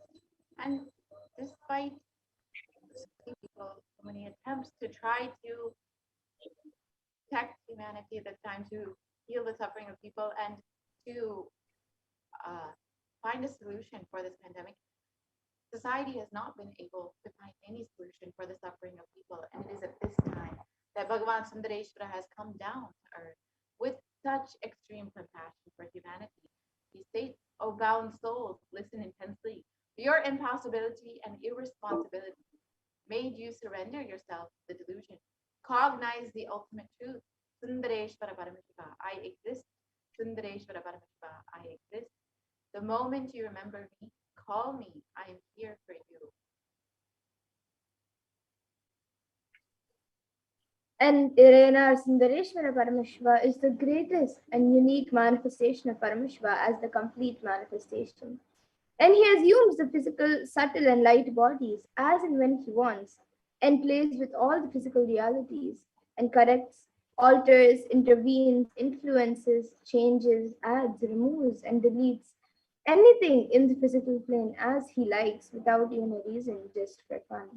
And despite people, so many attempts to try to protect humanity at the time, to heal the suffering of people, and to find a solution for this pandemic, society has not been able to find any solution for the suffering of people. And it is at this time that Bhagavan Sundareshwara has come down to earth with such extreme compassion for humanity. He states, O bound souls, listen intensely. Your impossibility and irresponsibility made you surrender yourself to the delusion. Cognize the ultimate truth. Sundareshwara Paramashiva, I exist. Sundareshwara Paramashiva, I exist. The moment you remember me, call me. I am here for you. And Irena Sundareshwara Paramashiva is the greatest and unique manifestation of Paramashiva as the complete manifestation. And he assumes the physical, subtle, and light bodies as and when he wants, and plays with all the physical realities, and corrects, alters, intervenes, influences, changes, adds, removes, and deletes anything in the physical plane as he likes without even a reason, just for fun.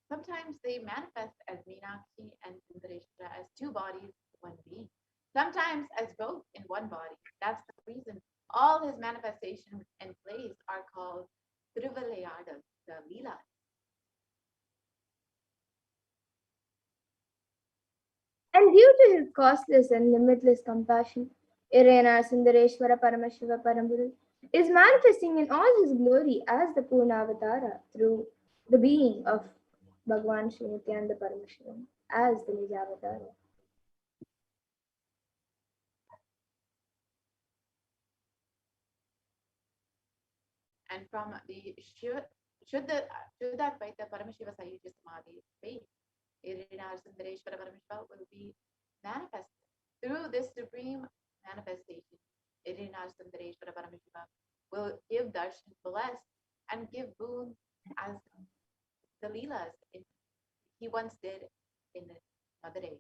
Sometimes they manifest as Meenakshi and Sundareshwara as two bodies, one being. Sometimes as both in one body. That's the reason all his manifestations and plays are called Thiruvilayadal, the Leela. And due to his costless and limitless compassion, Irena Sundareshwara Paramashiva Paramburu is manifesting in all his glory as the Purnavatara through the being of Bhagavan Sri Nithyananda Paramashivam as the Nijavatara. And from the Shuddha Paramashiva Sayujya Samadhi space, Irina Sundareshwara Paramashiva will be manifested through this supreme manifestation. Irina Sundareshwara Paramashiva will give darshan, bless, and give boon as the Leelas he once did in another day.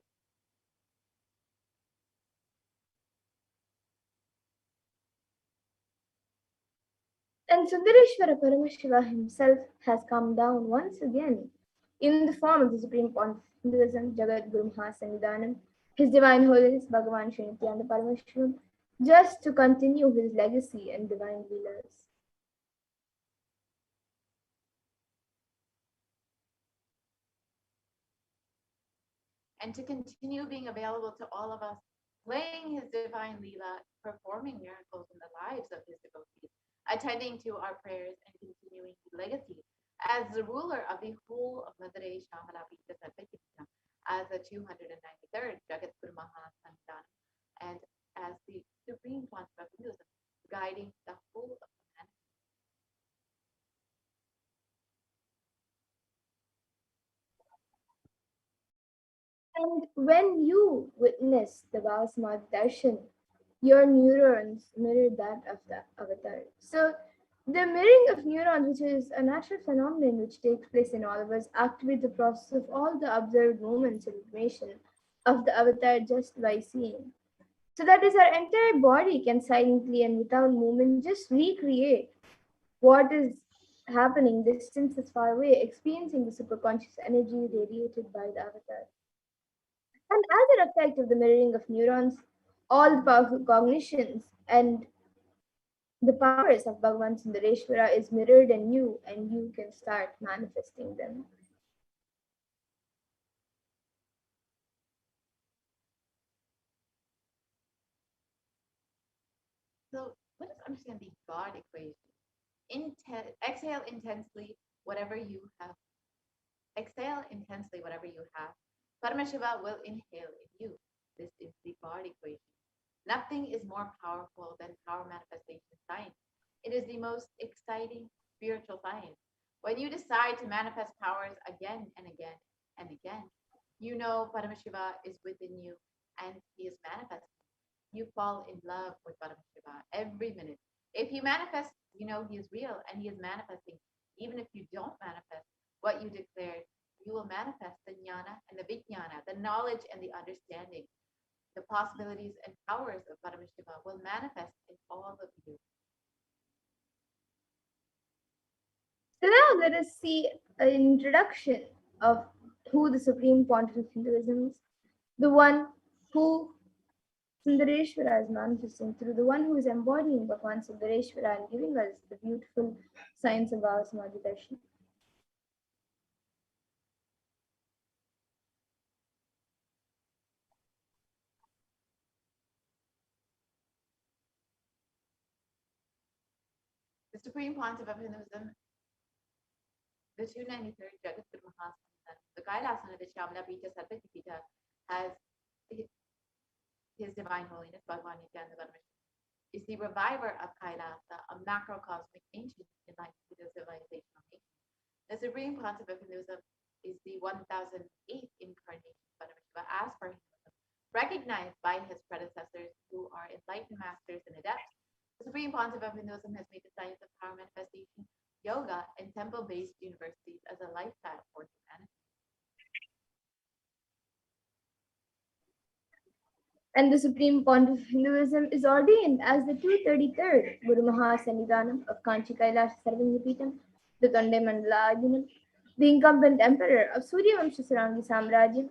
And Sundareshwara Paramashiva himself has come down once again in the form of the Supreme Pontiff of Hinduism, Jagat Guru Mahasannidhanam, His Divine Holiness Bhagavan Sri Nithyananda Paramashivam, just to continue his legacy and divine leelas. And to continue being available to all of us, playing his divine Leela, performing miracles in the lives of his devotees, attending to our prayers and continuing his legacy as the ruler of the whole of Madre Shamala Pita Sarvakita, as the 293rd Jagat Guru Mahasannidhanam, and as the supreme pontiff of Hinduism, guiding the whole of humanity. And when you witness the Vasamadhi Darshan, your neurons mirror that of the avatar. So the mirroring of neurons, which is a natural phenomenon which takes place in all of us, activate the process of all the observed movements and information of the avatar just by seeing. So that is our entire body can silently and without movement just recreate what is happening distances far away, experiencing the superconscious energy radiated by the avatar. And as an effect of the mirroring of neurons, all the powerful cognitions and the powers of Bhagavan Sundareshwara is mirrored in you, and you can start manifesting them. So let us understand the God equation. Exhale intensely whatever you have. Exhale intensely whatever you have. Paramashiva will inhale in you. This is the God equation. Nothing is more powerful than power manifestation science. It is the most exciting spiritual science. When you decide to manifest powers again and again and again, you know Paramashiva is within you and he is manifesting. You fall in love with Paramashiva every minute. If you manifest, you know he is real and he is manifesting. Even if you don't manifest what you declared, you will manifest the jnana and the vijnana, the knowledge and the understanding. The possibilities and powers of Paramashiva will manifest in all of you. So now let us see an introduction of who the Supreme Pontiff of Hinduism is, the one who Sundareshwara is manifesting through, the one who is embodying Bhagavan Sundareshwara and giving us the beautiful science of our Samadhi Darshan. The Supreme Pontiff of Hinduism, the 293rd Jagat Guru Mahasannidhanam, the Kailasa of the Shamala Pita Sarvakita, has his Divine Holiness Bhagavan Nithyananda Paramashivam. is the reviver of Kailasa, a macrocosmic ancient enlightened civilizational nation. The supreme concept of Hinduism is the 1008th incarnation of Paramashiva as per Hinduism, recognized by his predecessors who are enlightened masters and adepts. The supreme concept of Hinduism has made the science of power manifestation, yoga, and temple-based universities as a lifestyle for humanity. And the Supreme Pontiff of Hinduism is ordained as the 233rd Guru Mahasannidhanam of Kanchi Kailasa Sarvanyapitam, the Tonde Mandala, the incumbent emperor of Suryavamsha Sarangi Samrajya,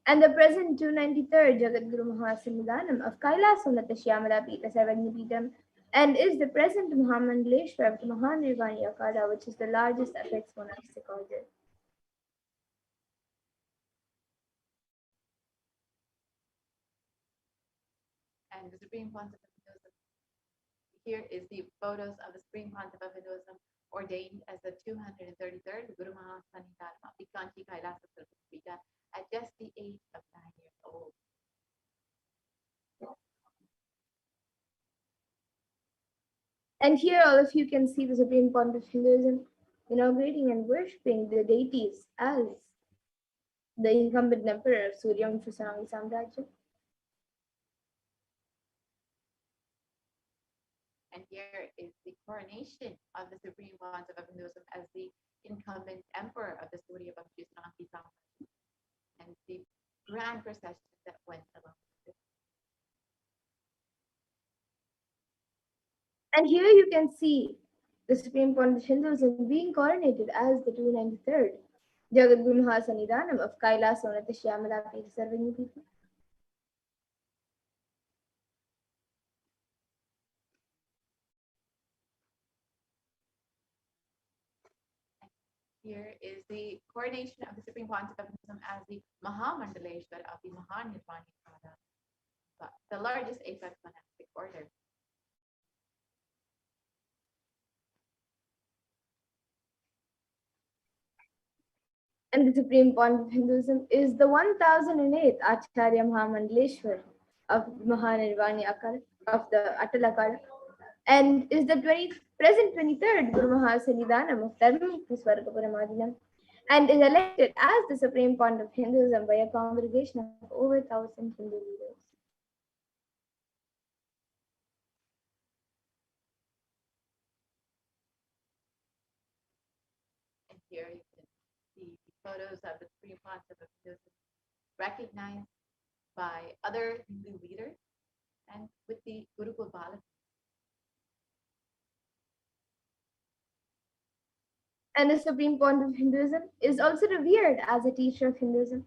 and the present 293rd Jagat Guru Mahasannidhanam of Kailasa Shyamala Pita Sarvanyapitam, and is the present Mahamandaleshwar of the Mahanirvani Akada, which is the largest apex monastic order. And the Supreme Concept of Hinduism. Here is the photos of the Supreme Concept of Hinduism ordained as the 233rd Guru Mahasannidhanam of the Kanchi Kailasa Sarvanyapitam at just the age of 9 years old. And here all of you can see the Supreme Pontiff of Hinduism inaugurating and worshipping the deities as the incumbent emperor of Suryavamsha Sarangi Samrajya. And here is the coronation of the Supreme Concept of Hinduism as the incumbent emperor of the Suryavamsha Sarangi Samrajya, and the grand procession that went along with it. And here you can see the Supreme Pontiff of Hinduism being coronated as the 293rd Jagat Guru Mahasannidhanam of Kailasa Shyamala Pita Sarvanyapitam. Here is the coronation of the Supreme Concept of Hinduism as the Mahamandaleshwar of the Mahanirvani Akada, the largest apex monastic order. And the Supreme Pontiff of Hinduism is the 1008th Acharya Mahamandaleshwar of Mahanirvani Akada, of the Atal Akada, and is the present 23rd Guru Mahasannidhanam of Dharmamukti Paramadinam, and is elected as the Supreme Pontiff of Hinduism by a congregation of over 1,000 Hindu leaders. And here you can see photos of the Supreme Concept of Hinduism recognized by other Hindu leaders and with the Gurukul Bala. And the Supreme Pontiff of Hinduism is also revered as a teacher of Hinduism,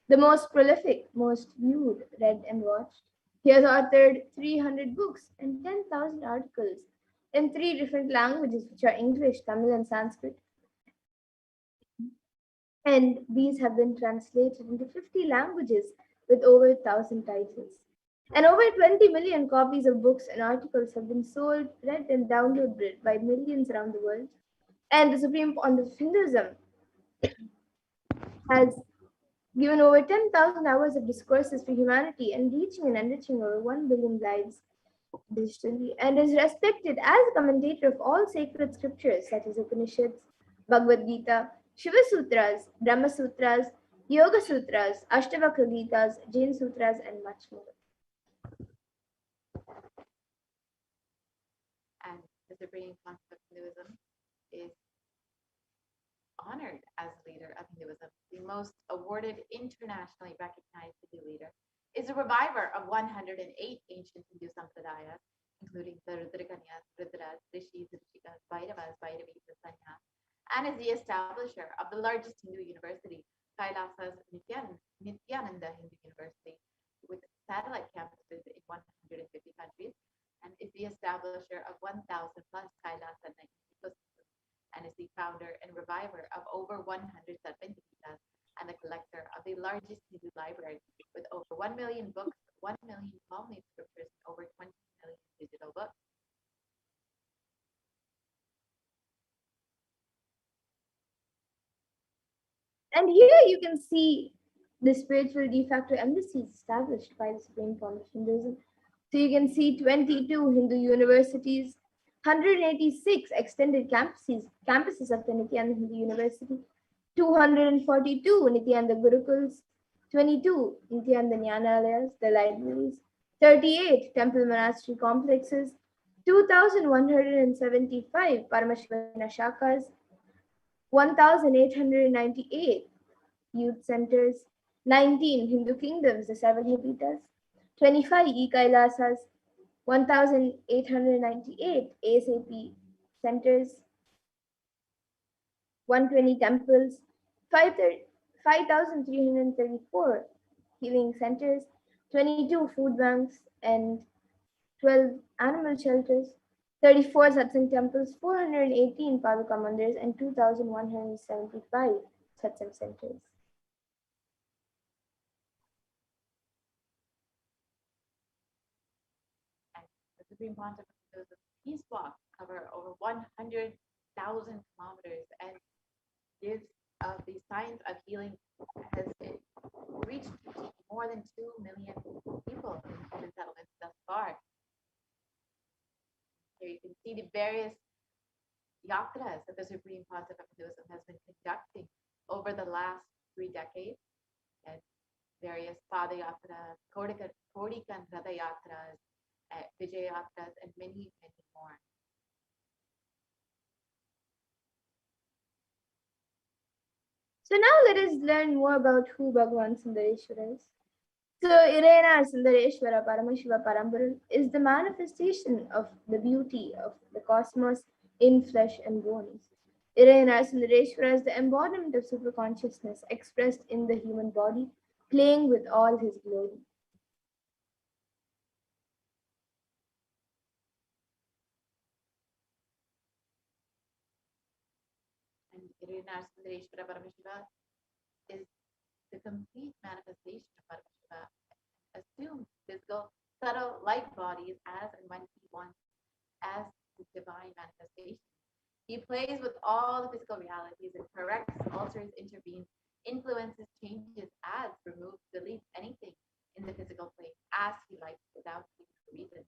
the most prolific, most viewed, read and watched. He has authored 300 books and 10,000 articles in 3 different languages, which are English, Tamil, and Sanskrit. And these have been translated into 50 languages with over 1,000 titles. And over 20 million copies of books and articles have been sold, read, and downloaded by millions around the world. And the Supreme Pontiff of Hinduism has given over 10,000 hours of discourses for humanity and reaching and enriching over 1 billion lives digitally, and is respected as a commentator of all sacred scriptures such as Upanishads, Bhagavad Gita, Shiva Sutras, Brahma Sutras, Yoga Sutras, Ashtavakra Gitas, Jain Sutras, and much more. And the Supreme Concept of Hinduism is honored as leader of Hinduism. The most awarded, internationally recognized Hindu leader is a reviver of 108 ancient Hindu sampradayas, including the Rudrakanyas, Rudras, Rishis, Rishikas, Bhairavas, Bhairavis, and Sanyas, and is the establisher of the largest Hindu university, Kailasa's Nithyananda Hindu University, with satellite campuses in 150 countries, and is the establisher of 1,000 plus Kailasa ecosystems, and is the founder and reviver of over 100 Sarvanyapitas, and the collector of the largest Hindu library with over 1 million books, 1 million Palmi scriptures, and over 20 million digital books. And here you can see the spiritual de facto embassies established by the Supreme Pontiff of Hinduism So you can see 22 Hindu universities, 186 extended campuses of the Nithyananda Hindu University, 242 Nithyananda Gurukuls, 22 Nithyananda Jnanalayas, the libraries, 38 temple monastery complexes, 2,175 Paramashiva Shakas, 1,898 youth centers, 19 Hindu kingdoms, the 7 Habitas, 25 Kailasas, 1,898 ASAP centers, 120 temples, 5,334 healing centers, 22 food banks, and 12 animal shelters, 34 satsang temples, 418 Paduka mandirs, and 2,175 satsang centers. The Supreme Pontifica's peace walk cover over 100,000 kilometers and gives the science of healing has reached more than 2 million people in human settlements thus far. Here you can see the various yatras that the Supreme Pontificate has been conducting over the last 3 decades, and various Pada Yatras, Kodikan Ratha Yatras, Vijay Yatras, and many, many more. So now let us learn more about who Bhagavan Sundareshwara is. So Irena Sundareshwara Paramashiva Parambaran is the manifestation of the beauty of the cosmos in flesh and bones. Irena Sundareshwara is the embodiment of superconsciousness expressed in the human body, playing with all his glory. And Irena Sundareshwara Paramashiva is the complete manifestation of Paramashiva, assumes physical, subtle, light bodies as and when he wants, as the divine manifestation. He plays with all the physical realities and corrects, alters, intervenes, influences, changes, adds, removes, deletes anything in the physical plane as he likes without reason.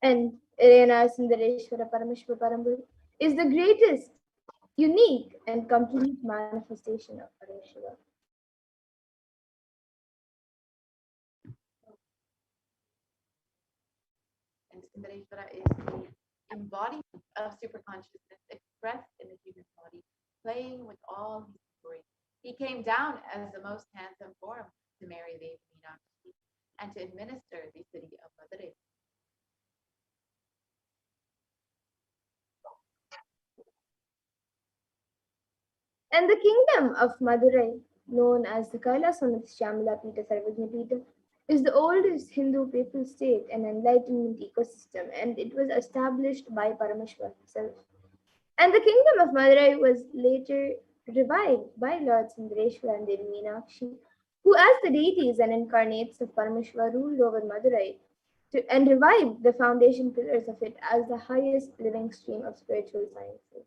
And Irena Sundareshwara Paramashiva Parambaran is the greatest, unique, and complete manifestation of Paramashiva. And Sundareshwara is the embodiment of superconsciousness expressed in the human body, playing with all his glory. He came down as the most handsome form to marry Devi Meenakshi and to administer the city of Madurai. And the kingdom of Madurai, known as the Kailasa Shyamala Pita Sarvajna Pita, is the oldest Hindu papal state and enlightenment ecosystem, and it was established by Paramashiva himself. And the kingdom of Madurai was later revived by Lord Sundareshwara and Devi Meenakshi, who, as the deities and incarnates of Paramashiva, ruled over Madurai and revived the foundation pillars of it as the highest living stream of spiritual sciences.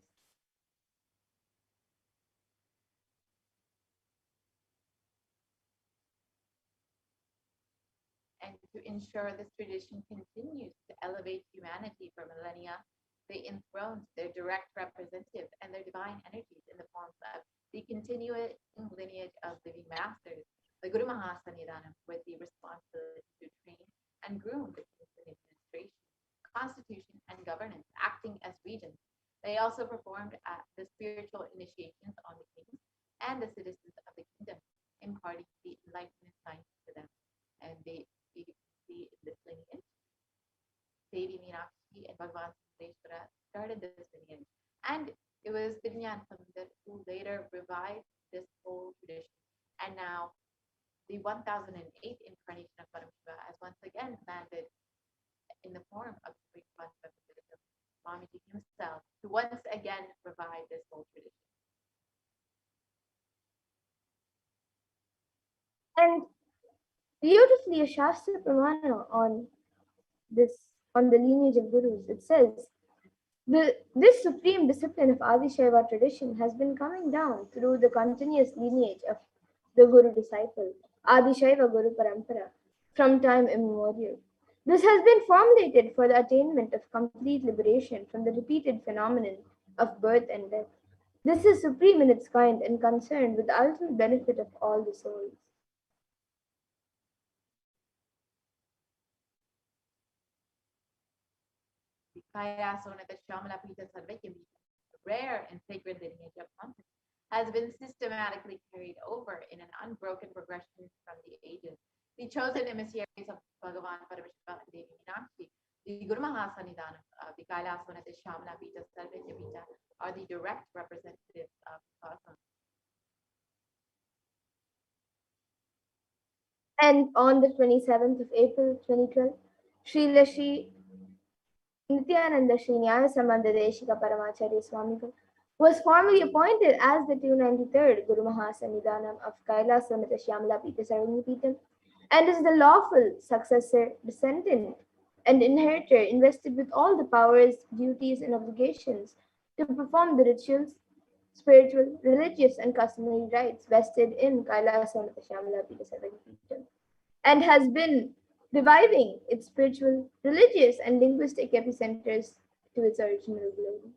And to ensure this tradition continues to elevate humanity for millennia, they enthroned their direct representative and their divine energies in the forms of the continuing lineage of living masters, the Guru Mahasannidhanam, with the responsibility to train and groom the kings in administration, constitution, and governance, acting as regents. They also performed the spiritual initiations on the kings and the citizens of the kingdom, imparting the enlightenment science to them. And you can see in this lineage, Devi Meenakshi and Bhagavan Sundareshwara started this lineage. And it was Vidyan Samandar who later revived this whole tradition. And now the 1008 incarnation of Paramashiva has once again landed in the form of the great Paramashiva, Swamiji himself, to once again revive this whole tradition. And beautifully, a Shastra Pramana on the lineage of gurus. It says, This supreme discipline of Adishaiva tradition has been coming down through the continuous lineage of the Guru disciple, Adishaiva Guru Parampara, from time immemorial. This has been formulated for the attainment of complete liberation from the repeated phenomenon of birth and death. This is supreme in its kind and concerned with the ultimate benefit of all the souls. Kailasa, the Shamala Pita Sarvekya, rare and sacred lineage of content, has been systematically carried over in an unbroken progression from the ages. The chosen emissaries of Bhagavan Paramashiva and Devi Meenakshi, the Guru Mahasannidhanam of the Kailasa, the Shamala Pita Sarvekya Pita, are the direct representatives of cosmos. And on the 27th of April 2012, Srila Shri Nithyananda Paramashivam Paramacharya Swamigal was formally appointed as the 293rd Guru Mahasannidhanam of Kailasa Shamala Pita Sarvanya and is the lawful successor, descendant, and inheritor invested with all the powers, duties, and obligations to perform the rituals, spiritual, religious, and customary rites vested in Kailasa Shamala Pita Sarvanya and has been reviving its spiritual, religious, and linguistic epicenters to its original glory.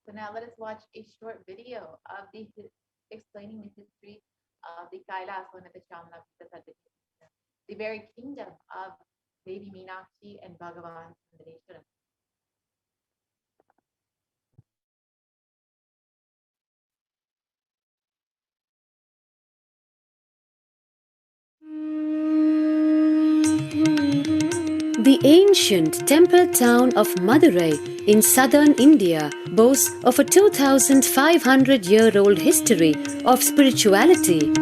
So now let us watch a short video of explaining the history of the Kailasa and the Shamala Pita Sarvanya, the very kingdom of Devi Meenakshi and Bhagavan Sundareshwara. The ancient temple town of Madurai in southern India boasts of a 2,500-year-old history of spirituality.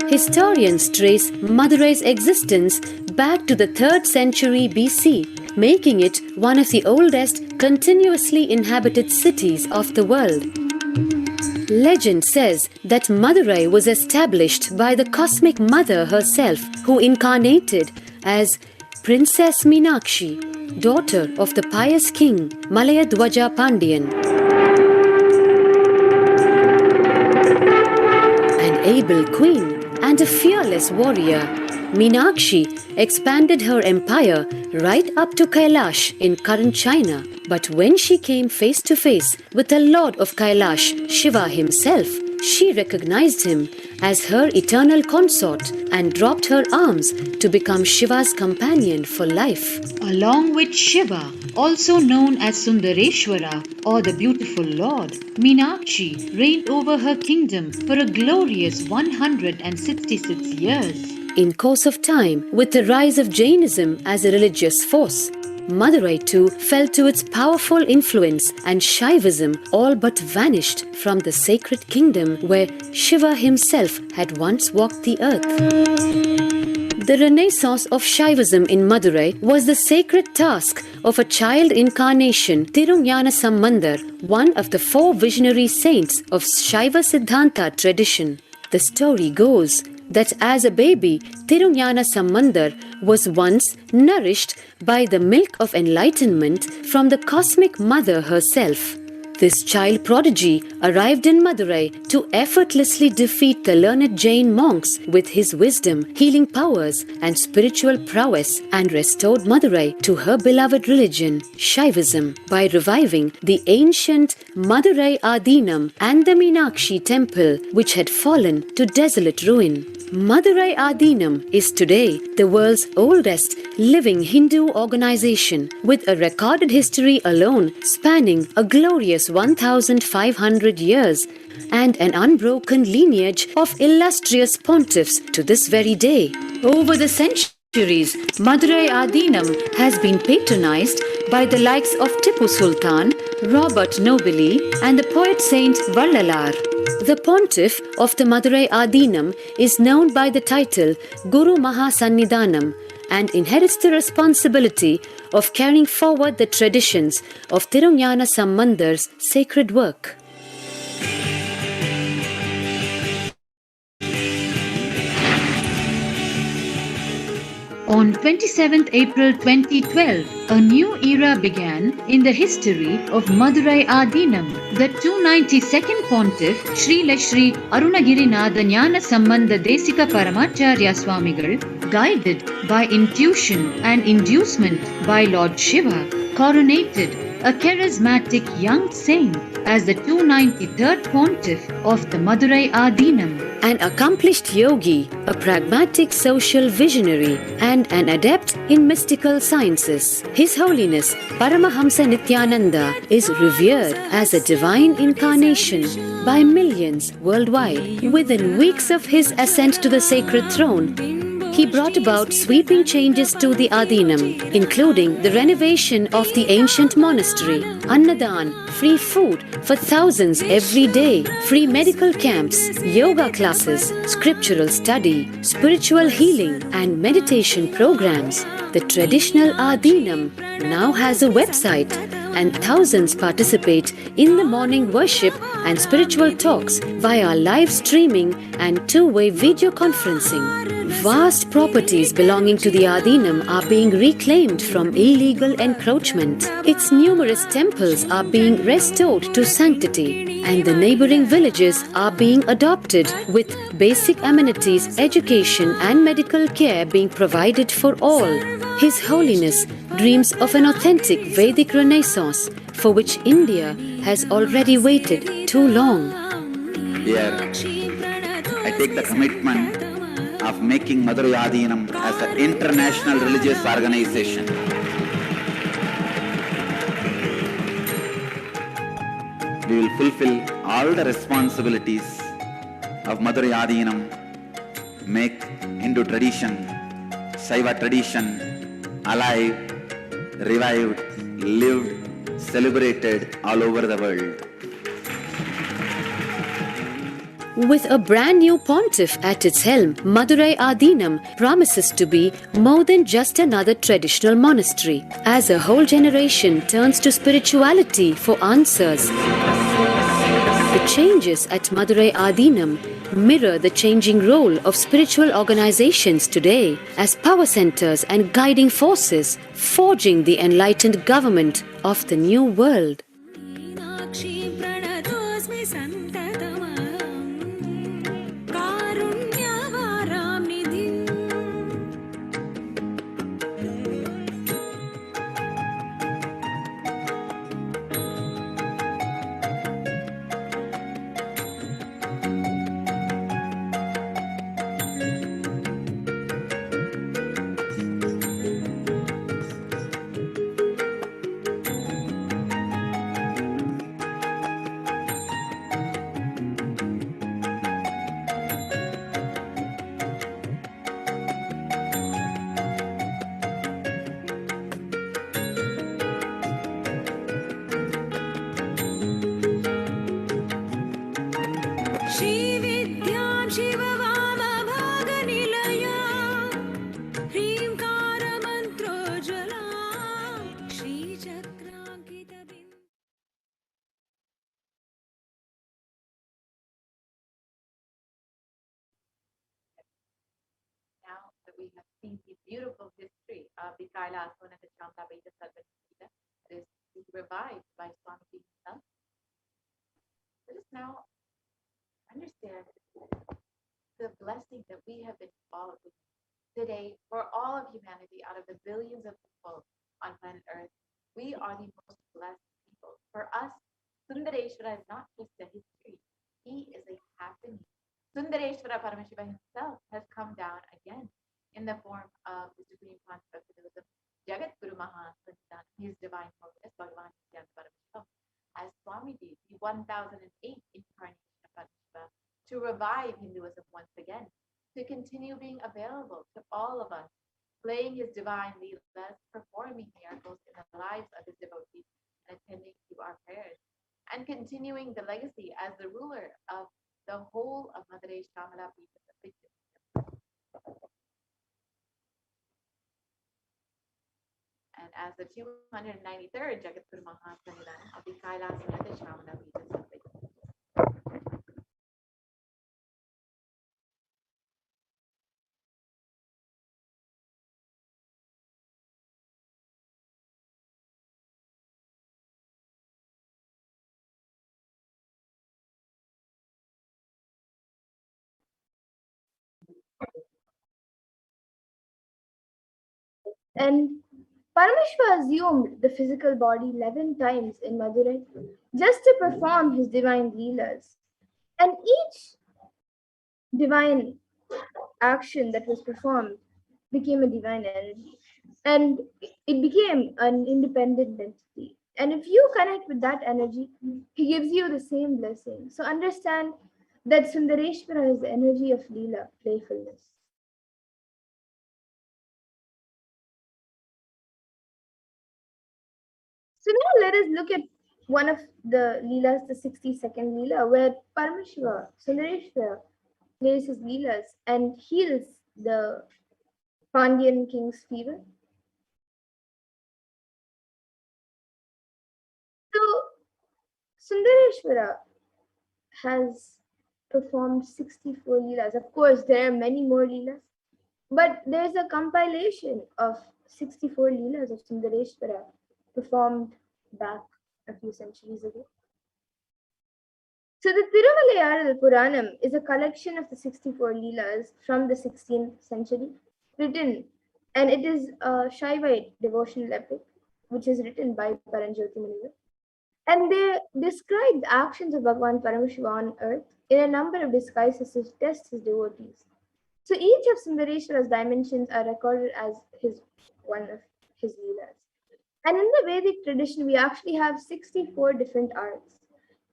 Historians trace Madurai's existence back to the 3rd century BC, making it one of the oldest continuously inhabited cities of the world. Legend says that Madurai was established by the cosmic mother herself, who incarnated as Princess Meenakshi, daughter of the pious king Malayadwaja Pandian. An able queen and a fearless warrior, Meenakshi expanded her empire right up to Kailash in current China. But when she came face to face with the Lord of Kailash, Shiva himself, she recognized him as her eternal consort and dropped her arms to become Shiva's companion for life. Along with Shiva, also known as Sundareshwara or the beautiful Lord, Meenakshi reigned over her kingdom for a glorious 166 years. In course of time, with the rise of Jainism as a religious force, Madurai too fell to its powerful influence and Shaivism all but vanished from the sacred kingdom where Shiva himself had once walked the earth. The renaissance of Shaivism in Madurai was the sacred task of a child incarnation, Tirunjana Sambandar, one of the 4 visionary saints of Shaiva Siddhanta tradition. The story goes that as a baby, Tirunjana Sambandar was once nourished by the milk of enlightenment from the cosmic mother herself. This child prodigy arrived in Madurai to effortlessly defeat the learned Jain monks with his wisdom, healing powers, and spiritual prowess, and restored Madurai to her beloved religion, Shaivism, by reviving the ancient Madurai Adinam and the Meenakshi temple, which had fallen to desolate ruin. Madurai Adinam is today the world's oldest living Hindu organization, with a recorded history alone spanning a glorious 1,500 years and an unbroken lineage of illustrious pontiffs to this very day. Over the centuries, Madurai Adinam has been patronized by the likes of Tipu Sultan, Robert Nobili, and the poet saint Vallalar. The pontiff of the Madurai Adinam is known by the title Guru Mahasannidhanam and inherits the responsibility of carrying forward the traditions of Tirunjana Sambandar's sacred work. On 27th April 2012, a new era began in the history of Madurai Adinam. The 292nd Pontiff, Srila Sri Arunagirinath Jnana Sambandha Desika Paramacharya Swamigal, guided by intuition and inducement by Lord Shiva, coronated a charismatic young saint as the 293rd Pontiff of the Madurai Adinam. An accomplished yogi, a pragmatic social visionary, and an adept in mystical sciences. His Holiness Paramahamsa Nithyananda is revered as a divine incarnation by millions worldwide. Within weeks of his ascent to the sacred throne, he brought about sweeping changes to the Adinam, including the renovation of the ancient monastery, Annadan, free food for thousands every day, free medical camps, yoga classes, scriptural study, spiritual healing, and meditation programs. The traditional Adinam now has a website, and thousands participate in the morning worship and spiritual talks via live streaming and two-way video conferencing. Vast properties belonging to the Adinam are being reclaimed from illegal encroachment. Its numerous temples are being restored to sanctity, and the neighboring villages are being adopted with basic amenities, education, and medical care being provided for all. His Holiness dreams of an authentic Vedic Renaissance for which India has already waited too long. Here, I take the commitment of making Madurai Adinam as an international religious organization. We will fulfill all the responsibilities of Madurai Adinam, make Hindu tradition, Saiva tradition alive, revived, lived, celebrated all over the world. With a brand new pontiff at its helm, Madurai Adinam promises to be more than just another traditional monastery. As a whole generation turns to spirituality for answers, the changes at Madurai Adinam mirror the changing role of spiritual organizations today as power centers and guiding forces, forging the enlightened government of the new world. Now that we have seen the beautiful history of the Kailasa and the Chamdabeta Sarvasita that is revived by Swamiji himself, let us now understand the blessing that we have been followed with today for all of humanity. Out of the billions of people on planet Earth, we are the most blessed people. For us, Sundareshwara is not just a history, he is a happening. Sundareshwara Paramashiva himself has come down again in the form of the Supreme Pontiff of Hinduism, Jagat Guru Mahasantan, His Divine Holiness, Bhagavan Nithyananda Paramashivam, as Swamiji, the 1008th incarnation of Paramashiva, to revive Hinduism once again, to continue being available to all of us, playing his divine leelas, performing miracles in the lives of his devotees, and attending to our prayers, and continuing the legacy as the ruler of the whole of Madurai Shamala Pita. And as the 293rd Jagat Guru Mahasanidana of the Kailasa and the Shamala Pita. And Paramashiva assumed the physical body 11 times in Madurai just to perform his divine leelas. And each divine action that was performed became a divine energy. And it became an independent entity. And if you connect with that energy, he gives you the same blessing. So understand that Sundareshwara is the energy of Leela, playfulness. So now let us look at one of the Leelas, the 60-second Leela, where Paramashiva, Sundareshwara, plays his Leelas and heals the Pandyan king's fever. So Sundareshwara has performed 64 Leelas. Of course, there are many more Leelas, but there's a compilation of 64 Leelas of Sundareshwara performed back a few centuries ago. So the Tirumalayar Puranam is a collection of the 64 Leelas from the 16th century, written, and it is a Shaivite devotional epic, which is written by Paranjoti Munivar. And they describe the actions of Bhagavan Paramashiva on earth in a number of disguises to test his devotees. So each of Sundareshwara's dimensions are recorded as one of his Leelas. And in the Vedic tradition, we actually have 64 different arts.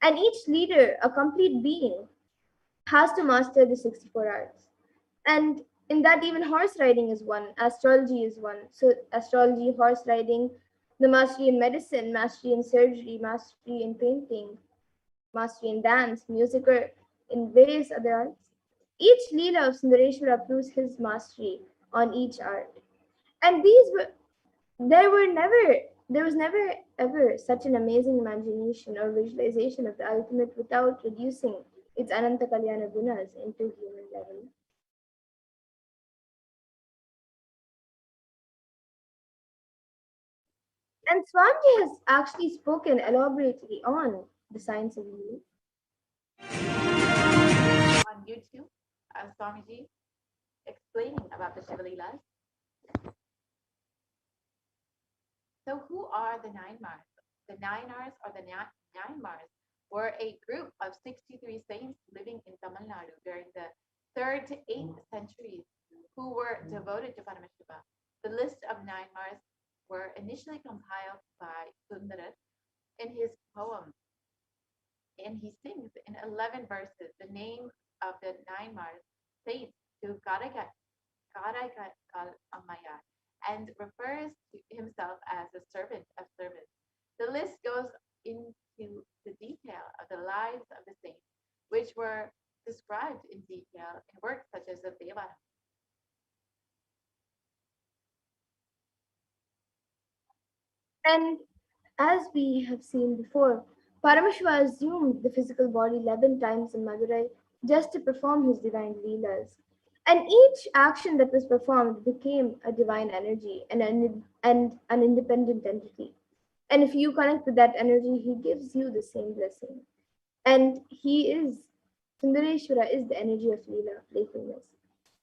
And each leader, a complete being, has to master the 64 arts. And in that, even horse riding is one, astrology is one. So, astrology, horse riding, the mastery in medicine, mastery in surgery, mastery in painting, mastery in dance, music, or in various other arts. Each Leela of Sundareshwara proves his mastery on each art. And there was never ever such an amazing imagination or visualization of the ultimate without reducing its Ananta Kalyana Gunas into human level. And Swamiji has actually spoken elaborately on the science of healing. On YouTube, Swamiji explaining about the Shiva Leelas. So who are the nine Mars? The nine Mars or the nine Mars were a group of 63 saints living in Tamil Nadu during the 3rd to 8th centuries who were devoted to Paramashiva. The list of nine Mars were initially compiled by Sundara in his poem, and he sings in 11 verses the name of the nine Mars saints to Gadakal Amaya and refers to himself as a servant of servants. The list goes into the detail of the lives of the saints, which were described in detail in works such as the Devaram. And as we have seen before, Paramashiva assumed the physical body 11 times in Madurai just to perform his divine Leelas. And each action that was performed became a divine energy and an independent entity. And if you connect with that energy, he gives you the same blessing. And Sundareshwara is the energy of Leela, playfulness.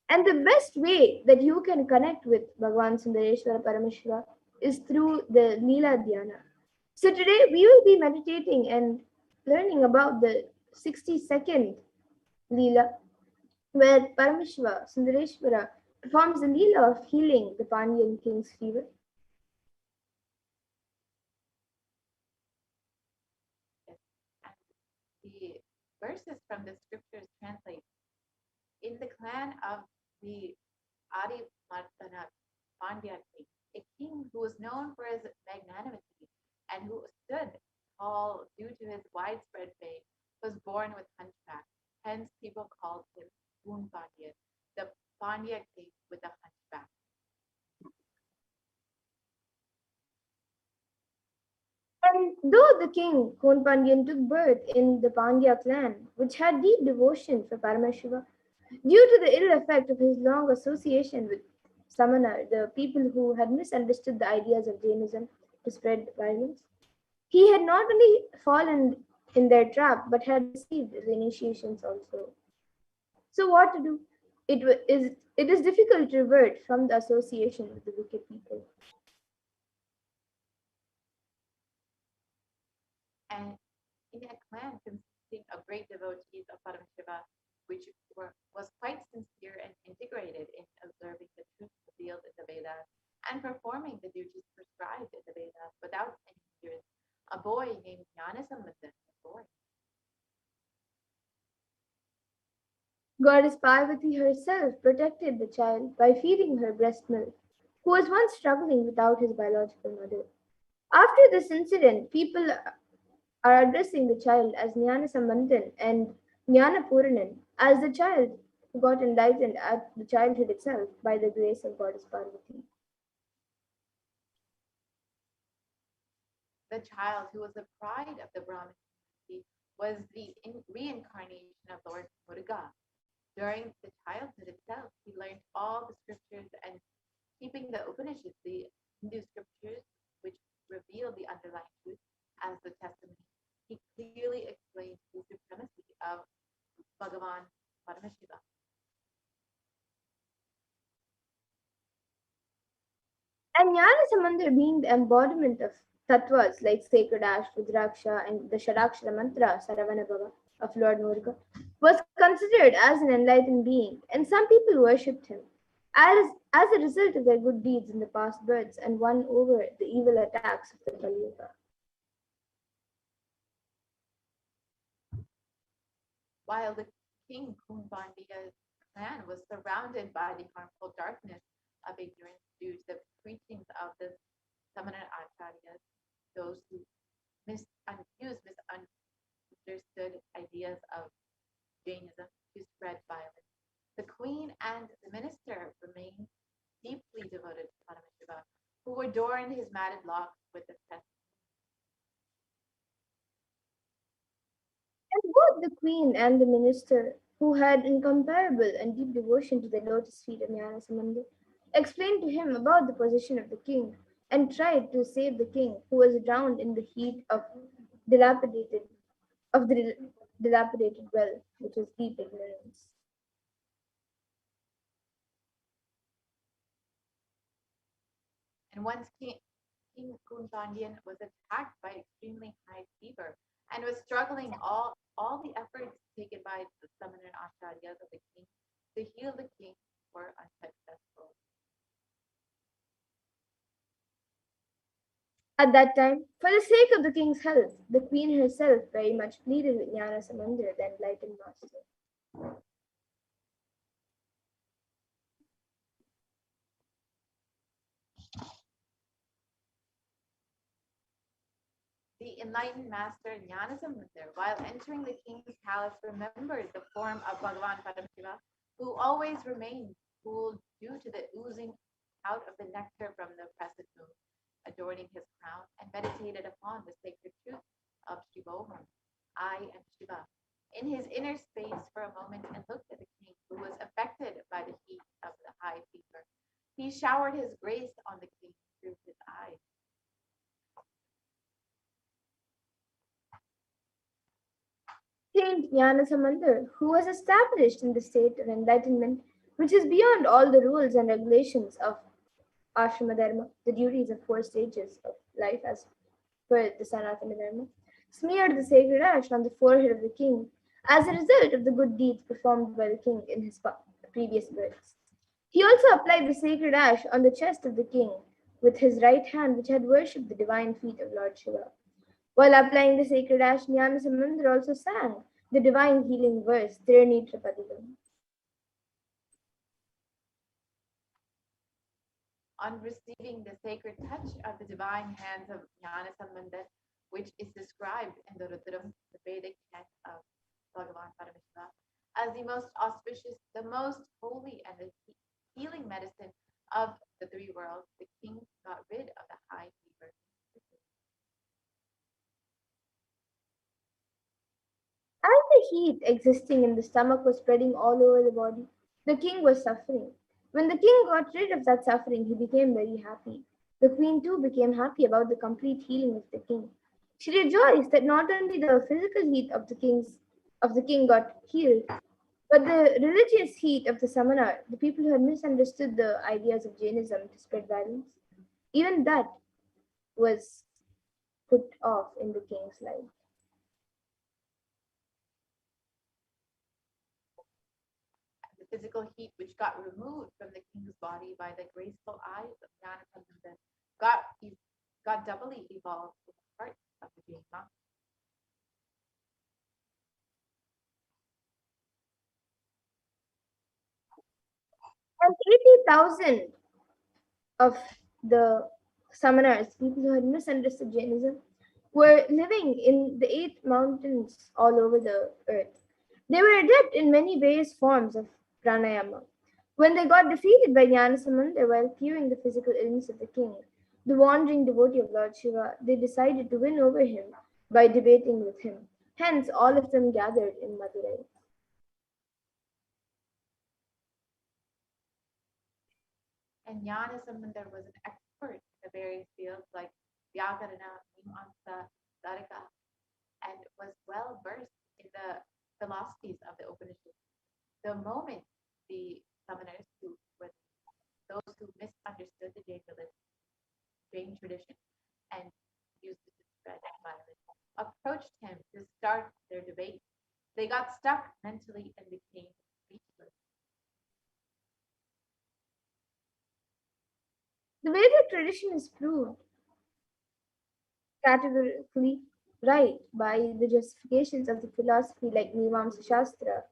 And the best way that you can connect with Bhagavan Sundareshwara Paramashiva is through the Leela Dhyana. So today we will be meditating and learning about the 60-second Leela, where Paramashiva Sundareshwara performs the Leela of healing the Pandyan king's fever. The verses from the scriptures translate in the clan of the Adi Mardana Pandya king, a king who was known for his magnanimity and who stood tall due to his widespread fame, was born with hunchback. Hence, people called him Poon Pandya, the Pandya king with a hunchback. And though the king, Kon Pandyan, took birth in the Pandya clan, which had deep devotion for Paramashiva, due to the ill effect of his long association with Samana, the people who had misunderstood the ideas of Jainism to spread violence, he had not only fallen in their trap but had received the initiations also. So, what to do? it is difficult to revert from the association with the wicked people. And in a clan consisting of great devotees of Paramashiva, which was quite sincere and integrated in observing the truth revealed in the Vedas and performing the duties prescribed in the Vedas without any hindrance, a boy named Jnanasambandan was born. Goddess Parvati herself protected the child by feeding her breast milk, who was once struggling without his biological mother. After this incident, people are addressing the child as Jnana Sambandhan and Jnana Puranan as the child who got enlightened at the childhood itself by the grace of Goddess Parvati. The child who was the pride of the Brahmin community was the reincarnation of Lord Muruga. During the childhood itself, he learned all the scriptures and keeping the Upanishads, the Hindu scriptures, which reveal the underlying truth as the testimony. He clearly explains the supremacy of Bhagavan Paramashiva. And Jnana Samandar being the embodiment of tattvas like sacred ash, Rudraksha, and the Sharakshara mantra, Saravana Bhava, of Lord Muruga, was considered as an enlightened being, and some people worshipped him as a result of their good deeds in the past births and won over the evil attacks of the Kali Yuga. While the king Kumbhandiya's clan was surrounded by the harmful darkness of ignorance due to the preachings of the Samana Acharyas, those who misunderstood ideas of Jainism to spread violence. The queen and the minister remained deeply devoted to Paramashiva, who adorned his matted locks with the crest. And both the queen and the minister, who had incomparable and deep devotion to the lotus feet of Jnana Samandar, explained to him about the position of the king and tried to save the king, who was drowned in the heat of dilapidated the dilapidated well, which is deep ignorance. And once King Kumbhandiyan was attacked by extremely high fever and was struggling, all the efforts taken by the Samana Acharyas of the king to heal the king were unsuccessful. At that time, for the sake of the king's health, the queen herself very much pleaded with Jnana Samandar, the enlightened master. The enlightened master Jnanasamandar, while entering the king's palace, remembered the form of Bhagavan Paramashiva, who always remained cool due to the oozing out of the nectar from the crescent moon, adorning his crown, and meditated upon the sacred truth of Shivoham, I am Shiva, in his inner space for a moment and looked at the king, who was affected by the heat of the high fever. He showered his grace on the king through his eyes. Saint Jnana Samandar, who was established in the state of enlightenment, which is beyond all the rules and regulations of ashrama dharma, the duties of 4 stages of life as per the Sanatana Dharma, smeared the sacred ash on the forehead of the king as a result of the good deeds performed by the king in his previous births. He also applied the sacred ash on the chest of the king with his right hand, which had worshipped the divine feet of Lord Shiva. While applying the sacred ash, Jnana Samandar also sang the divine healing verse, Tirnitra Padikam. On receiving the sacred touch of the divine hands of Jnana Sambandar, which is described in the Rudram, the Vedic text of Bhagavan Paramashiva, as the most auspicious, the most holy, and the healing medicine of the 3 worlds, the king got rid of the high fever. As the heat existing in the stomach was spreading all over the body, the king was suffering. When the king got rid of that suffering, he became very happy. The queen too became happy about the complete healing of the king. She rejoiced that not only the physical heat of the king got healed, But the religious heat of the Samana, the people who had misunderstood the ideas of Jainism to spread violence, even that was put off in the king's life. The physical heat which got removed from the king's body by the graceful eyes of Jnanasamanta got doubly evolved in the heart of the Jain monk. And 80,000 of the Samanas, people who had misunderstood Jainism, were living in the 8 mountains all over the earth. They were adept in many various forms of pranayama. When they got defeated by Jnanasamanta while curing the physical illness of the king, the wandering devotee of Lord Shiva, they decided to win over him by debating with him. Hence, all of them gathered in Madurai. And Jnanasamanta was an expert in the various fields like Vyakarana, Mimamsa, Tarika, and was well versed in the philosophies of the Upanishads. The moment the summoners, who were those who misunderstood the Jain religion, Jain tradition, and used it to spread violence, approached him to start their debate, they got stuck mentally and became speechless. The Vedic tradition is proved categorically right by the justifications of the philosophy like Mimamsa Shastra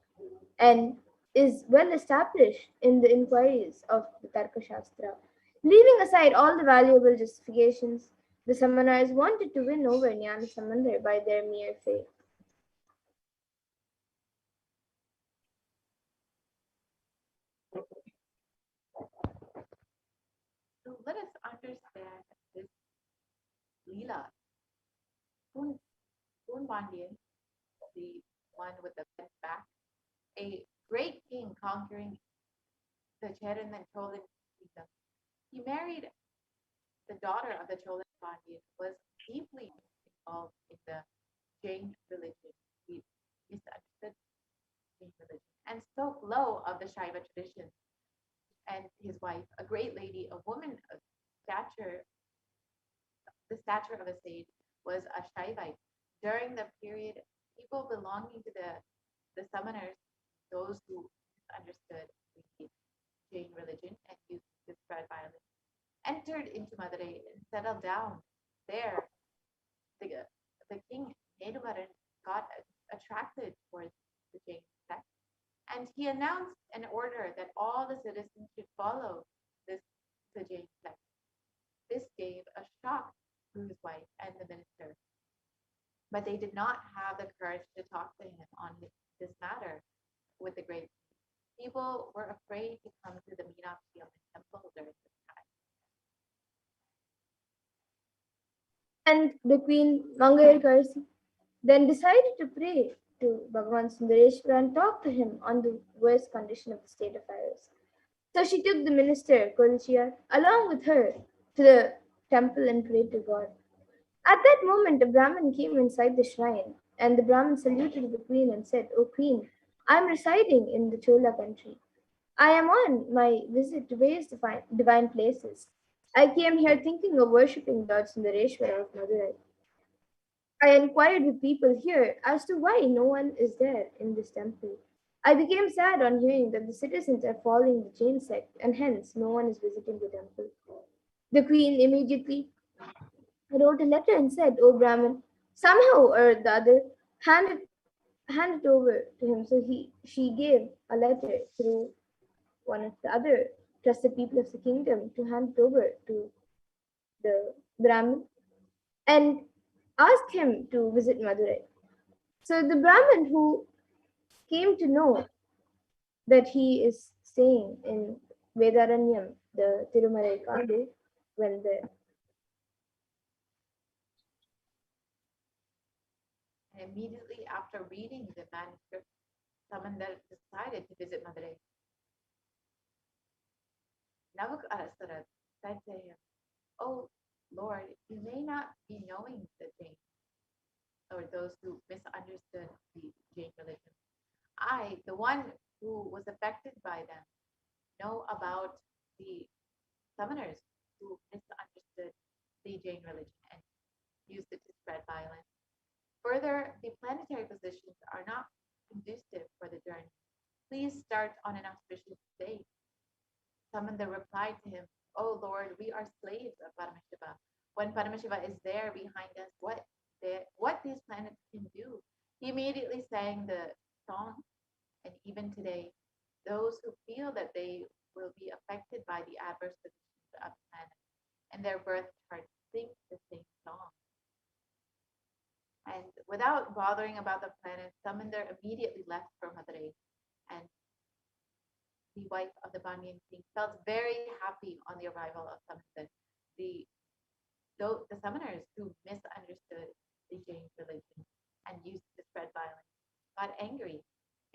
and is well established in the inquiries of the Tarka Shastra. Leaving aside all the valuable justifications, the Samanas wanted to win over Jnana Samandar by their mere faith. So let us understand this Leela. Poonbandian, the one with the bent back, a great king conquering the Cheran and Cholan kingdom. He married the daughter of the Cholan Pandyan, was deeply involved in the Jain religion. He misunderstood Jain religion and spoke low of the Shaiva tradition. And his wife, a great lady, a woman of stature, the stature of a sage, was a Shaivite. During the period, people belonging to the summoners, those who understood the Jain religion and used to spread violence, entered into Madurai and settled down there. The king Nedumaran got attracted towards the Jain sect, and he announced an order that all the citizens should follow the Jain sect. This gave a shock to his wife and the minister, but they did not have the courage to talk to him on this matter with the great. People were afraid to come to the Meenakshi Amman temple during this time. And the queen, Mangayar Karsi, then decided to pray to Bhagavan Sundareshwara and talk to him on the worst condition of the state affairs. So she took the minister, Kolchia, along with her to the temple and prayed to God. At that moment, a Brahmin came inside the shrine, and the Brahmin saluted the queen and said, O queen, I am residing in the Chola country. I am on my visit to various divine places. I came here thinking of worshipping Lord Sundareshwara of Madurai. I inquired with people here as to why no one is there in this temple. I became sad on hearing that the citizens are following the Jain sect, and hence no one is visiting the temple. The queen immediately wrote a letter and said, O Brahmin, somehow or the other, hand it over to him. So she gave a letter through one of the other trusted people of the kingdom to hand it over to the Brahmin and asked him to visit Madurai. So the Brahmin who came to know that he is staying in Vedaranyam, the Tirumalai Kadu, when the And immediately after reading the manuscript, Samandar decided to visit Madurai. Navukarasarat said to him, Oh Lord, you may not be knowing the Jain or those who misunderstood the Jain religion. I, the one who was affected by them know about the summoners who misunderstood the Jain religion and used it to spread violence. Further, the planetary positions are not conducive for the journey. Please start on an auspicious day. Samanda replied to him, "Oh Lord, we are slaves of Paramashiva. When Paramashiva is there behind us, what these planets can do?" He immediately sang the song, and even today, those who feel that they will be affected by the adverse positions of planets and their birth charts sing the same song. And without bothering about the planets, Samander immediately left for Madurai, and the wife of the Banyan king felt very happy on the arrival of Samander. The the summoners who misunderstood the Jain religion and used to spread violence got angry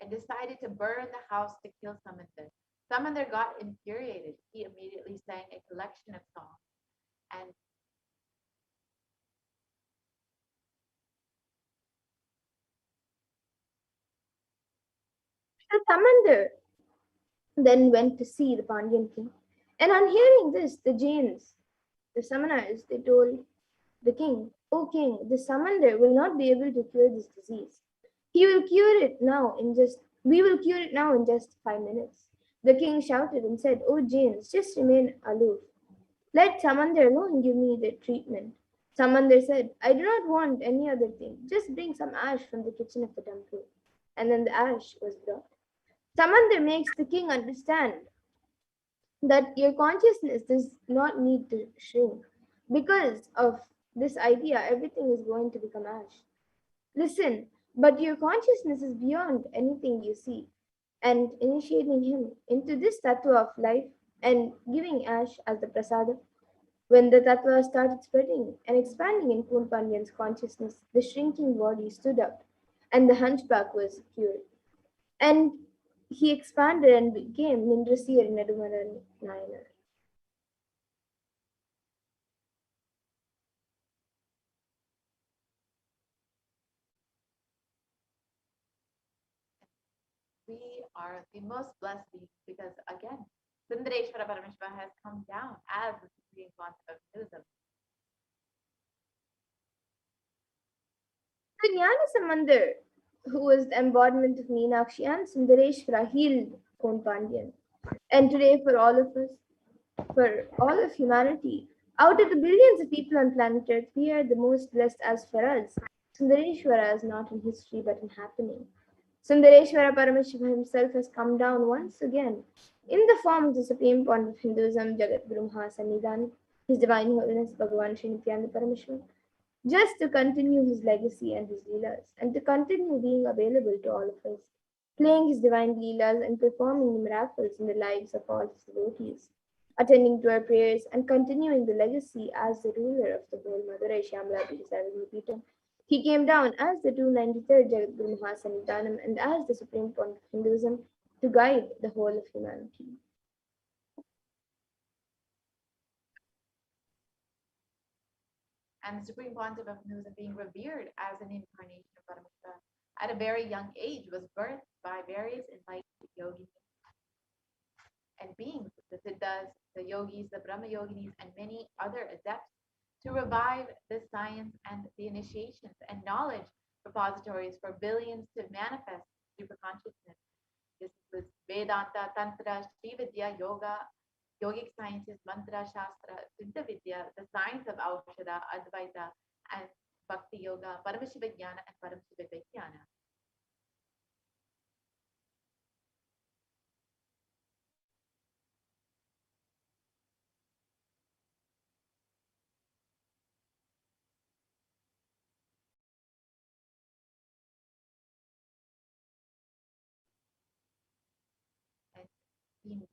and decided to burn the house to kill Samander. Samander got infuriated. He immediately sang a collection of songs and So Samandar then went to see the Pandyan king. And on hearing this, the Jains, the Samanas, they told the king, "O king, the Samandar will not be able to cure this disease. He will cure it now in just We will cure it now in just 5 minutes." The king shouted and said, "O Jains, just remain aloof. Let Samandar alone give me the treatment." Samandar said, "I do not want any other thing. Just bring some ash from the kitchen of the temple." And then the ash was brought. Samandar makes the king understand that your consciousness does not need to shrink. Because of this idea, everything is going to become ash. Listen, but your consciousness is beyond anything you see. And initiating him into this tattva of life and giving ash as the prasada. When the tattva started spreading and expanding in Poonpanyan's consciousness, the shrinking body stood up and the hunchback was cured. And he expanded and became Nindrasiyar Nedumaran Nayanar. we are the most blessed beings because, again, Sundareshwara Paramashiva has come down as the supreme concept of Hinduism. So Jnana Samandar, who was the embodiment of Meenakshi and Sundareshwara, healed Poonpanyan. And today, for all of us, for all of humanity, out of the billions of people on planet Earth, we are the most blessed as for us. Sundareshwara is not in history but in happening. Sundareshwara Paramashiva himself has come down once again in the form of the supreme point of Hinduism, Jagat Guru Mahasannidhanam, His Divine Holiness Bhagavan Sri Nithyananda Paramashivam, just to continue his legacy and his leelas, and to continue being available to all of us, playing his divine leelas and performing miracles in the lives of all his devotees, attending to our prayers and continuing the legacy as the ruler of the whole Madurai Shyamala Peetham. He came down as the 293rd Jagat Guru Mahasannidhanam and as the supreme point of Hinduism to guide the whole of humanity. And the supreme concept of Hinduism being revered as an incarnation of Paramashiva at a very young age was birthed by various enlightened yogis and beings, the Siddhas, the yogis, the Brahma yoginis, and many other adepts to revive the science and the initiations and knowledge repositories for billions to manifest super consciousness. This was Vedanta, Tantra, Sri Vidya, Yoga, yogic sciences, Mantra, Shastra, Siddha Vidya, the science of Aushadha, Advaita, and Bhakti Yoga, Paramashiva Jnana, and Paramashiva Vijnana.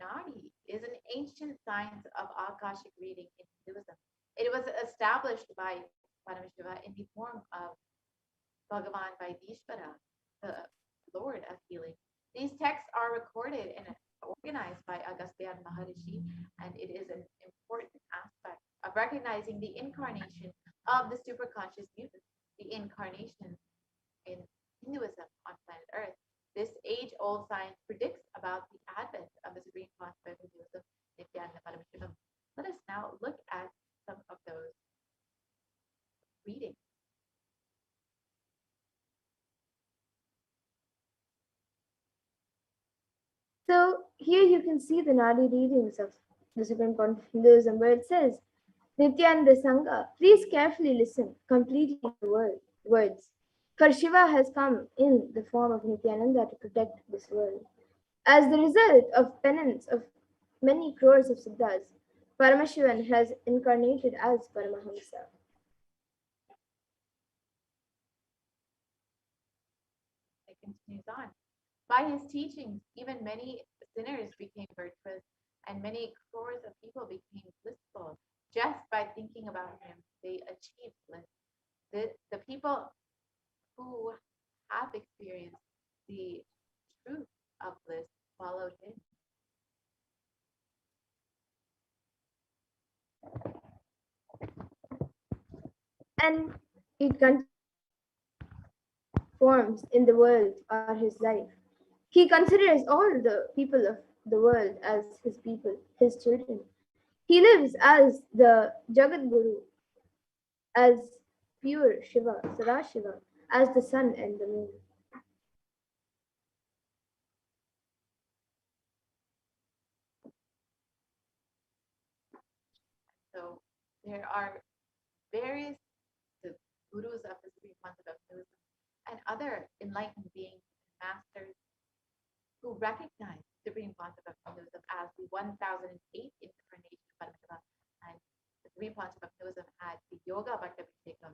Nadi is an ancient science of Akashic reading in Hinduism. It was established by Paramashiva in the form of Bhagavan Vaidishvara, the Lord of healing. These texts are recorded and organized by Agastya Maharishi, and it is an important aspect of recognizing the incarnation of the superconscious mutant, the incarnation in Hinduism on planet Earth. This age-old science predicts about the advent of the Supreme Concept of Hinduism, Nithyananda Paramashivam. Let us now look at some of those readings. So here you can see the Nadi readings of the Supreme Point of Hinduism, where it says, Nityananda Sangha, please carefully listen, completely the words. For Shiva has come in the form of Nityananda to protect this world. As the result of penance of many crores of siddhas, Paramashivan has incarnated as Paramahamsa. It continues on. By his teachings, even many sinners became virtuous, and many crores of people became blissful. Just by thinking about him, they achieved bliss. The people who have experienced the truth of bliss followed him. And it forms in the world are his life. He considers all the people of the world as his people, his children. He lives as the Jagat Guru, as pure Shiva, Sadashiva, as the sun and the moon. So there are various gurus of the Supreme Concept of Hinduism and other enlightened beings and masters who recognize the Supreme Concept of Hinduism as the 1008th incarnation of Paramashiva, and the Supreme Concept of Hinduism had the Yoga Bhattabhisekam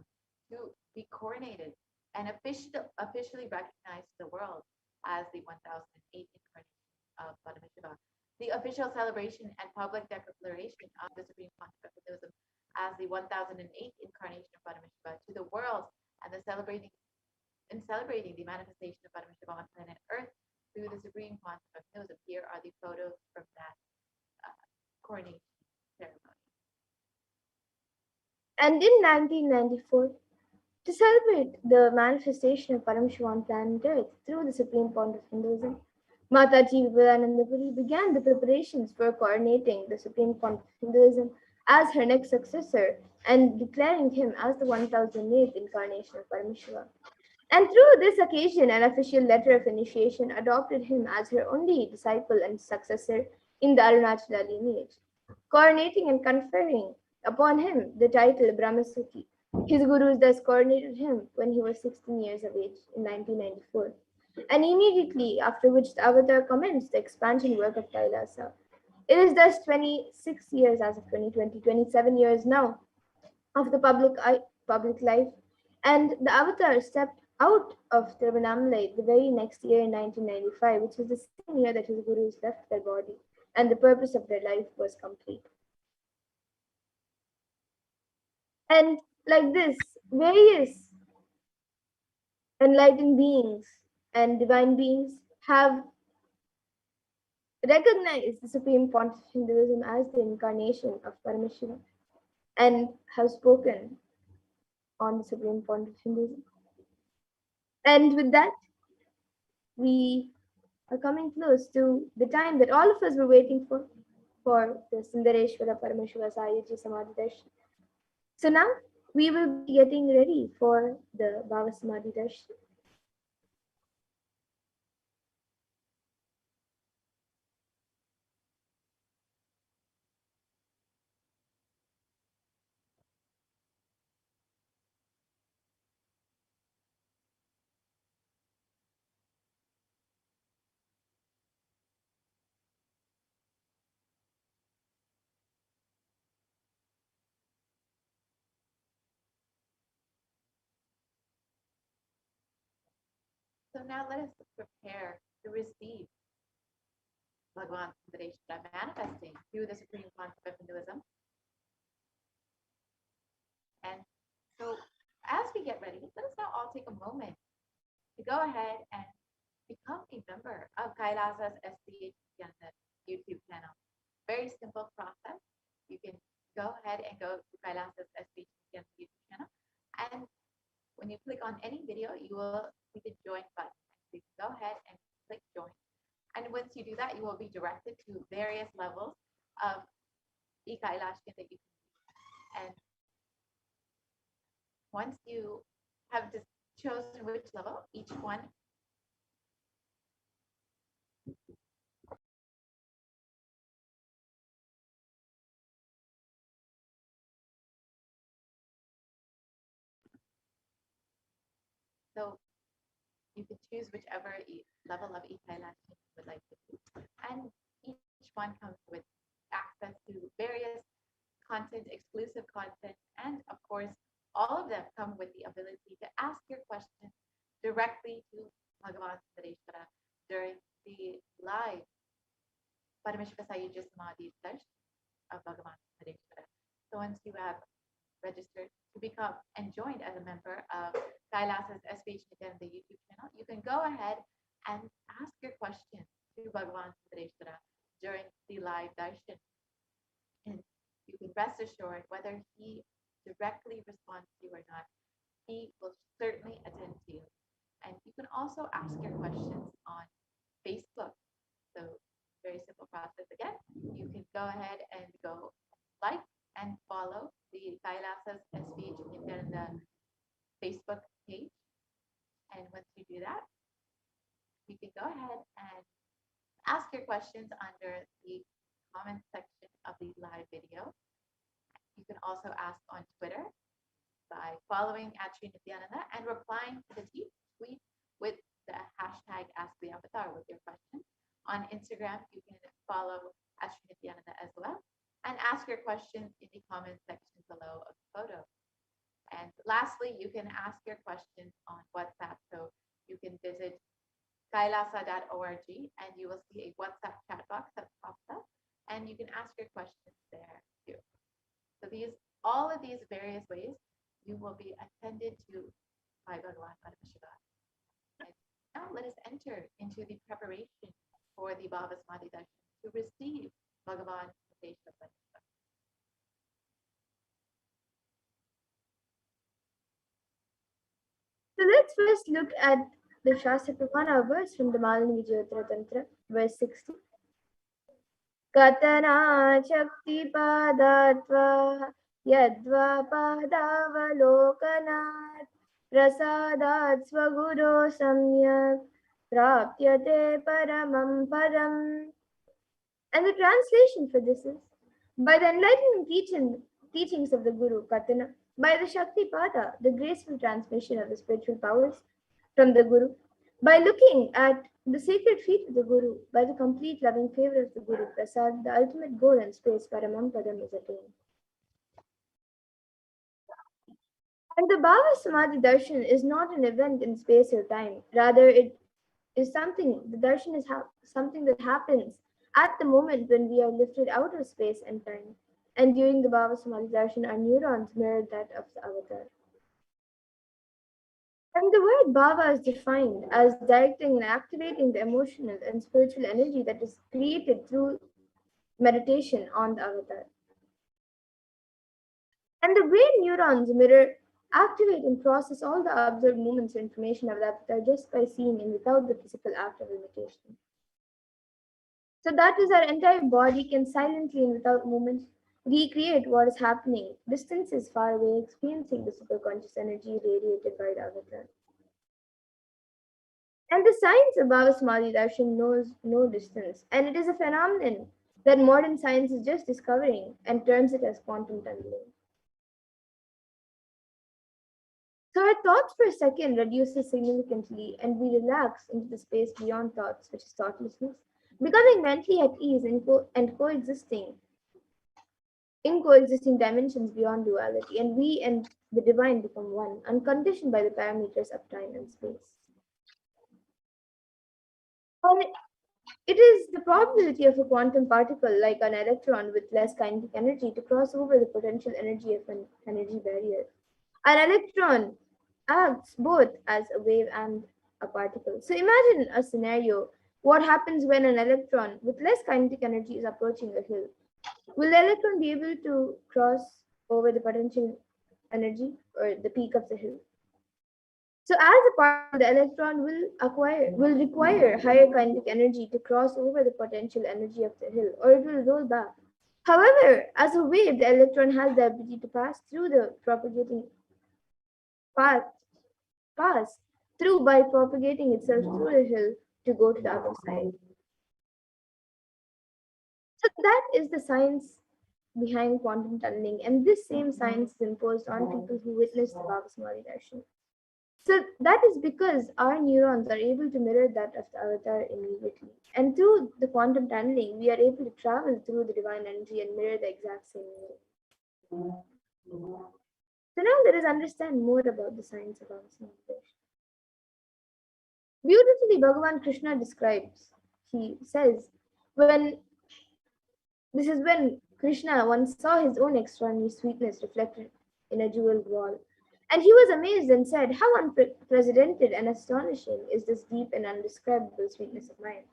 to be coronated and officially recognized to the world as the 1008th incarnation of Paramashiva. The official celebration and public declaration of the Supreme Concept of Hinduism as the 1008th incarnation of Paramashiva to the world, and celebrating the manifestation of Paramashiva on planet Earth through the Supreme Concept of Hinduism. Here are the photos from that coronation ceremony. And in 1994, to celebrate the manifestation of Paramashiva on planet Earth through the Supreme Point of Hinduism, Mataji Vivekanandapuri began the preparations for coronating the Supreme Point of Hinduism as her next successor and declaring him as the 1008th incarnation of Paramashiva. And through this occasion, an official letter of initiation adopted him as her only disciple and successor in the Arunachala lineage, coronating and conferring upon him the title Brahmasukhi. His gurus thus coronated him when he was 16 years of age in 1994, and immediately after which the avatar commenced the expansion work of Kailasa. It is thus 26 years as of 2020, 27 years now of the public life, and the avatar stepped out of Tiruvannamalai the very next year in 1995, which was the same year that his gurus left their body, and the purpose of their life was complete. And like this, various enlightened beings and divine beings have recognized the Supreme Point of Hinduism as the incarnation of Paramashiva and have spoken on the Supreme Point of Hinduism. And with that, we are coming close to the time that all of us were waiting for the Sundareshwara Paramashiva Sayujya Samadhi Darshan. So now we will be getting ready for the Bhava Samadhi Darshan. So now let us prepare to receive Bhagavan Sundareshwara manifesting through the Supreme Concept of Hinduism. And so as we get ready, let us now all take a moment to go ahead and become a member of Kailasa's HDH Nithyananda YouTube channel. Very simple process. You can go ahead and go to Kailasa's HDH Nithyananda YouTube channel, and when you click on any video, you will see the join button. So you can go ahead and click join. And once you do that, you will be directed to various levels of Kailasa that you can do. And once you have chosen which level, each one so you can choose whichever level of Kailasa you would like to do. And each one comes with access to various content, exclusive content, and of course, all of them come with the ability to ask your questions directly to Bhagavan Sundareshwara during the live Paramashiva Sayujya Samadhi Darshan of Bhagavan Sundareshwara. So once you have registered to become and joined as a member of Kailasa's HDH Nithyananda YouTube channel, you can go ahead and ask your questions to Bhagavan Sundareshwara during the live darshan. And you can rest assured whether he directly responds to you or not, he will certainly attend to you. And you can also ask your questions on Facebook. So very simple process again. You can go ahead and go like and follow the Kailasa's HDH Nithyananda Facebook page. And once you do that, you can go ahead and ask your questions under the comment section of the live video. You can also ask on Twitter by following @Nithyananda and replying to the tweet with the hashtag #AskTheAvatar with your question. On Instagram, you can follow @Nithyananda as well and ask your questions in the comment section below of the photo. And lastly, you can ask your questions on WhatsApp. So you can visit kailasa.org and you will see a WhatsApp chat box that pops up and you can ask your questions there too. So all of these various ways you will be attended to by Bhagavan Paramashiva. And now let us enter into the preparation for the Bhava Samadhi Darshan to receive Bhagavan Paramashiva. So let's first look at the Shastra Pramana verse from the Malini Vijayotara Tantra, verse 60. Katana Shakti Padatva Yadva Padavalokanat Prasadat Swaguro Samyak Prapyate Paramam Padam. And the translation for this is, by the enlightening teachings of the Guru, Katana, by the Shakti Pada, the graceful transmission of the spiritual powers from the Guru, by looking at the sacred feet of the Guru, by the complete loving favor of the Guru, Prasad, the ultimate goal and space, Paramam Padam, is attained. And the Bhava Samadhi Darshan is not an event in space or time. Rather, it is the darshan is something that happens at the moment when we are lifted out of space and time. And during the Bhava Samadhi Darshan, our neurons mirror that of the avatar. And the word bhava is defined as directing and activating the emotional and spiritual energy that is created through meditation on the avatar. And the brain neurons mirror, activate, and process all the observed movements and information of the avatar just by seeing and without the physical act of imitation. So that is, our entire body can silently and without movement recreate what is happening distances far away, experiencing the superconscious energy radiated by the avatar. And the science of Bhava Samadhi Darshan knows no distance, and it is a phenomenon that modern science is just discovering and terms it as quantum tunneling. So our thoughts for a second reduces significantly and we relax into the space beyond thoughts, which is thoughtlessness, becoming mentally at ease and coexisting in coexisting dimensions beyond duality, and we and the divine become one, unconditioned by the parameters of time and space. And it is the probability of a quantum particle like an electron with less kinetic energy to cross over the potential energy of an energy barrier. An electron acts both as a wave and a particle. So imagine a scenario. What happens when an electron with less kinetic energy is approaching a hill? Will the electron be able to cross over the potential energy or the peak of the hill? So as a particle, the electron will require higher kinetic energy to cross over the potential energy of the hill, or it will roll back. However, as a wave, the electron has the ability to pass through the propagating path pass through by propagating itself through the hill to go to the other side. So that is the science behind quantum tunneling, and this same science is imposed on people who witness the Baba Samadhi Darshan. So that is because our neurons are able to mirror that of the avatar immediately. And through the quantum tunneling, we are able to travel through the divine energy and mirror the exact same way. So now let us understand more about the science of Baba Samadhi Darshan. Beautifully, Bhagavan Krishna describes, he says, when Krishna once saw his own extraordinary sweetness reflected in a jeweled wall. And he was amazed and said, how unprecedented and astonishing is this deep and undescribable sweetness of mine.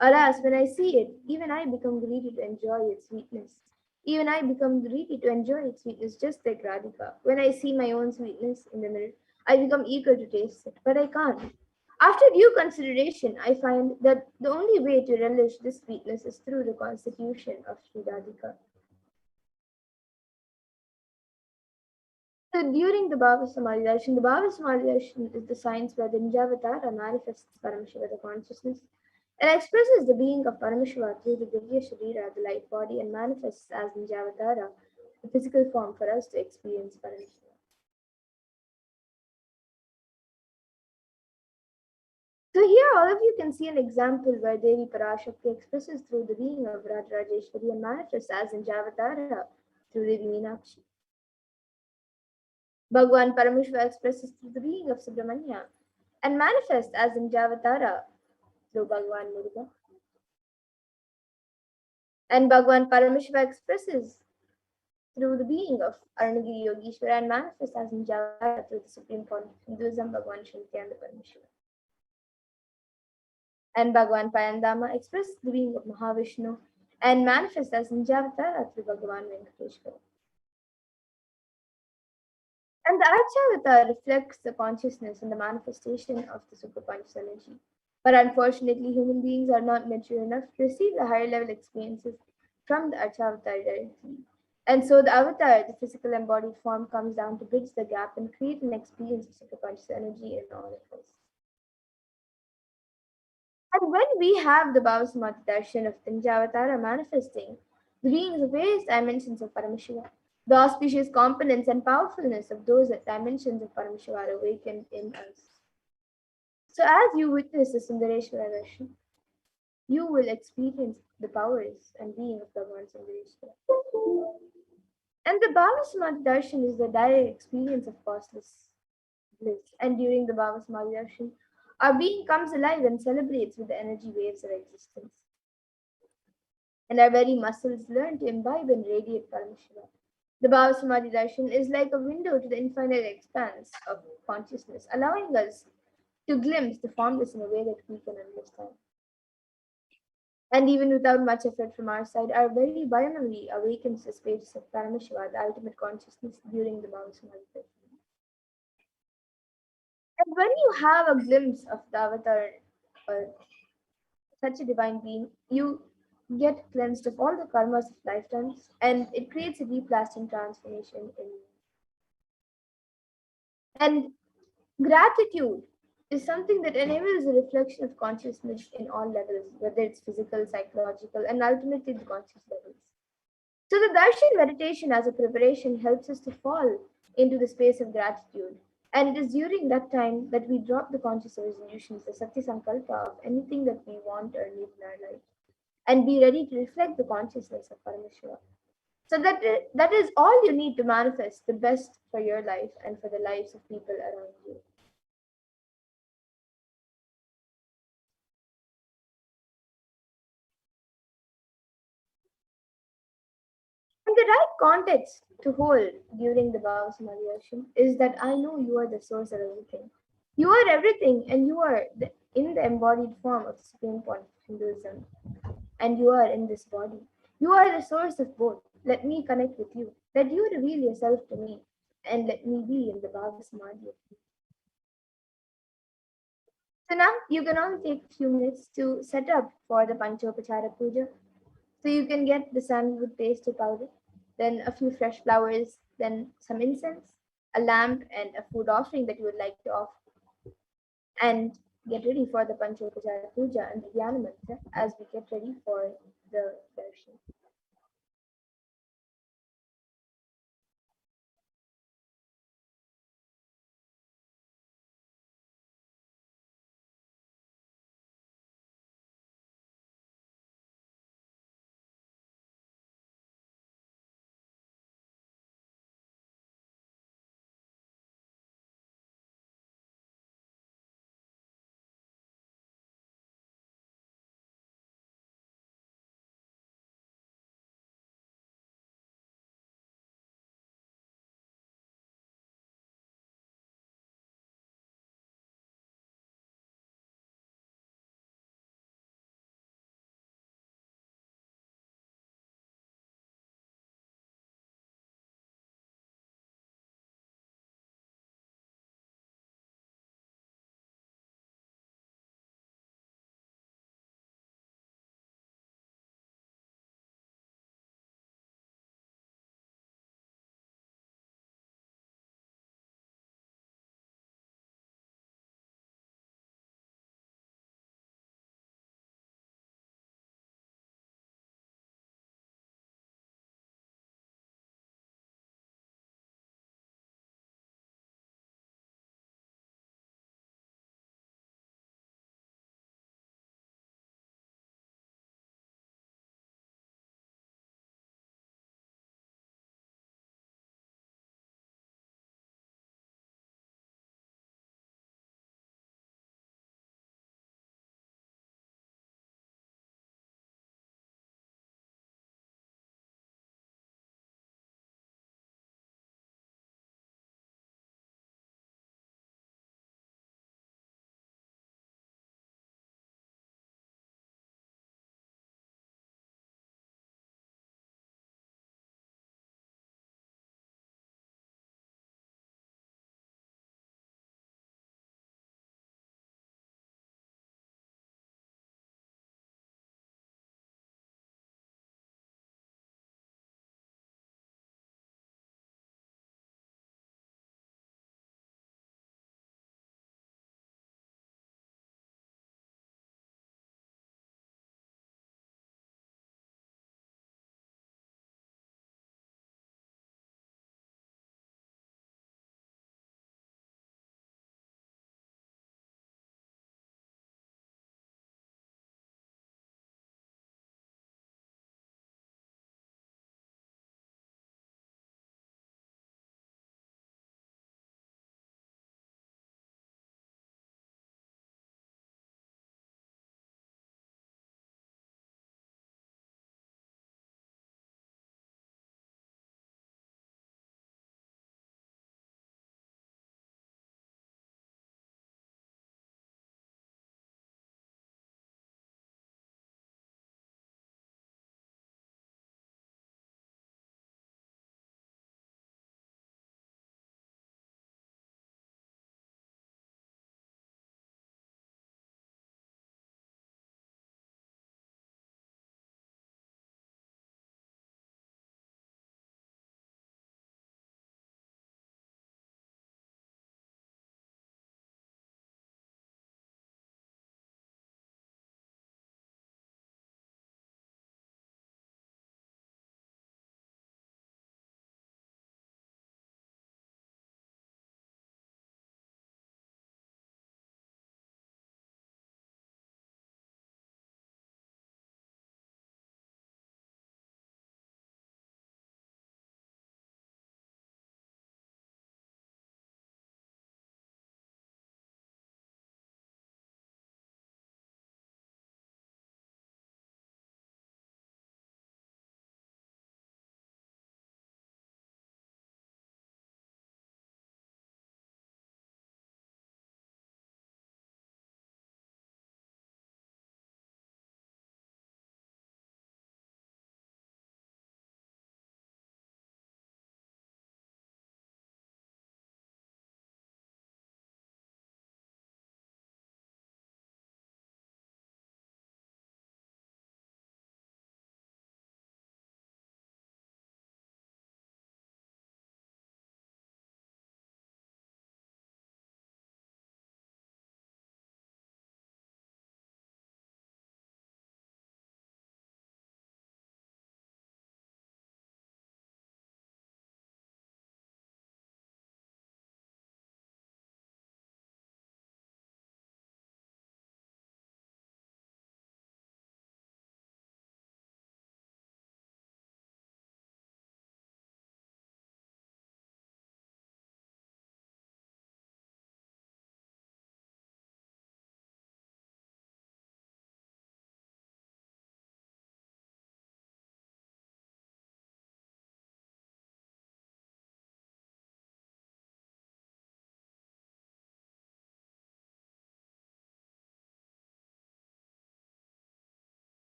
Alas, when I see it, even I become greedy to enjoy its sweetness. Even I become greedy to enjoy its sweetness just like Radhika. When I see my own sweetness in the mirror, I become eager to taste it, but I can't. After due consideration, I find that the only way to relish this sweetness is through the constitution of Sri Radhika. So during the Baba Samadhi Darshan, the Baba Samadhi Darshan is the science where the Ninjavatara manifests Paramashiva, the consciousness, and expresses the being of Paramashiva through the Divya Sharira, the light body, and manifests as Ninjavatara, the physical form for us to experience Paramashiva. So here all of you can see an example where Devi Parashakti expresses through the being of Rajrajeshwari and manifests as Ninjavatara through Devi Meenakshi. Bhagwan Paramashiva expresses through the being of Subramanya and manifests as Ninjavatara through Bhagwan Muruga. And Bhagwan Paramashiva expresses through the being of Arunagiri Yogeshwara and manifests as Ninjavatara through the Supreme Point of Hinduism, Bhagwan Shri Nithyananda Paramashivam. And Bhagwan Payandama expresses the being of Mahavishnu and manifests as Ninjavatara through Bhagavan Venkateshwara. And the Archavatar reflects the consciousness and the manifestation of the Superpunch energy. But unfortunately, human beings are not mature enough to receive the higher level experiences from the Archavatar directly. And so the avatar, the physical embodied form, comes down to bridge the gap and create an experience of Superpunch energy in all of us. And when we have the Baba Samadhi Darshan of Ninjavatara manifesting the beings of various dimensions of Paramashiva, the auspicious components and powerfulness of those dimensions of Paramashiva are awakened in us. So as you witness the Sundareshwara Darshan, you will experience the powers and being of Bhagavan Sundareshwara. And the Baba Samadhi Darshan is the direct experience of causeless bliss. And during the Baba Samadhi Darshan, our being comes alive and celebrates with the energy waves of existence. And our very muscles learn to imbibe and radiate Paramashiva. The Baba Samadhi Darshan is like a window to the infinite expanse of consciousness, allowing us to glimpse the formless in a way that we can understand. And even without much effort from our side, our very biomemory awakens the space of Paramashiva, the ultimate consciousness, during the Baba Samadhi Darshan. And when you have a glimpse of the avatar or such a divine being, you get cleansed of all the karmas of lifetimes, and it creates a deep lasting transformation in you. And gratitude is something that enables a reflection of consciousness in all levels, whether it's physical, psychological, and ultimately the conscious levels. So the Darshan meditation as a preparation helps us to fall into the space of gratitude. And it is during that time that we drop the conscious resolutions, the Satya Sankalpa of anything that we want or need in our life, and be ready to reflect the consciousness of Paramashiva. So that is all you need to manifest the best for your life and for the lives of people around you. And the right context to hold during the Baba Samadhi Darshan is that I know you are the source of everything. You are everything, and you are in the embodied form of the Supreme Point of Hinduism. And you are in this body. You are the source of both. Let me connect with you. Let you reveal yourself to me, and let me be in the Baba Samadhi of you. So now you can all take a few minutes to set up for the Panchopachara Puja. So you can get the sandalwood paste or powder, then a few fresh flowers, then some incense, a lamp, and a food offering that you would like to offer. And get ready for the Panchopachara Puja and the Dhyana Mantra as we get ready for the darshan.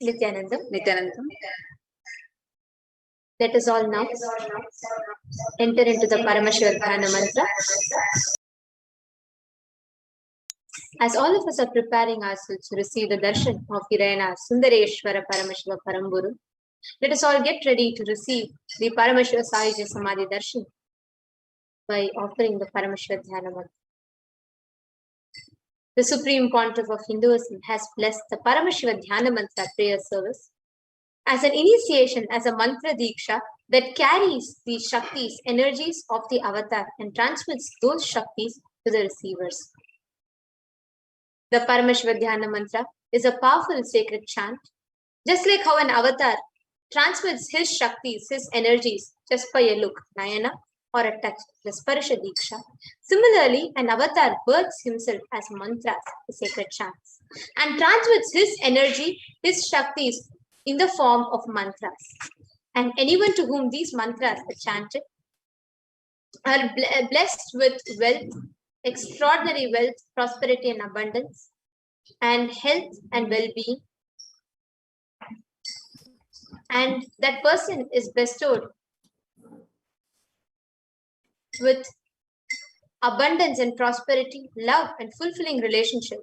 Nithyanandam. Let us all now enter into the Paramashiva Dhyana mantra. As all of us are preparing ourselves to receive the darshan of Sundareshwara Paramashiva Paramburu, let us all get ready to receive the Paramashiva Sayujya Samadhi darshan by offering the Paramashiva Dhyana mantra. The Supreme Pontiff of Hinduism has blessed the Paramashiva Dhyana mantra prayer service as an initiation, as a mantra diksha that carries the Shaktis, energies of the avatar, and transmits those Shaktis to the receivers. The Paramashiva Dhyana mantra is a powerful sacred chant, just like how an avatar transmits his Shaktis, his energies, just by a look, Nayana, or a touch, the Sparsha Diksha. Similarly, an avatar births himself as mantras, the sacred chants, and transmits his energy, his Shaktis, in the form of mantras. And anyone to whom these mantras are chanted are blessed with wealth, extraordinary wealth, prosperity and abundance, and health and well-being. And that person is bestowed with abundance and prosperity, love and fulfilling relationship,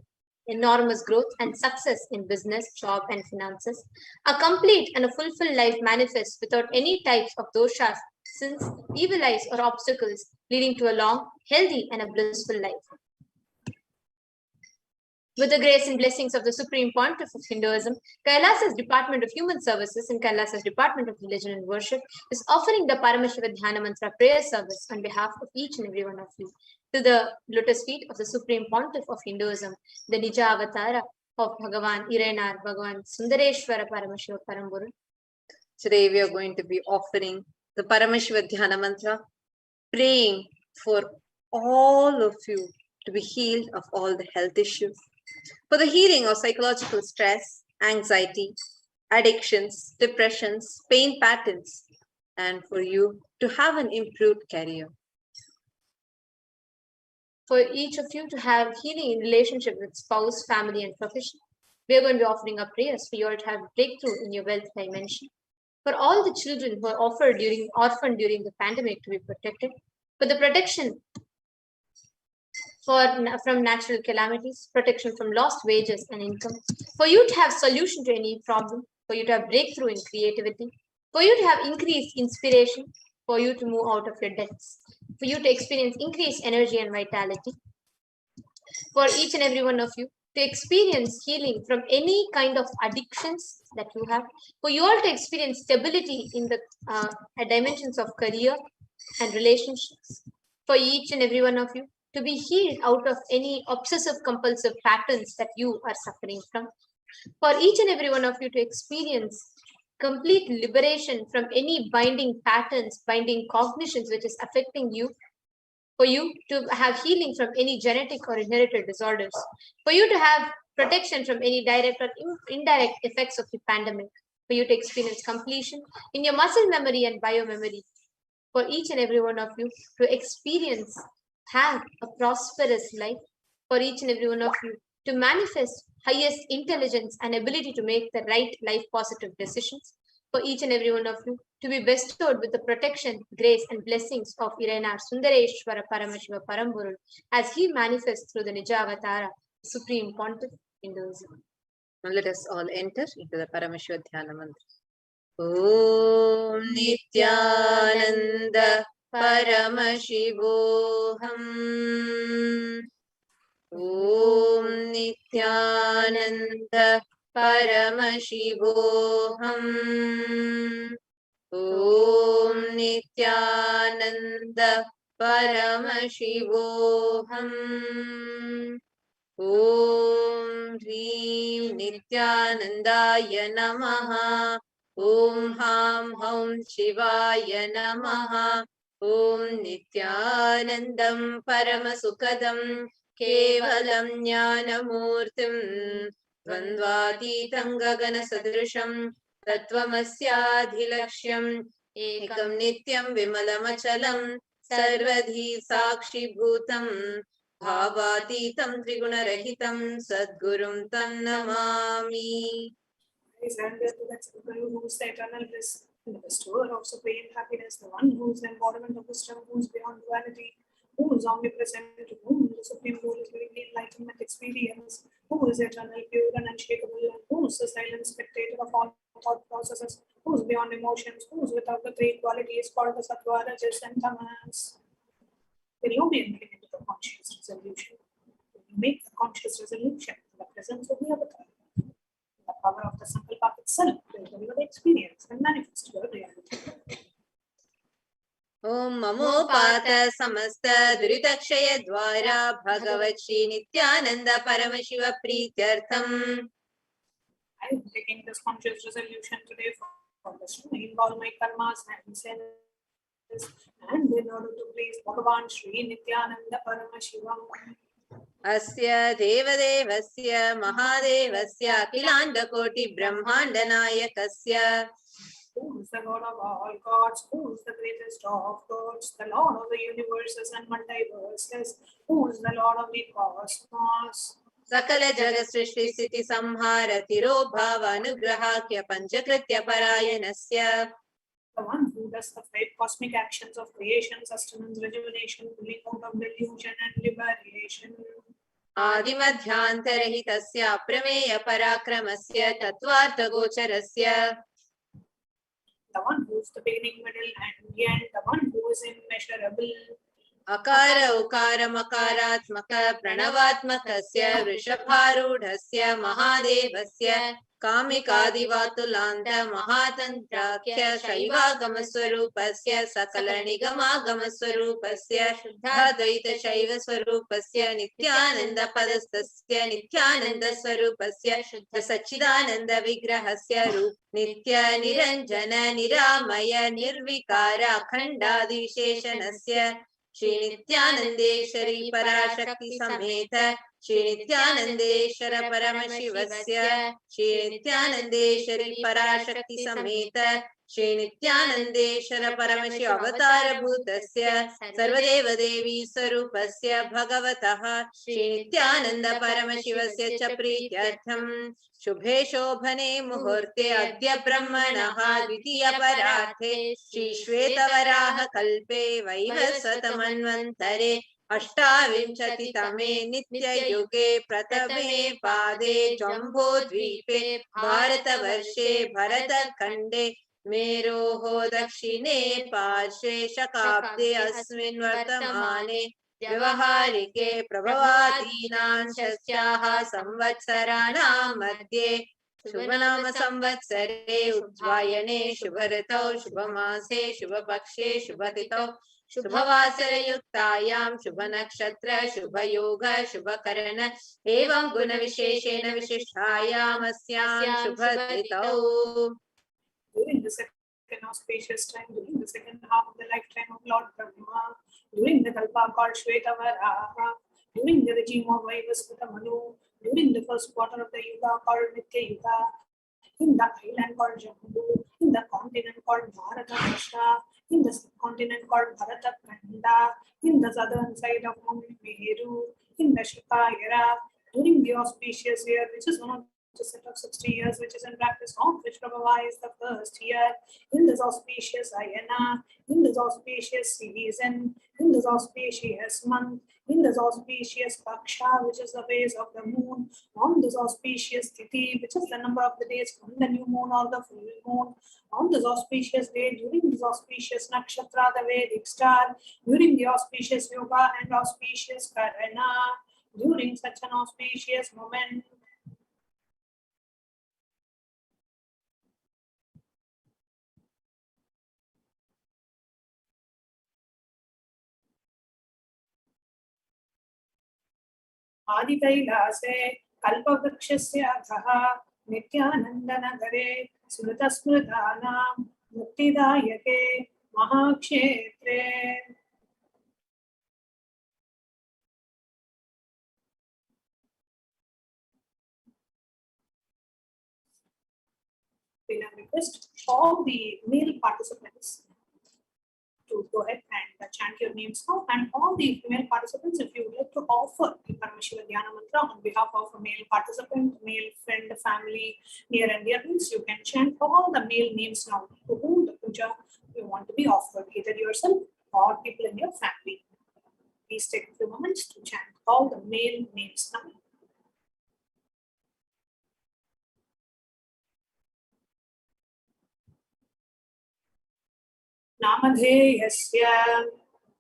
enormous growth and success in business, job and finances. A complete and a fulfilled life manifests without any types of doshas, sins, evil eyes or obstacles, leading to a long, healthy and a blissful life. With the grace and blessings of the Supreme Pontiff of Hinduism, Kailasa's Department of Human Services and Kailasa's Department of Religion and Worship is offering the Paramashiva Dhyana Mantra prayer service on behalf of each and every one of you to the lotus feet of the Supreme Pontiff of Hinduism, the Nija Avatara of Bhagavan Irenar, Bhagavan Sundareshwara Paramashiva Paramburu. Today we are going to be offering the Paramashiva Dhyana Mantra, praying for all of you to be healed of all the health issues, for the healing of psychological stress, anxiety, addictions, depressions, pain patterns, and for you to have an improved career. For each of you to have healing in relationship with spouse, family, and profession. We are going to be offering up prayers for you all to have breakthrough in your wealth dimension. For all the children who are orphaned during the pandemic to be protected. For the protection from natural calamities, protection from lost wages and income, for you to have solution to any problem, for you to have breakthrough in creativity, for you to have increased inspiration, for you to move out of your debts, for you to experience increased energy and vitality, for each and every one of you to experience healing from any kind of addictions that you have, for you all to experience stability in the dimensions of career and relationships, for each and every one of you to be healed out of any obsessive compulsive patterns that you are suffering from, for each and every one of you to experience complete liberation from any binding patterns, binding cognitions which is affecting you, for you to have healing from any genetic or inherited disorders, for you to have protection from any direct or indirect effects of the pandemic, for you to experience completion in your muscle memory and biomemory, for each and every one of you to experience, have a prosperous life, for each and every one of you to manifest highest intelligence and ability to make the right life positive decisions, for each and every one of you to be bestowed with the protection, grace and blessings of Irenar Sundareshwara Paramashiva Paramburu as he manifests through the Nija Avatara, Supreme Pontiff Hinduism. Now let us all enter into the Paramashiva Dhyana Mantra. Om Nithyananda Paramashivoham. Om Nithyananda Paramashivoham. Om Nithyananda Paramashivoham. Om Hrim Nithyanandaya Namaha. Om Ham Hum Shivaya Namaha. Om Nithyanandam Paramasukadam Kevalam Jnanamurtim Dvandvatitam Gagana Sadrisham Tattvamasyaadhilaksham Ekam Nityam Vimalamachalam Sarvadhi Sakshi Bhutam Bhavatitam Triguna Rahitam Sadgurum Tam Namami. I surrender to that Simple who is the eternal bliss and the bestower of supreme happiness, the one who is the embodiment of wisdom, who is beyond duality, who is omnipresent, to whom the supreme goal is giving the enlightenment experience, who is eternal, pure and unshakable, and who is the silent spectator of all thought processes, who is beyond emotions, who is without the three qualities called the Sattva, Rajas, and Tamas. When you be entering into the conscious resolution, when you make the conscious resolution in the presence of the avatar, the power of the Sankalpa itself will deliver the experience and manifest your reality. Om Mamopata Samasta Duritakshaya Dwara Bhagavat Shri Nithyananda Paramashiva Prityartham. I am taking this conscious resolution today for this to involve my karmas and senses, and in order to please Bhagavan Shri Nithyananda Paramashivam. Asya Devadevasya Mahadevasya Akilanda Koti Brahmanda Nayakasya. Who is the Lord of all gods? Who is the greatest of gods? The Lord of the universes and multiverses. Who is the Lord of the cosmos? Sakala Jagat Srishti Sthiti Samhara Tiro Bhava Anugrahakya Panchakritya Parayanasya. The one who does the five cosmic actions of creation, sustenance, rejuvenation, pulling out of delusion and liberation. Adimadhyantarhitasya Aprameya Parakramasya Tattvartha Gocharasya. The one who is the beginning, middle, and end, the one who is immeasurable. Akara Ukara Makaratmaka Pranavatmakasya Vrishabharudhasya Mahadevasya Kamikadivatulanta Mahatantrakya Shaivagamaswarupasya Sakalanigamaagamaswarupasya Shuddhadvaita Shaiva Swarupasya Nithyananda Padastasya Nithyananda Swarupasya Shuddha Sachidananda Vigrahasya Rup Nitya Niranjana Niramaya Nirvikara Akhandadi Visheshanasya Shri Nithyanandeshwari Parashakti Sameta Shri Nithyanandeshwara Paramashivasya Shri Nithyanandeshwari Parashakti Sameta Shri Nithyanandeshwara Paramashiva Avatara Bhutasya Sarvadeva Devi Sarupasya Bhagavataha Shri Nithyananda Paramashivasya Cha Prityartham Shubhe Shobhane Muhurte Adya Brahmanaha Dvitiya Parathe Shri Shvetavaraha Kalpe Vaivasvatamanvantare Ashtavinshati-tame Nitya-yuge Pratame Pade Jambodvipe Bharatavarshhe Bharatakande Meroho Dakshine Parshve Shakabde Asmin Vartamane Vyavaharike Prabhavadinam Shasyaha Samvatsaranam Madhye Shubhanama Samvatsare Udvayane Shubharatau Shubhamase Shubhapakshe Shubhatitau Shubhavasarayuktayam Shubhanakshatra Shubhayoga Shubhakarana Evam Guna Visheshena Vishishtayam Asyam Shubhatitau. During the second auspicious time, during the second half of the lifetime of Lord Brahma, during the Kalpa called Shvetavaraha, during the regime of Vaivasvata Manu, during the first quarter of the Yuga called Nitya Yuga, in the island called Jambu, in the continent called Bharatavarshha, in the subcontinent called Bharatakanda, in the southern side of Mount Meru, in the Shaka era, during the auspicious year, which is one of the set of 60 years, which is in practice, of which Prabhupada is the first year, in this auspicious Ayana, in this auspicious season, in this auspicious month, in this auspicious Paksha, which is the phase of the moon, on this auspicious Tithi, which is the number of the days from the new moon or the full moon, on this auspicious day, during this auspicious Nakshatra, the Vedic star, during the auspicious Yoga and auspicious Karana, during such an auspicious moment, Adi Kailase Kalpavrakshasya Aghaha Nithyanandanagare Smritasmritanam Muktidayake Mahakshetre. We request all the male participants to go ahead and chant chant your names now, and all the female participants, if you would like to offer the Paramashiva Dhyana Mantra on behalf of a male participant, male friend, family, near and dear ones, you can chant all the male names now to whom the puja you want to be offered, either yourself or people in your family. Please take a few moments to chant all the male names now. Namadheyasya.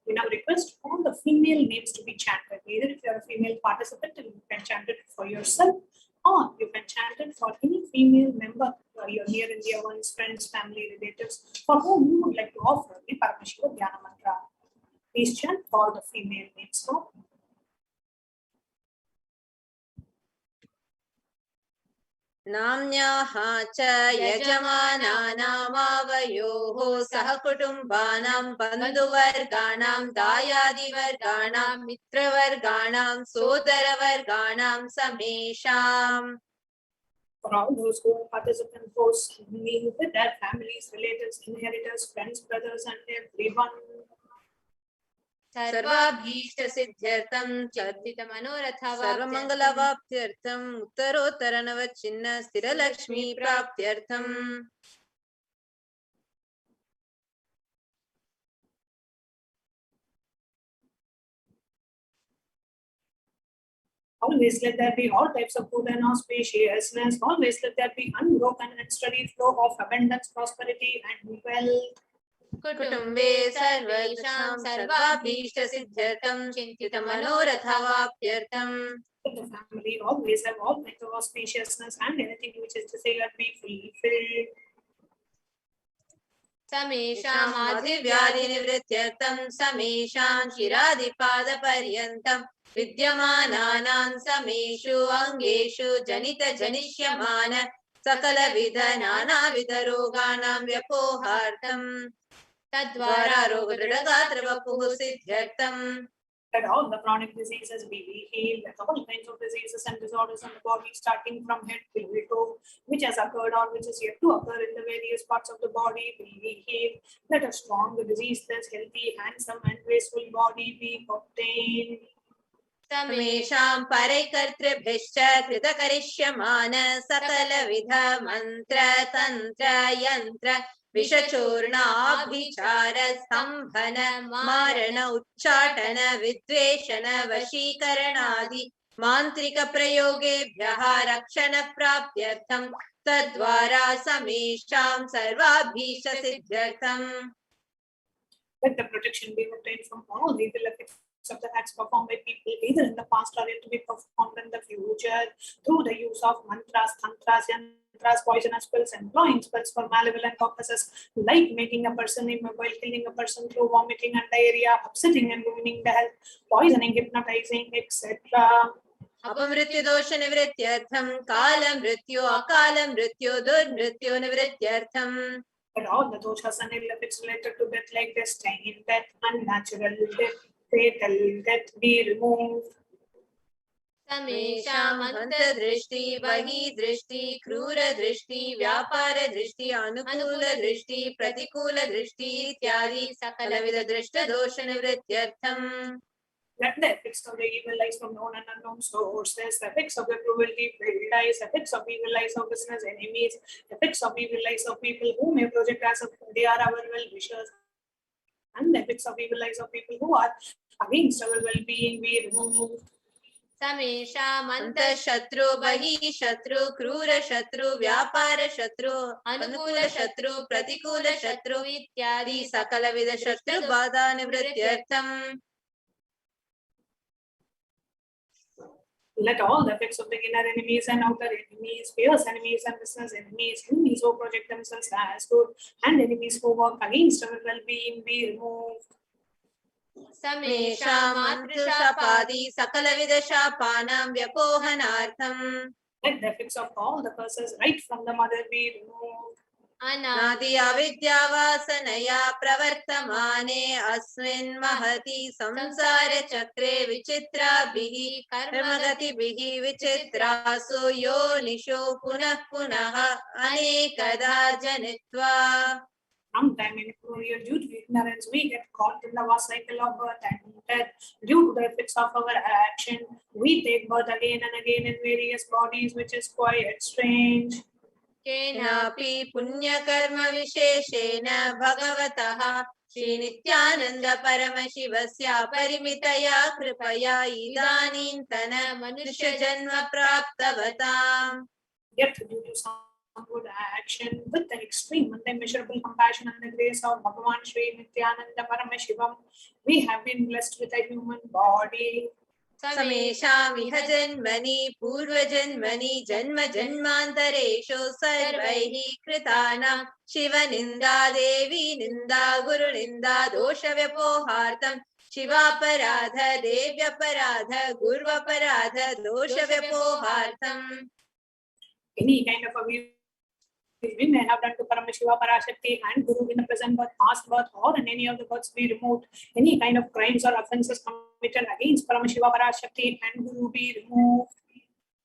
We now request all the female names to be chanted. Either if you are a female participant, you can chant it for yourself, or you can chant it for any female member, your near and dear ones, friends, family, relatives, for whom you would like to offer the Paramashiva Dhyana Mantra. Please chant all the female names now. नाम्न्याः च यजमानानामावयोः सह कुटुम्बानां बन्धुवर्गाणां दायादिवर्गाणां मित्रवर्गाणां सोदरवर्गाणां समेषाम्. For all those who participate in posts, meaning with their families, relatives, inheritors, friends, brothers, and everyone. सर्वाभीष्ट सिद्ध्यर्थं चर्चित मनोरथ सर्वमंगलवाप्त्यर्थं उत्तरोत्तर नवचिन्ह स्थिरलक्ष्मी प्राप्त्यर्थं. Always let there be all types of good and auspiciousness. Always let there be unbroken and steady flow of abundance, prosperity, and wealth. कुटुम्बे सर्वेषां सर्वाभीष्ट सिद्ध्यर्थं चिन्तित मनोरथ वाप्त्यर्थं. The family always have all kinds of auspiciousness and anything which is desired be fulfilled. समेषाम् आदिव्याधिनिवृत्त्यर्थं समेषां शिरादिपादपर्यन्तं विद्यमानानां समेषु अङ्गेषु जनित जनिष्यमान सकलविध नानाविध रोगाणां व्यपोहार्थं तद्वारा रोगदृढगात्रवपुः सिद्ध्यर्थम्. That all the chronic diseases be healed, that all kinds of diseases and disorders in the body, starting from head till toe, which has occurred or which is yet to occur in the various parts of the body, will be healed. Let a strong, diseaseless, healthy, handsome, and graceful body be obtained. समेषां परैकर्तृभ्यश्च कृतकरिष्यमान सकलविध मन्त्र तन्त्र यन्त्र विषचूर्णाभिचार स्तम्भन मारण उच्चाटन विद्वेषण वशीकरणादि मान्त्रिक प्रयोगेभ्यः रक्षण प्राप्त्यर्थं तद्वारा समेषां सर्वाभीष्ट सिद्ध्यर्थम्. Let the protection be obtained from all evil effects of the acts performed by people, either in the past or yet to be performed in the future, through the use of mantras, tantras, yantras, poisonous spells, employing spells for malevolent purposes, like making a person immobile, killing a person through vomiting and diarrhea, upsetting and ruining the health, poisoning, hypnotizing, etc. अपमृत्यु दोष निवृत्त्यर्थं काल मृत्यु अकाल मृत्यु दुर्मृत्यु निवृत्त्यर्थं. But all the doshas and ill effects related to death, like destined death, unnatural death, fatal death, be removed. समेषाम् अंतर्दृष्टि, बहिर्दृष्टि, क्रूर दृष्टि, व्यापार दृष्टि, अनुकूल दृष्टि, प्रतिकूल दृष्टि इत्यादि सकलविध दृष्ट दोष निवृत्त्यर्थम्. Let the effects of the evil eyes from known and unknown sources, the effects of the cruelty, plagued eyes, effects of evil eyes of business enemies, effects of evil eyes of people who may project as if they are our well-wishers, and the effects of evil eyes of people who are against our well-being be removed. समेषाम् अंतःशत्रु, बहिःशत्रु, क्रूर शत्रु, व्यापार शत्रु, अनुकूल शत्रु, प्रतिकूल शत्रु इत्यादि सकलविध शत्रु बाधा निवृत्त्यर्थम्. Let all the effects of the inner enemies and outer enemies, fierce enemies and business enemies, enemies who project themselves as good, and enemies who work against our well-being be removed. समेषाम् मातृशापादि सकलविध शापानां व्यपोहनार्थम्. Let the effects of all the curses right from the mother be removed. अनादि अविद्यावासनया प्रवर्तमाने अस्मिन् महति संसार चक्रे विचित्राभिः कर्मगतिभिः विचित्रासु योनिषु पुनः पुनः अनेकदा जनित्वा. Sometime immemorial, due to ignorance, we get caught in the vast cycle of birth and death. Due to the effects of our action, we take birth again and again in various bodies, which is quite strange. केनापि पुण्यकर्म विशेषेण भगवतः श्रीनित्यानन्द परमशिवस्य परिमितया कृपया इदानीन्तन मनुष्यजन्म प्राप्तवताम्. Yet, due to some good action, with the extreme and immeasurable compassion and the grace of Bhagavan Sri Nithyananda Paramashivam, we have been blessed with a human body. समेषां इह जन्मनि पूर्वजन्मनि जन्म जन्मान्तरेषु सर्वैः कृतानां शिवनिन्दा देवी निन्दा गुरुनिन्दा दोषव्यपोहार्थं शिवापराध देव्यपराध गुर्वपराध दोषव्यपोहार्थम्. Any kind of abuse we may have done to Paramashiva, Parashakti and Guru in the present birth, past birth, or in any of the births be removed. Any kind of crimes or offences committed against Paramashiva, Parashakti and Guru be removed.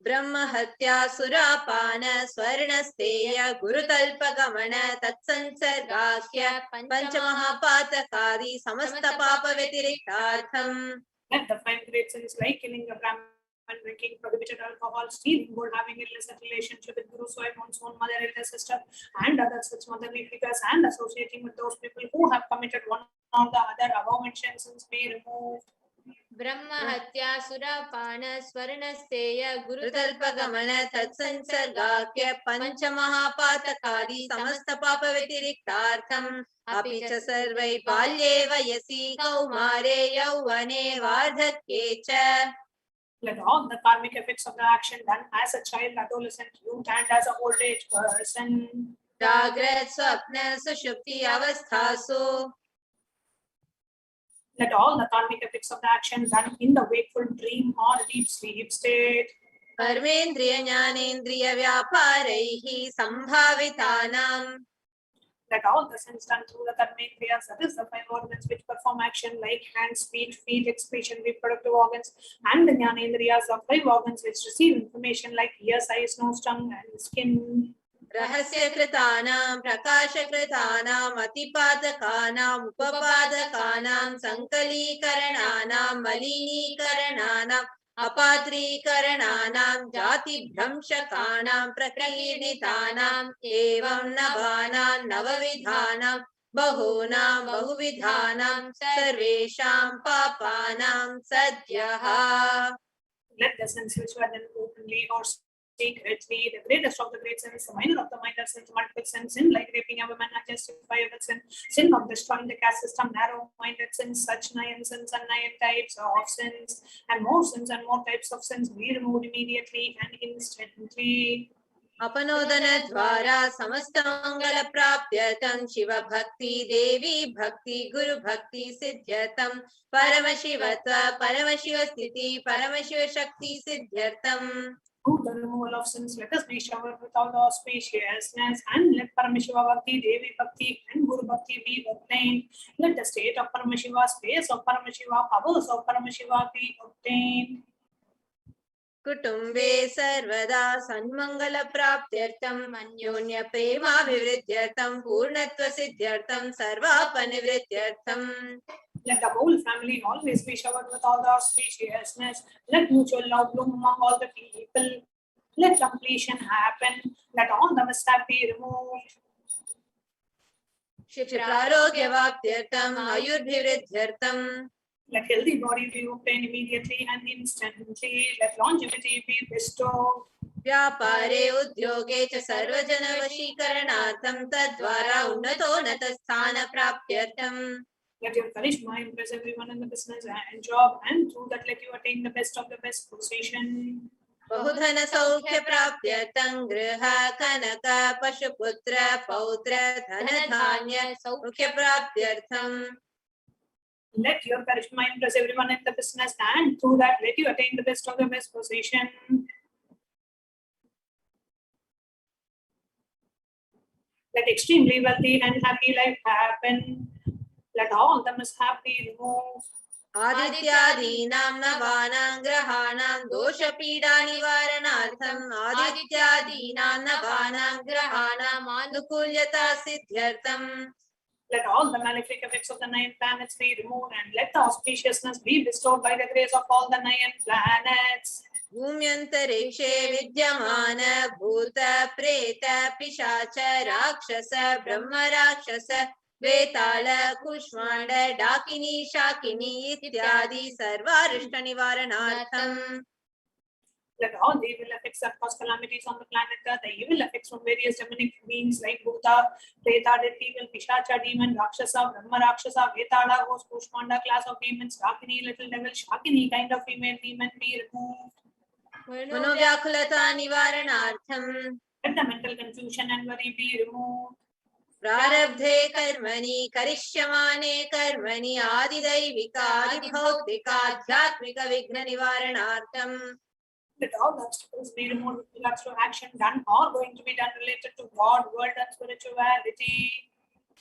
ब्रह्म हत्या सुरापान स्वर्णस्तेय गुरुतल्पगमन तत्संसर्गाख्य पंचमहापातकादि समस्त पाप व्यतिरिक्तार्थम्. Let the five great sins like killing a Brahman, drinking prohibited alcohol, stealing gold, having illicit relationship with Guru's wife, one's own mother, elder sister, and other such motherly figures, and associating with those people who have committed one or the other above mentioned sins be removed. ब्रह्म हत्या सुरापान स्वर्णस्तेय गुरुतल्पगमन तत्संसर्गाख्य पंचमहापातकादि समस्त पाप व्यतिरिक्तार्थम्. अपि च सर्वै बाल्ये वयसि कौमारे यौवने वार्धक्ये च. Let all the karmic effects of the action done as a child, adolescent, youth, and as an old age person, जाग्रत स्वप्न सुषुप्ति अवस्थासु. let all the karmic effects of the action done in the wakeful dream or deep sleep state, कर्मेन्द्रिय ज्ञानेन्द्रिय व्यापारैः संभावितानाम्. let all the sins done through the karmendriyas, that is the five organs which perform action like hands, feet, excretion, reproductive organs, and the jnanendriyas, the five organs which receive information like ears, eyes, nose, tongue, and skin. रहस्यकृतानां प्रकाशकृतानां अतिपादकानां उपपादकानां संकलीकरणानां मलिनीकरणानां अपात्रीकरणानां जातिभ्रंशकानां प्रकीर्णितानां एवं नवानां नवविधानां बहूनां बहुविधानां सर्वेषां पापानां सद्यः. Let the sins which were done openly or secretly, the greatest of the great sins, the minor of the minor sins, multiple sins, sin like raping a woman, unjustifiable sin, sin of destroying the caste system, narrow-minded sins, such 9 sins and 9 types of sins, and more types of sins be removed immediately and instantly. अपनोदन द्वारा समस्त मंगल प्राप्त्यर्थं शिव भक्ति देवी भक्ति गुरु भक्ति सिद्ध्यर्थं परमशिवत्व परमशिव स्थिति परमशिव शक्ति सिद्ध्यर्थम्. Through the removal of sins, let us be showered with all the auspiciousness, and let Paramashiva Bhakti, Devi Bhakti, and Guru Bhakti be obtained. Let the state of Paramashiva, space of Paramashiva, powers of Paramashiva be obtained. कुटुम्बे सर्वदा सन्मंगल प्राप्त्यर्थं अन्योन्य प्रेमाभिवृद्ध्यर्थं पूर्णत्व सिद्ध्यर्थं सर्वापनिवृत्त्यर्थं. Let the whole family always be showered with all the auspiciousness. Let mutual love bloom among all the people. Let completion happen. Let all the mishap be removed. शिप्रारोग्यवाप्त्यर्थं आयुर्भिवृद्ध्यर्थं. Let healthy body be obtained immediately and instantly. Let longevity be bestowed. व्यापारे उद्योगे च सर्वजनवशीकरणार्थं तद्वारा उन्नतोन्नत स्थान प्राप्त्यर्थं. Let your charisma impress everyone in the business and job, and through that let you attain the best of the best position. बहुधन सौख्य प्राप्त्यर्थं गृह कनक पशुपुत्र पौत्र धन धान्य सौख्य प्राप्त्यर्थं. Let your charisma impress everyone in the business, and through that let you attain the best of the best position. Let extremely wealthy and happy life happen. Let all the mishap be removed. आदित्यादीनां नवानां ग्रहाणां दोषपीडा निवारणार्थं आदित्यादीनां नवानां ग्रहाणां आनुकूल्यता सिद्ध्यर्थं. Let all the malefic effects of the 9 planets be removed, and let the auspiciousness be bestowed by the grace of all the 9 planets. भूम्यन्तरिक्षे विद्यमान भूत प्रेत पिशाच राक्षस ब्रह्म राक्षस वेताल कुष्मांड डाकिनी शाकिनी इत्यादि सर्वारिष्ट निवारणार्थम. Let all the evil effects that cause calamities on the planet Earth, the evil effects from various demonic beings like Bhuta, Preta, Death Evil, Pishacha, Demon, Rakshasa, Brahma Rakshasa, Vetala, Ghost, Kushmanda, class of demons, Dakini, Little Devil, Shakini, kind of female demon be removed. मनोव्याकुलता निवारणार्थम. Let the mental confusion and worry be removed. प्रारब्धे कर्मणि करिष्यमाणे कर्मणि आदिदैविक आदिभौतिक आध्यात्मिक विघ्न निवारणार्थम. Let all the obstacles be removed with regards to action done or going to be done related to God, world and spirituality.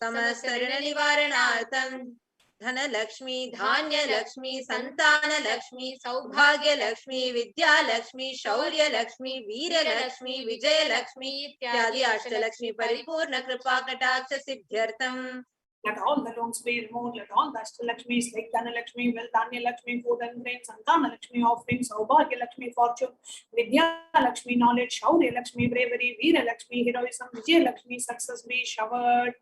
समस्त ऋण निवारणार्थम. धन लक्ष्मी धान्य लक्ष्मी संतान लक्ष्मी सौभाग्य लक्ष्मी विद्या लक्ष्मी शौर्य लक्ष्मी वीर लक्ष्मी विजय लक्ष्मी इत्यादि अष्टलक्ष्मी परिपूर्ण कृपा कटाक्ष सिद्ध्यर्थम. Let all the loans be removed. Let all the Ashtalakshmis like Dhanalakshmi, Veldanya Lakshmi, food and grain, Santana Lakshmi, offerings, Saubhagya Lakshmi, fortune, Vidya Lakshmi, knowledge, Shaurya Lakshmi, bravery, Veera Lakshmi, heroism, Vijay Lakshmi, success be showered.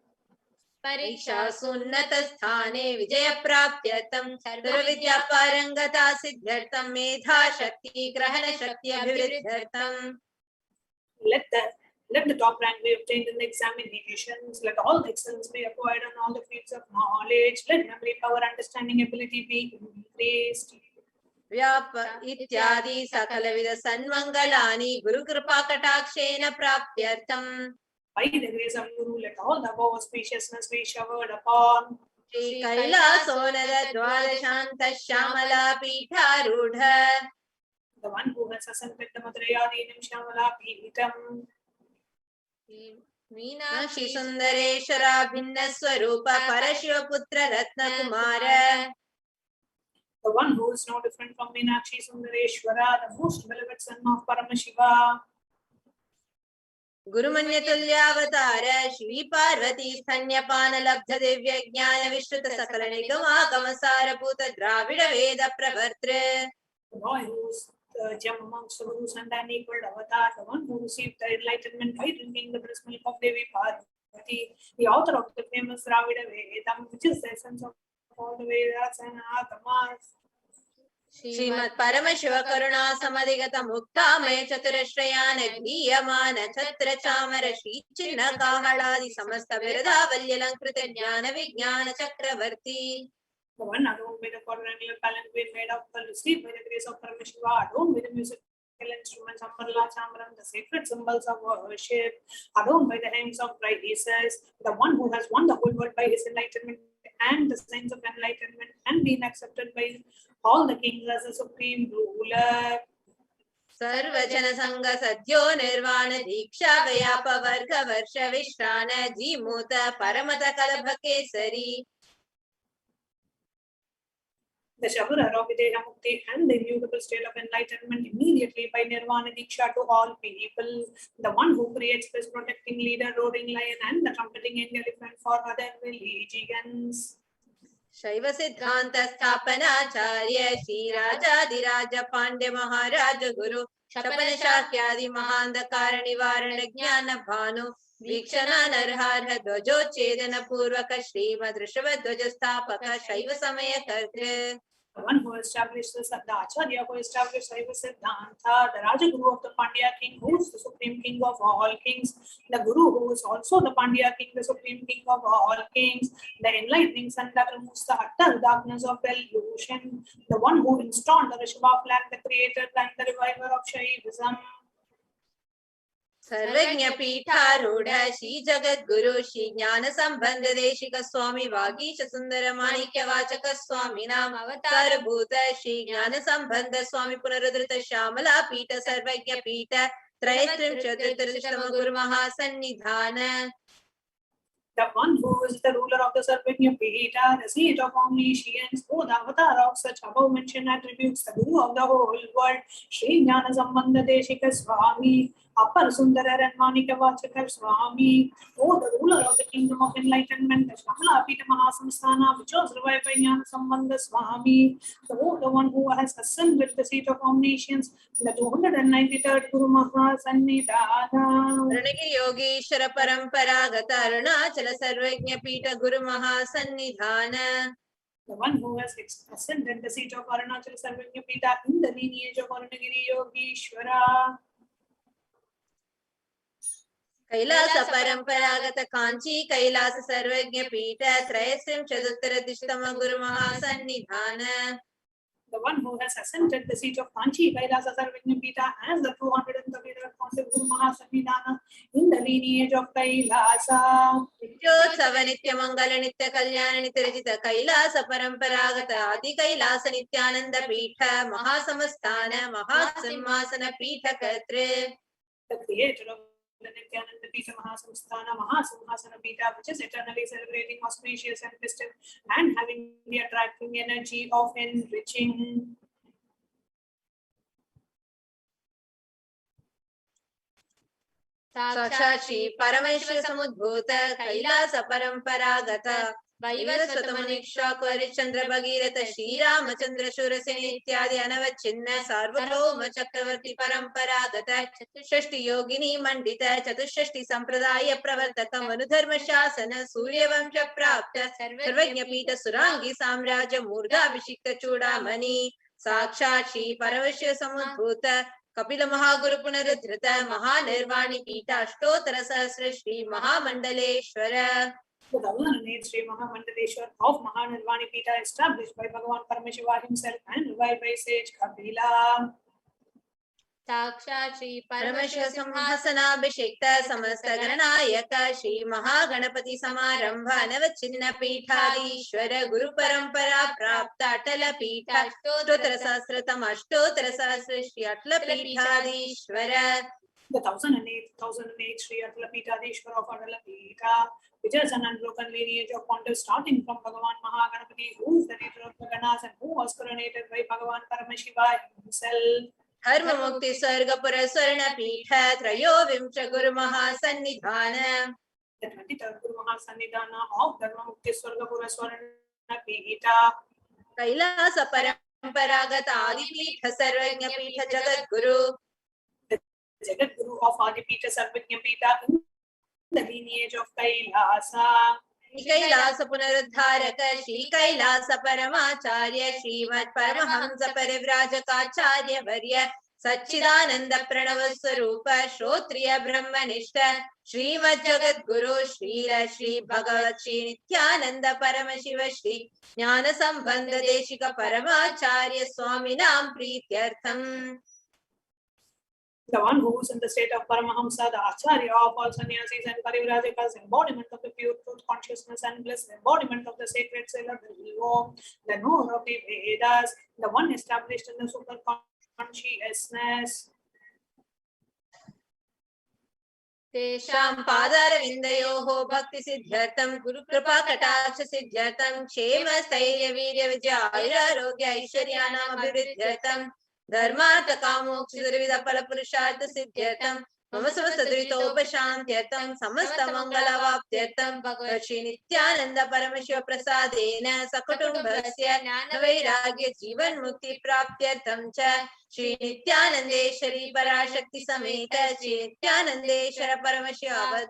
परीक्षासु उन्नत स्थाने विजय प्राप्त्यर्थं सर्व विद्या पारंगता सिद्ध्यर्थं मेधा शक्ति ग्रहण शक्ति अभिवृद्ध्यर्थं. Let the top rank be obtained in the examinations. Let all the excellence be acquired on all the fields of knowledge. Let memory, power, understanding, ability be increased. व्याप इत्यादि सकलविध सन्मंगलानि गुरु कृपा कटाक्षेन प्राप्त्यर्थं. By the grace of Guru, let all the above auspiciousness be showered upon. Shri कैलासोनर द्वादशांत Shyamala पीठारूढ़. The one who has ascended the Madrayadinam Shyamala Pītam. Meenakshi सुंदरेश्वरा भिन्न स्वरूप परशिव पुत्र रत्न Kumar. The one who is no different from Meenakshi Sundareshwara, the most beloved son of Paramashiva. गुरुमन्य तुल्यावतार Shri Parvati स्तन्यपान लब्ध दिव्य ज्ञान विश्रुत सकल निगमागम सारभूत द्राविड वेद प्रवर्तृ. The boy who is the gem amongst the Gurus and an equal avatar, the one who received the enlightenment by drinking the breast milk of Devi Parvati, the author of the famous Dravida Vedam, which is the essence of all the Vedas and Agamas. Shrimad Paramshiva करुणा समधिगत मुक्तामय चतुरश्रयान गीयमान छत्र चामर श्री चिन्ह काहलादि समस्त बिरदावल्यलंकृत ज्ञान विज्ञान चक्रवर्ती. The one adorned by the quadrangular palanquin made of the received by the grace of Paramashiva, adorned with the musical instruments of Parla Chambram, the sacred symbols of worship, adorned by the hymns of praises, the one who has won the whole world by his enlightenment and the signs of enlightenment and been accepted by all the kings as a supreme ruler. सर्वजन संग सद्यो निर्वाण दीक्षा व्याप वर्ग वर्ष विश्रान Jimuta परमत कलभ Kesari. The Shavara Videha Mukti and the immutable state of enlightenment immediately by Nirvana Diksha to all people. The one who creates this protecting leader, roaring lion, and the trumpeting elephant for other religions. शैव सिद्धांत स्थापनाचार्य श्री राजाधिराज पांड्य महाराज गुरु शपन शाक्यादि महांधकार निवारण ज्ञान भानु वीक्षणा नरहार ध्वजोच्छेदन पूर्वक श्रीमद् ऋषभ ध्वज स्थापक शैव समय कर्तृ. The one who established the Acharya, who established Saiva Siddhanta, the Rajaguru of the Pandya king, who is the supreme king of all kings, the Guru who is also the Pandya king, the supreme king of all kings, the enlightening sun that removes the utter darkness of illusion, the one who installed the Rishabha flag, the creator and the reviver of Shaivism. सर्वज्ञ पीठारूढ़ श्री जगत गुरु श्री ज्ञान संबंध देशिक स्वामी वागीश सुंदर माणिक्य वाचक स्वामी नाम अवतार भूत श्री ज्ञान संबंध स्वामी पुनरुद्धृत श्यामला पीठ सर्वज्ञ पीठ त्रयस्त्रिंशत्तम गुरु महासन्निधान. The one who is the ruler of the Sarvagya Pita, the seat of omniscience, who the avatar of such above mentioned attributes, the Guru of the whole world, Sri Jnana Sambandha Deshika Swami, Upper Sundarar and Manika Vachakar Swami, oh, the ruler of the kingdom of enlightenment, the Shamala Pita Mahasamsthana, which was revived by Jnana Sambandha Swami, the one who has ascended the seat of omniscience, the 293rd Guru Mahasannidhana. Ranagi Yogeshwara Paramparagata Arunachala Sarvajna Pita Guru Mahasannidhana. The one who has ascended the seat of Arunachala Sarvajna Pita in the lineage of Arunagiri Yogeshwara. Kailasa Paramparagata Kanchi Kailasa Sarvajna Pita Trayasim Chaduttara Dishtama Guru Mahasannidhana. The one who has ascended the seat of Kanchi Kailasa Sarvajna Pita as the 233rd Concept Guru Mahasannidhana in the lineage of Kailasa. Nityotsava Nitya Mangala Nitya Kalyana Nitya Rajita Kailasa Paramparagata Adi Kailasa Nithyananda Pitha Mahasamastana Mahasimhasana Pitha Katre. The creator of the Nithyananda Pitha Mahasamsthana Mahasimhasana Pitha, which is eternally celebrating, auspicious and festive, and having the attracting energy of enriching. Sakshachi Paramashiva Samudbhuta Kailasa Paramparagata Vaivasvatamanikshak Varichandra Bhagirata Shri Ramachandra Shuraseni Ityadi Anavachinna Sarvabhauma Chakravarti Paramparagata Shashti Yogini Mandita Chatushashti Sampradaya Pravartaka Manudharma Shasana Surya Vamsha Prapta Sarvajna Pita Surangi Samraja Murga Abhishikta Chudamani Sakshachi Paramashiva Samudbhuta Kapila Mahaguru Punaruddhrita Mahanirvani Pita Ashtotara Sahasra Shri Mahamandaleshwara. The 1008 Sri Mahamandaleshwar of Mahanirvani Pita, established by Bhagavan Paramashiva himself and revived by sage Kapila. Sakshat Shri Paramashiva Samhasana Abhishekta Samasta Gananayaka Shri Mahaganapati Samarambha Navachinna Pithadishwara Guru Parampara Prapta Atala Pitha Ashtotara Sahasratam Ashtotara Sahasra Shri Atla Pithadishwara. The 1008 Sri Atala Pithadishwara of Atala Pitha, which is an unbroken lineage of pontiffs starting from Bhagavan Mahaganapati, who is the leader of the Ganas and who was coronated by Bhagavan Paramashiva himself. Dharma Mukti Sargapura Swarna Pitha Trayo Vimsha Guru Mahasannidhana. The 23rd Guru Mahasannidhana of Dharma Mukti Sargapura Swarna Pitha. Kailasa Paramparagata Adi Pitha Sarvajna Pitha Jagat Guru. The Jagat Guru of Adi Pitha Sarvajna Pitha in the lineage of Kailasa. Kailasa Punaruddharaka Shri Kailasa Paramacharya Srimad Paramahamsa Parivrajaka Varya Satchidananda Pranava Swarupa Shrotriya Brahmanishta Srimad Jagat Guru Shri Bhagavat Shri Nithyananda Paramashiva Shri Jnana Sambandha Deshika Paramacharya Swaminam Prityartham. The one who is in the state of Paramahamsa, the Acharya of all sannyasis and Parivrajakas, embodiment of the pure truth consciousness and bliss, embodiment of the sacred seal of the Om, the knower of the Vedas, the one established in the super consciousness. Tesham Padara Vindayoho Bhakti Siddhartam Guru Kripa Kataksha Siddhartam Kshema Stairya Virya Vijaya Arogya Aishwaryanam Abhividhyartam Dharmartha Kamokshidravida Palapurushartha Siddhyartam Mama Samasta Duritopashantyartam Samasta Mangalavaptyartam Bhagavad Shri Nithyananda Paramashiva Prasadena Sakutumbhasya Navairagya Jivan Mukti Praptyartam Cha Shri Nithyanandeshwari Parashakti Sameta Shri Nithyanandeshwara Paramashiva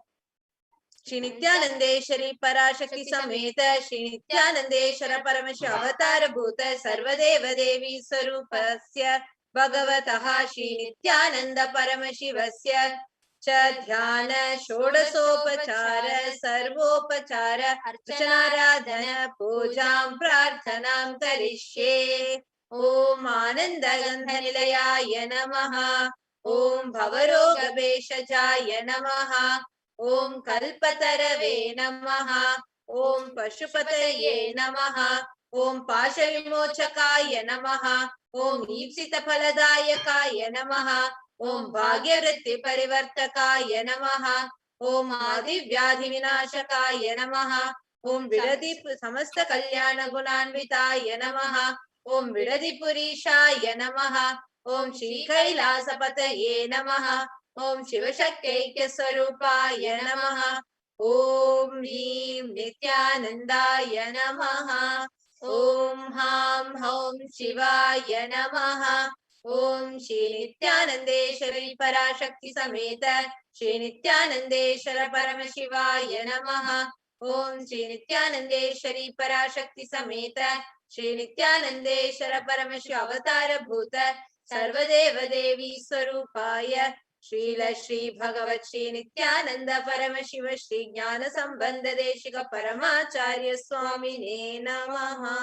Shri Nithyanandeshwari Parashakti Sameta Shri Nithyanandeshwara Paramashiva Avatara Bhuta Sarvadeva Devi Swarupasya Bhagavataha Shri Nithyananda Paramashivasya Cha Dhyana Shodasopachara Sarvopachara Archanaradhana Pujam Prarthanam Karishye. Om Ananda Gandhanilaya Namaha. Om Bhavarogabeshajaya Namaha. Om Kalpatarave Namaha. Om Pashupataye Namaha. Om Pashavimochakaya Namaha. Om Ipsita Phaladayakaya Namaha. Om Bhagyavritti Parivartakaya Namaha. Om Adi Vyadhi Vinashakaya Namaha. Om Viradi Samasta Kalyana Gunanvitaya Namaha. Om Viradi Purishaya Namaha. Om Shri Kailasa Pataye Namaha. Om Shiva Shakti Swarupaya Namaha. Om Him Nithyanandaya Namaha. Om Ham Hom Shivaya Namaha. Om Shri Nithyanandeshwari Parashakti Sameta Shri Nithyanandeshwara Paramashivaya Namaha. Om Shri Nithyanandeshwari Parashakti Sameta Shri Nithyanandeshwara Paramashiva Avatara Bhuta Sarvadeva Devi Swarupaya Srila Shri Bhagavat Shri Nithyananda Paramashiva Shri Jnana Sambandha Deshika Paramacharya Swamine Namaha.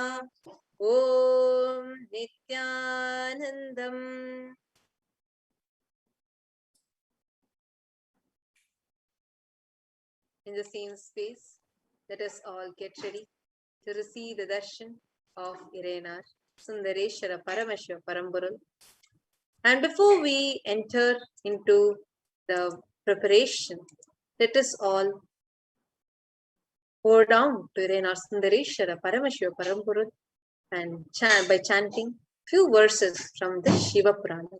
Om Nithyanandam. In the same space, let us all get ready to receive the darshan of Irenar Sundareshwara Paramashiva Paramburul. And before we enter into the preparation, let us all pour down to Irenar Sundareshwara Paramashiva Paramburul and by chanting few verses from the Shiva Purana.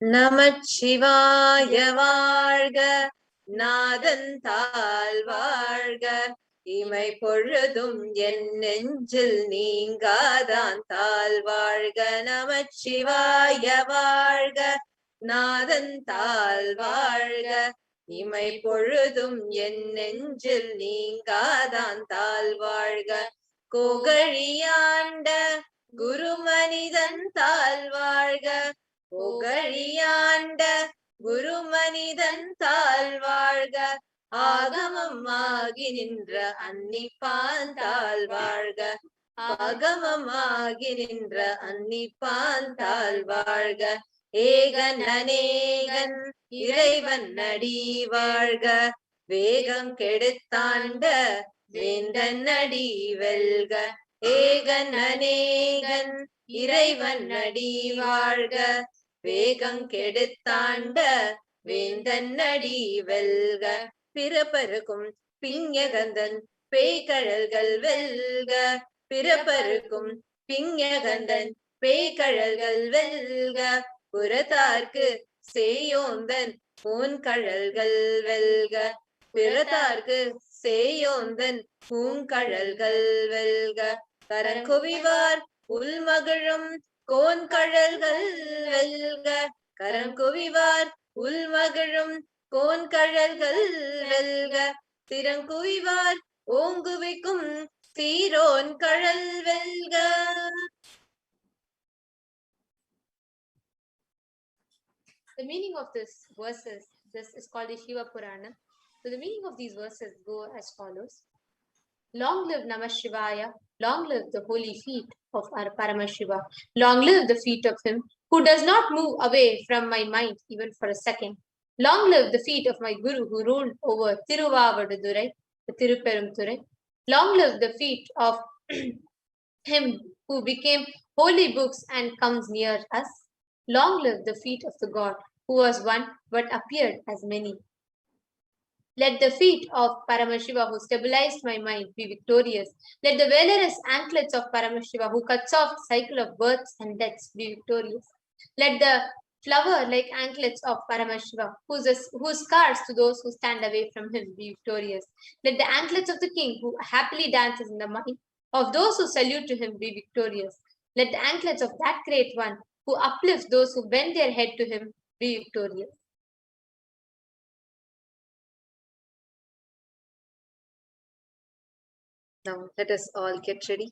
Namah Shivaya Varga Nadanthal Varga Imai பொழுதும் என் நெஞ்சில் நீங்காதான் தாழ்வாழ்க. நமச்சிவாய வாழ்க நாதன் தாழ்வாழ்க. இமை பொழுதும் என் நெஞ்சில் நீங்காதான் தாழ்வாழ்க. கோகழியாண்ட குருமனிதன் தாழ்வாழ்க. கோகழியாண்ட குருமனிதன் தாழ்வாழ்க. ஆகமம் ஆகி நின்ற அன்னிப்பான் தாழ்வாழ்க. ஆகமம் ஆகி நின்ற அன்னிப்பான் தாழ்வாழ்க. ஏகன் அநேகன் இறைவன் அடி வாழ்க. வேகம் கெடுத்தாண்ட வேந்தன் அடி வெல்க. ஏகன் அநேகன் இறைவன் அடி வாழ்க. வேகம் கெடுத்தாண்ட வேந்தன் அடி வெல்க. பிறப்பருக்கும் பிஞகந்தன் பேய்கழல்கள் வெல்க. பிறப்பருக்கும் பிஞகந்தன் பேய்கழல்கள் வெல்க. புறத்தார்க்கு சேயோந்தன் பூங்கழல்கள் வெல்க. பிறத்தார்க்கு சேயோந்தன் பூங்கழல்கள் வெல்க. கரங்குவிவார் உள்மகிழும் கோன்கழல்கள் வெல்க. கரங்குவிவார் உள்மகிழும் கோன்கழல்கள் வெல்க. திறங்குவிவார் ஓங்குவிக்கும் சீரோன் கழல் வெல்க. The meaning of this verses, this is called the Shiva Purana. So the meaning of these verses go as follows. Long live Namah Shivaya, long live the holy feet of our Paramashiva, long live the feet of him who does not move away from my mind even for a second. Long live the feet of my Guru who ruled over Tiruvavadurai, the Tiruperumthurai. Long live the feet of him who became holy books and comes near us. Long live the feet of the God who was one but appeared as many. Let the feet of Paramashiva who stabilized my mind be victorious. Let the valorous anklets of Paramashiva who cuts off the cycle of births and deaths be victorious. Let the flower-like anklets of Paramashiva, whose scars to those who stand away from him be victorious. Let the anklets of the king who happily dances in the mind of those who salute to him be victorious. Let the anklets of that great one who uplifts those who bend their head to him be victorious. Now let us all get ready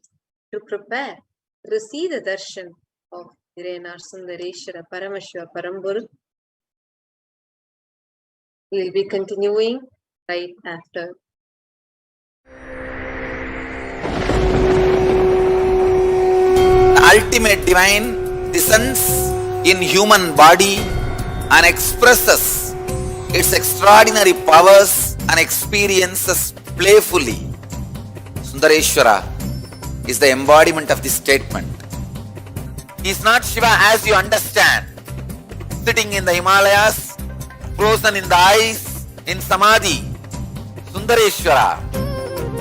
to prepare to receive the darshan of Irenar Sundareshwara Paramashiva Paramburu. We will be continuing right after. The ultimate divine descends in human body and expresses its extraordinary powers and experiences playfully. Sundareshwara is the embodiment of this statement. He is not Shiva as you understand, sitting in the Himalayas, frozen in the ice, in Samadhi. Sundareshwara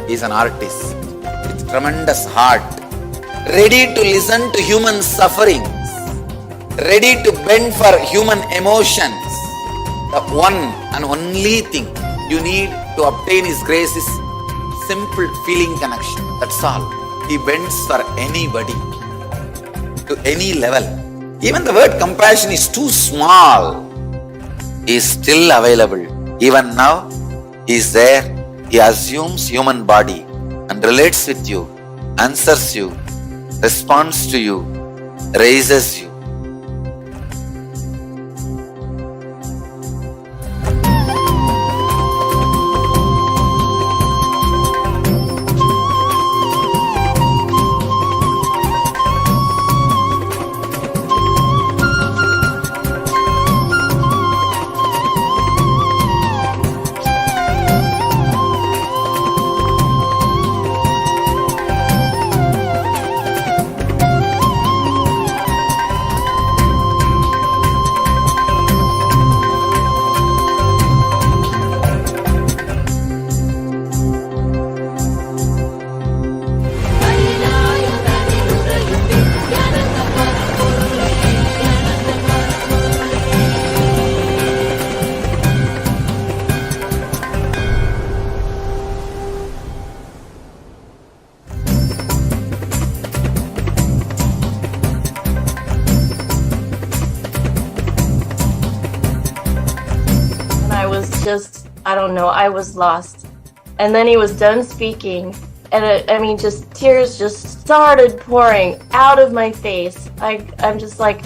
is an artist with tremendous heart, ready to listen to human sufferings, ready to bent for human emotions. The one and only thing you need to obtain His grace is simple feeling connection. That's all. He bends for anybody, to any level. Even the word compassion is too small. He is still available. Even now, He is there. He assumes human body and relates with you, answers you, responds to you, raises you. I don't know, I was lost. And then he was done speaking, and just tears just started pouring out of my face. I'm just like,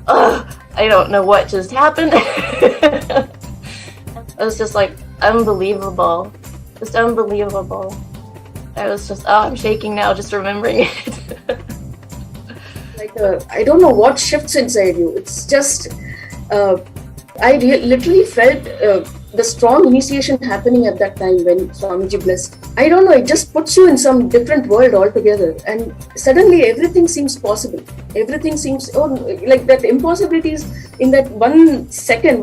ugh, I don't know what just happened. It was just like unbelievable, just unbelievable. I was just, I'm shaking now just remembering it. I don't know what shifts inside you. It's just, I literally felt the strong initiation happening at that time when Swamiji blessed. I don't know, it just puts you in some different world altogether, and suddenly everything seems possible. Everything seems, like that impossibilities in that 1 second,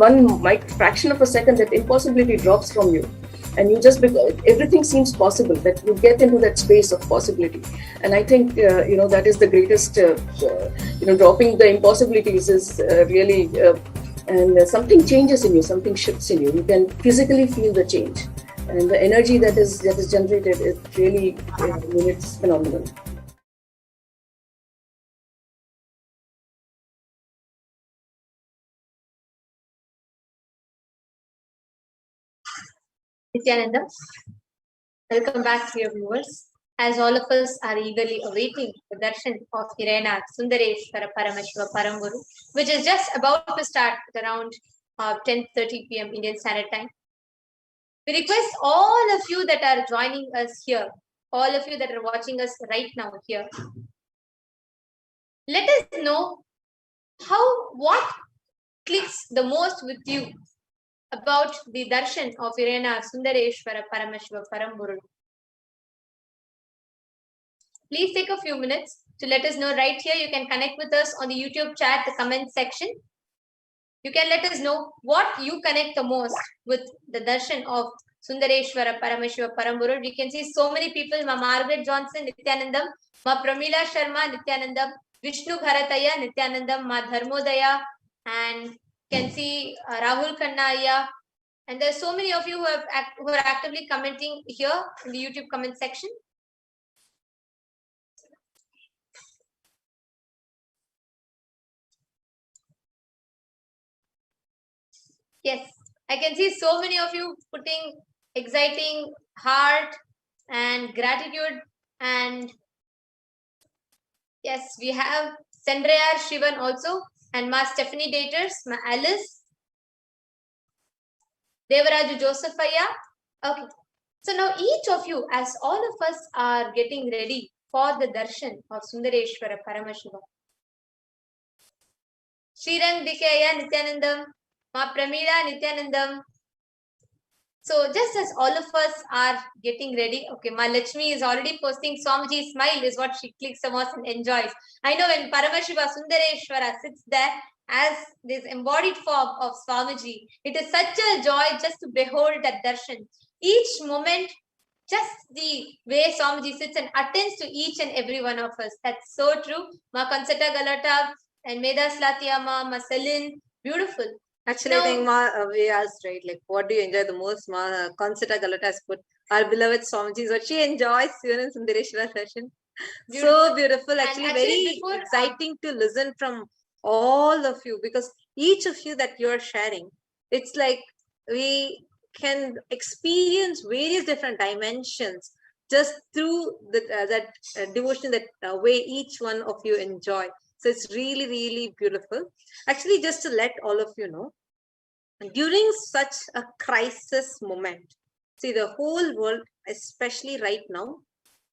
fraction of a second, that impossibility drops from you. And you just, everything seems possible, that you get into that space of possibility. And I think, that is the greatest, dropping the impossibilities is really, and something changes in you, something shifts in you. You can physically feel the change. And the energy that is generated, it really, it's phenomenal. Nithyananda, welcome back to your viewers. As all of us are eagerly awaiting the darshan of Hiranath Sundareshwara Paramashiva Paramburu, which is just about to start at around 10:30 p.m. Indian Standard Time. We request all of you that are joining us here, all of you that are watching us right now here, let us know what clicks the most with you about the darshan of Hiranath Sundareshwara Paramashiva Paramburu. Please take a few minutes to let us know right here. You can connect with us on the YouTube chat, the comment section. You can let us know what you connect the most with the darshan of Sundareshwara Paramashiva Paramburu. We can see so many people: Ma Margaret Johnson, Nithyanandam; Ma Pramila Sharma, Nithyanandam; Vishnu Bharataya, Nithyanandam; Ma Dharmodaya, and you can see Rahul Kannaya. And there are so many of you who are actively commenting here in the YouTube comment section. Yes, I can see so many of you putting exciting heart and gratitude. And yes, we have Sandrayar Shivan also, and Ma Stephanie Daters, Ma Alice, Devaraju Josephaya. Okay, so now each of you, as all of us are getting ready for the darshan of Sundareshwara Paramashiva. Srirang Dikaya Nithyanandam, Ma Pramila Nithyanandam. So just as all of us are getting ready, okay, Ma Lakshmi is already posting Swamiji smile is what she clicks the most and enjoys. I know when Paramashiva Sundareshwara sits there as this embodied form of Swamiji, it is such a joy just to behold that darshan. Each moment, just the way Swamiji sits and attends to each and every one of us. That's so true. Ma Kansata Galata, And Medas Latiyama, Masalin, beautiful. Actually, I think we asked, right, like, what do you enjoy the most? Concita Galata has put our beloved Swamiji, what she enjoys even in Sundareshwara session. So beautiful, actually, very exciting to listen from all of you, because each of you that you're sharing, it's like we can experience various different dimensions just through that devotion, that way each one of you enjoy. So it's really, really beautiful. Actually, just to let all of you know, during such a crisis moment, see, the whole world, especially right now,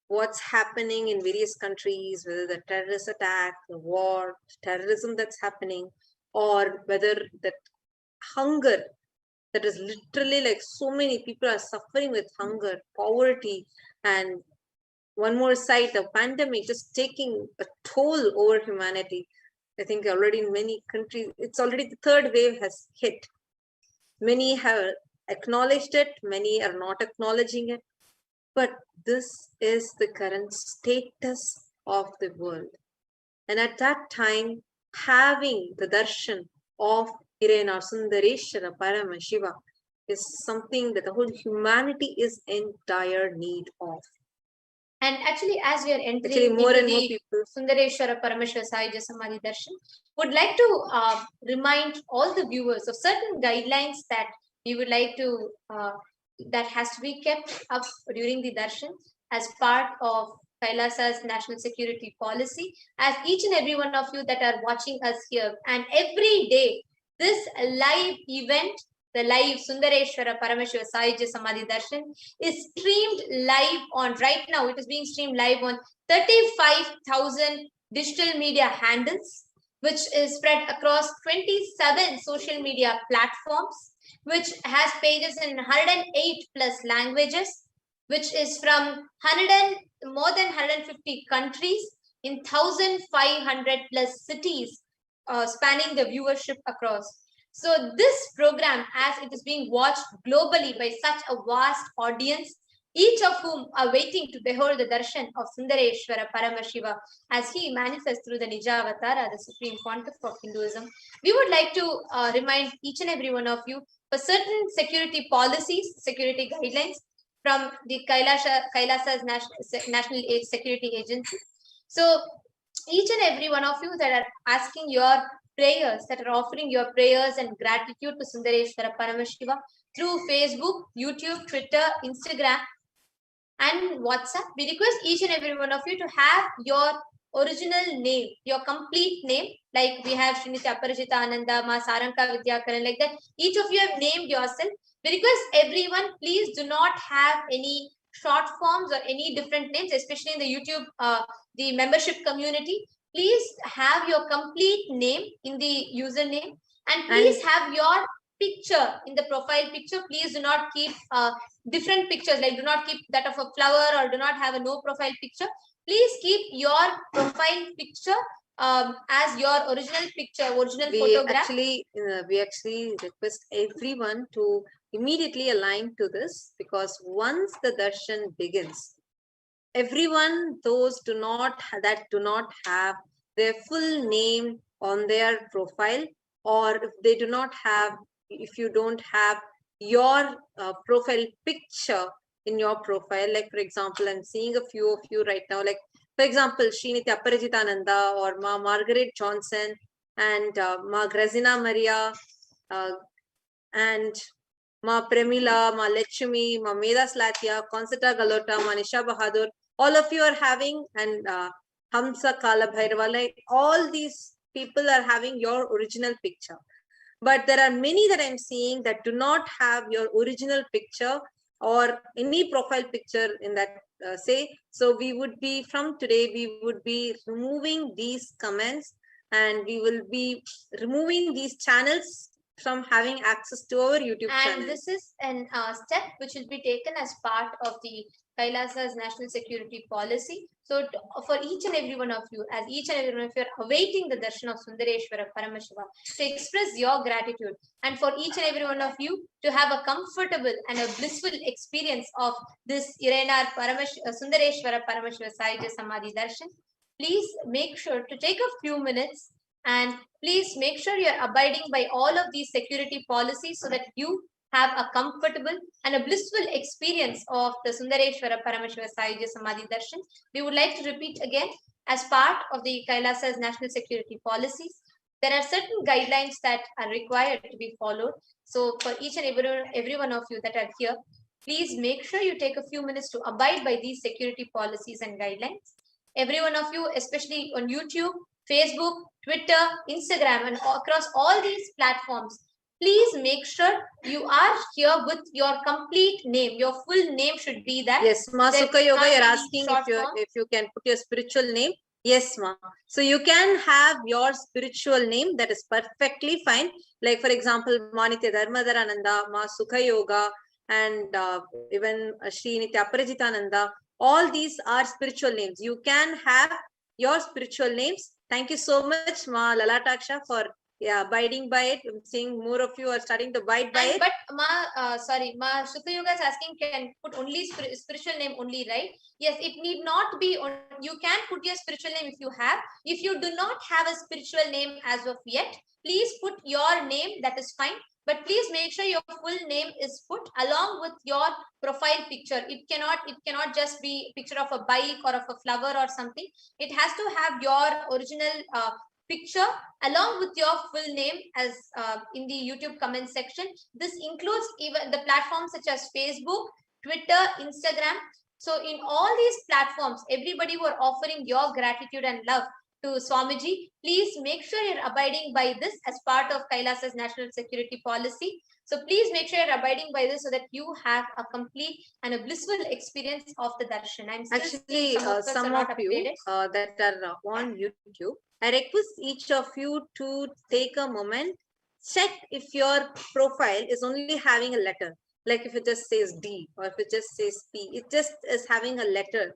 what's happening in various countries, whether the terrorist attack, the war, terrorism that's happening, or whether that hunger, that is literally like so many people are suffering with hunger, poverty, and one more side, the pandemic just taking a toll over humanity. I think already in many countries, it's already the third wave has hit. Many have acknowledged it, many are not acknowledging it. But this is the current status of the world. And at that time, having the darshan of Irena Sundareshwara Paramashiva is something that the whole humanity is in dire need of. And actually, as we are entering more into and more the people, Sundareshwara Paramashiva Sayujya Samadhi Darshan, would like to remind all the viewers of certain guidelines that we would like to, that has to be kept up during the darshan as part of Kailasa's national security policy. As each and every one of you that are watching us here, and every day, this live event, the live Sundareshwara Paramashiva Sayujya Samadhi Darshan, is streamed live on, right now it is being streamed live on 35,000 digital media handles, which is spread across 27 social media platforms, which has pages in 108 plus languages, which is from more than 150 countries in 1,500 plus cities, spanning the viewership across. So this program, as it is being watched globally by such a vast audience, each of whom are waiting to behold the darshan of Sundareshwara Paramashiva as he manifests through the Nijavatara, the supreme pontiff of Hinduism, we would like to remind each and every one of you for certain security policies, security guidelines from the Kailasa's National Security Agency. So each and every one of you that are asking your prayers, that are offering your prayers and gratitude to Sundareshwara Paramashiva through Facebook, YouTube, Twitter, Instagram, and WhatsApp, we request each and every one of you to have your original name, your complete name, like we have Srinitya Aparajita Ananda, Ma Saranka Vidyakaran, like that. Each of you have named yourself. We request everyone, please do not have any short forms or any different names, especially in the YouTube, the membership community. Please have your complete name in the username, and please have your picture in the profile picture. Please do not keep different pictures, like do not keep that of a flower, or do not have a no profile picture. Please keep your profile picture as your original picture, original photograph. We actually request everyone to immediately align to this, because once the darshan begins, everyone, those do not have their full name on their profile, or if they do not have, if you don't have your profile picture in your profile, like for example, I'm seeing a few of you right now, like for example, Srinitya Aparajitananda or Ma Margaret Johnson and Ma Grazina Maria and Ma Premila, Ma Lechumi, Ma Medas Latya, Concita Galota, Ma Nisha Bahadur, all of you are having, and Hamsa Kala Bhairava, like all these people are having your original picture. But there are many that I'm seeing that do not have your original picture or any profile picture in that so we would be, from today, we would be removing these comments, and we will be removing these channels from having access to our YouTube channel. And this is an step which will be taken as part of the Kailasa's national security policy. So for each and every one of you, as each and every one of you are awaiting the darshan of Sundareshwara Paramashiva, to express your gratitude, and for each and every one of you to have a comfortable and a blissful experience of this Irena Sundareshwara Paramashiva Sayujya Samadhi Darshan, please make sure to take a few minutes And please make sure you are abiding by all of these security policies so that you have a comfortable and a blissful experience of the Sundareshwara Paramashiva Sayujya Samadhi Darshan. We would like to repeat again, as part of the Kailasa's national security policies, there are certain guidelines that are required to be followed. So for each and every one of you that are here, please make sure you take a few minutes to abide by these security policies and guidelines. Every one of you, especially on YouTube, Facebook, Twitter, Instagram, and across all these platforms, please make sure you are here with your complete name. Your full name should be that. Yes, Ma Sukha Yoga, you're asking if you can put your spiritual name. Yes, Ma. So you can have your spiritual name, that is perfectly fine. Like for example, Manitya Dharmadharananda, Ma Sukha Yoga, and even Shri Nitya Aparajitananda. All these are spiritual names. You can have your spiritual names. Thank you so much, Ma Lalataksha, for abiding by it. I'm seeing more of you are starting to abide by it. But Ma Sukha Yoga is asking, can put only spiritual name only, right? Yes, it need not be. You can put your spiritual name if you have. If you do not have a spiritual name as of yet, please put your name. That is fine. But please make sure your full name is put along with your profile picture. It cannot just be a picture of a bike or of a flower or something. It has to have your original picture along with your full name as in the YouTube comment section. This includes even the platforms such as Facebook, Twitter, Instagram. So in all these platforms, everybody who are offering your gratitude and love to Swamiji, please make sure you're abiding by this as part of Kailasa's national security policy. So please make sure you're abiding by this so that you have a complete and a blissful experience of the darshan. I'm Actually, some of you that are on YouTube, I request each of you to take a moment, check if your profile is only having a letter. Like if it just says D or if it just says P, it just is having a letter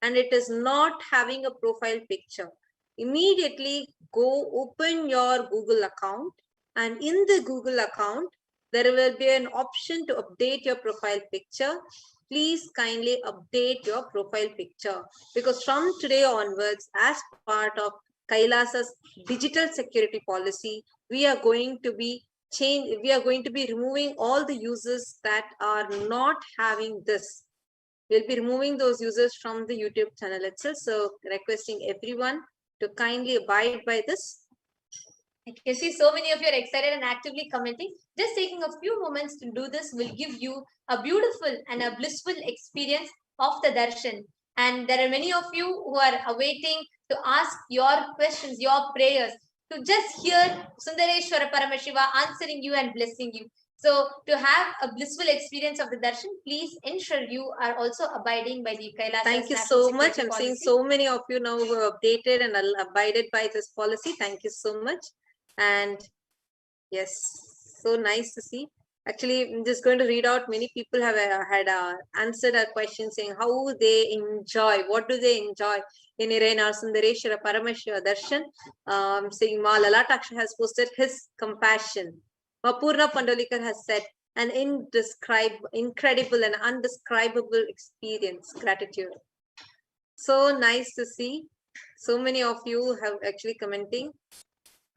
and it is not having a profile picture. Immediately go open your Google account, and in the Google account, there will be an option to update your profile picture. Please kindly update your profile picture, because from today onwards, as part of Kailasa's digital security policy, we are going to be removing all the users that are not having this. We'll be removing those users from the YouTube channel itself. So requesting everyone to kindly abide by this. I can see so many of you are excited and actively commenting. Just taking a few moments to do this will give you a beautiful and a blissful experience of the darshan. And there are many of you who are awaiting to ask your questions, your prayers, to just hear Sundareshwara Paramashiva answering you and blessing you. So to have a blissful experience of the darshan, please ensure you are also abiding by the Kailasa. Thank you so much. I'm seeing so many of you now who have updated and abided by this policy. Thank you so much. And yes, so nice to see. Actually, I'm just going to read out. Many people have had answered our question saying how they enjoy, what do they enjoy in Irena Sundareshwara Paramashiva Darshan. Saying Ma Lalataksha has posted his compassion. Mapurna Pandalikar has said an incredible and undescribable experience, gratitude. So nice to see. So many of you have actually commenting.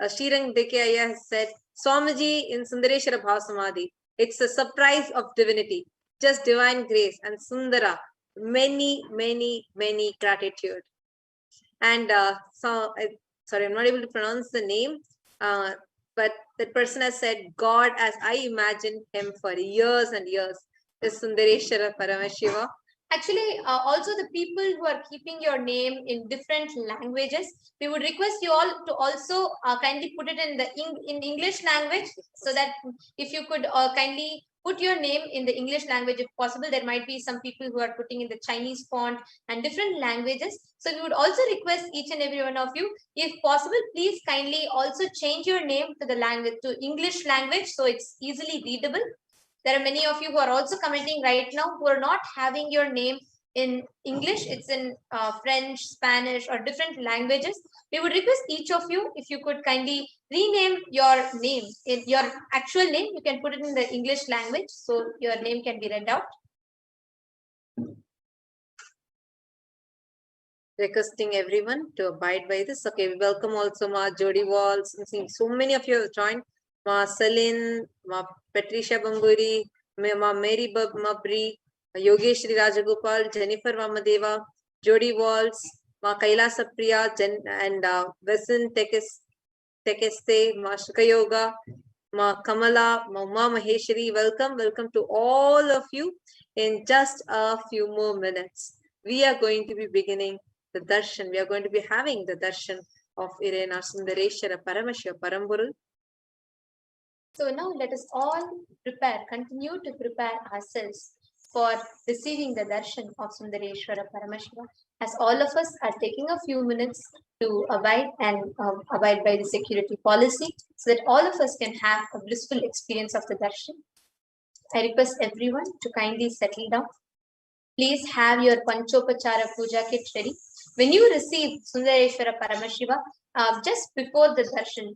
Srirang Dekaya has said, Swamiji in Sundareshwara Bhava Samadhi, it's a surprise of divinity, just divine grace and Sundara, many, many, many gratitude. And sorry, I'm not able to pronounce the name, but that person has said, God as I imagined him for years and years is Sundareshwara Paramashiva. Actually, also the people who are keeping your name in different languages, we would request you all to also kindly put it in the English language, so that if you could kindly put your name in the English language if possible. There might be some people who are putting in the Chinese font and different languages. So we would also request each and every one of you, if possible, please kindly also change your name to the language, to English language, so it's easily readable. There are many of you who are also commenting right now who are not having your name in English. It's in French, Spanish, or different languages. We would request each of you, if you could kindly rename your name. In your actual name, you can put it in the English language, so your name can be read out. Requesting everyone to abide by this. Okay, we welcome also Ma Jody Walls. I'm seeing so many of you have joined. Ma Salin, Ma Patricia Bamburi, Ma Mary Mabri, Yogeshri Rajagopal, Jennifer Vamadeva, Jody Walls, Ma Kailasa Priya, and Vesan Tekeste, Ma Shukha Yoga, Ma Kamala, Ma Uma Maheshwari. Welcome to all of you. In just a few more minutes, we are going to be beginning the darshan. We are going to be having the darshan of Irena Sundareshwara Paramashiva Paramburu. So now let us all continue to prepare ourselves for receiving the darshan of Sundareshwara Paramashiva. As all of us are taking a few minutes to abide by the security policy, so that all of us can have a blissful experience of the darshan. I request everyone to kindly settle down. Please have your Panchopachara Puja kit ready. When you receive Sundareshwara Paramashiva, just before the darshan,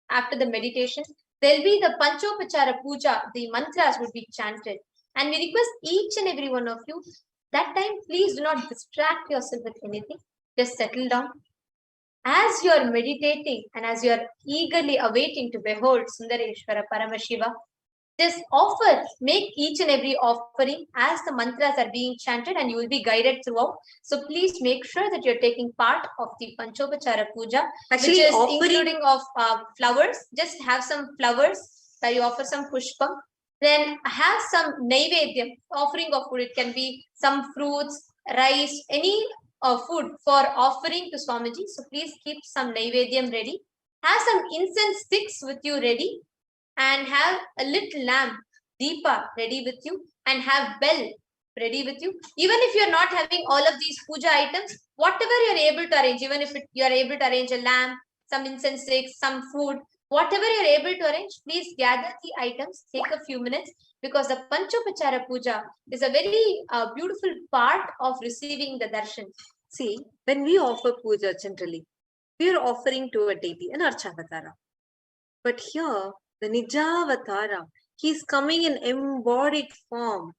after the meditation, there will be the Panchopachara Puja, the mantras would be chanted. And we request each and every one of you, that time please do not distract yourself with anything. Just settle down. As you are meditating and as you are eagerly awaiting to behold Sundareshwara Paramashiva, just make each and every offering as the mantras are being chanted, and you will be guided throughout. So please make sure that you're taking part of the Panchopachara Puja, Actually, which is including of flowers. Just have some flowers, where you offer some pushpam. Then have some naivedyam, offering of food. It can be some fruits, rice, any food for offering to Swamiji. So please keep some naivedyam ready. Have some incense sticks with you ready. And have a little lamp, Deepa, ready with you, and have bell ready with you. Even if you're not having all of these puja items, whatever you're able to arrange, even if you are able to arrange a lamp, some incense sticks, some food, whatever you're able to arrange, please gather the items, take a few minutes, because the Panchopachara Puja is a very beautiful part of receiving the darshan. See, when we offer puja generally, we are offering to a deity, an Archavatara. But here, the Nijavatara, he is coming in embodied form.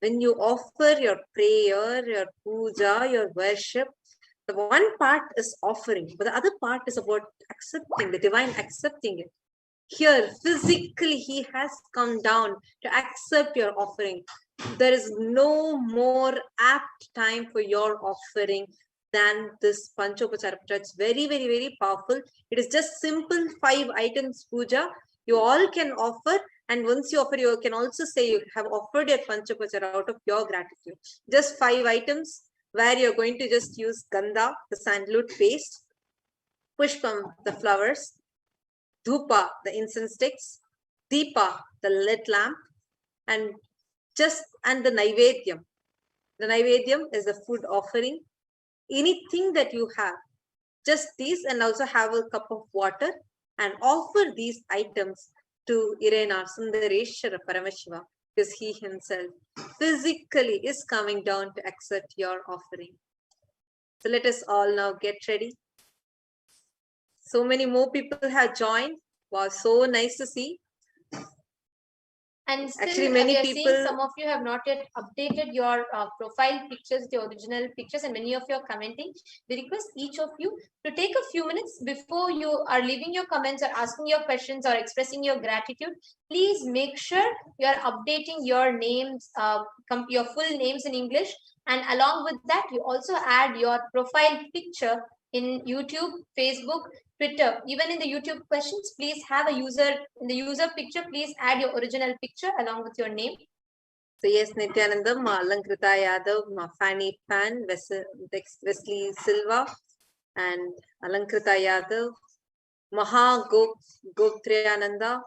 When you offer your prayer, your puja, your worship, the one part is offering, but the other part is about accepting, the divine accepting it. Here, physically, he has come down to accept your offering. There is no more apt time for your offering than this Panchopachara Puja. It's very, very, very powerful. It is just simple 5 items puja. You all can offer, and once you offer, you can also say you have offered your Panchopachara out of your gratitude. Just 5 items where you're going to just use Gandha, the sandalwood paste, Pushpam, the flowers, Dhupa, the incense sticks, Deepa, the lit lamp, and the Naivedyam. The Naivedyam is the food offering. Anything that you have, just these, and also have a cup of water and offer these items to Irena Sundareshwara Paramashiva, because he himself physically is coming down to accept your offering. So let us all now get ready. So many more people have joined. Wow, so nice to see. And still, actually, many people, some of you have not yet updated your profile pictures, the original pictures, and many of you are commenting. We request each of you to take a few minutes before you are leaving your comments or asking your questions or expressing your gratitude. Please make sure you are updating your names, your full names in English, and along with that, you also add your profile picture in YouTube, Facebook, Twitter. Even in the YouTube questions, please have a user, in the user picture, please add your original picture along with your name. So yes, Nithyananda, Ma Alankrita Yadav, Ma Fanny Pan, Wesley Silva, and Alankrita Yadav, Maha Goptriyananda.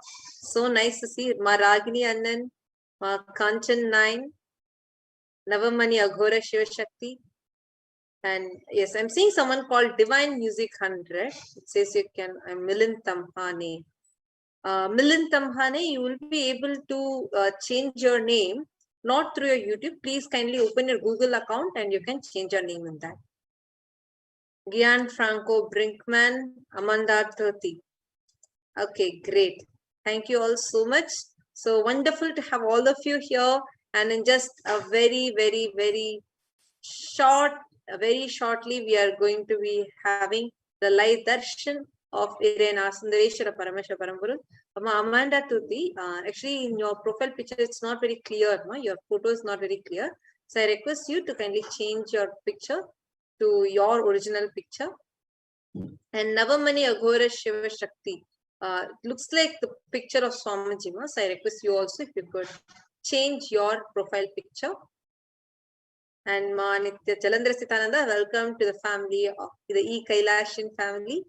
So nice to see Ma Ragini Annan, Ma Kanchan 9, Navamani Aghora Shiva Shakti. And yes, I'm seeing someone called Divine Music 100. It says you can, Milind Tamhane. Milind Tamhane, you will be able to change your name, not through your YouTube. Please kindly open your Google account and you can change your name in that. Gian Franco Brinkman, Amanda 30. Okay, great. Thank you all so much. So wonderful to have all of you here, and in just a very, very, very short very shortly we are going to be having the live darshan of Irena Sundareshwara Paramashiva Paramburu. Amanda Tuti, actually in your profile picture it's not very clear, your photo is not very clear. So I request you to kindly change your picture to your original picture. And Navamani Aghora Shiva Shakti. Looks like the picture of Swamiji. So I request you also if you could change your profile picture. And Ma Nithyananda, welcome to the family of the Kailashan family.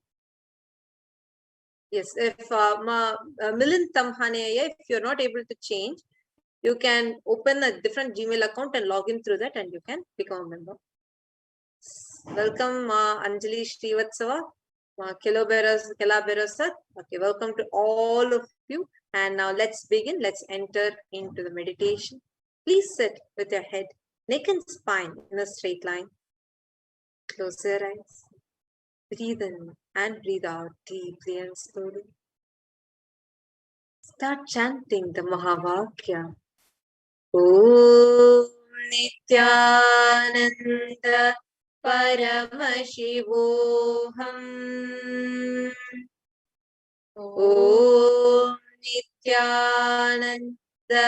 Yes, if Milind Tamhaneya, if you're not able to change, you can open a different Gmail account and log in through that and you can become a member. Welcome Anjali Srivatsava, Kelaberasat. Okay, welcome to all of you. And now let's begin. Let's enter into the meditation. Please sit with your head, neck and spine in a straight line. Close your eyes. Breathe in and breathe out deeply and slowly. Start chanting the Mahavakya. Om Nithyananda Paramashivoham. Om Nithyananda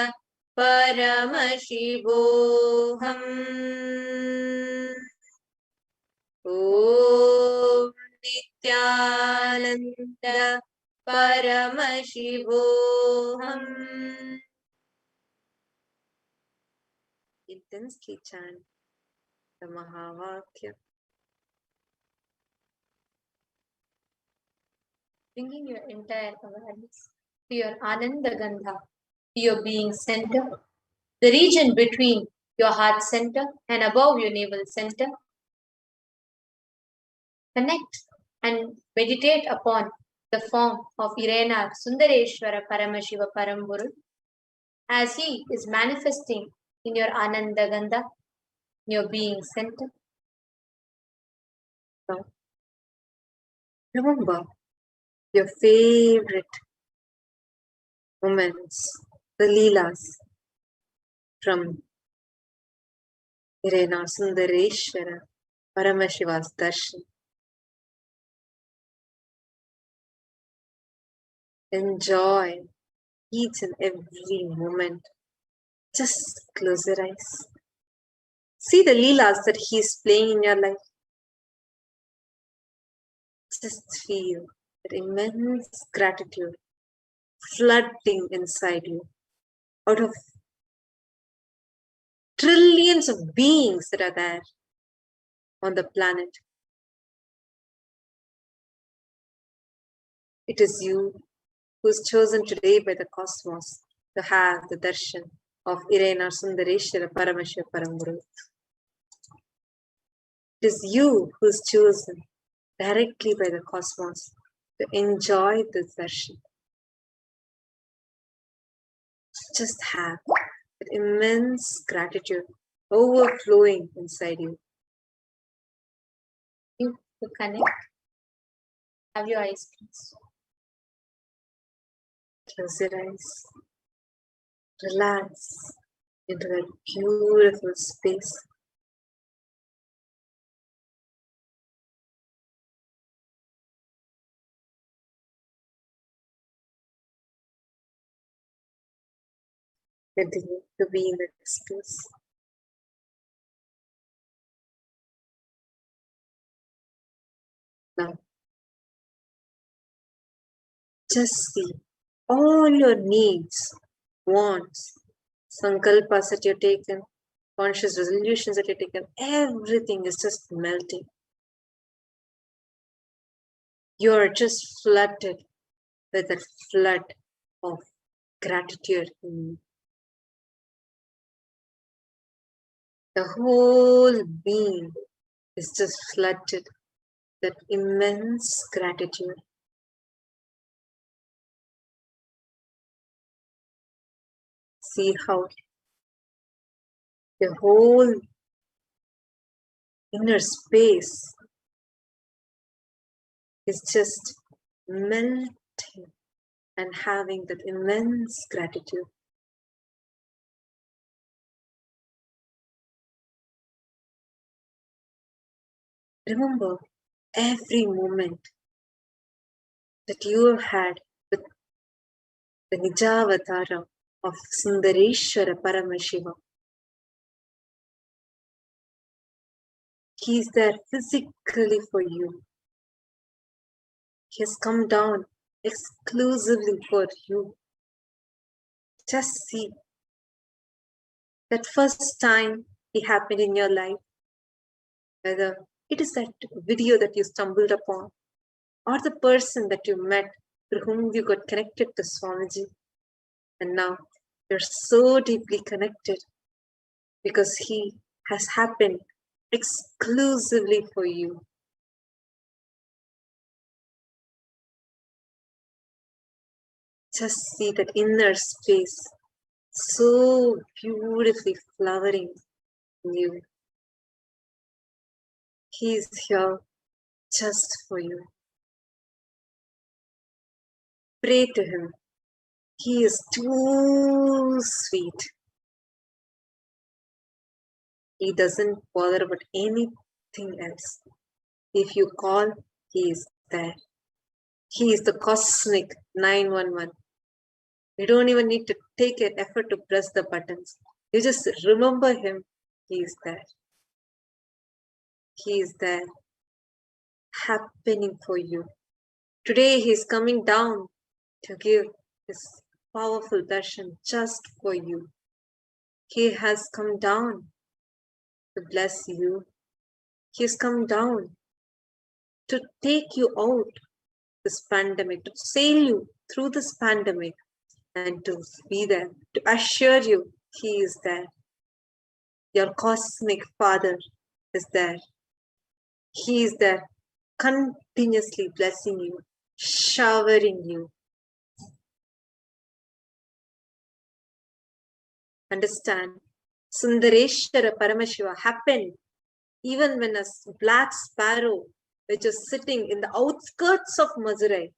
Paramashivoham. Om Nithyananda Paramashivoham. Intensely chant the Mahavakya. Bringing your entire awareness to your Ananda Gandha, to your being center, the region between your heart center and above your navel center. Connect and meditate upon the form of Irena Sundareshwara Paramashiva Paramburu as he is manifesting in your Ananda Gandha, your being center. So, remember your favorite moments, the Leelas from Irena Sundareshwara Paramashiva's Darshan. Enjoy each and every moment. Just close your eyes. See the Leelas that he is playing in your life. Just feel that immense gratitude flooding inside you out of trillions of beings that are there on the planet. It is you who is chosen today by the cosmos to have the darshan of Irena Sundareshwara Paramashiva Paramburu. It is you who is chosen directly by the cosmos to enjoy this darshan. Just have that immense gratitude overflowing inside you. You connect. Have your eyes closed. Close your eyes. Relax into that beautiful space. Continue to be in that space. Now, just see all your needs, wants, sankalpas that you've taken, conscious resolutions that you've taken, everything is just melting. You're just flooded with a flood of gratitude in you. The whole being is just flooded with immense gratitude. See how the whole inner space is just melting and having that immense gratitude. Remember every moment that you have had with the Nijavatara of Sundareshwara Paramashiva. He is there physically for you. He has come down exclusively for you. Just see that first time he happened in your life, whether it is that video that you stumbled upon or the person that you met through whom you got connected to Swamiji. And now you're so deeply connected because he has happened exclusively for you. Just see that inner space so beautifully flowering in you. He is here just for you. Pray to him. He is too sweet. He doesn't bother about anything else. If you call, he is there. He is the cosmic 911. You don't even need to take an effort to press the buttons. You just remember him. He is there. He is there, happening for you. Today he is coming down to give his powerful darshan just for you. He has come down to bless you. He has come down to take you out this pandemic, to sail you through this pandemic, and to be there, to assure you he is there. Your cosmic father is there. He is there, continuously blessing you, showering you. Understand, Sundareshwara Paramashiva happened even when a black sparrow which is sitting in the outskirts of Madurai,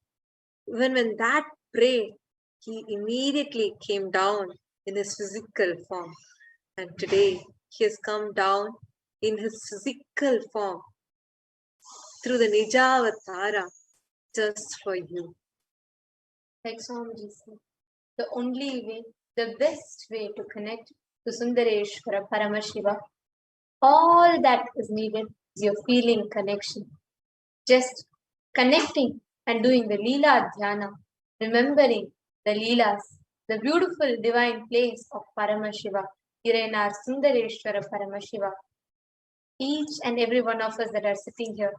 even when that prayed, he immediately came down in his physical form. And today he has come down in his physical form through the Nijavatara just for you. Like Swamiji said, the only way, the best way to connect to Sundareshwara Paramashiva, all that is needed is your feeling connection. Just connecting and doing the Leela Dhyana, remembering the Leelas, the beautiful divine place of Paramashiva, here in our Sundareshwara Paramashiva. Each and every one of us that are sitting here,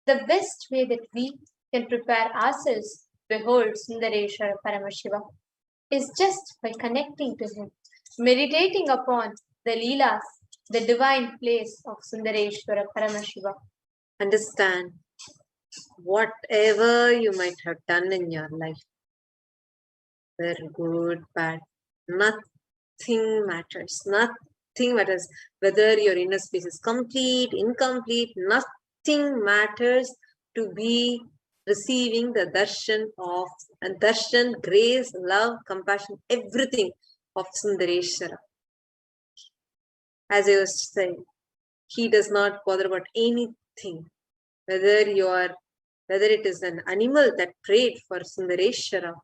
the best way that we can prepare ourselves to behold Sundareshwara Paramashiva is just by connecting to him, meditating upon the Leelas, the divine place of Sundareshwara Paramashiva. Understand, whatever you might have done in your life, whether good, bad, nothing matters. Nothing matters. Whether your inner space is complete, incomplete, nothing matters to be receiving the darshan of, and darshan, grace, love, compassion, everything of Sundareshwara. As I was saying, he does not bother about anything. Whether it is an animal that prayed for Sundareshwara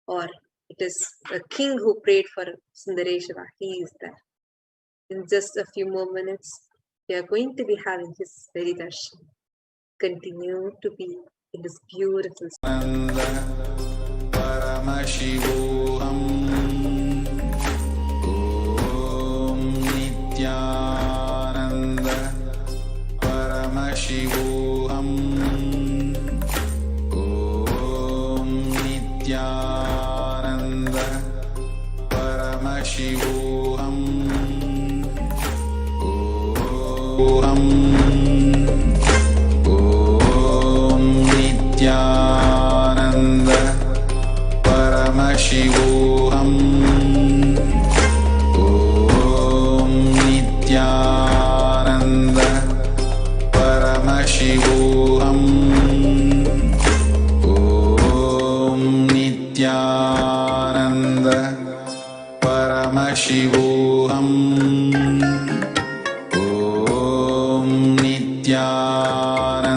or it is a king who prayed for Sundareshwara, he is there. In just a few more minutes, we are going to be having his very darshan. Continue to be in this beautiful Paramashivoham Om Nithyananda Paramashivoham Om Nithyananda Paramashivoham Om Nithyananda Paramashivoham Om Nithyananda Paramashivoham Om Nithyananda Paramashivoham Om Nithyananda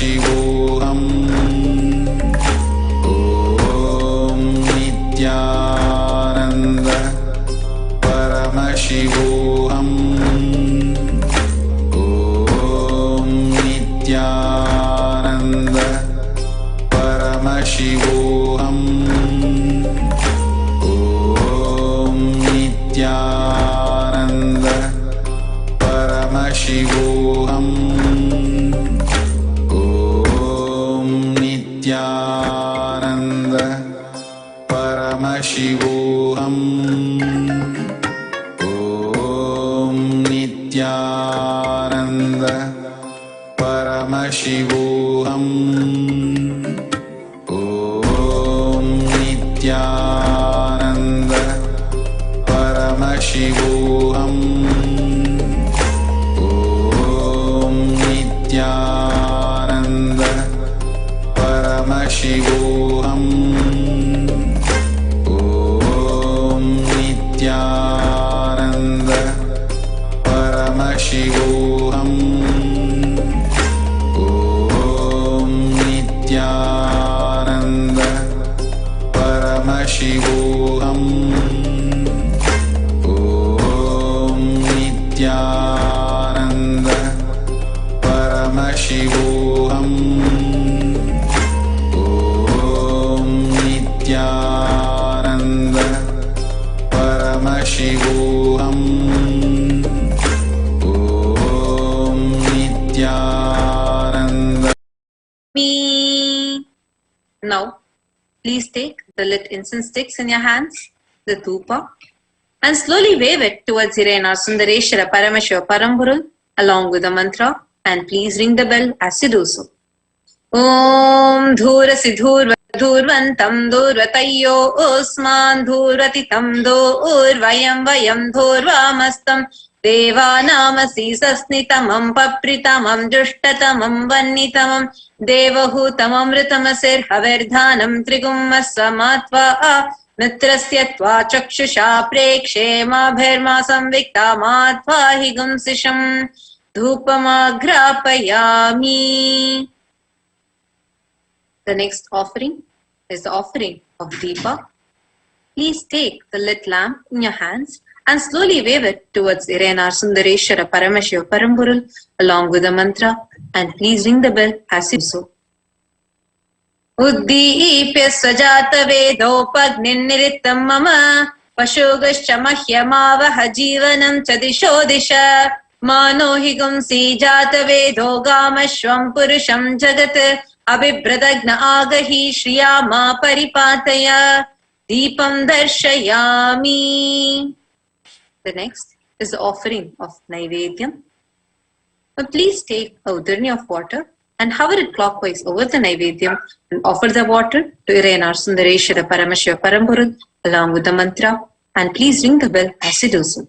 Paramashivoham. Om Nithyananda Paramashivoham. Om Nithyananda Paramashivoham. Om Nithyananda Paramashivoham. Om Nithyananda Paramashivoham. Om Nithyananda Paramashivoham. Om Nithyananda Paramashivoham. Om Nithyananda Paramashivoham. Om Nithyananda Paramashivoham. Om Nithyananda Paramashivoham. Om Nithyananda Paramashivoham. Om Nithyananda Paramashivoham. Om Nithyananda. Me. Now, please take the lit incense sticks in your hands, the dhupa, and slowly wave it towards Irena Sundareshwara Paramashiva Paramburul along with the mantra, and please ring the bell as you do so. Om Dhurasi Dhurvantam Dhurvatayyo Osman Dhurvatitam Dhurvayam Vayam Dhurvamastam Devanamasi Sasnitamam Papritamam Jushtatamam Vannitamam Devahutamam Ritamasir Haverdhanam Trigummasamatva Mitrasya Tva Chakshusha Prekshe Mabherma Samvikta Matva Higumsisham Dhupamagrapayami. The next offering is the offering of Deepa. Please take the lit lamp in your hands and slowly wave it towards Irena Sundareshwara Paramashiva Paramburul along with the mantra, and please ring the bell as you do so. Uddipya Sajata Vedopagniniritam Mama Pashugascha Mahyamavaha Jivanam Chadisho Disha Mano Higumsi Jata Vedogam Purusham Jagat Abhibradagna Agahi Shriyama Paripataya Deepam Darshayami. The next is the offering of Naivedyam. Now please take a udharni of water and hover it clockwise over the Naivedyam and offer the water to Irena Sundareshwara Paramashiva Paramburul along with the mantra, and please ring the bell as you do so.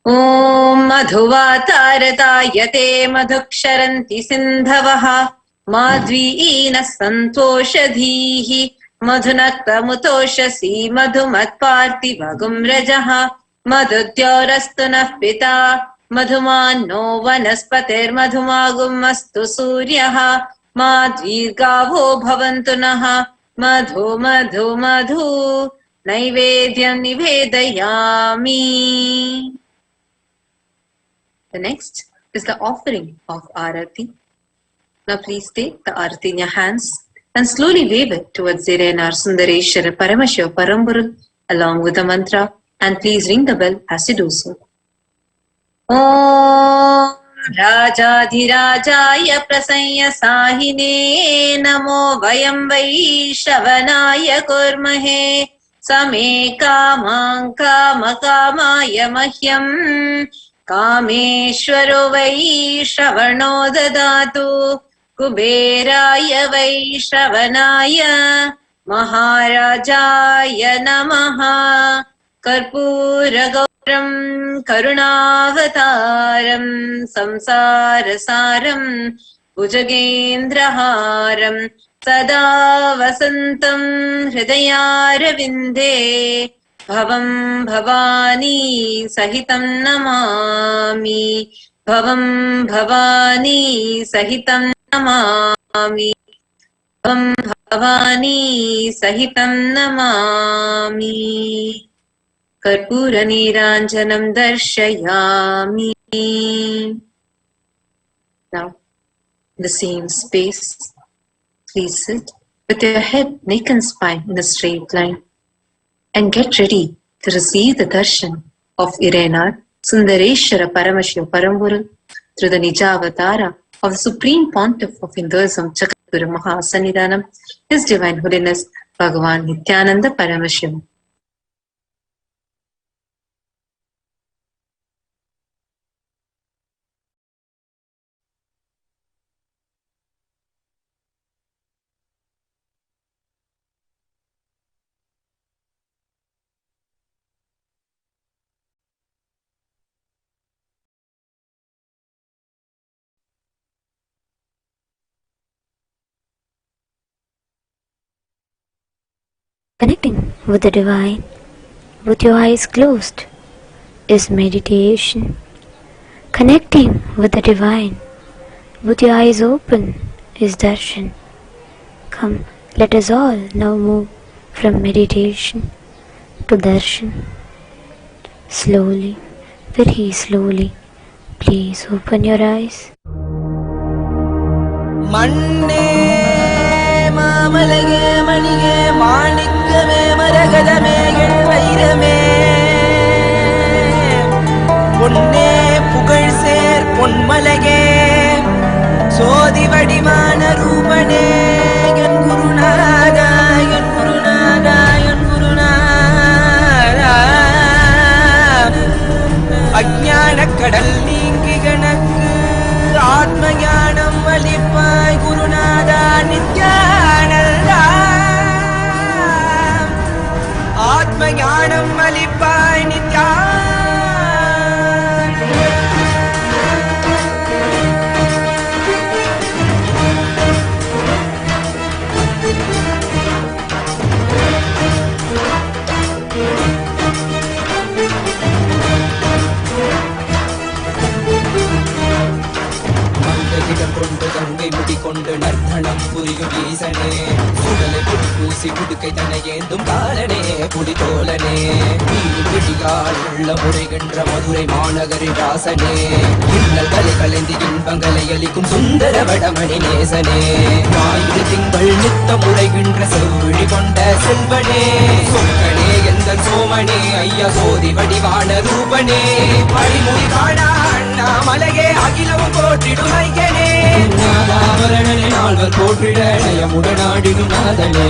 Om Madhuvatarayate Madhuksharanti Sindhavaha Madhviina Santoshadhihi Madhunakta Mutoshasi Madhumatpartivagum Rajaha Madhudyorastunah Pita Madhumanno Vanaspatir Madhumagum Astu Suryaha Madhvirgavo Bhavantunaha Madhu Madhu Madhu Naivedyam Nivedayami. The next is the offering of Arati. Now please take the Arati in your hands and slowly wave it towards Irena Sundareshwara Paramashiva Paramburul along with the mantra, and please ring the bell as you do so. Om Rajadhirajaya Prasanya Sahine Namo Vayam Vaishravanaya Kurmahe Same Kamang Kamakamaya Mahyam Kameshwaro Vaishravano Dadatu Kuberaya Vaishravanaya Maharajaya Namaha Karpura Gauram Karunavataram Samsarasaram Bhujagendraharam Sada Vasantam Hridayarvinde Bhavam Bhavani Sahitam Namami Bhavam Bhavani Sahitam Namami त्वं भवानी सहितं नमामि कर्पूरनीराञ्जनं दर्शयामि. Now, in the same space, please sit with your head, neck and spine in a straight line and get ready to receive the darshan of Irenar Sundareshwara Paramashiva Paramguru through the Nijavatara of the Supreme Pontiff of Hinduism, Jagadguru Mahasannidhanam, His Divine Holiness Bhagavan Nithyananda Paramashivam. Connecting with the divine with your eyes closed is meditation. Connecting with the divine with your eyes open is darshan. Come, let us all now move from meditation to darshan. Slowly, very slowly, please open your eyes. மாமலகே மணியே மாணிக்கமே மரகதமே என் வைரமே பொன்னே புகழ் சேர் பொன்மலகே சோதி வடிவான ரூபனே என் குருநாதா என் குருநாதா என் குருநாதா அஞ்ஞான கடல் நீங்கி கணக்கு ஆத்ம ஞானம் அளிப்பாய் குருநாதா நித்யானந்தா ஆத்ம ஞானம் அளிப்பாய் கொண்டு நர்த்தனம் புரியும் ஈசனே சுடலை பொடி பூசி புடுக்கை தன்னை ஏந்தும் காலனே புடித்தோலனே பிடிகால் உள்ள முறைகின்ற மதுரை மாநகரின் ராசனே இன்னல் கலை கலைந்து இன்பங்களை அளிக்கும் சுந்தர வடமணி நேசனே ஞாயிறு திங்கள் நித்த முறைகின்ற செவ்விழி கொண்ட செல்வனே சொக்கனே எந்த சோமனே ஐயா சோதி வடிவான ரூபனே பழிமொழி காணா அண்ணாமலையே அகிலமும் போற்றிடும் ஐயனே ஆபரணனே நால்வர் போற்றிட நயமுடனாடிடும் நாதனே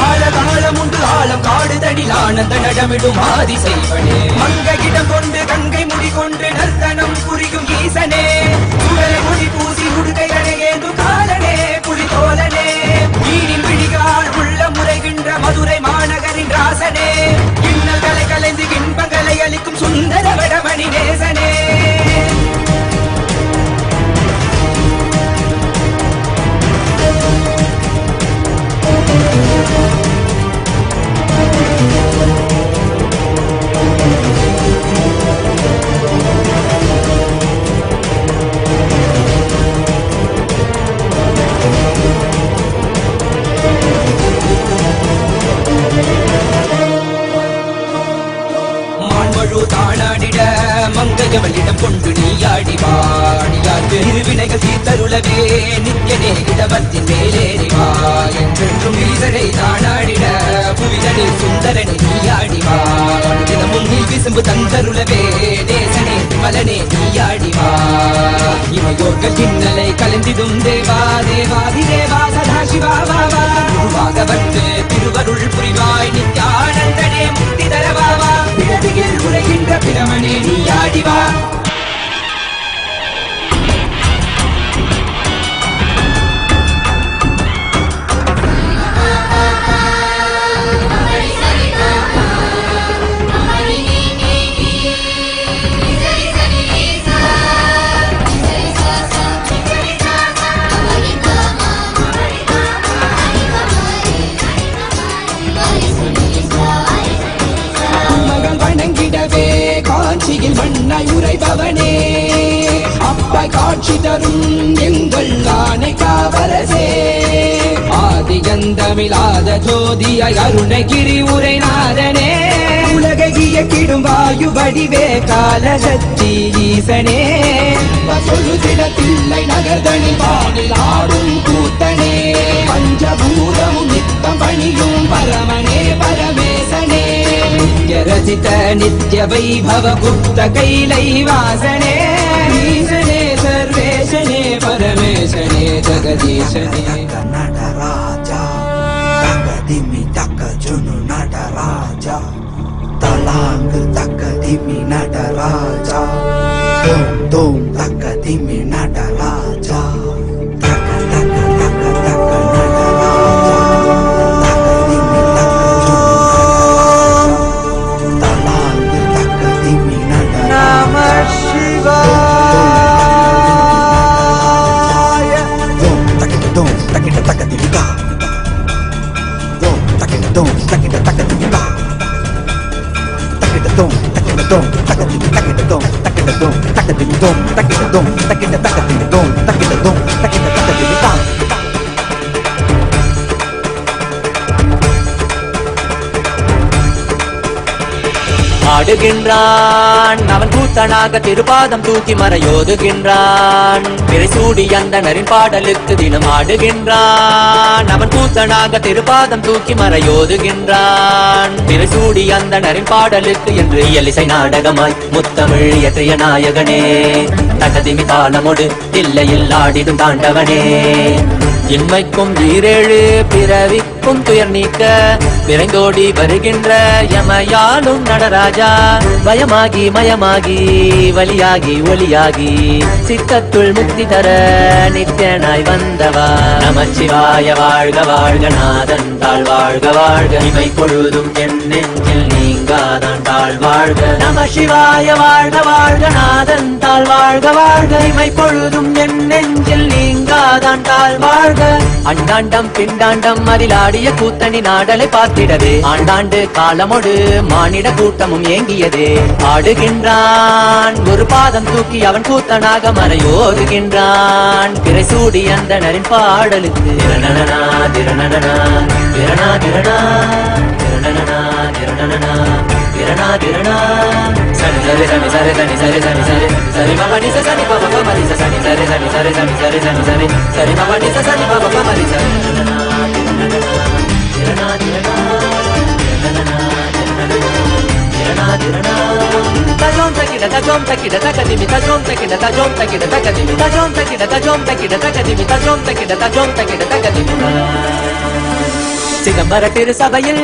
ஆழகாலம் உண்டு ஆழம் காடுதடில் ஆனந்த நடமிடும் ஆதி செய்வனே மங்கையிடம் கொண்டு கங்கை முடி கொண்டு நர்த்தனம் புரியும் ஈசனே சுடலை முடி பூசி உடுக்கைகளை ஏந்து காலனே புலிதோலனே மீனின் விழிகால் உள்ள முறைகின்ற மதுரை மாநகரின் ராசனே இன்னல்களை கலைந்து இன்பங்களை அளிக்கும் சுந்தர வடமணி நேசனே தானாடிட மங்கையவளிடம் கொண்டு நீயாடிவாடியாற்று இருவினைகள் தீர்த்தருளவே நித்யனே இடவத்தின் மேலேறிவா என்றென்றும் ஈசனை தானாடிட புவிதனில் சுந்தரனை நீயாடிவா தினமும் நீ விசும்பு தந்தருளவே நேசனே மலனே நீயாடிவா இமையோர்கள் இன்னலை கலந்திடும் தேவா தேவாதி தேவா சதாசிவா வாவா குருவாக வந்து திருவருள் புரிவாய் நித்யானந்தனே முக்தி தரவாவா பிறவியில் உரைகின்ற பிரமனே நீயாடிவா காஞ்சியில் மண்ணாய் உரை காட்சி தரும் எங்கள் ஆணை காவலசே ஆதிகந்தமிழாத ஜோதியாய் அருணகிரி உரைநாதனே உலகை இயக்கிடும் வாயு வடிவே காலசக்தி ஈசனே சொல்லுதிட தில்லை நகர்தனி வானில் ஆடும் கூத்தனே பஞ்சபூதமும் நித்தம் பணியும் பரமனே பரமேசனே நித்ய ரசித நித்ய வைபவ குப்த கைலை வாசனே ஈசனே சர்வேசனே பரமேசனே ஜெகதீசனே நடராஜா தகதிமி தக்க ஜுனு நடராஜா தலாங்கு தக்கதிமி நடராஜா தோம் தோம் தக்கதிமி நடராஜா தக்க தக்க தக்க தக்க நடராஜா தகதிமி தக்க ஜுனு தலாங்கு தக்கதிமி நடராஜா நம சிவாய தோம் தக்கிட தோம் தக்கிட தக்கதிமி தா தோம் தக்கிட தோம் தக்கிட தக்கதிமி தா தக்கிட dom takida dom takida dom takida dom takida dom takida dom takida dom takida dom ஆடுகின்றான் அவன் கூத்தனாக திருப்பாதம் தூக்கி மறையோதுகின்றான் பிறைசூடி அந்தணரின் பாடலுக்கு தினம் ஆடுகின்றான் அவன் கூத்தனாக திருப்பாதம் தூக்கி மறையோதுகின்றான் பிறைசூடி அந்தணரின் பாடலுக்கு என்று இயலிசை நாடகமாய் முத்தமிழ் இயற்றிய நாயகனே தகதிமி தாளமொடு இல்லையில் ஆடிடும் தாண்டவனே இன்மைக்கும் ஈரேழு பிறவிக்கும் துயர் நீக்க விரைந்தோடி வருகின்ற யமயானும் நடராஜா பயமாகி மயமாகி வலியாகி ஒலியாகி சித்தத்துள் முக்தி தர நித்யனாய் வந்தவா நமச்சிவாய வாழ்க வாழ்க நாதன் தாழ் வாழ்க வாழ்க இமை பொழுதும் என் நெஞ்சில் நீங்காதான் தாழ் வாழ்க நம சிவாய வாழ்க வாழ்க நாதன் தாழ் வாழ்க வாழ்க இமை பொழுதும் என் நெஞ்சில் நீங்காதான் தாழ் வாழ்க அண்டாண்டம் பிண்டாண்டம் அதிலாடிய கூத்தணி நாடலை பார்த்திடவே ஆண்டாண்டு காலமொடு மானிட கூட்டமும் ஏங்கியதே ஆடுகின்றான் ஒரு பாதம் தூக்கி அவன் கூத்தனாக மறையோதுகின்றான் திரைசூடி அந்தணரின் பாடலுக்கு திரணனா திரணனா திரணா திரணா திரணனா திரணனா திரணா திரணா சரி சரி சரி சரி சரி சரி சரி சரி சரி மம நிச சரி பம பம நிச சரி சரி சரி சரி சரி சரி சரி சரி சரி மம நிச சரி பம பம நிச திரணா திரணா திரணா திரணா தஜோம் தக்கிட தஜோம் தக்கிட தகதிமி தஜோம் தக்கிட தஜோம் தக்கிட தகதிமி தஜோம் தக்கிட தஜோம் தக்கிட தகதிமி தஜோம் தக்கிட தஜோம் தக்கிட தகதிமி சிதம்பர திரு சபையில்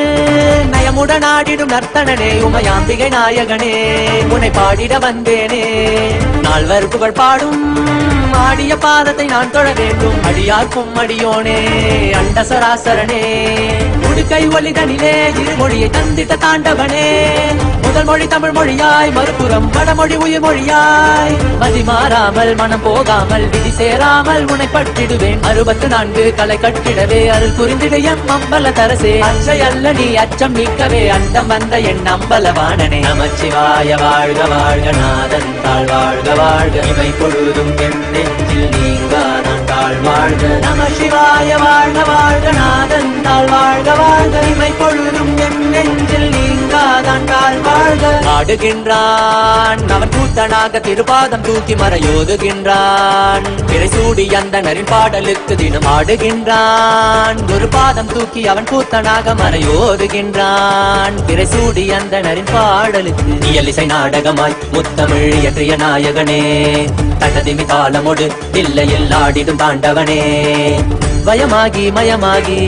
நயமுடன் ஆடிடும் நர்த்தனனே உமையாம்பிகை நாயகனே உன்னை பாடிட வந்தேனே நால்வர் புகழ் பாடும் ஆடிய பாதத்தை நான் தொழ வேண்டும் அடியார்க்கும் அடியோனே அண்ட சராசரனே உடுக்கை ஒலிதனிலே இருமொழியை தந்திட்ட தாண்டவனே முதல் மொழி தமிழ் மொழியாய் மறுபுறம் வடமொழி உயிர் மொழியாய் மதி மாறாமல் மனம் போகாமல் விதி சேராமல் உன்னை பற்றிடுவேன் 64 கலை கட்டிடவே அருள் புரிந்திடு எம் அம்பல தரசே அச்சை அல்ல நீ அச்சம் நீக்கவே அண்டம் வந்த என் அம்பலவாணனே நமச்சிவாய வாழ்க வாழ்க நாதன் தாழ் வாழ்க வாழ்க இமை பொழுதும் என் நெஞ்சில் நீங்காதான் தாழ் வாழ்க நம சிவாய வாழ்க வாழ்க நாதன் தாழ் வாழ்க வாழ்க இமை பொழுதும் என் நெஞ்சில் நீங்காதான் தாழ் வாழ்க ஆடுகின்றான் அவன் கூத்தனாக திருப்பாதம் தூக்கி மறையோதுகின்றான் பிறைசூடி அந்தணரின் பாடலுக்கு தினம் ஆடுகின்றான் ஒரு பாதம் தூக்கி அவன் கூத்தனாக மறையோதுகின்றான் பிறைசூடி அந்தணரின் பாடலுக்கு இயலிசை நாடகமாய் முத்தமிழ் இயற்றிய நாயகனே தகதிமி தாளமொடு இல்லையில் ஆடிடும் தாண்டவனே பயமாகி மயமாகி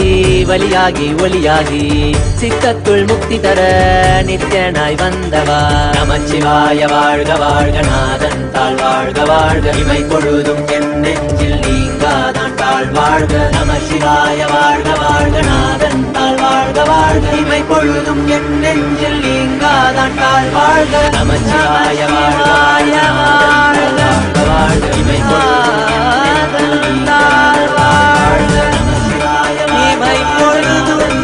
வலியாகி ஒலியாகி சித்தத்துள் முக்தி தர நித்யனாய் வந்தவா நமச்சிவாய வாழ்க வாழ்க நாதன் தாழ் வாழ்க வாழ்க இமை பொழுதும் என் நெஞ்சில் நீங்காதான் தாழ் வாழ்க நம சிவாய வாழ்க வாழ்க நாதன் தாழ் வாழ்க வாழ்க இமை பொழுதும் என் நெஞ்சில் நீங்காதான் தாழ் வாழ்க நமச்சிவாய வாழ்க வாழ்க வாழ்க இமை பொழுதும் என் நெஞ்சில் தாழ் வாழ்க நம சிவாய இமை பொழுதும்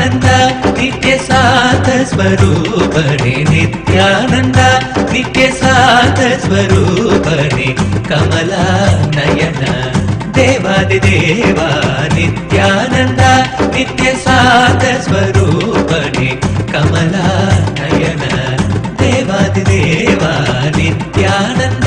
నిత్యానంద నిత్య సాధ స్వరూపణి నిత్యానంద నిత్య సాధ స్వరూపణి కమలా నయన దేవాదిదేవా నిత్యానంద నిత్య సాధ స్వరూపణి కమలా నయన దేవాదిదేవా నిత్యానంద.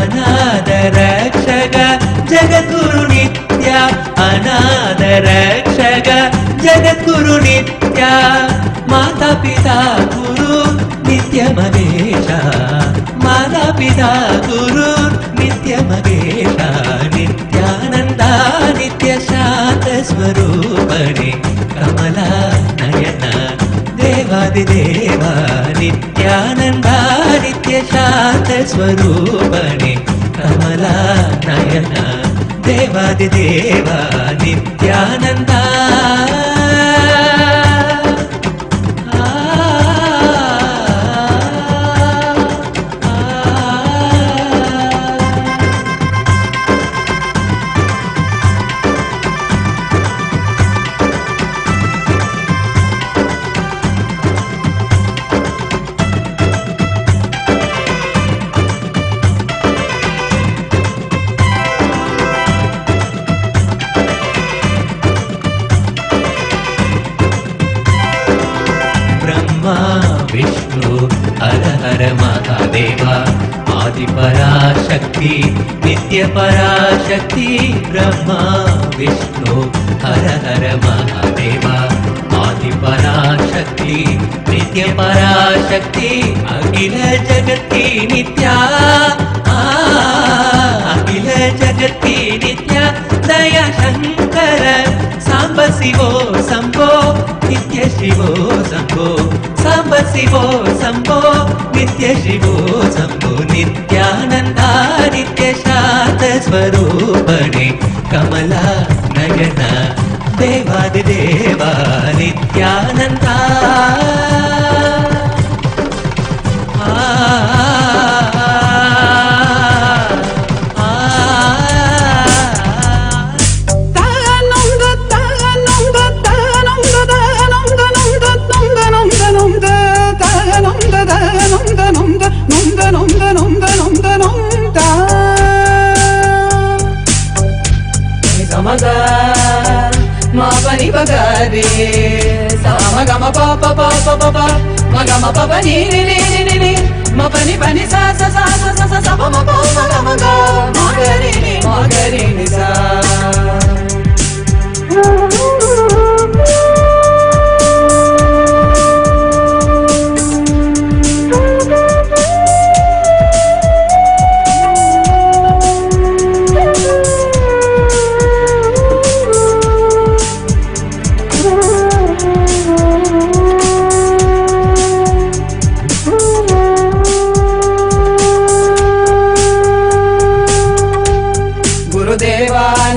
అనాథ రక్షక జగద్గురు నిత్య అనాథ రక్షక జగద్గురు నిత్య మాతా పితా గురు నిత్య మహేశ మాతా పితా గురు నిత్య మహేశ నిత్యానంద నిత్య శాంత స్వరూపణి కమలా నయన దేవాదిదేవా నిత్యానంద నిత్య శాంత స్వరూపణి కమలా నయన దేవాదిదేవా నిత్యానంద. విష్ణు హర హర మహాదేవ ఆది పరాశక్తి నిత్య పరాశక్తి బ్రహ్మ విష్ణు హర హర మహాదేవ ఆది పరాశక్తి నిత్య పరాశక్తి అఖిల జగత్కి నిత్య అఖిల జగత్కి నిత్య దయ శంకర సాంబ శివో శంభో నిత్య శివో శంభో సాంబ శివో శంభో నిత్య శివో శంభో నిత్యానంద నిత్య శాంత స్వరూపణి కమలా నయన దేవాదిదేవా Nityananda. Mapani bagare, sama gama papa papa papa, magama papa ni ni ni ni ni, mapani pani sa sa sa sa sa sa sa pa ma pa magama ga, magari ni sa.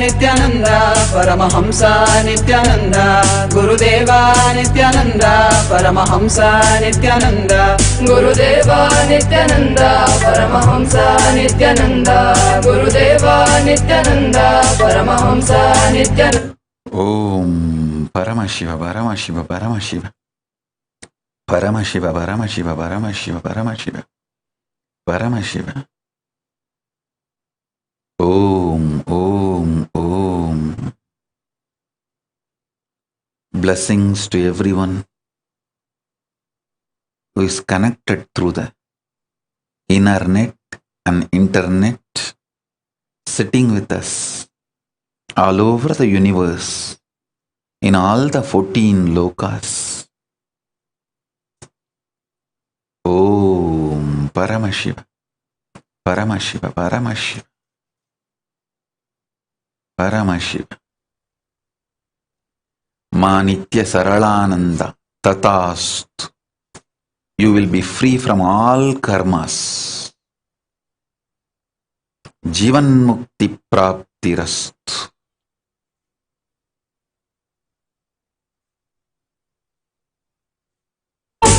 Nithyananda Paramahamsa Nithyananda Gurudeva Nithyananda Paramahamsa Nithyananda Gurudeva Nithyananda Paramahamsa Nithyananda Gurudeva Nithyananda Paramahamsa Nithyananda. Om Paramashiva Paramashiva Paramashiva Paramashiva Paramashiva Paramashiva Paramashiva Paramashiva. Om Om Om. Blessings to everyone who is connected through the internet and internet, sitting with us all over the universe, in all the 14 lokas. Om Paramashiva Paramashiva Paramashiva. Paramashiva. Ma Nitya Saralananda Tatastu. You will be free from all karmas. Jivan Mukti Praptirastu.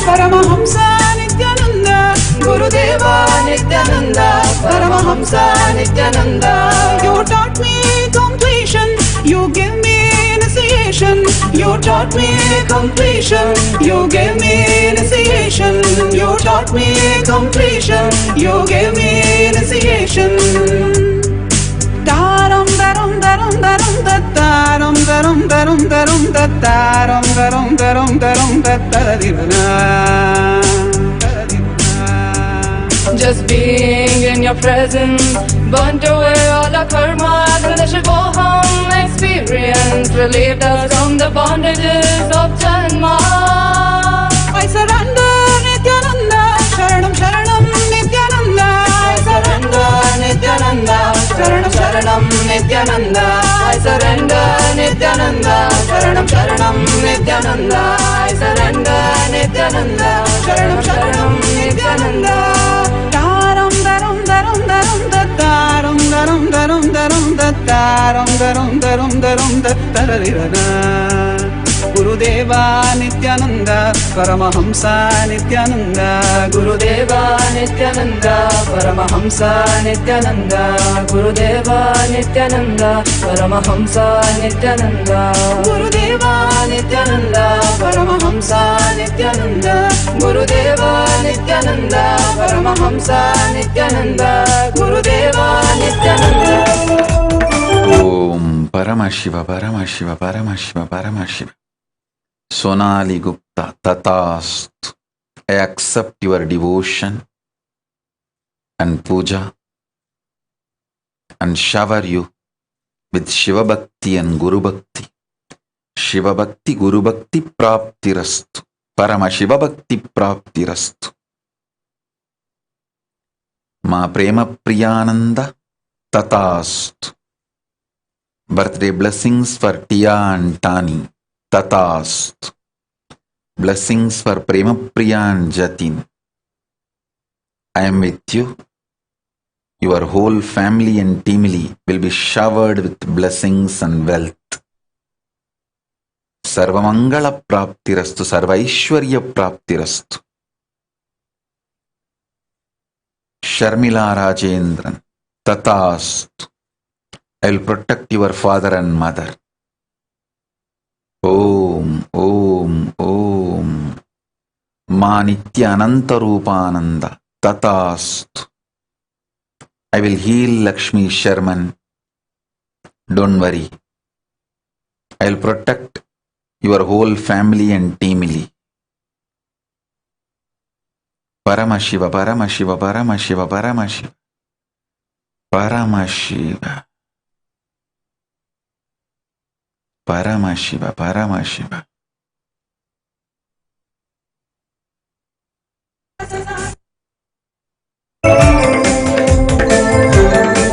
Paramahamsa Nithyananda Gurudeva Nithyananda Paramahamsa Nithyananda. You taught me completion, you gave me initiation. You taught me completion, you gave me initiation. You taught me completion, you gave me initiation. Daram daram daram daram daram daram daram daram daram daram daram daram daram. Just being in your presence burnt away all our karma. Paramashivoham experience relieved us from the bondages of Janma. I surrender Nithyananda, Sharanam Sharanam Nithyananda. I surrender Nithyananda, Sharanam Sharanam Nithyananda. I surrender Nithyananda, Sharanam Sharanam Nithyananda. I surrender Nithyananda, Sharanam Sharanam Nithyananda. Daram daram daram daram daram daram daram daram daram daram daram daram daram. Gurudeva Nithyananda Paramahamsa Nithyananda. Gurudeva Nithyananda Paramahamsa Nithyananda. Gurudeva Nithyananda Paramahamsa Nithyananda. Gurudeva Nithyananda Paramahamsa Nithyananda. Gurudeva Nithyananda Paramahamsa Nithyananda. Gurudeva Nithyananda. Om Paramashiva, Paramashiva, Paramashiva, Paramashiva. Sonali Gupta, Tatastu. I accept your devotion and puja and shower you with Shiva Bhakti and Guru Bhakti. Shiva Bhakti, Guru Bhakti Praptirastu. Paramashiva Bhakti Praptirastu. Ma Prema Priyananda Tatastu. Birthday blessings for Tia and Tani. Tatastu. Blessings for Prema Priya and Jatin. I am with you. Your whole family and teamily will be showered with blessings and wealth. Sarvamangala Praptirastu, Sarvaishwarya Praptirastu. Sharmila Rajendran. Tatastu. I will protect your father and mother. Om, Om, Om. Ma Nithyananda Rupananda. Tatastu. I will heal Lakshmi Sharman. Don't worry. I will protect your whole family and teamily. Paramashiva, Paramashiva, Paramashiva, Paramashiva. Paramashiva. Paramashiva, Paramashiva.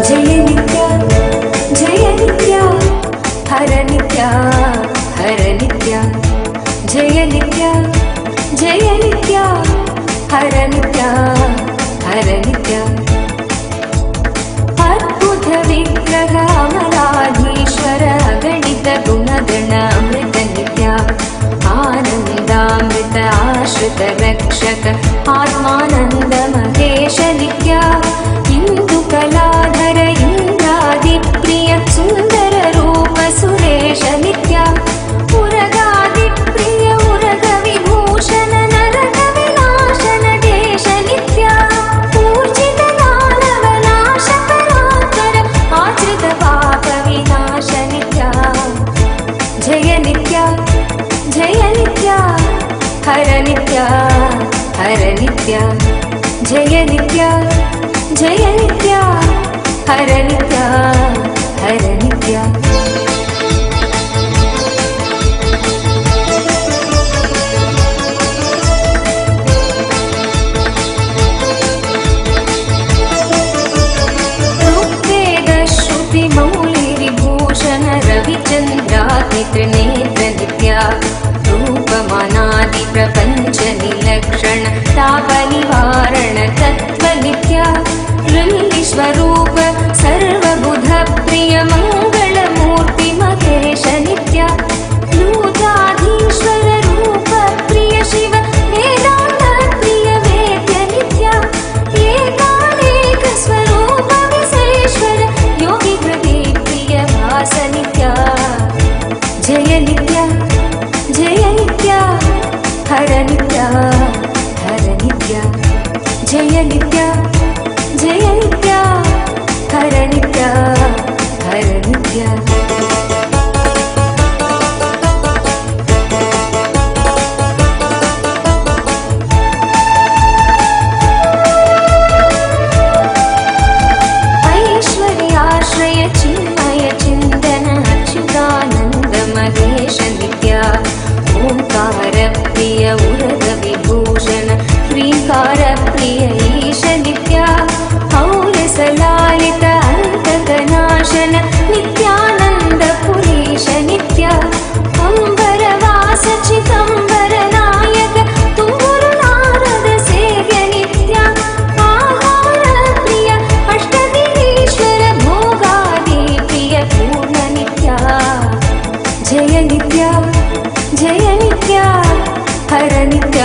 Jaya Nitya, Jaya Nitya, Hara Nitya, Hara Nitya. Jaya Nitya, Jaya Nitya, Hara Nitya, Hara Nitya. Adbhuta Vigraha Amaradhishwara Ganita Gunagana Amrita Nitya. Anandamrita Ashrita Rakshaka Atmananda Mahesha Nitya. Hindu Kaladhara Indradi Priya Sundara Rupa Suresha Nitya. Uragadi Priya Uraga Vibhushana Naraka Vinashana Desha Nitya. Purjita Nalava Nasha Parakara Achrita Papa Vinasha Nitya. Jaya Nitya, Jaya Nitya, Hara Nitya, Hara Nitya. Jaya Nitya, Jaya विश्वरूप सर्वबुध प्रिय मङ्गलमूर्ति महेश नित्य लूताधीश्वर रूप प्रिय शिव वेदान्त प्रिय वेद्य नित्य एकानेक स्वरूप विशेश्वर योगी हृदय प्रिय भास नित्य जय नित्य हर नित्य जय नित्य हर नित्य ऐश्वर्याश्रय चिन्मय चिन्तन अच्युतानन्द महेश नित्य ओंकार प्रिय उरग विभूषण श्रीकार प्रिय ईश नित्य औरसलालित अन्तकनाशन नित्यानन्द पुरीश नित्य अम्बरवास चिदम्बर नायक तुम्बुरु नारद सेव्य नित्य आहार प्रिय अष्टदिनीश्वर भोगादि प्रिय पूर्ण नित्य जय नित्य हर नित्य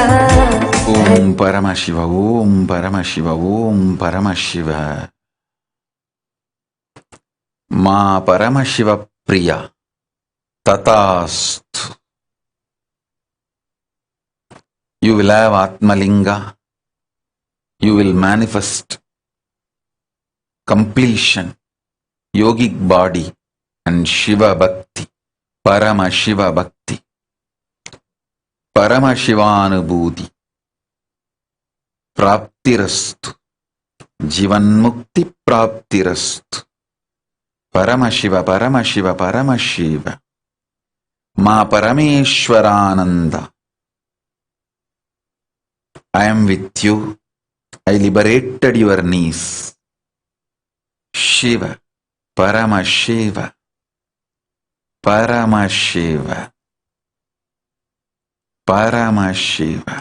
ओम परमशिव ओम परमशिव ओम परमशिव मा परमशिव प्रिय तथास्तु. You will have Atmalinga. You will manifest completion, yogic body and Shiva Bhakti, Paramashiva Bhakti, Paramashivanubhuti. प्राप्तिरस्तु जीवन मुक्ति प्राप्तिरस्तु. परमशिव परमशिव परमशिव मा Parmeshwaranand. I am with you. I liberated your knees. Shiva Paramashiva Paramashiva Paramashiva.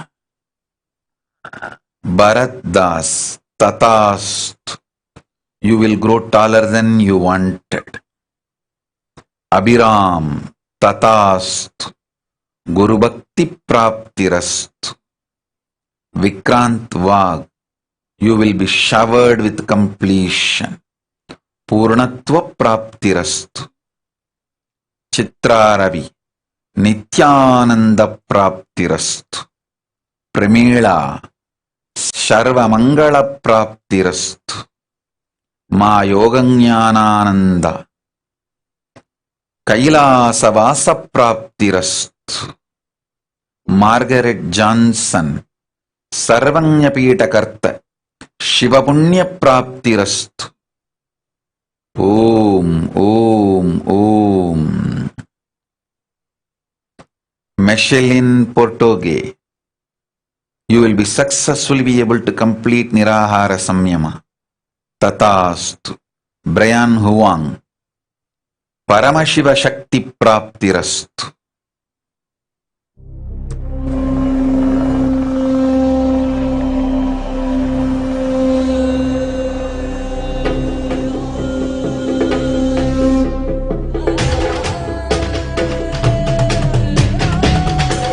Bharat Das Tathastu. You will grow taller than you wanted. Abhiram Tathastu. Guru Bhakti Praptirastu. Vikrant Vag. You will be showered with completion. Purnatva Praptirastu. Chitra Ravi. Nithyananda Praptirastu. Premila. Sharva Mangala Praptirastu. Ma Yoganyanananda. Kailasa Vasa Praptirastu. Margaret Johnson. Sarvanyapita Karta. Shiva Punya Praptirastu. Om Om Om. Micheline Portoge. You will be successfully be able to complete Nirahara Samyama. Tathastu. Brian Huang. Paramashiva Shakti Praptirastu.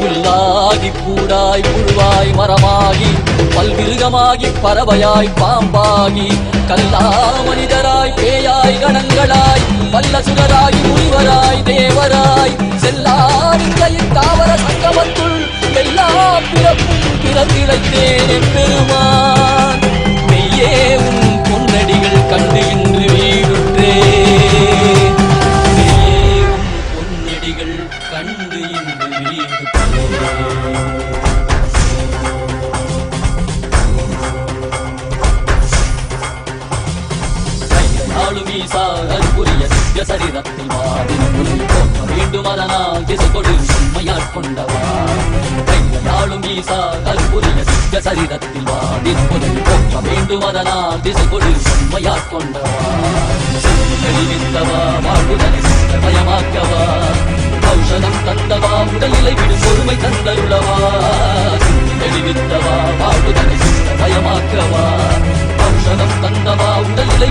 புல்லாகி பூடாய் புழுவாய் மரமாகி பல்விருகமாகி பறவையாய் பாம்பாகி கல்லா மனிதராய் பேயாய் கணங்களாய் வல்லசுரராய் முனிவராய் தேவராய் செல்லாரின் தாவர சங்கமத்துள் எல்லா பிறப்பும் பிறந்திழைத்தேன் எம்பெருமான். மெய்யே உன் பொன்னடிகள் கண்டு இன்று வீடுற்றே. மெய்யே உன் பொன்னடிகள் கண்டு இன்று வீடுற்றே. சரீரத்தில் மீண்டும் அதனால் திசை கொடு உண்மையால் கொண்டவா. கையாளும் ஈசா கல்புரிய சித்த சரீரத்தில் வாடின் முதல் போற்ற மீண்டும் அதனால் திசை கொடு உண்மையால் கொண்டவா. தெளிவித்தவா வாழ்வுதனை மயமாக்கவா. ஔஷதம் தந்தவா உடலிலை விடும் பொறுமை தந்தருளவா. தெளிவித்தவா வாழ்வுதனை மயமாக்கவா. ஔஷதம் தந்தவா உடலிலை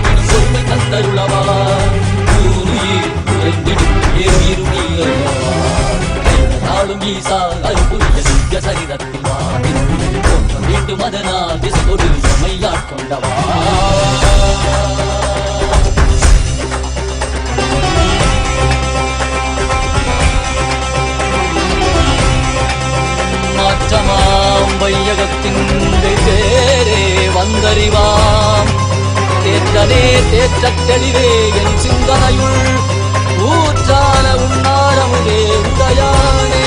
ஏற்றத் தெளிவே என் சிந்தனையுள் ஊற்றான உன்னாரமுதே உதயானே.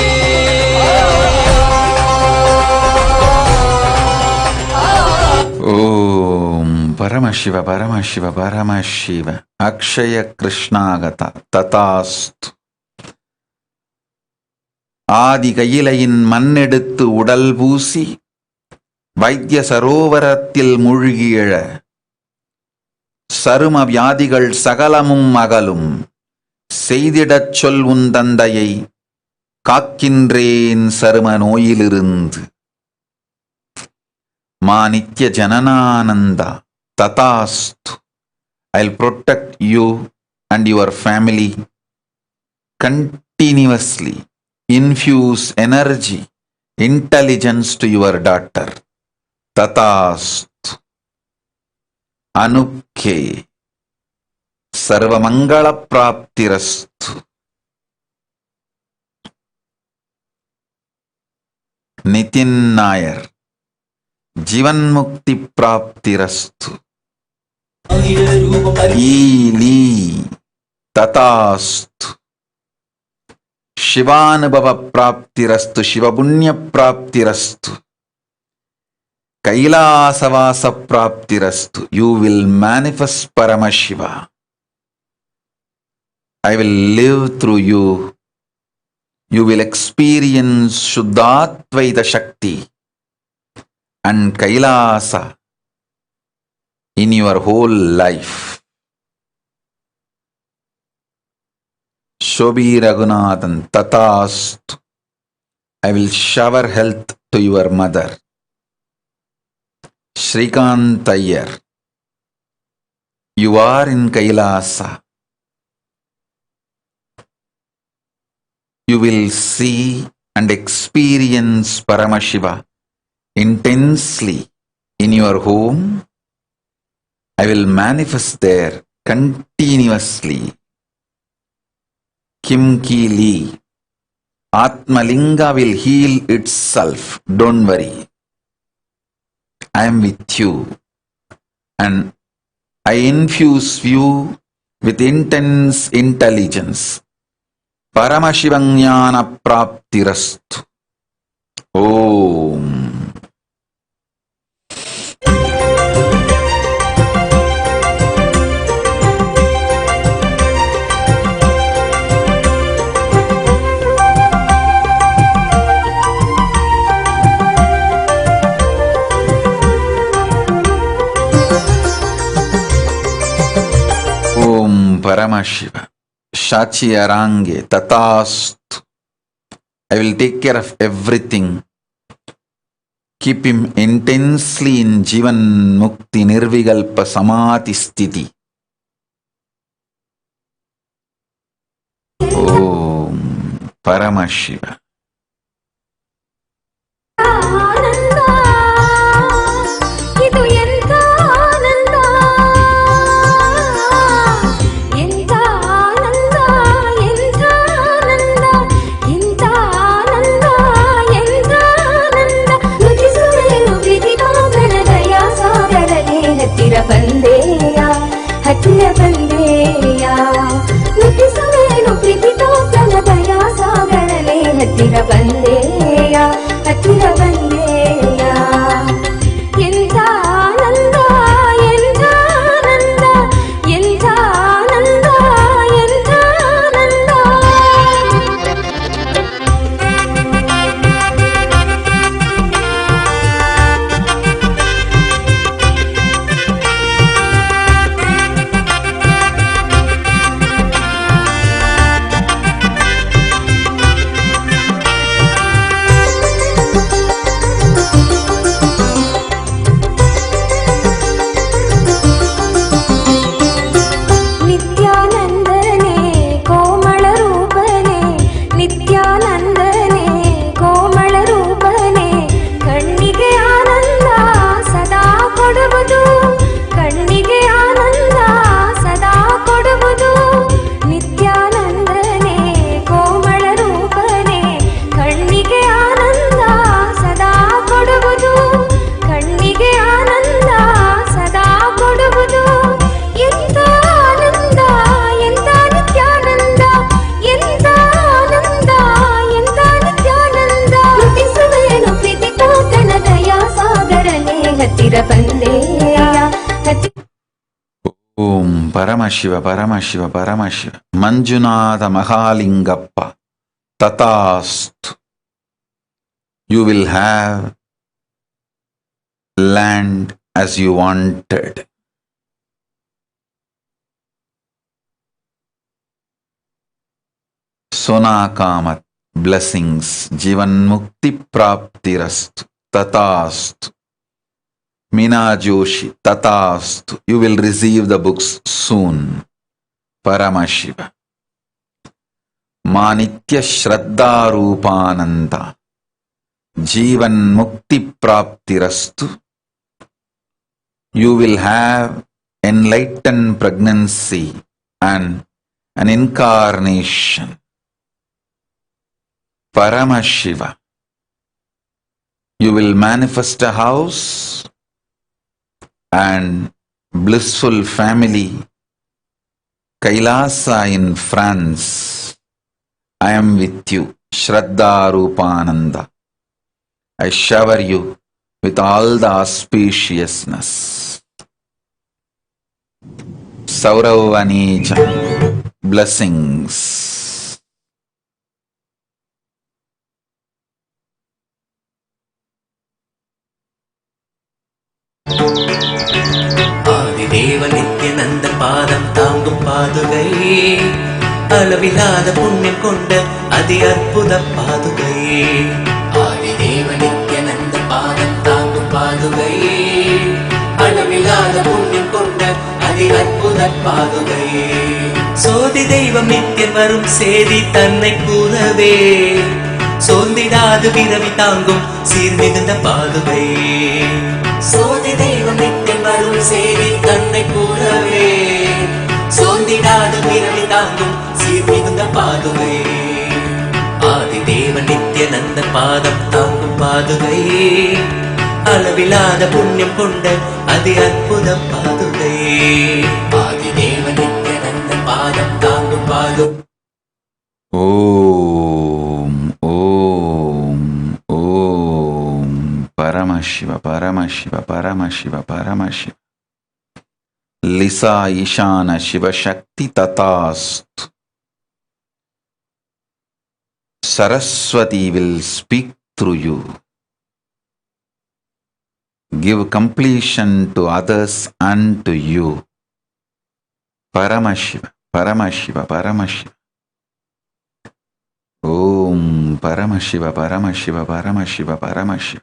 Om Paramashiva Paramashiva Paramashiva Akshaya Krishnagata Tatastu. ஆதி கையிலையின் மண்ணெடுத்து உடல் பூசி வைத்திய சரோவரத்தில் மூழ்கியழ சரும வியாதிகள் சகலமும் அகலும் செய்திடச் சொல் உன் தந்தையை காக்கின்றேன் சரும நோயிலிருந்து. மா நித்ய ஜனனானந்தா ததாஸ்து. I'll protect you and your family. Continuously infuse energy, intelligence to your daughter. Tatastu. Anukhe. Sarvamangala praptirastu. Nitin Nair. Jivan Mukti Praptirastu. Ili Tatastu. Shivanubhava Praptirastu. Shivapunya Praptirastu. Kailasa Vasa Praptirastu. You will manifest Paramashiva. I will live through you. You will experience Shuddhatvaita Shakti and Kailasa in your whole life. Shobhi Raghunathan Tatastu. I will shower health to your mother. Shrikant Iyer. You are in Kailasa. You will see and experience Paramashiva intensely in your home. I will manifest there continuously. Kim Ki Li. Atmalinga will heal itself. Don't worry. I am with you. And I infuse you with intense intelligence. Paramashivanyana praptirastu. Om. Om Paramashiva. Shachi Arange Tatastu. I will take care of everything. Keep him intensely in Jivan Mukti Nirvigalpa Samadhi Sthiti. Om Paramashiva. ಹತ್ತಿರ ಬಂದೇಯ ನುಡಿಸುವೆನು ಪ್ರೀತಿತೋ ಪ್ರಣದಯ ಸಾಗರಲೆ ಹತ್ತಿರ ಬಂದೇಯ ಹತ್ತಿರ ಬಂದೇಯ ಎಂಥ ಆನಂದ ಎಂಥ ಆನಂದ ಎಂಥ ಆನಂದ ಎಂಥ ಆನಂದ. Paramashiva, Paramashiva, Paramashiva. Manjunatha Mahalingappa, Tathastu. You will have land as you wanted. Sonakamat, blessings. Jivan Mukti Praptirastu, Tathastu. Meena Joshi, Tathastu. You will receive the books soon. Paramashiva. Manitya Shraddha Rupananda. Jivan Mukti Praptirastu. You will have enlightened pregnancy and an incarnation. Paramashiva. You will manifest a house and blissful family. Kailasa in France. I am with you. Shraddha Rupananda. I shower you with all the auspiciousness. Sauravanija. Blessings. ஆதிதேவ நித்யநந்த பாதம் தாங்கும் பாதுகை அளவில்லாத புண்ணியம் கொண்ட அதி அற்புத பாதுகை ஆதிதேவ நித்யநந்த பாதம் தாங்கும் பாதுகை அளவில்லாத புண்ணியம் கொண்ட அதி அற்புத பாதுகை சோதி தெய்வம் நித்தியம் வரும் சேதி தன்னை கூறவே சோர்ந்திடாது விரவி தாங்கும் சீர்மிகுந்த பாதுகை சோதி தெய்வம் நித்தியம் வரும் சேதி தன்னை கூறவே சோர்ந்திடாது விரவி தாங்கும் சீர்மிகுந்த பாதுகை ஆதிதேவ நித்யநந்த பாதம் தாங்கும் பாதுகை அளவில்லாத புண்ணியம் கொண்ட அதி அற்புத பாதுகை ஆதிதேவ நித்யநந்த பாதம் தாங்கும் பாதுகை. Om, Om, Om. Paramashiva, Paramashiva, Paramashiva, Paramashiva. Lisa Ishana Shiva Shakti Tathastu. Saraswati will speak through you. Give completion to others and to you. Paramashiva, Paramashiva, Paramashiva. Om Paramashiva, Paramashiva, Paramashiva, Paramashiva.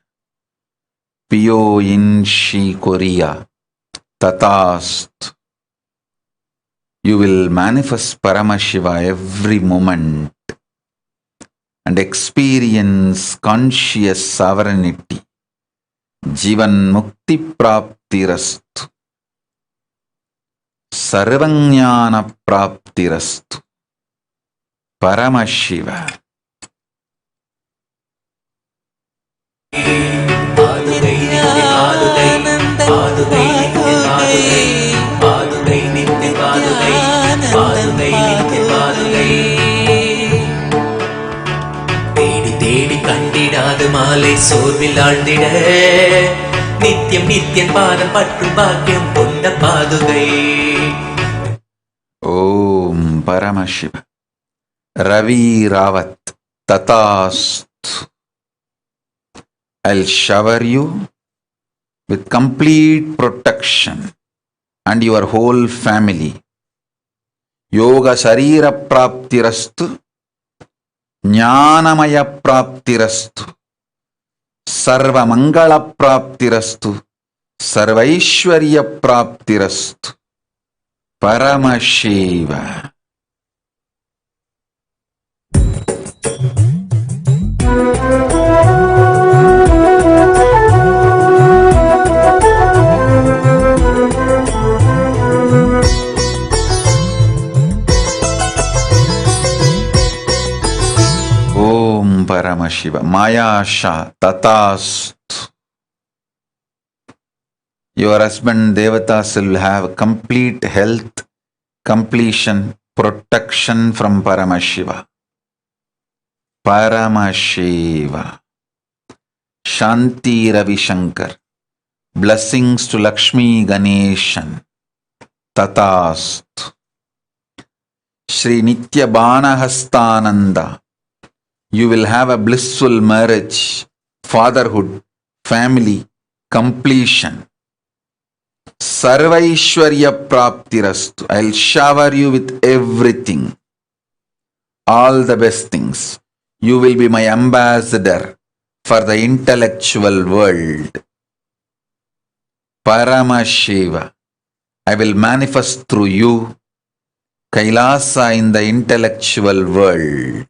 Pio in Shi Korea, Tathastu. You will manifest Paramashiva every moment and experience conscious sovereignty. Jivan Mukti Praptirastu. Sarvajnana Praptirastu. Paramashiva. பாதுகை பாதுகை பாதுகை நித்திய பாதுகை பாதுகை நித்திய பாதுகை தேடி தேடி கண்டிடாது மாலை சோர்வில் ஆழ்ந்திட நித்தியம் நித்தியம் பாதம் பற்றும் பாக்கியம் கொண்ட பாதுகை. Om Paramashiva. Ravi Ravat Tathastu. I'll shower you with complete protection and your whole family. Yoga Sharira Praptirastu. Jnanamaya Praptirastu. Sarva Mangala Praptirastu. Sarvaishwarya Praptirastu. Paramashiva. Om Paramashiva. Mayasha Tathastu. Your husband Devatas will have complete health, completion, protection from Paramashiva. Paramashiva. Shanti Ravi Shankar. Blessings to Lakshmi Ganeshan. Tathastu. Shri Nitya Banahastananda. You will have a blissful marriage, fatherhood, family, completion. Sarvaishwarya Praptirastu. I'll shower you with everything. All the best things. You will be my ambassador for the intellectual world. Paramashiva. I will manifest through you Kailasa in the intellectual world.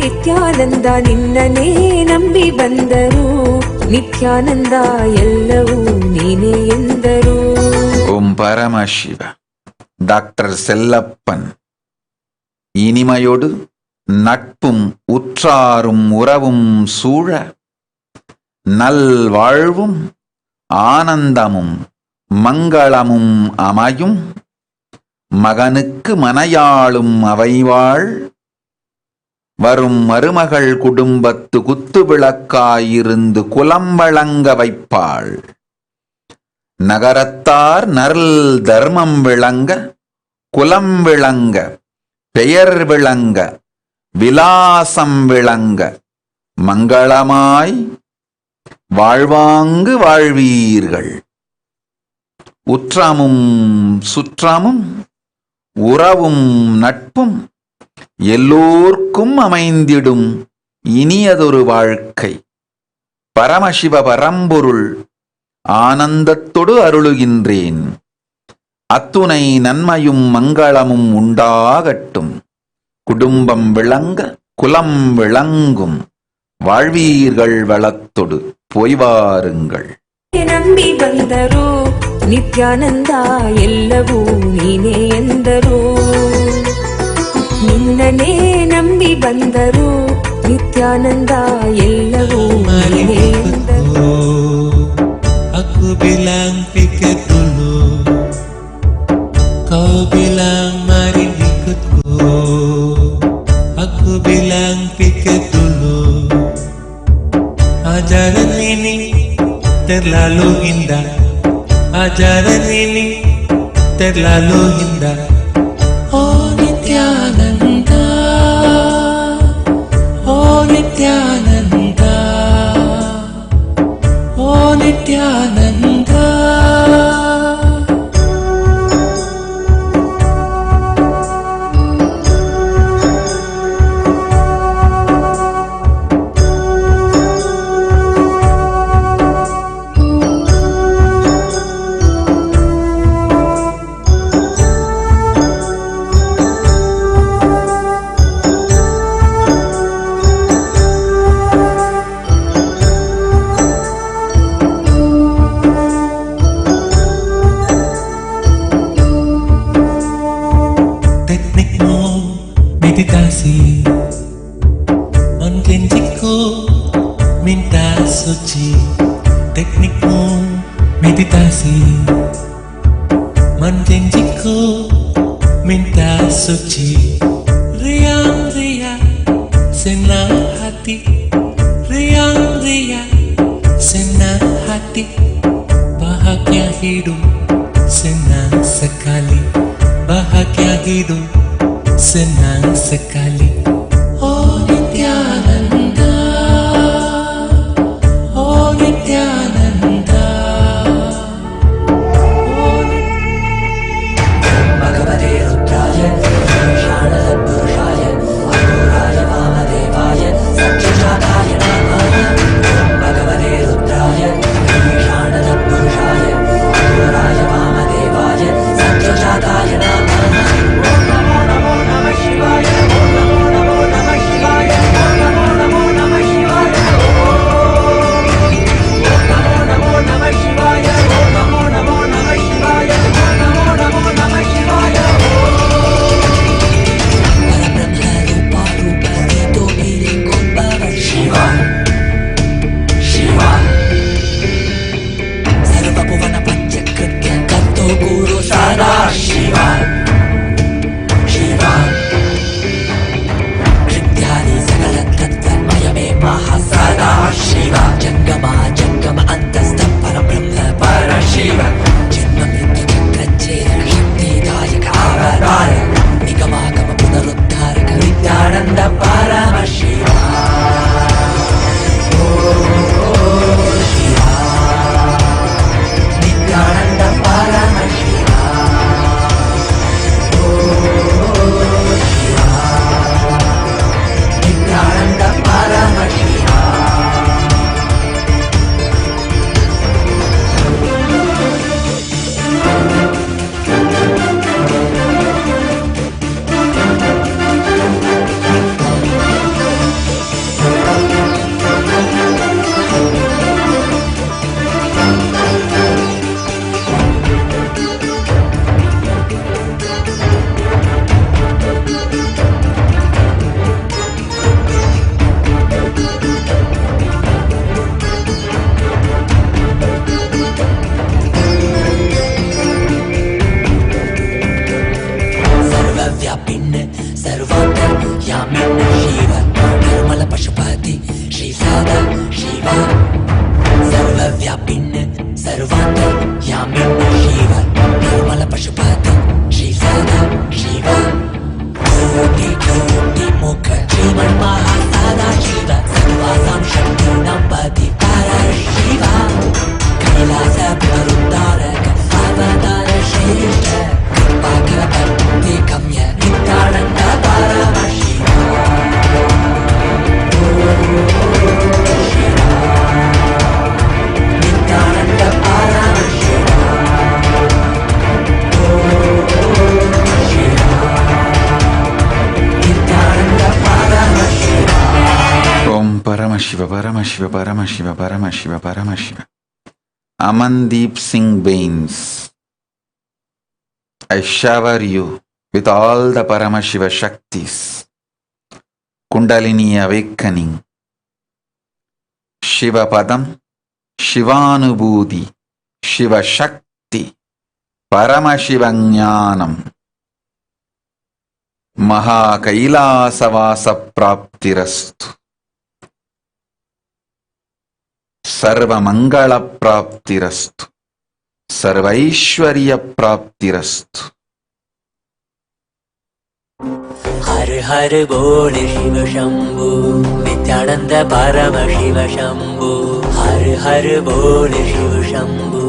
Nithyananda ನಿನ್ನನೇ ನಂಬಿ ಬಂದರು ನಿತ್ಯಾನಂದ ಎಲ್ಲವೂ ನೀನೇ ಎಂದರು. Om Paramashiva. Dr. Sellappan. இனிமையோடு நட்பும் உற்றாரும் உறவும் சூழ நல்வாழ்வும் ஆனந்தமும் மங்களமும் அமையும் மகனுக்கு மனையாளும் அவைவாள் வரும் மருமகள் குடும்பத்து குத்துவிளக்காயிருந்து குலம் வழங்க வைப்பாள். நகரத்தார் நரல் தர்மம் விளங்க குலம் விளங்க பெயர் விளங்க விலாசம் விளங்க மங்களமாய் வாழ்வாங்கு வாழ்வீர்கள். உற்றமும் சுற்றமும் உறவும் நட்பும் எல்லோர்க்கும் அமைந்திடும் இனியதொரு வாழ்க்கை. பரமசிவ பரம்பொருள் ஆனந்தத்தொடு அருளுகின்றேன். அத்துணை நன்மையும் மங்களமும் உண்டாகட்டும். குடும்பம் விளங்க குலம் விளங்கும். வாழ்வீர்கள் வளத்தொடு போய் வாருங்கள். ನಂಬಿ ಬಂದರು ನಿತ್ಯಾನಂದ ಎಲ್ಲವೂ ನೀನೇ ಎಂದರು. ನಿನ್ನನೇ ನಂಬಿ ಬಂದರು ನಿತ್ಯಾನಂದ ಎಲ್ಲವೂ ನೀನೇ ಎಂದರು. Aku bilang pikir dulu, kau bilang mari ikutku. Aku bilang pikir dulu, ajaran ini terlalu indah, ajaran ini terlalu indah. Oh Nithyananda, oh Nithyananda, oh Nithyananda. Meditasi menjanjiku minta suci. Teknikmu meditasi menjanjiku minta suci. Riang-riang senang hati, riang-riang senang hati. Bahagia hidup senang sekali, bahagia hidup senang sekali. Oh Nithyananda, oh Nithyananda, oh Bhagavate Rudraya Shana Purushaya Aghoraya Vamadevaya Satyajataya Namah. Bhagavate Rudraya Shana Purushaya Aghoraya Vamadevaya Satyajataya Namah. Namo Namah Shivaya, Namo Namina Shiva Nirmala Pashupati Shri Sada Shiva Koti Koti Mukha Shriman Mahasada Shiva Sarvasam Shakti Nampati Para Shiva Kailasa Paruttaraka Avadara Shishta Kripa Bhakti Kamya Nithyananda Paramashiva Nithyananda Paramashiva Nithyananda Paramashiva Om Paramashiva, Paramashiva, Paramashiva, Paramashiva, Paramashiva. Amandeep Singh Bains, I shower you with all the Paramashiva Shaktis, Kundalini awakening, Shiva Padam, Shivanubudhi, Shiva Shakti, Paramashiva Jnanam, Maha Kailasa Vasa Praptirastu, Sarva Mangala Praptirastu, Sarvaishwarya Praptirastu. Har Har Bol Shiva Shambhu Nithyananda Paramashiva Shambhu Har Har Bol Shiva Shambhu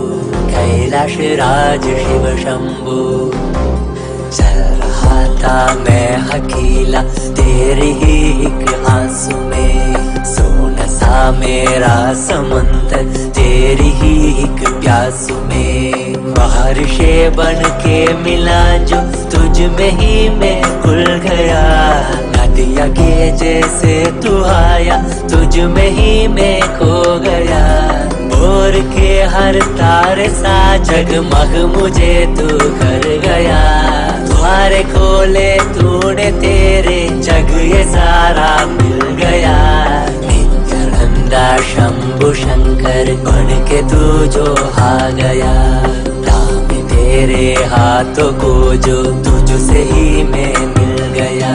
Kailasa Raj Shiva Shambhu Sarhata mein hakila teri hi ek aansu mein Sona sa mera samandar teri hi ek प्यासु में बाहर से बन के मिला जो तुझ में ही मैं खुल गया नदिया के जैसे तू आया तुझ में ही मैं खो गया भोर के हर तारे सा जगमग मुझे तू कर गया द्वारे खोले तूने तेरे जग ये सारा मिल गया शंभु शंकर बन के तू जो आ गया दाम तेरे हाथों को जो तुझसे ही मैं मिल गया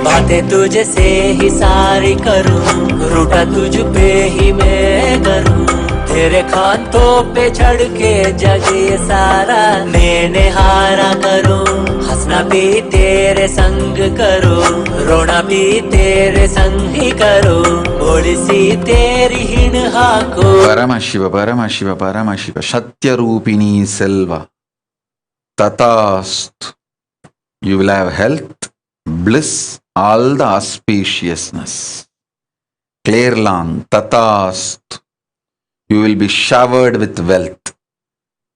बातें तुझसे ही सारी करूं रूठा तुझ पे ही मैं करूं तेरे खानों पे चढ़ के जग ये सारा मैंने हारा करूं हंसना भी तेरे संग करूं रोना भी तेरे संग ही करूं बोली सी तेरी हिन्हा को Paramashiva, Paramashiva, Paramashiva, Satya Rupini Selva, Tatast. You will have health, bliss, all the auspiciousness. Clear long, Tatast. You will be showered with wealth.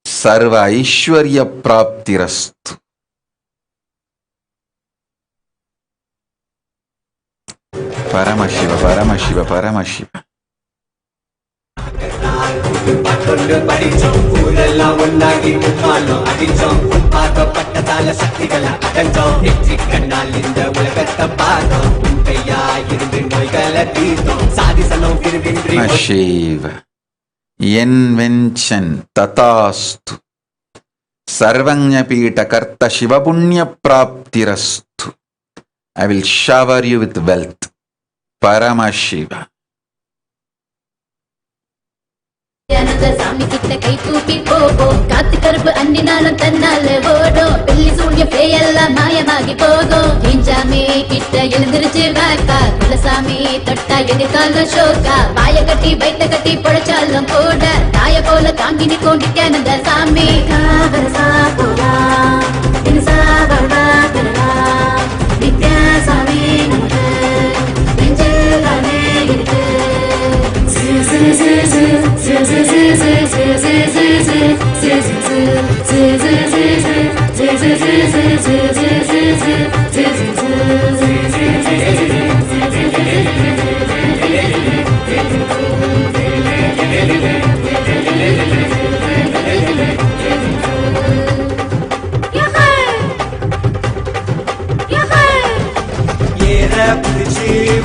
Sarva Ishwarya Praptirastu. Paramashiva, Paramashiva, Paramashiva. பட்டொன்று படிச்சோம் ஊரெல்லாம் ஒன்னாகி முப்பாலும் அடிச்சோம் பார்க்கப்பட்டதால சக்திகளை அடைஞ்சோம் நெற்றி கண்ணால் இந்த உலகத்தை பார்த்தோம் கையா இருந்து நோய்களை தீர்த்தோம் சாதிசனம் விரும்பின்றி Paramashiva. Invention Tatastu. Sarvanyapita Karta Shiva Punya Praptirastu. I will shower you with wealth. Paramashiva. சாமி கிட்ட கை தூக்கி போகும் காத்து கருப்பு அண்டினாலும் தன்னால ஓடும் வெள்ளி சூழ்ய பேயெல்லாம் மாயமாகி போகும் கிஞ்சாமி கிட்ட எழுந்திருச்சு வாக்கா குலசாமி தொட்டா எதிர்கால ஷோக்கா வாய கட்டி வைத்த கட்டி பொழைச்சாலும் கூட தாய போல தாங்கி நிற்கும் நித்யானந்த சாமி நித்யாசாமி நெஞ்சிலானே இருக்கு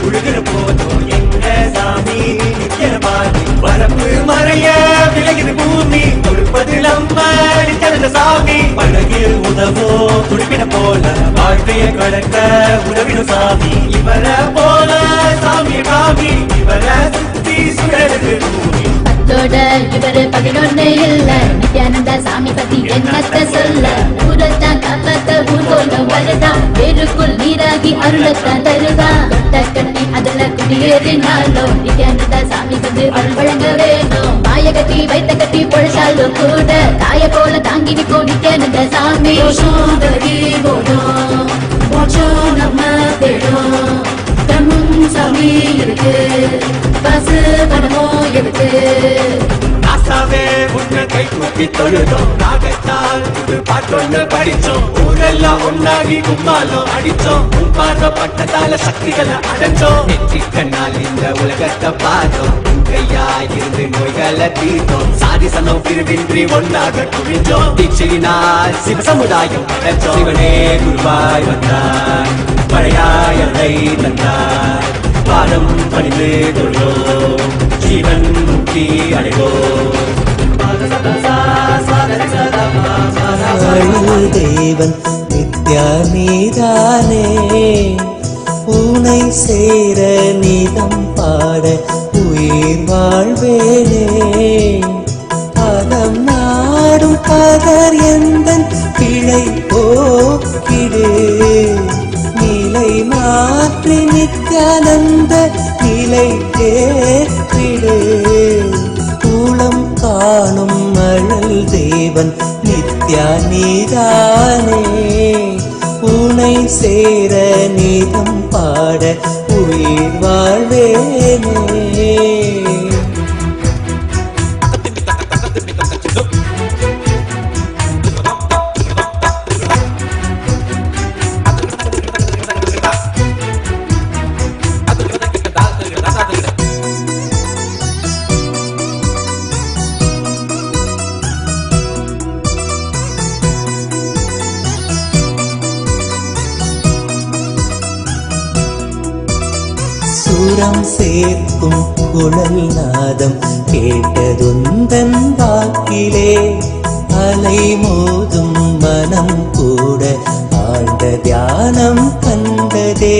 உழுகிற போதும் எங்க சாமி நிக்கிற பாதி வரப்பு மறைய போல வாழ்க்கைய கடக்க உதவிடும் சாமி. இவர போல சாமி காமி, இவர சுத்தி சுழலுது பூமி. பத்தோட இவரு 11 இல்ல, நித்யானந்தா சாமி பத்தி என்னத்த சொல்ல. ஊரத்தான் காப்பாத்த ஊர் போல வருதான், வேருக்குள் நீராகி அருளத்தான் தருதான். தொட்ட கட்டி அதுல குடியேறினாலும் நித்யானந்தா சாமி வந்து அருள் வழங்க வேணும். வாய கட்டி வைத்த கட்டி பொழைச்சாலும் கூட தாய போல தாங்கி நிற்கும் நித்யானந்த சாமி. நம்ம தேடும் தம்மும் சாமி இருக்கு, காசு பணமோ இருக்கு. ஆசாவே உன்னை கை கூப்பி தொழுதோம், நாகத்தால் புது பாட்டொன்னு படிச்சோம். ஊரெல்லாம் ஒன்னாகி கும்மாலம் அடிச்சோம், உன் பார்வைப்பட்டதால சக்திகளை அடைஞ்சோம். நெற்றி கண்ணால் இந்த உலகத்தை பார்த்தோம், உன் கையாயிருந்து நோய்களை தீர்த்தோம். சாதிசனம் பிரிவின்றி ஒன்னாக குவிஞ்சோம், தீட்சையினால் சிவ சமுதாயம் அடைச்சோம். சிவனே குருவாய் வந்தார், பழையாயலை தந்தார், பாதம் பணிந்து தொழுவோம், ஜீவன் முக்தி அடைவோம். தேவன் நித்யா நீதானே, உனை சேர நீதம் பாட உயிர் வாழ்வேனே. பதம் நாடும் பதர் எந்தன் கிளை போக்கிடு, நிலை மாற்றி நித்யானந்த நிலை கேட்டிடு. கூலம் காணும் அழல் தேவன் நித்யா நீதானே, உனை சேர நீதம் பாட உயிர் வாழ்வேனே. சுரம் சேர்க்கும் குழல் நாதம் கேட்டதுந்தன் வாக்கிலே, அலை மோதும் மனம் கூட ஆழ்ந்த தியானம் கண்டதே.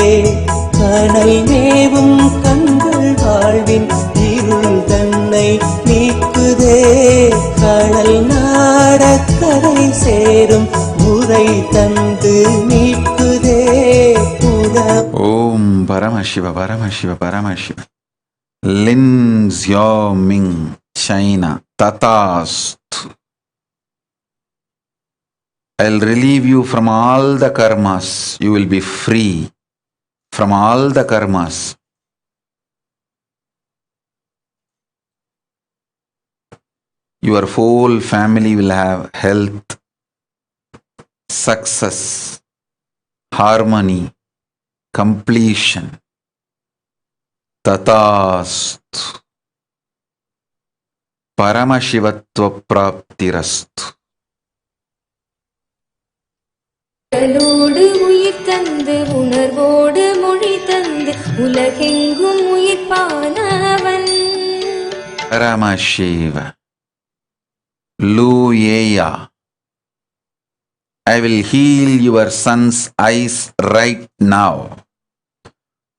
கனல் மேவும் கண்கள் வாழ்வின் இருள் தன்னை நீக்குதே. கடல் நாடக்கரை சேரும் முறை தந்து நீக்குதே. Om Paramashiva, Paramashiva, Paramashiva. Lin Xiao Ming, China, Tatasthu. I'll relieve you from all the karmas. You will be free from all the karmas. Your whole family will have health, success, harmony, completion. Tatasthu. Paramashivatva praptirastu. உடலோடு உயிர் தந்து உணர்வோடு மொழி தந்து உலகெங்கும் உயிர்ப்பானவன். Paramashiva. Luyeya. I will heal your son's eyes right now.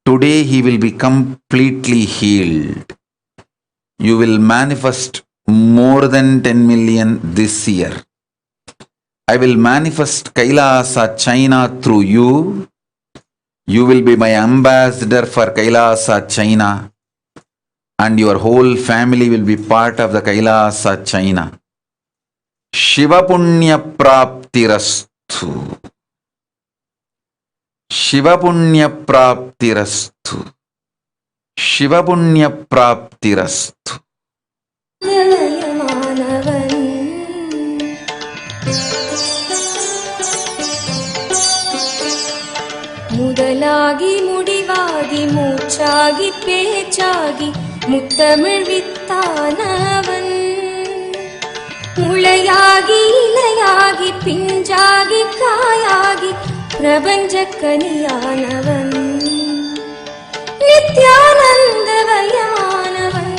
Today he will be completely healed. You will manifest more than 10 million this year. I will manifest Kailasa, China through you. You will be my ambassador for Kailasa, China. And your whole family will be part of the Kailasa, China. Shiva Punya Praptirastu. Shiva Punya Praptirastu. Shiva Punya Praptirastu. முதலாகி முடிவாகி மூச்சாகி பேச்சாகி முத்தமிழ் வித்தானவன். முளையாகி இலையாகி பிஞ்சாகி காயாகி பிரபஞ்ச கனியானவன். நித்யானந்தவயமானவன்,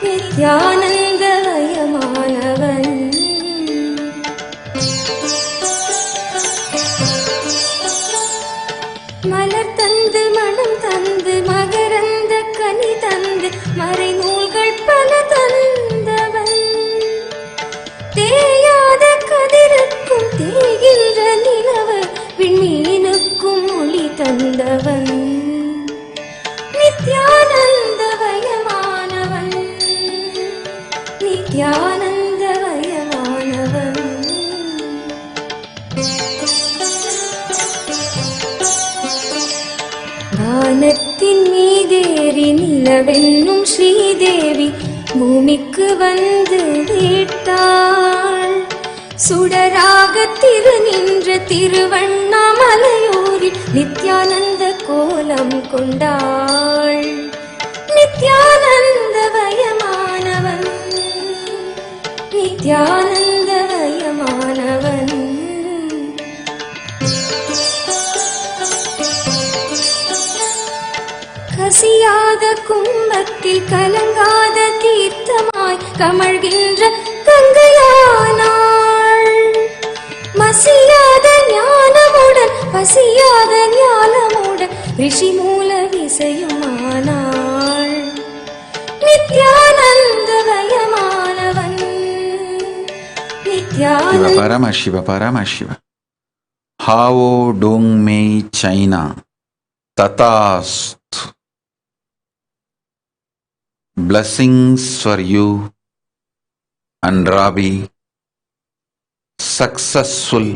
நித்யானந்தவயமானவன். நித்யானந்தமயமானவன். வானத்தின் மீதேறி நிலவென்னும் ஸ்ரீதேவி பூமிக்கு வந்து விட்டாள். சுடராக திரு நின்ற திருவண்ணாமலையூரில் நித்யானந்த கோலம் கொண்டாள். நித்யானந்தமயமானவன், நித்யானந்தமயமானவன். கசியாத கும்பத்தில் கலங்காத தீர்த்தமாய் கமழ்கின்ற கங்கையானாள். மசியாத ஞானமுடன் பசியாத ஞானமுடன் ரிஷி மூல விசையுமானாள். நித்யானந்தமயமானவன், Nityananda Paramashiva, Paramashiva. Hao Dong Mei China. Tatast. Blessings for you and Rabi. Successful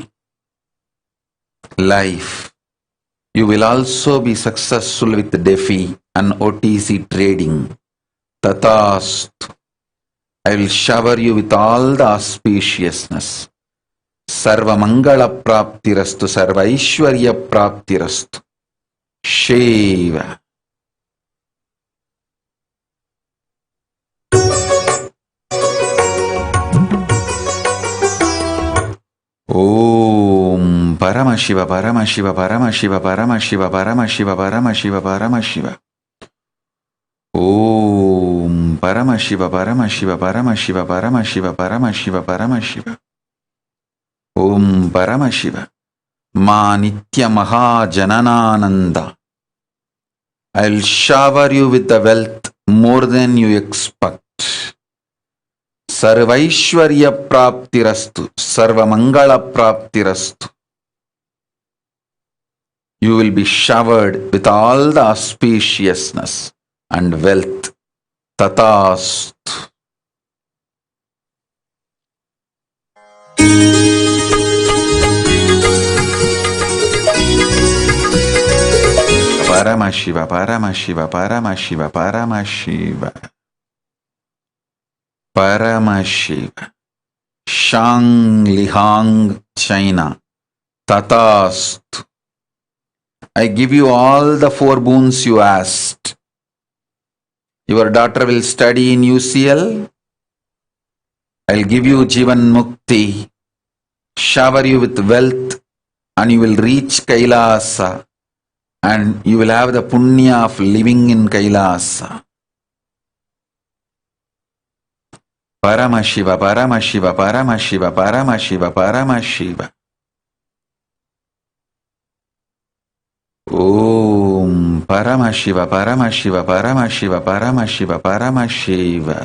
life. You will also be successful with DeFi and OTC trading. Tatast. I will shower you with all the auspiciousness. Sarva Mangala Praptirastu, Sarva Ishwarya Praptirastu. Shiva. Om Paramashiva, Paramashiva, Paramashiva, Paramashiva, Paramashiva, Paramashiva, Paramashiva. Om Paramashiva, Paramashiva, Paramashiva, Paramashiva, Paramashiva, Paramashiva. Om Paramashiva. Ma Nitya Maha Jananananda. I'll shower you with the wealth more than you expect. Sarvaishwarya Praptirastu, Sarva Mangala Praptirastu. You will be showered with all the auspiciousness and wealth. Tatast. Paramashiva, Paramashiva, Paramashiva, Paramashiva. Paramashiva. Shang Lihang China. Tatast. I give you all the 4 boons you asked. Your daughter will study in UCL. I'll give you Jivan Mukti, shower you with wealth, and you will reach Kailasa, and you will have the punya of living in Kailasa. Paramashiva, Paramashiva, Paramashiva, Paramashiva, Paramashiva. Om Paramashiva, Paramashiva, Paramashiva, Paramashiva, Paramashiva.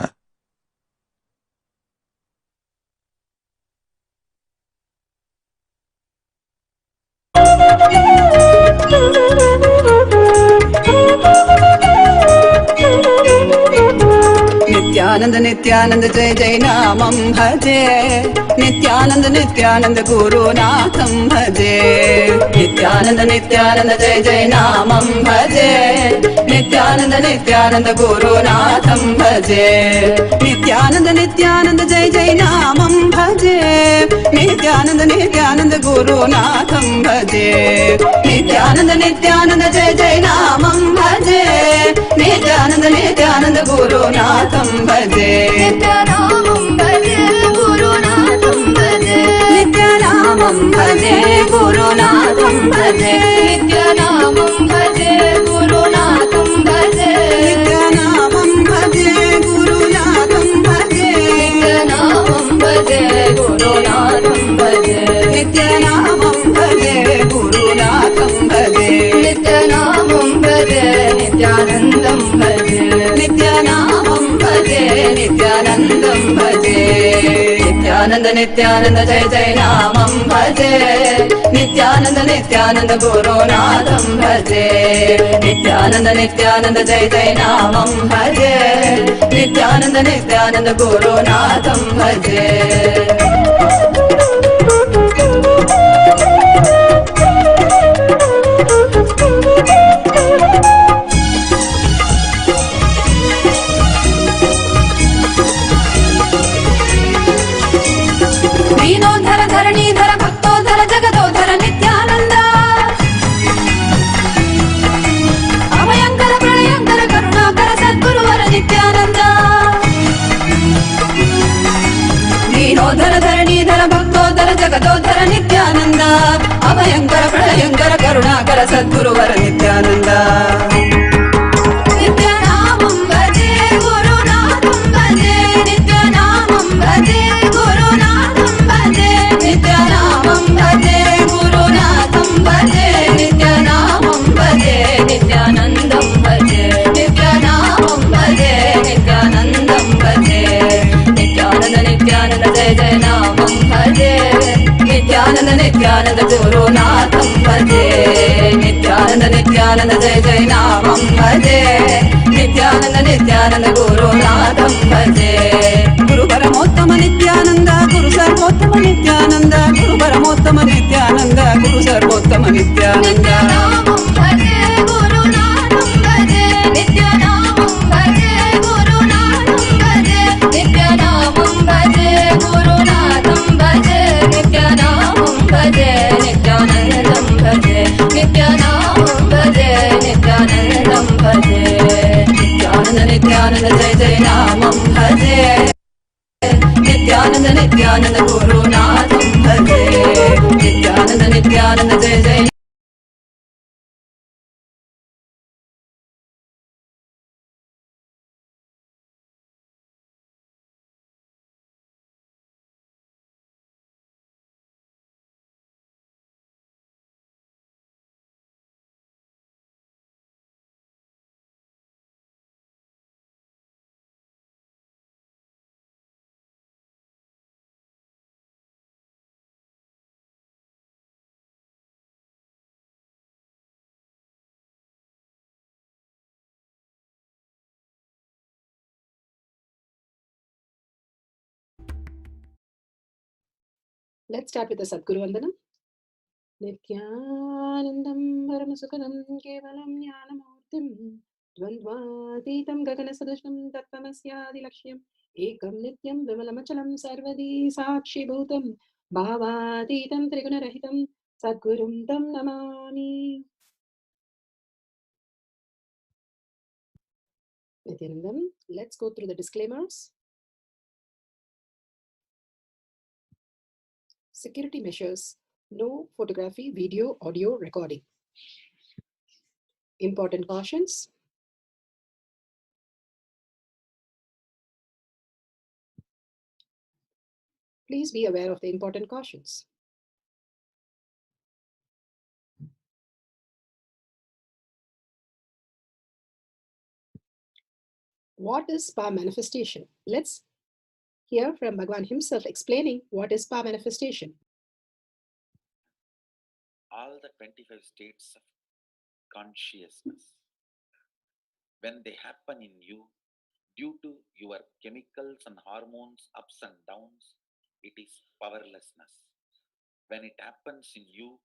Nityanand Nityanand जय जय नामं भजे, नित्यानंद नित्यानंद गुरुनाथं भजे। नित्यानंद नित्यानंद जय जय नामं भजे, नित्यानंद नित्यानंद गुरुनाथं भजे। नित्यानंद नित्यानंद जय जय नामं भजे, नित्यानंद नित्यानंद गुरुनाथं भजे। नित्यानंद नित्यानंद जय जय नामं भजे, नित्यानंद नित्यानंद गुरुनाथं भजे। नित्यानामं भजे गुरुनाथं भजे, नित्यानामं भजे गुरुनाथं भजे। नित्यानामं भजे गुरुनाथं भजे, नित्यानामं भजे गुरुनाथं भजे। नित्यानामं भजे गुरुनाथं भजे, नित्यानामं भजे गुरुनाथं भजे। नित्यानामं भजे नित्यानन्दं भजे, नित्यानामं भजे नित्यानन्दं भजे। Nityananda Jai Jai Namam Bhaje Nityananda Gurunatham Bhaje Nityananda Jai Jai Namam Bhaje Nityananda Gurunatham Bhaje Deenodhara Dharanidhara Bhaktodhara Jagadodhara Nityananda Abhayankara Pralayankara Karunakara Sadguruvara Nityananda Deenodhara Dharanidhara Bhaktodhara Jagadodhara Nityananda Abhayankara Pralayankara Karunakara Sadguruvara Nityananda Nityanamam Bhaje Gurunatham Bhaje Nityanamam Bhaje Gurunatham Bhaje Nityanamam Bhaje Gurunatham Bhaje Nityanamam Bhaje Nityanandam Bhaje Nityanamam Bhaje Nityanandam Bhaje Nityananda Jai Jai Namam Bhaje Nityananda Gurunatham Bhaje Nityananda Jai Jai Namam Bhaje Nityananda Gurunatham Bhaje Guru Paramottama Nityananda Guru Sarvottama Nityananda Guru Paramottama Nityananda Guru Sarvottama Nityananda Nityanamam Bhaje Gurunatham Bhaje Nityanamam Bhaje Gurunatham Bhaje Nityanamam Bhaje Gurunatham Bhaje Nityanamam Bhaje Nityanandam Bhaje Nityanamam Bhaje Nityanandam Bhaje Nityananda Jai Jai Namam Bhaje Nityananda Gurunatham Bhaje Nityananda Jai Jai Let's start with the Sadguru Vandanam. Nithyanandam Paramasukadam Kevalam Jnanamurtim Dvandvatitam Gaganasadasham Tattamasyadi Lakshyam Ekam Nityam Vimalamachalam Sarvadi Sakshi Bhutam Bhavatitam Trigunarahitam Sadgurum Tam Namami. Nithyanandam, let's go through the disclaimers. Security measures. No photography, video, audio recording. Important cautions. Please be aware of the important cautions. What is spa manifestation? Let's hear from Bhagavan himself explaining what is spa manifestation. All the 25 states of consciousness, when they happen in you, due to your chemicals and hormones ups and downs, it is powerlessness. When it happens in you,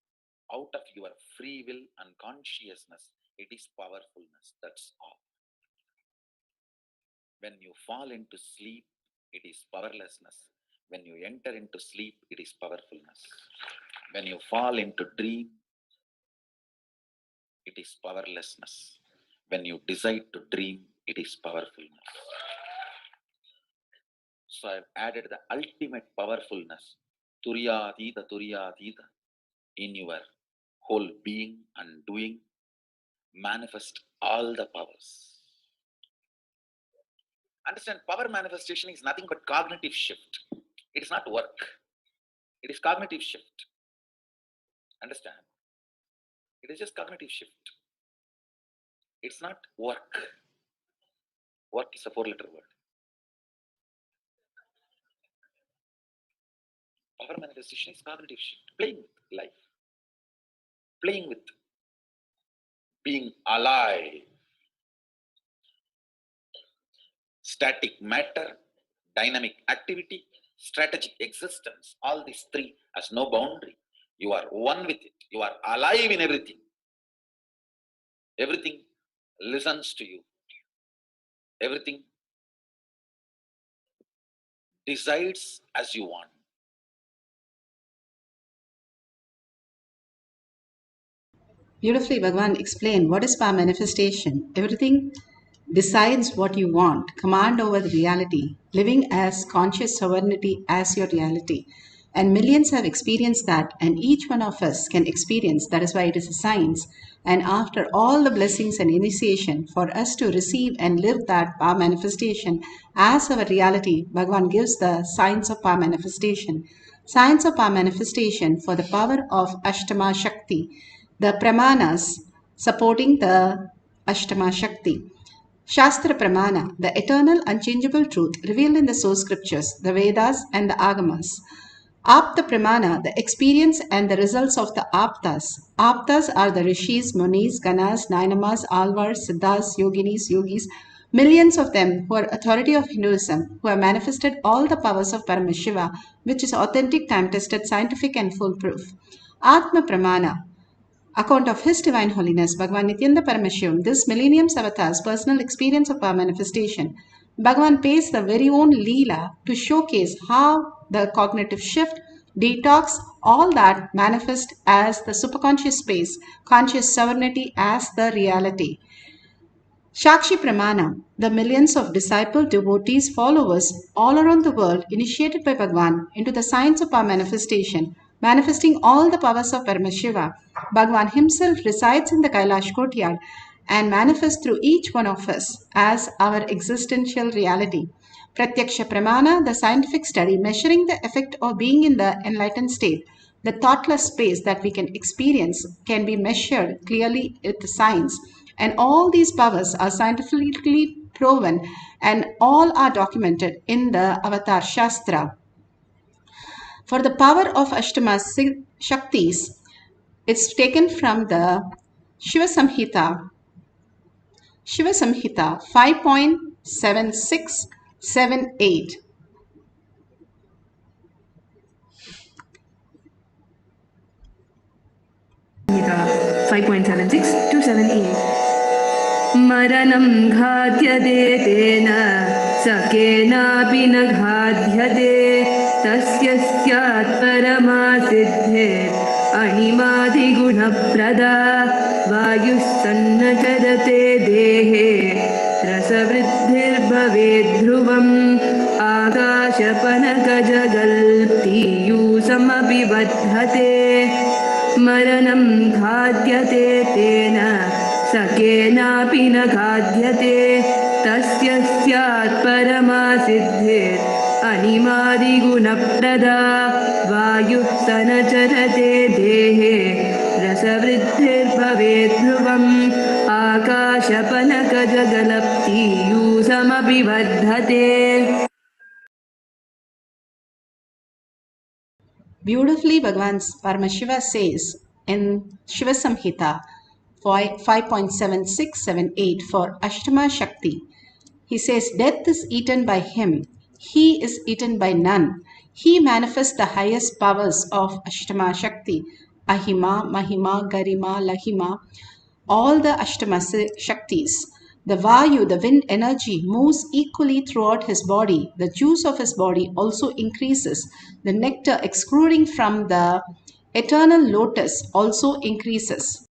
out of your free will and consciousness, it is powerfulness. That's all. When you fall into sleep, it is powerlessness. When you enter into sleep, it is powerfulness. When you fall into dream, it is powerlessness. When you decide to dream, it is powerfulness. So I've added the ultimate powerfulness, Turyatita, in your whole being and doing, manifest all the powers. Understand, power manifestation is nothing but cognitive shift. It is not work. It is cognitive shift. Understand? It is just cognitive shift. It's not work. Work is a 4-letter word. Power manifestation is cognitive shift, playing with life, playing with being alive. Static matter, dynamic activity, strategic existence, all these three has no boundary. You are one with it. You are alive in everything. Everything listens to you. Everything decides as you want. Beautifully, Bhagavan explained what is power manifestation. Everything decides what you want, command over the reality, living as conscious sovereignty as your reality. And millions have experienced that, and each one of us can experience. That is why it is a science. And after all the blessings and initiation, for us to receive and live that power manifestation as our reality, Bhagavan gives the science of power manifestation. Science of power manifestation for the power of Ashtama Shakti, the pramanas supporting the Ashtama Shakti. Shastra Pramana, the eternal unchangeable truth revealed in the source scriptures, the Vedas and the Agamas. Apta Pramana, the experience and the results of the Aptas. Aptas are the Rishis, Munis, Ganas, Nainamas, Alvars, Siddhas, Yoginis, Yogis, millions of them who are authority of Hinduism, who have manifested all the powers of Paramashiva, which is authentic, time-tested, scientific and foolproof. Atma Pramana, account of His Divine Holiness, Bhagavan Nithyananda Paramashivam, this millennium's avatar's personal experience of power manifestation. Bhagavan pays the very own Leela to showcase how the cognitive shift, detox, all that manifest as the superconscious space, conscious sovereignty as the reality. Shakshi Pramana, the millions of disciple devotees, followers all around the world initiated by Bhagavan into the science of power manifestation, manifesting all the powers of Paramashiva. Bhagavan himself resides in the Kailash courtyard and manifests through each one of us as our existential reality. Pratyaksha Pramana, the scientific study measuring the effect of being in the enlightened state. The thoughtless space that we can experience can be measured clearly with science. And all these powers are scientifically proven and all are documented in the Avatar Shastra. For the power of Ashtama Shaktis, it's taken from the Shiva Samhita 5.7678. Gita 5.76 to 78. मरणं घात्यते तेन सकेनापि न घाध्यते तस्य स्यात् परमा सिद्धिर् अणिमादिगुणप्रदा वायुस्सन्न चरते देहे रसवृद्धिर्भवेद् ध्रुवम् आकाशपनकजगल्पीयूषमपि वर्धते मरणं घात्यते तेन सकेनापि न खाद्यते तस्य स्यात् परमा सिद्धिर् अणिमादिगुणप्रदा वायुः स न चरते देहे रसवृद्धिर्भवेद् ध्रुवम् आकाशपनकजगलपीयूषमपि वर्धते. Beautifully, Bhagavan's Paramashiva says in Shiva Samhita 5.7678 for Ashtama Shakti. He says, death is eaten by him. He is eaten by none. He manifests the highest powers of Ashtama Shakti. Ahima, Mahima, Garima, Lahima, all the Ashtama Shaktis. The Vayu, the wind energy, moves equally throughout his body. The juice of his body also increases. The nectar extruding from the eternal lotus also increases.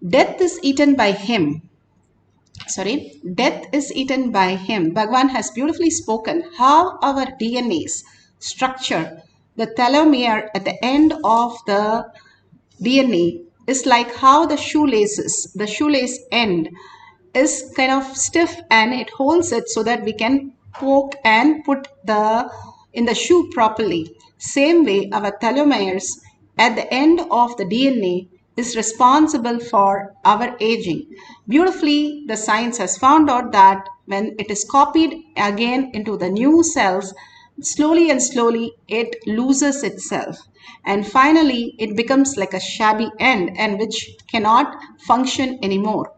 Death is eaten by him. Death is eaten by him. Bhagavan has beautifully spoken how our DNA's structure, the telomere at the end of the DNA is like how the shoelace end is kind of stiff and it holds it so that we can poke and put in the shoe properly. Same way, our telomeres at the end of the DNA is responsible for our aging. Beautifully, the science has found out that when it is copied again into the new cells, slowly and slowly it loses itself. And finally, it becomes like a shabby end and which cannot function anymore.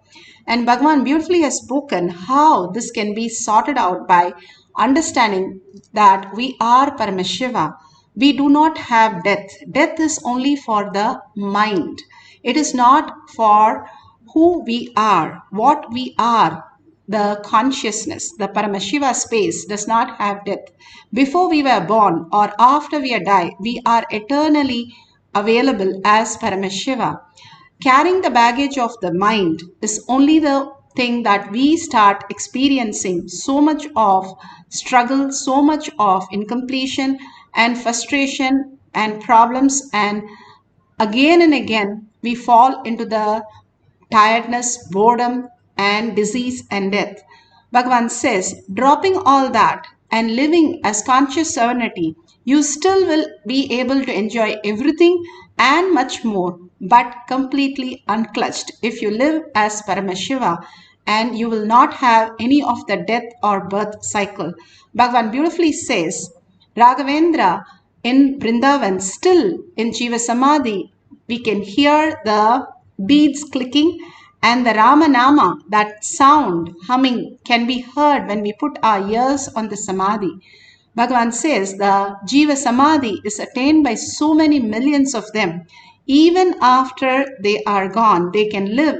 And Bhagavan beautifully has spoken how this can be sorted out by understanding that we are Paramashiva. We do not have death. Death is only for the mind. It is not for who we are, what we are. The consciousness, the Paramashiva space does not have death. Before we were born or after we die, we are eternally available as Paramashiva. Carrying the baggage of the mind is only the thing that we start experiencing so much of struggle, so much of incompletion and frustration and problems, and again we fall into the tiredness, boredom, and disease and death. Bhagavan says, dropping all that and living as conscious serenity, you still will be able to enjoy everything and much more, but completely unclutched if you live as Paramashiva, and you will not have any of the death or birth cycle. Bhagavan beautifully says, Raghavendra in Vrindavan, still in Jiva Samadhi, we can hear the beads clicking and the Ramanama, that sound humming, can be heard when we put our ears on the Samadhi. Bhagavan says the Jiva Samadhi is attained by so many millions of them. Even after they are gone, they can live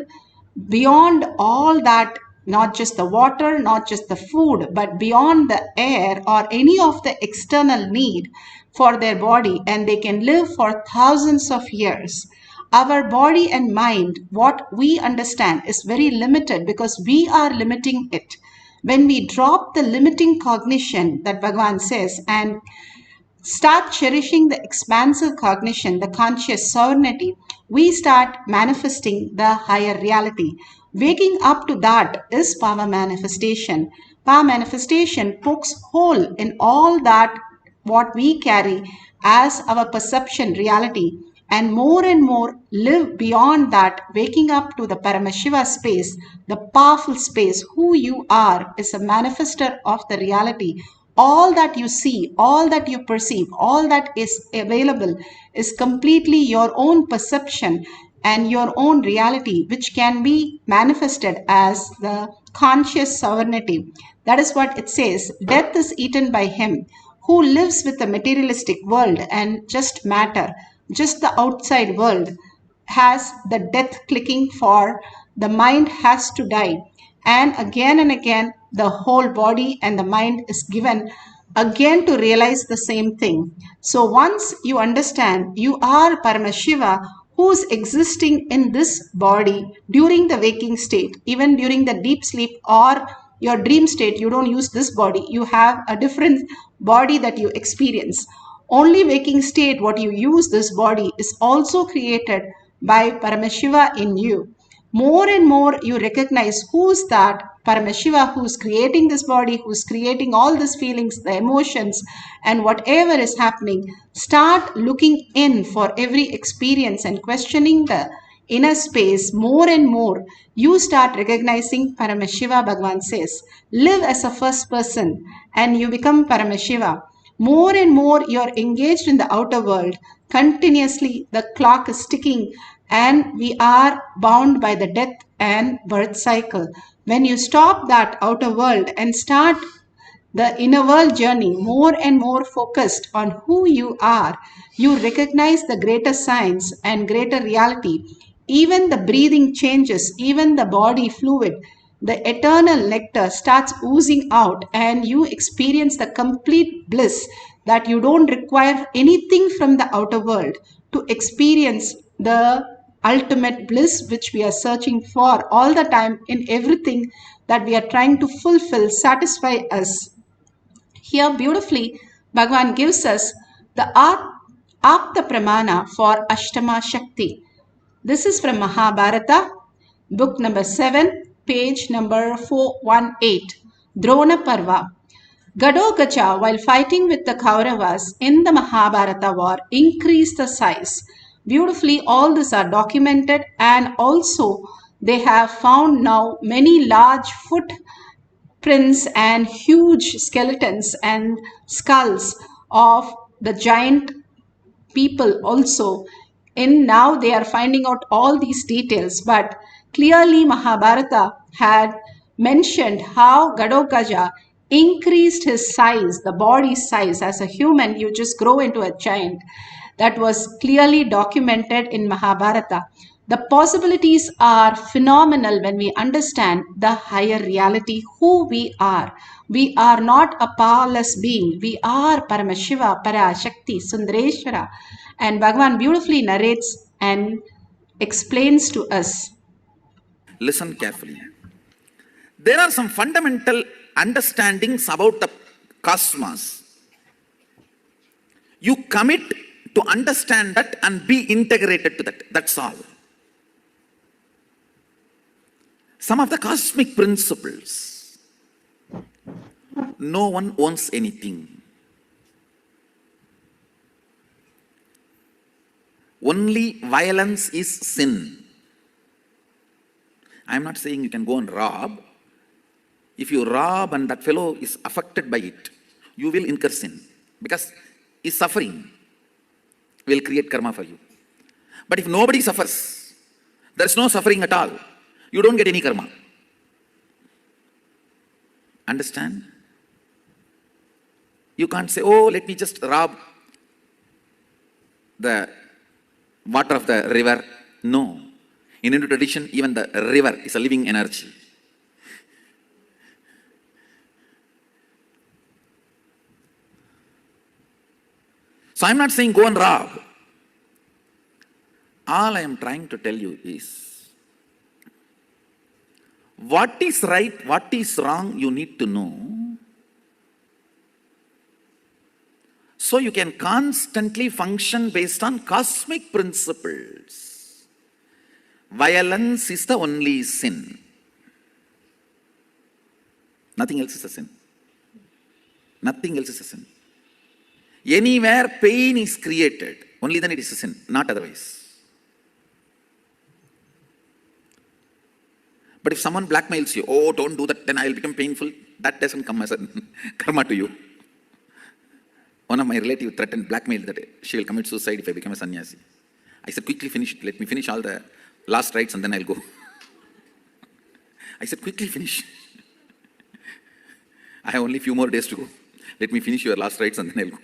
beyond all that, not just the water, not just the food, but beyond the air or any of the external need for their body, and they can live for thousands of years. Our body and mind, what we understand, is very limited because we are limiting it. When we drop the limiting cognition that Bhagavan says and start cherishing the expansive cognition, the conscious serenity, we start manifesting the higher reality. Waking up to that is power manifestation. Power manifestation pokes hole in all that what we carry as our perception reality, and more live beyond that, waking up to the Paramashiva space, the powerful space. Who you are is a manifester of the reality. All that you see, all that you perceive, all that is available is completely your own perception and your own reality, which can be manifested as the conscious sovereignty. That is what it says. Death is eaten by him who lives with the materialistic world and just matter, just the outside world has the death clicking for the mind has to die. And again, the whole body and the mind is given again to realize the same thing. So once you understand you are Paramashiva who is existing in this body during the waking state, even during the deep sleep or your dream state, you don't use this body. You have a different body that you experience. Only waking state, what you use this body, is also created by Paramashiva in you. More and more you recognize who's that Paramashiva who's creating this body, who's creating all these feelings, the emotions, and whatever is happening. Start looking in for every experience and questioning the inner space more and more. You start recognizing Paramashiva, Bhagavan says. Live as a first person and you become Paramashiva. More and more you're engaged in the outer world. Continuously the clock is ticking and we are bound by the death and birth cycle. When you stop that outer world and start the inner world journey, more and more focused on who you are, you recognize the greater science and greater reality. Even the breathing changes, even the body fluid, the eternal nectar starts oozing out and you experience the complete bliss that you don't require anything from the outer world to experience the ultimate bliss which we are searching for all the time in everything that we are trying to fulfill, satisfy us. Here beautifully Bhagavan gives us the Apta Pramana for Ashtama Shakti. This is from Mahabharata, book number 7, page number 418, Drona Parva. Gadogacha, while fighting with the Kauravas in the Mahabharata war, increased the size. Beautifully, all this are documented, and also they have found now many large footprints and huge skeletons and skulls of the giant people also. And now they are finding out all these details, but clearly Mahabharata had mentioned how Gadokaja increased his size, the body size. As a human, you just grow into a giant. That was clearly documented in Mahabharata. The possibilities are phenomenal when we understand the higher reality, who we are. We are not a powerless being. We are Paramashiva, Parashakti, Sundareshwara. And Bhagavan beautifully narrates and explains to us. Listen carefully. There are some fundamental understandings about the cosmos. You commit to understand that and be integrated to that. That's all. Some of the cosmic principles. No one owns anything. Only violence is sin. I'm not saying you can go and rob. If you rob and that fellow is affected by it, you will incur sin. Because his suffering will create karma for you. But if nobody suffers, there is no suffering at all, you don't get any karma. Understand? You can't say, oh, let me just rob the water of the river. No. In Hindu tradition, even the river is a living energy. So I'm not saying go and rob. All I am trying to tell you is, what is right, what is wrong, you need to know. So you can constantly function based on cosmic principles. Violence is the only sin. Nothing else is a sin. Nothing else is a sin. Anywhere pain is created, only then it is a sin, not otherwise. But if someone blackmails you, oh, don't do that, then I will become painful, that doesn't come as a karma to you. One of my relatives threatened, blackmailed that she will commit suicide if I become a sannyasi. I said, quickly finish it, let me finish all the last rites and then I'll go. I said, quickly finish. I have only a few more days to go. Let me finish your last rites and then I'll go.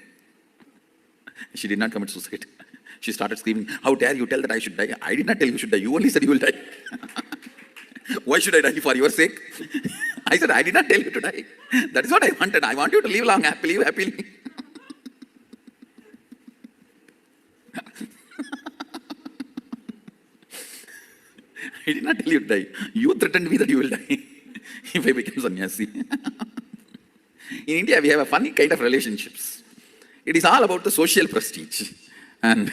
She did not commit suicide. She started screaming, how dare you tell that I should die? I did not tell you should die. You only said you will die. Why should I die? For your sake? I said, I did not tell you to die. That is what I wanted. I want you to live long, happily. I did not tell you to die. You threatened me that you will die if I become sannyasi. In India, we have a funny kind of relationships. It is all about the social prestige. And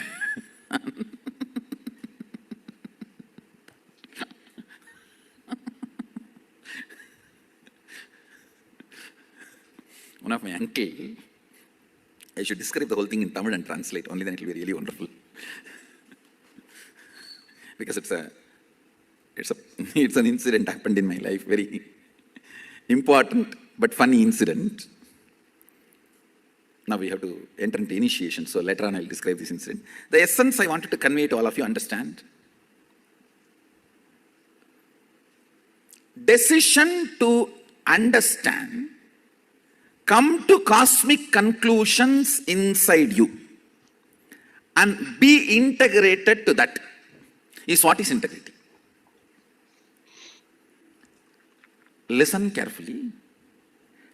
one of my uncle, I should describe the whole thing in Tamil and translate, only then it will be really wonderful. Because it's an incident happened in my life, very important but funny incident. Now we have to enter into initiation, so later on I will describe this incident. The essence I wanted to convey to all of you, understand. Decision to understand, come to cosmic conclusions inside you and be integrated to that is what is integrity. Listen carefully.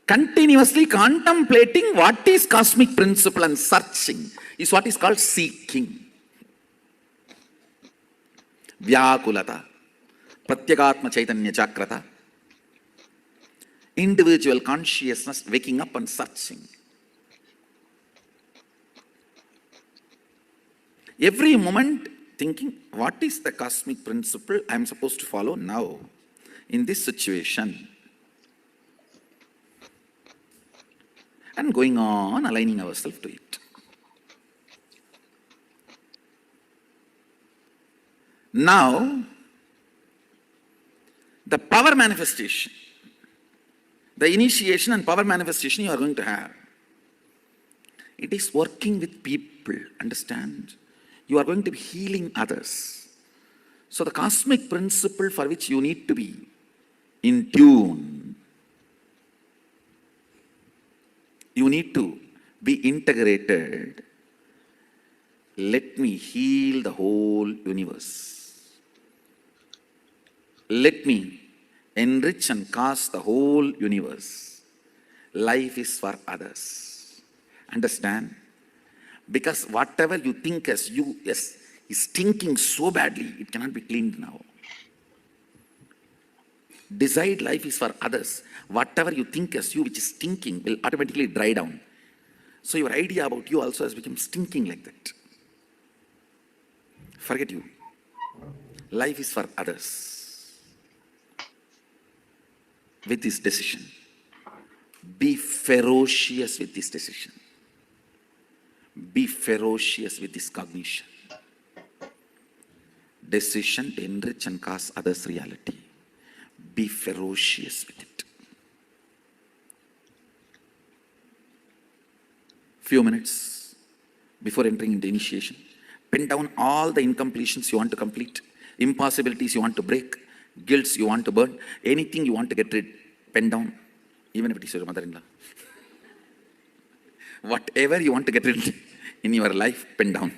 Continuously contemplating what is cosmic principle and searching is what is called seeking. Vyakulata, Pratyagatma Chaitanya Chakrata, individual consciousness waking up and searching. Every moment thinking, what is the cosmic principle I am supposed to follow now in this situation? And going on aligning ourselves to it. Now, the power manifestation, the initiation and power manifestation you are going to have, it is working with people, understand? You are going to be healing others. So the cosmic principle for which you need to be in tune, you need to be integrated. Let me heal the whole universe. Let me enrich and cause the whole universe. Life is for others. Understand? Because whatever you think as you is stinking so badly, it cannot be cleaned now. Decide life is for others. Whatever you think as you which is stinking will automatically dry down. So your idea about you also has become stinking like that. Forget you. Life is for others. With this decision, be ferocious with this decision. Be ferocious with this cognition. Decision to enrich and cause others' reality. Be ferocious with it. Few minutes before entering into initiation, pen down all the incompletions you want to complete, impossibilities you want to break, guilts you want to burn, anything you want to get rid, pen down, even if it is your mother-in-law. Whatever you want to get rid in your life, pen down.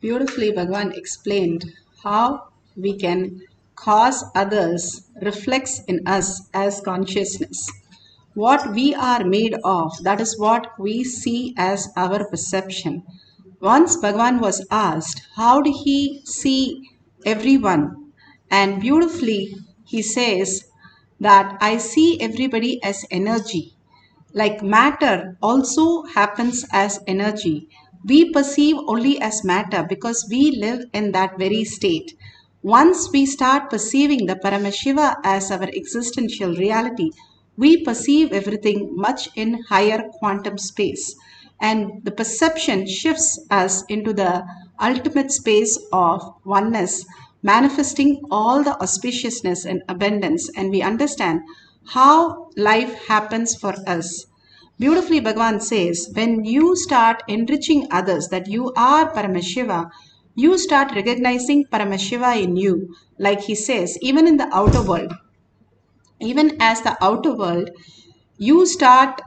Beautifully, Bhagavan explained how we can cause others reflects in us as consciousness. What we are made of, that is what we see as our perception. Once Bhagavan was asked, how did he see everyone? And beautifully, he says that I see everybody as energy. Like matter also happens as energy. We perceive only as matter because we live in that very state. Once we start perceiving the Paramashiva as our existential reality, we perceive everything much in higher quantum space. And the perception shifts us into the ultimate space of oneness, manifesting all the auspiciousness and abundance, and we understand how life happens for us. Beautifully, Bhagavan says, when you start enriching others, that you are Paramashiva, you start recognizing Paramashiva in you. Like he says, even in the outer world, even as the outer world, you start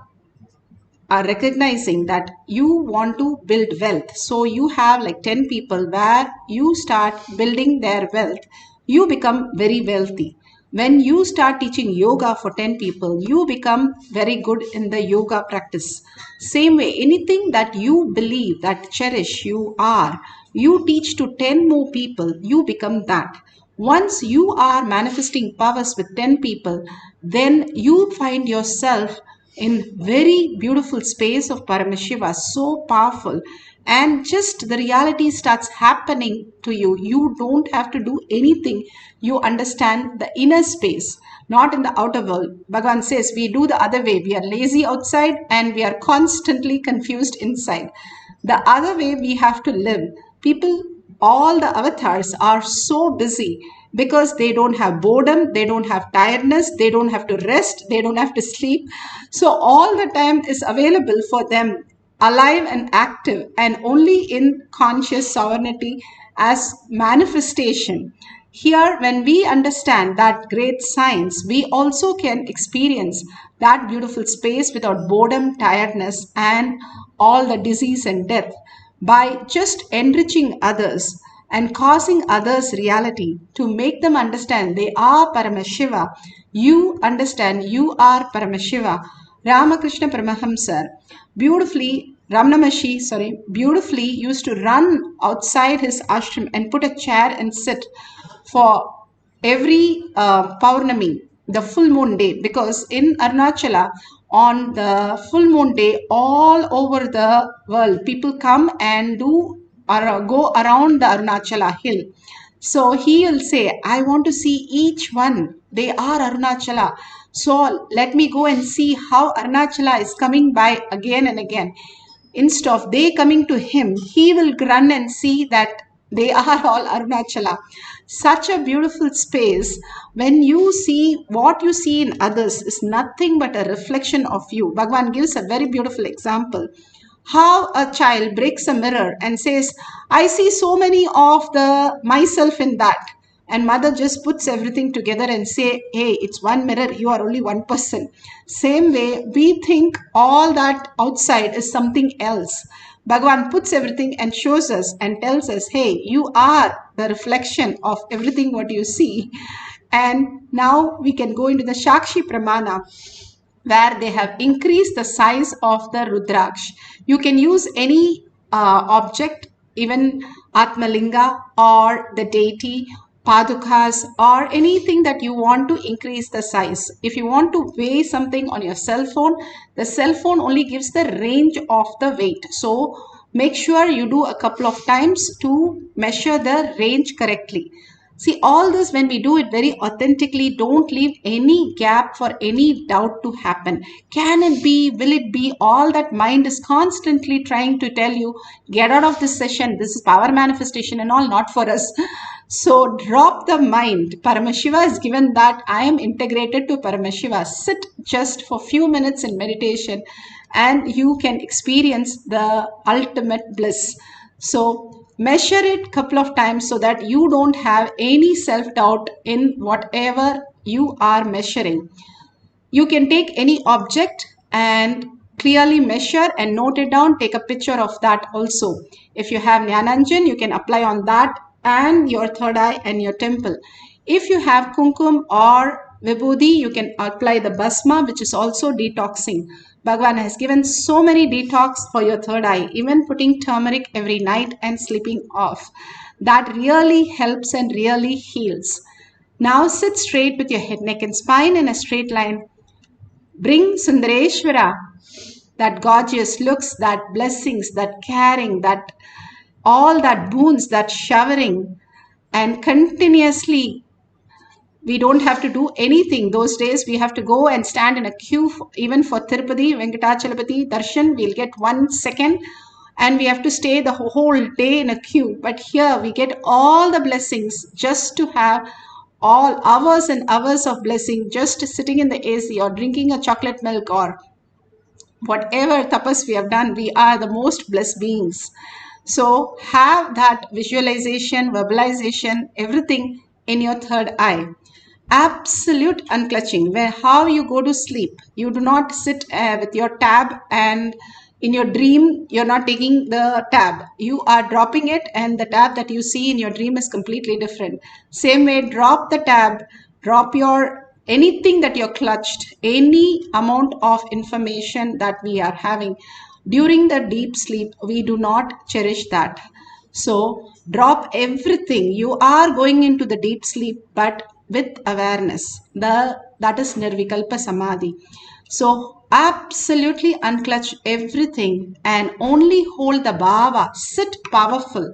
are recognizing that you want to build wealth. So you have like 10 people where you start building their wealth, you become very wealthy. When you start teaching yoga for 10 people, you become very good in the yoga practice. Same way, anything that you believe, that cherish, you are, you teach to 10 more people, you become that. Once you are manifesting powers with 10 people, then you find yourself in very beautiful space of Paramashiva, so powerful, and just the reality starts happening to you. You don't have to do anything. You understand the inner space, not in the outer world. Bhagavan says we do the other way. We are lazy outside and we are constantly confused inside. The other way we have to live. People, all the avatars are so busy because they don't have boredom, they don't have tiredness, they don't have to rest, they don't have to sleep. So all the time is available for them, alive and active, and only in conscious sovereignty as manifestation. Here, when we understand that great science, we also can experience that beautiful space without boredom, tiredness, and all the disease and death by just enriching others and causing others reality to make them understand they are Paramashiva. You understand you are Paramashiva. Ramakrishna Paramahamsa beautifully used to run outside his ashram and put a chair and sit for every Paurnami, the full moon day, because in Arunachala, on the full moon day, all over the world, people come and do or go around the Arunachala hill. So he will say, I want to see each one. They are Arunachala. So let me go and see how Arunachala is coming by again and again. Instead of they coming to him, he will run and see that they are all Arunachala. Such a beautiful space. When you see what you see in others is nothing but a reflection of you. Bhagavan gives a very beautiful example. How a child breaks a mirror and says, I see so many of the myself in that. And mother just puts everything together and say, hey, it's one mirror, you are only one person. Same way, we think all that outside is something else. Bhagavan puts everything and shows us and tells us, hey, you are the reflection of everything what you see. And now we can go into the Shakshi Pramana, where they have increased the size of the Rudraksh. You can use any object, even Atmalinga or the deity, Padukas, or anything that you want to increase the size. If you want to weigh something on your cell phone, the cell phone only gives the range of the weight. So make sure you do a couple of times to measure the range correctly. See, all this, when we do it very authentically, don't leave any gap for any doubt to happen. Can it be? Will it be? All that mind is constantly trying to tell you, get out of this session. This is power manifestation and all, not for us. So drop the mind. Paramashiva is given that I am integrated to Paramashiva. Sit just for few minutes in meditation and you can experience the ultimate bliss. So measure it couple of times so that you don't have any self-doubt in whatever you are measuring. You can take any object and clearly measure and note it down. Take a picture of that also. If you have Jnananjan, you can apply on that and your third eye and your temple. If you have Kumkum or Vibhuti, you can apply the Basma, which is also detoxing. Bhagavan has given so many detox for your third eye, even putting turmeric every night and sleeping off. That really helps and really heals. Now sit straight with your head, neck and spine in a straight line. Bring Sundareshwara, that gorgeous looks, that blessings, that caring, that all that boons, that showering, and continuously. We don't have to do anything. Those days we have to go and stand in a queue, even for Tirupati, Venkatachalapati, Darshan, we'll get 1 second and we have to stay the whole day in a queue. But here we get all the blessings just to have all hours and hours of blessing just sitting in the AC or drinking a chocolate milk or whatever tapas we have done. We are the most blessed beings. So have that visualization, verbalization, everything in your third eye. Absolute unclutching, where how you go to sleep. You do not sit with your tab and in your dream, you're not taking the tab. You are dropping it and the tab that you see in your dream is completely different. Same way, drop the tab, drop your anything that you're clutched, any amount of information that we are having. During the deep sleep, we do not cherish that. So drop everything. You are going into the deep sleep, but with awareness. That is Nirvikalpa Samadhi. So absolutely unclutch everything and only hold the bhava. Sit powerful.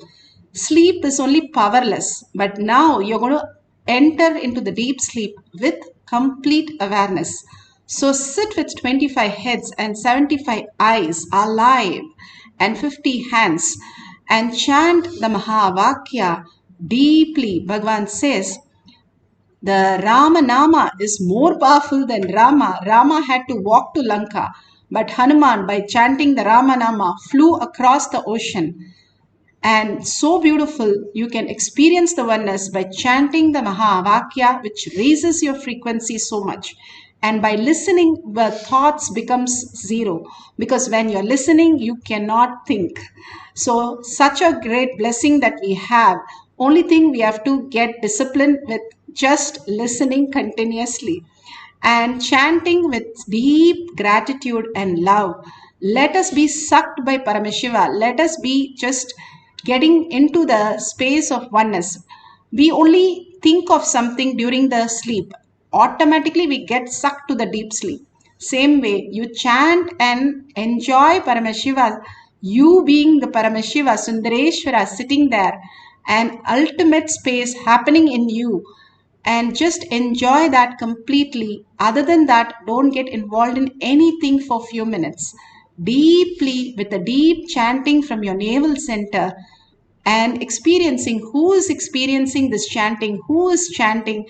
Sleep is only powerless, but now you're going to enter into the deep sleep with complete awareness. So sit with 25 heads and 75 eyes alive and 50 hands and chant the Mahavakya deeply. Bhagavan says, the Rama Nama is more powerful than Rama. Rama had to walk to Lanka, but Hanuman, by chanting the Rama Nama, flew across the ocean. And so beautiful, you can experience the oneness by chanting the Mahavakya, which raises your frequency so much. And by listening, the thoughts becomes zero. Because when you're listening, you cannot think. So such a great blessing that we have. Only thing we have to get disciplined with just listening continuously and chanting with deep gratitude and love. Let us be sucked by Paramashiva. Let us be just getting into the space of oneness. We only think of something during the sleep. Automatically we get sucked to the deep sleep. Same way, you chant and enjoy Paramashiva. You being the Paramashiva, Sundareshwara sitting there, and ultimate space happening in you. and just enjoy that completely. Other than that, don't get involved in anything for a few minutes. Deeply, with a deep chanting from your navel center, and experiencing who is experiencing this chanting, who is chanting.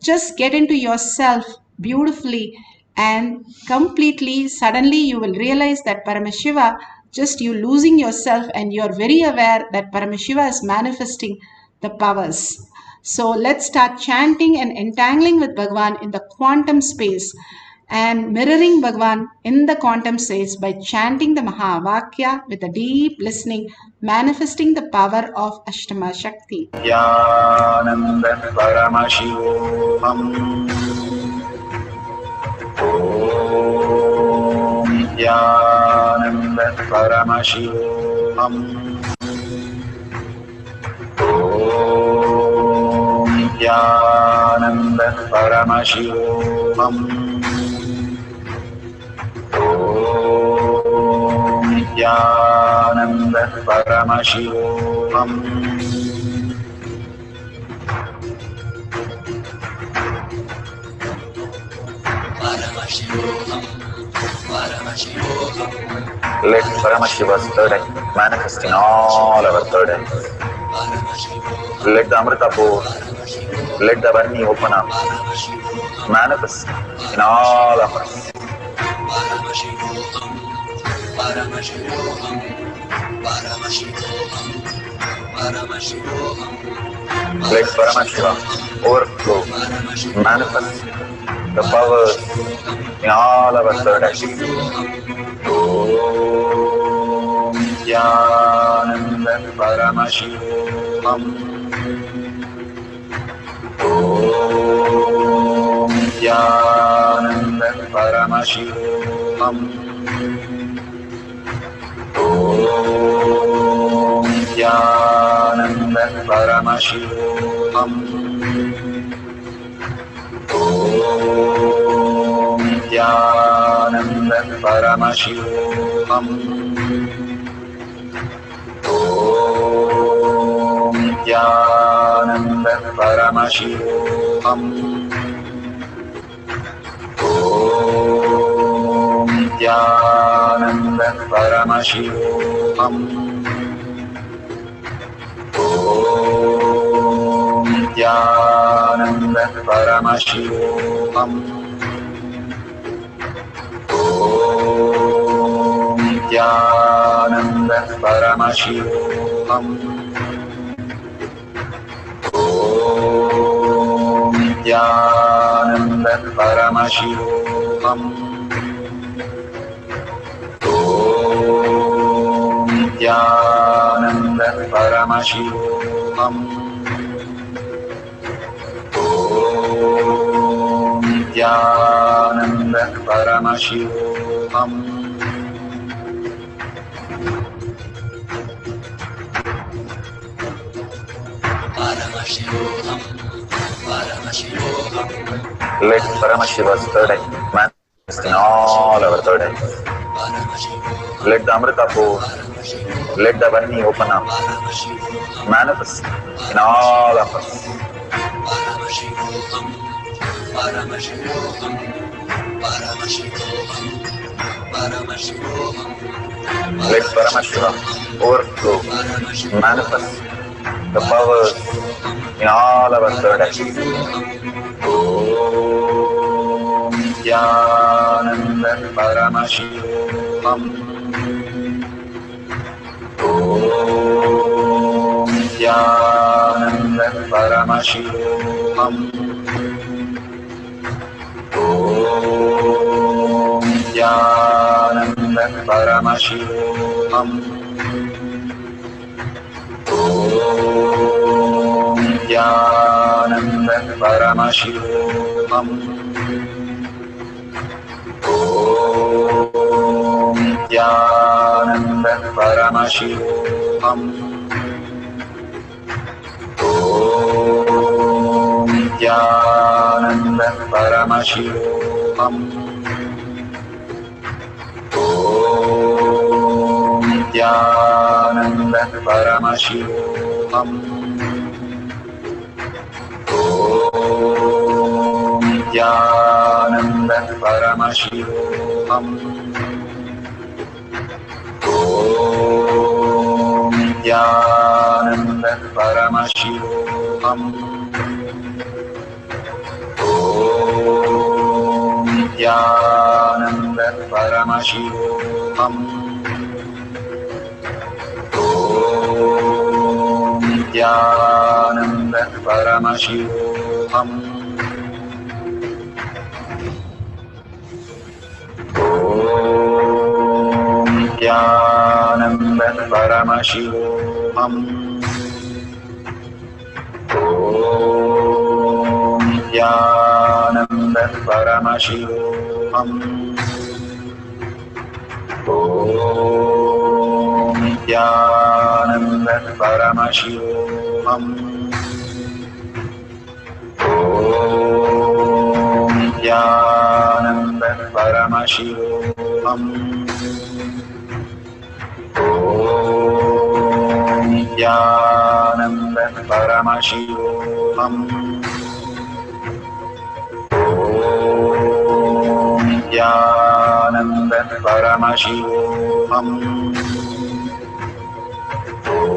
Just get into yourself beautifully and completely. Suddenly you will realize that Paramashiva, just you losing yourself, and you're very aware that Paramashiva is manifesting the powers. So let's start chanting and entangling with Bhagavan in the quantum space and mirroring Bhagavan in the quantum space by chanting the Mahavakya with a deep listening, manifesting the power of Ashtama Shakti. Nithyananda Paramashivoham. Om Nithyananda Paramashivoham. Om Nithyananda Paramashivoham. Om Nithyananda Paramashivoham. Let Paramashiva's third eye manifest in all our third eyes. Let the Amrita pour, let the Varni open up, manifest in all of us. Let Paramashiva overflow, manifest the powers in all our third eyes. Om Nithyananda Paramashivoham. Om Nithyananda Paramashivoham. Om Nithyananda Paramashivoham. Om Nithyananda Paramashivoham. Om Nithyananda Paramashivoham. Om Nithyananda Paramashivoham. Om Nithyananda Paramashivoham. Om Nithyananda Paramashivoham. Om Nithyananda Paramashivoham. Om Nithyananda Paramashivoham. Om Nithyananda Paramashivoham. Let Paramashiva's third eye manifest in all our third eyes. Let the Amrita pour, let the Varni open up, manifest in all of us. Let Paramashiva overflow, manifest the powers in all our third eyes. Om Nithyananda Paramashivoham. Om Nithyananda Paramashivoham. Om Nithyananda Paramashivoham. Om Nithyananda Paramashivoham. Om Nithyananda Paramashivoham. Om Nithyananda Paramashivoham. Om Nithyananda Paramashivoham. Om Paramashivoham. Om Nithyananda Paramashivoham. Om Nithyananda Paramashivoham. Om Nithyananda Paramashivoham. Om Nithyananda Paramashivoham. Om Nithyananda Paramashivoham. Om Nithyananda Paramashivoham. Om Nithyananda Paramashivoham. Om Nithyananda Paramashivoham. Om Nithyananda Paramashivoham.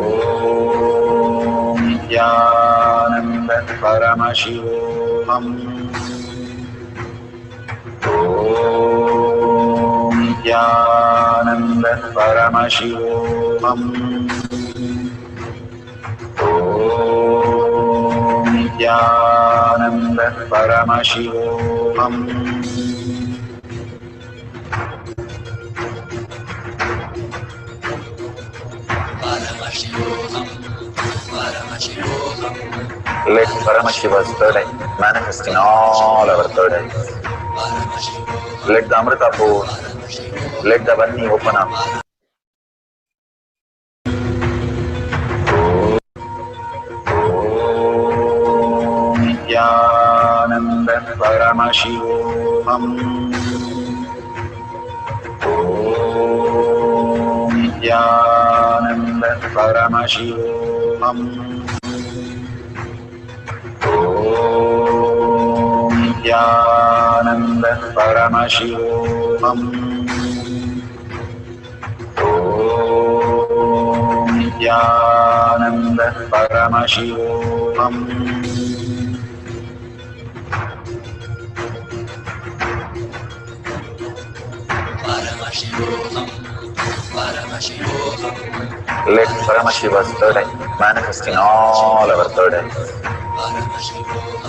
Om Nithyananda Paramashivoham. Om Nithyananda Paramashivoham. Om Nithyananda Paramashivoham. Let Paramashiva's third eye manifest in all our third eyes. Let the Amrita pour, let the Vani open up. Om Nithyananda Paramashivoham. Om Nithyananda Paramashivoham. Om Nithyananda Paramashivoham. Om Nithyananda Paramashivoham. Let Paramashiva's third eye manifest in all our third eyes.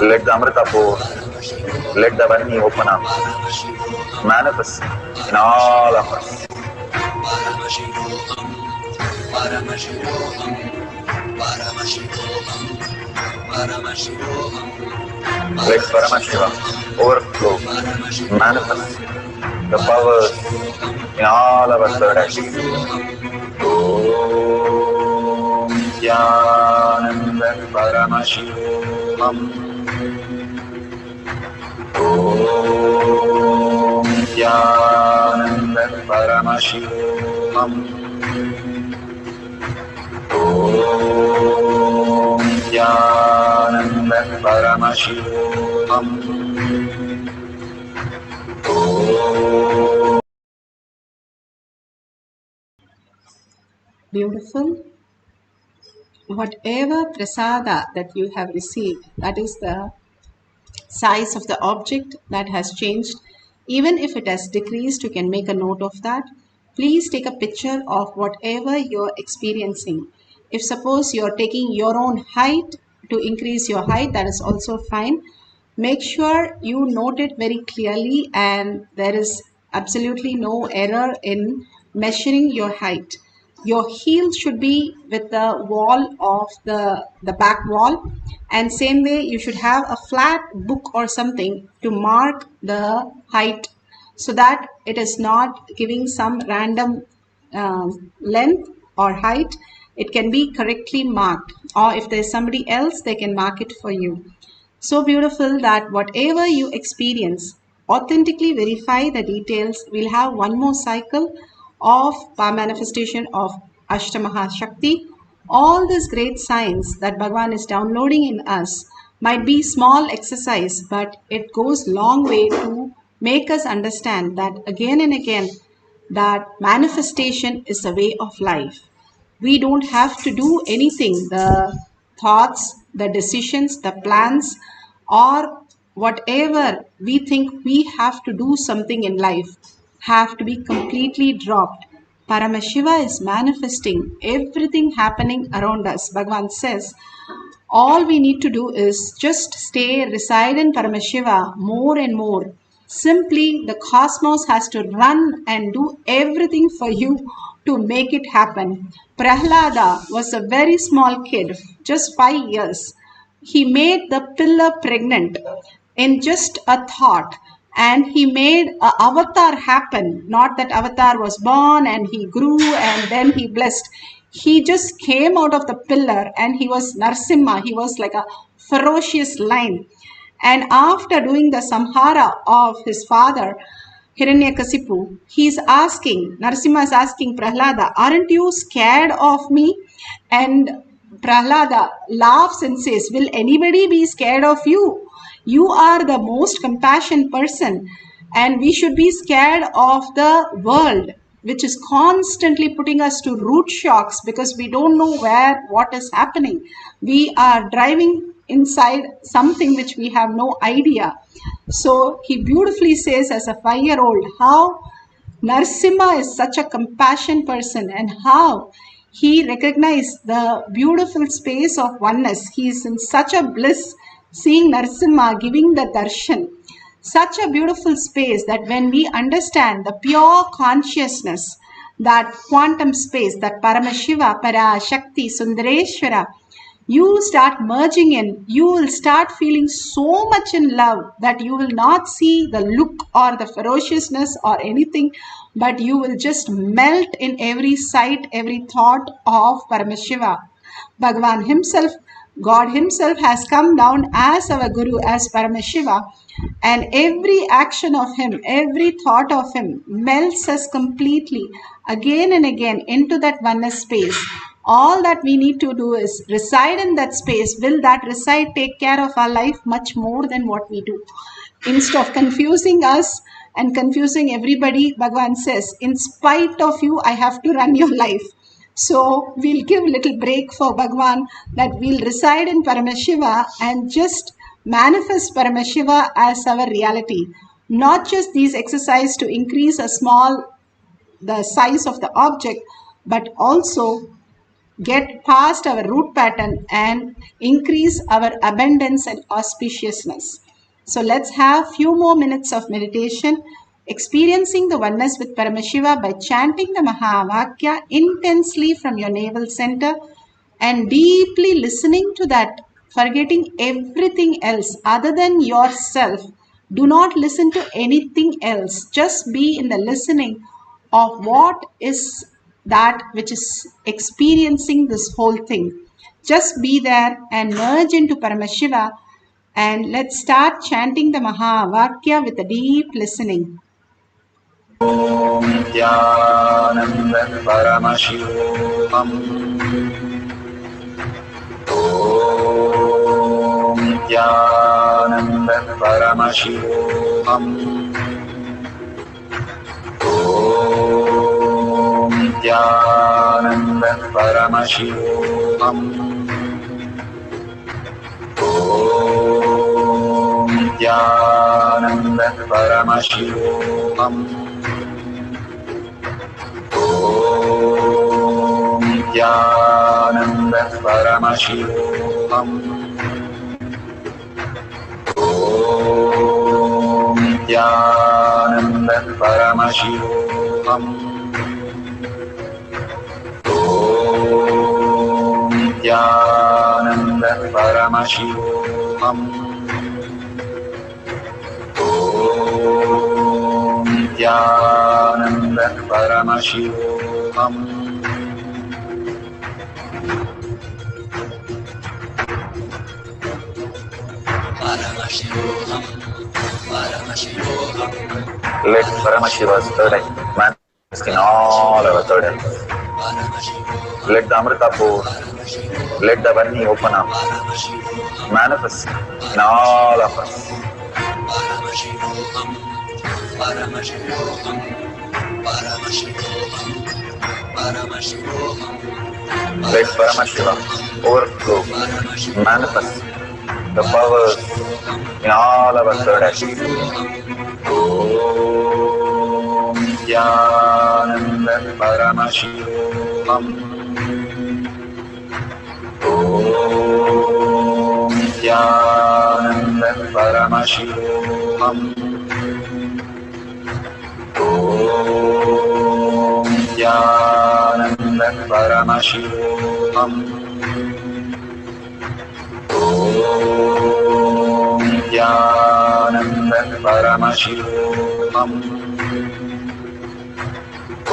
Let the Amrita pour, let the Vani open up, manifest in all of us. Let Paramashiva overflow, manifest the powers in all our third eyes. Om Nithyananda Paramashivoham. Om Nithyananda Paramashivoham. Om Nithyananda Paramashivoham. Beautiful. Whatever prasada that you have received, that is the size of the object that has changed. Even if it has decreased, you can make a note of that. Please take a picture of whatever you're experiencing. If suppose you're taking your own height to increase your height, that is also fine. Make sure you note it very clearly and there is absolutely no error in measuring your height. Your heel should be with the wall of the back wall, and same way you should have a flat book or something to mark the height so that it is not giving some random length or height. It can be correctly marked, or if there's somebody else, they can mark it for you. So beautiful that whatever you experience, authentically verify the details. We'll have one more cycle of power manifestation of Ashtamaha Shakti. All these great signs that Bhagavan is downloading in us might be small exercise, but it goes long way to make us understand that again and again that manifestation is a way of life. We don't have to do anything. The thoughts, the decisions, the plans, or whatever we think we have to do something in life have to be completely dropped. Paramashiva is manifesting everything happening around us. Bhagavan says, all we need to do is just reside in Paramashiva more and more. Simply, the cosmos has to run and do everything for you to make it happen. Prahlada was a very small kid, just 5 years. He made the pillar pregnant in just a thought, and he made an avatar happen. Not that avatar was born and he grew and then he blessed. He just came out of the pillar and he was Narsimha. He was like a ferocious lion. And after doing the samhara of his father, Hiranyakasipu, Narsimha is asking Prahlada, aren't you scared of me? And Prahlada laughs and says, will anybody be scared of you? You are the most compassionate person, and we should be scared of the world, which is constantly putting us to root shocks because we don't know what is happening. We are driving inside something which we have no idea. So he beautifully says as a 5-year-old how Narsimha is such a compassionate person and how he recognized the beautiful space of oneness. He is in such a bliss seeing Narsimha giving the darshan. Such a beautiful space that when we understand the pure consciousness, that quantum space, that Paramashiva, Para, Shakti, Sundareshwara, you start merging in, you will start feeling so much in love that you will not see the look or the ferociousness or anything, but you will just melt in every sight, every thought of Paramashiva. Bhagavan himself, God himself has come down as our Guru, as Paramashiva, and every action of him, every thought of him melts us completely again and again into that oneness space. All that we need to do is reside in that space. Will that reside take care of our life much more than what we do? Instead of confusing us and confusing everybody, Bhagavan says, in spite of you, I have to run your life. So we'll give a little break for Bhagavan, that we'll reside in Paramashiva and just manifest Paramashiva as our reality. Not just these exercises to increase the size of the object, but also get past our root pattern and increase our abundance and auspiciousness. So let's have few more minutes of meditation, experiencing the oneness with Paramashiva by chanting the Mahavakya intensely from your navel center and deeply listening to that, forgetting everything else other than yourself. Do not listen to anything else. Just be in the listening of what is that which is experiencing this whole thing. Just be there and merge into Paramashiva, and let's start chanting the Mahavakya with a deep listening. Om Nithyananda Paramashivam. Om Nithyananda Paramashivoham. Om Nithyananda Paramashivoham. Om Nithyananda Paramashivoham. Om Nithyananda Paramashivoham. Om Nithyananda Paramashivoham. Om Nithyananda Paramashivoham. Om Nithyananda Paramashivoham. Paramashivoham, Paramashivoham. Let Paramashiva's third eye manifest in all our third eyes. Let the Amrita pour, let the Varni open up, manifest in all of us. Paramashivoham, Paramashivoham, Paramashivoham. Let Paramashiva overflow, manifest the powers in all our third eye. Om Nithyananda Paramashivam. Om Nithyananda Paramashivoham. Om Nithyananda Paramashivoham. Om Nithyananda Paramashivoham.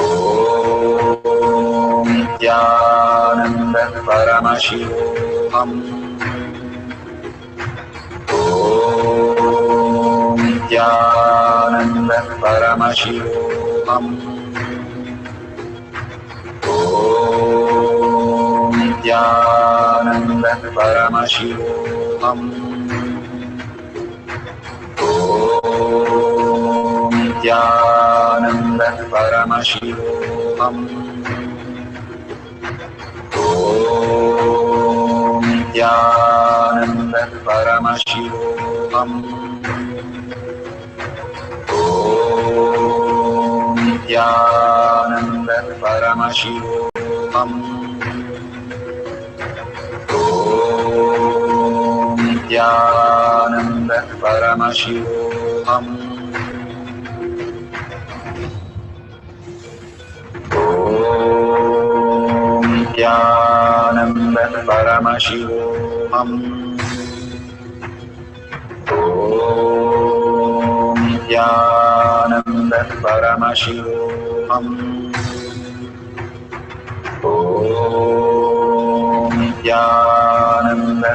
Om Nithyananda Paramashivoham. Om Nithyananda Paramashivoham. Om Nithyananda Paramashivoham. Om Nithyananda Paramashivoham. Om Nithyananda Paramashivoham. Om Nithyananda Paramashivoham. Om Nithyananda Paramashivoham. Om Nithyananda Paramashivoham. Om Nithyananda Paramashivoham. Om Nithyananda Paramashivoham. Om Nithyananda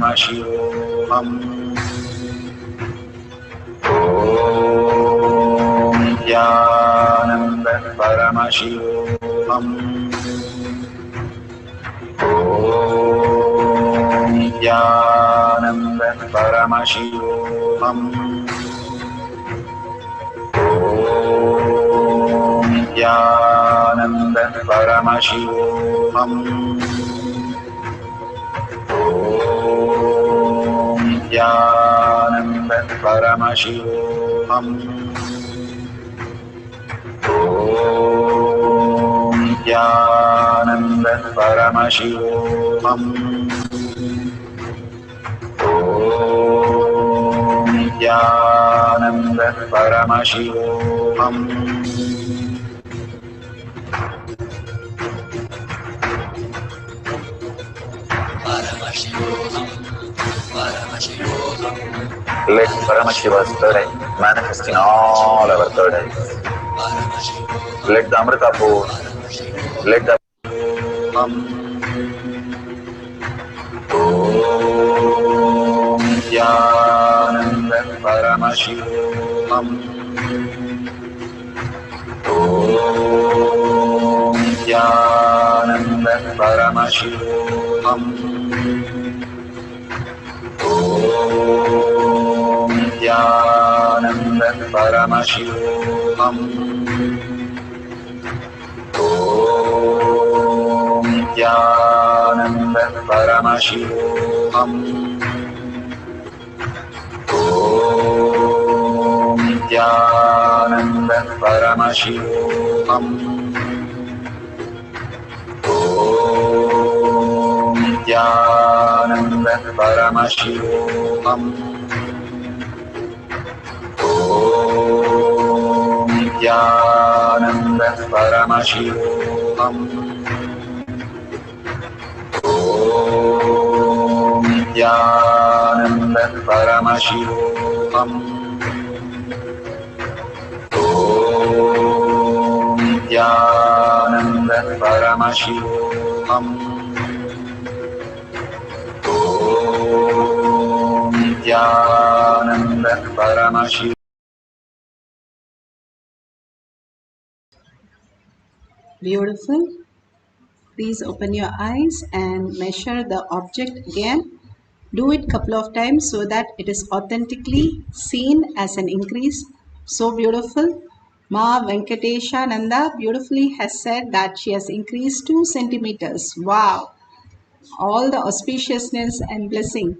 Paramashivoham. Om Nithyananda Paramashivoham. Om Nithyananda Paramashivoham. Om Nithyananda Paramashivoham. Om Nithyananda Paramashivoham. Om Nithyananda Paramashivoham. Paramashivoham, Paramashivoham. Let Paramashiva's third eye manifest in all our third eyes. Let the Amrita pour, let the Om Nithyananda Paramashivoham. Om Nithyananda Paramashivoham. Om Nithyananda Paramashivoham. Om Nithyananda Paramashivoham. Om Nithyananda Paramashivoham. Om Nithyananda Paramashivoham. Om Nithyananda Paramashivoham. Om Nithyananda Paramashivoham. Om Nithyananda Paramashivoham. Om Nithyananda Paramashivoham. Beautiful. Please open your eyes and measure the object again. Do it couple of times so that it is authentically seen as an increase So beautiful. Ma Venkateshananda beautifully has said that she has increased 2 centimeters. Wow! All the auspiciousness and blessing.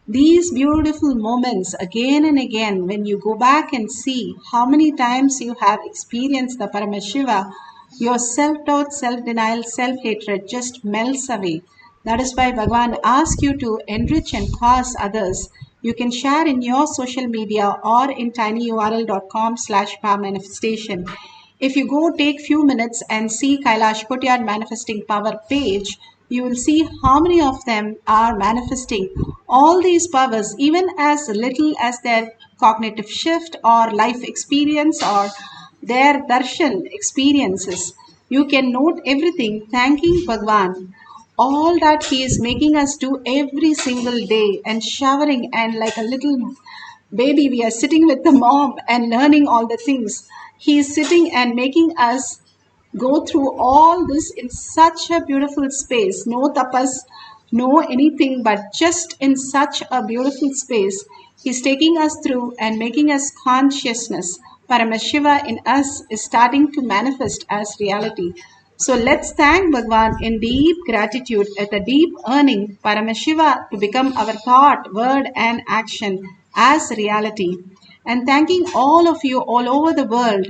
These beautiful moments again and again, when you go back and see how many times you have experienced the Paramashiva, your self-doubt, self-denial, self-hatred just melts away. That is why Bhagavan asks you to enrich and cause others. You can share in your social media or in tinyurl.com/power manifestation. If you go take few minutes and see Kailash Kotyar Manifesting Power page, you will see how many of them are manifesting all these powers, even as little as their cognitive shift or life experience or their darshan experiences. You can note everything thanking Bhagwan. All that he is making us do every single day and showering, and like a little baby, we are sitting with the mom and learning all the things. He is sitting and making us go through all this in such a beautiful space. No tapas, no anything, but just in such a beautiful space. He's taking us through and making us consciousness. Paramashiva in us is starting to manifest as reality. So let's thank Bhagwan in deep gratitude at the deep earning Paramashiva to become our thought, word and action as reality. And thanking all of you all over the world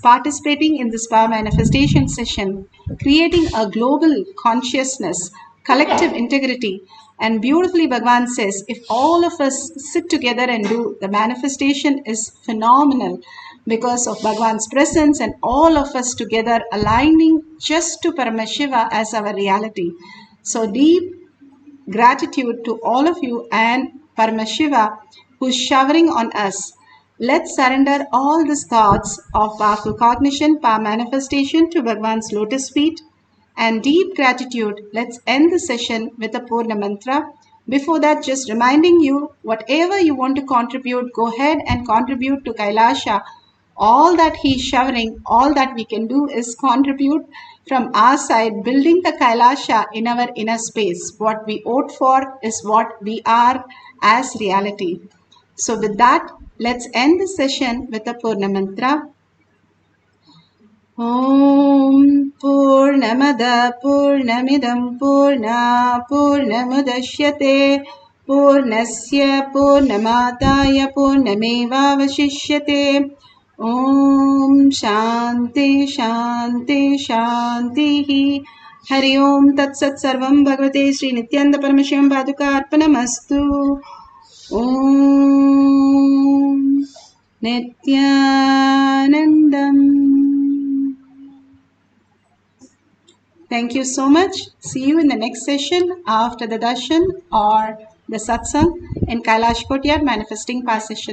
participating in this power manifestation session, creating a global consciousness, collective integrity. And beautifully Bhagwan says, if all of us sit together and do, the manifestation is phenomenal because of Bhagwan's presence and all of us together aligning just to Paramashiva as our reality. So deep gratitude to all of you and Paramashiva who's showering on us. Let's surrender all these thoughts of powerful cognition, power manifestation to Bhagwan's lotus feet and deep gratitude. Let's end the session with a Purna mantra. Before that, just reminding you, whatever you want to contribute, go ahead and contribute to Kailasa. All that he is showering, all that we can do is contribute from our side, building the Kailasa in our inner space. What we vote for is what we are as reality. So with that, let's end the session with a Purna mantra. Om Purnamada Purnamidam Purna Purnamudashyate Purnasya Purnamataya Purnamevavashishyate. Om Shanti Shanti Shanti. Hari Om Tat Sat Sarvam Bhagavate Sri Nithyananda Paramashivam Paduka Arpanamastu. Om Nithyanandam. Thank you so much. See you in the next session after the Darshan or the Satsang in Kailash Kotyar Manifesting Power session.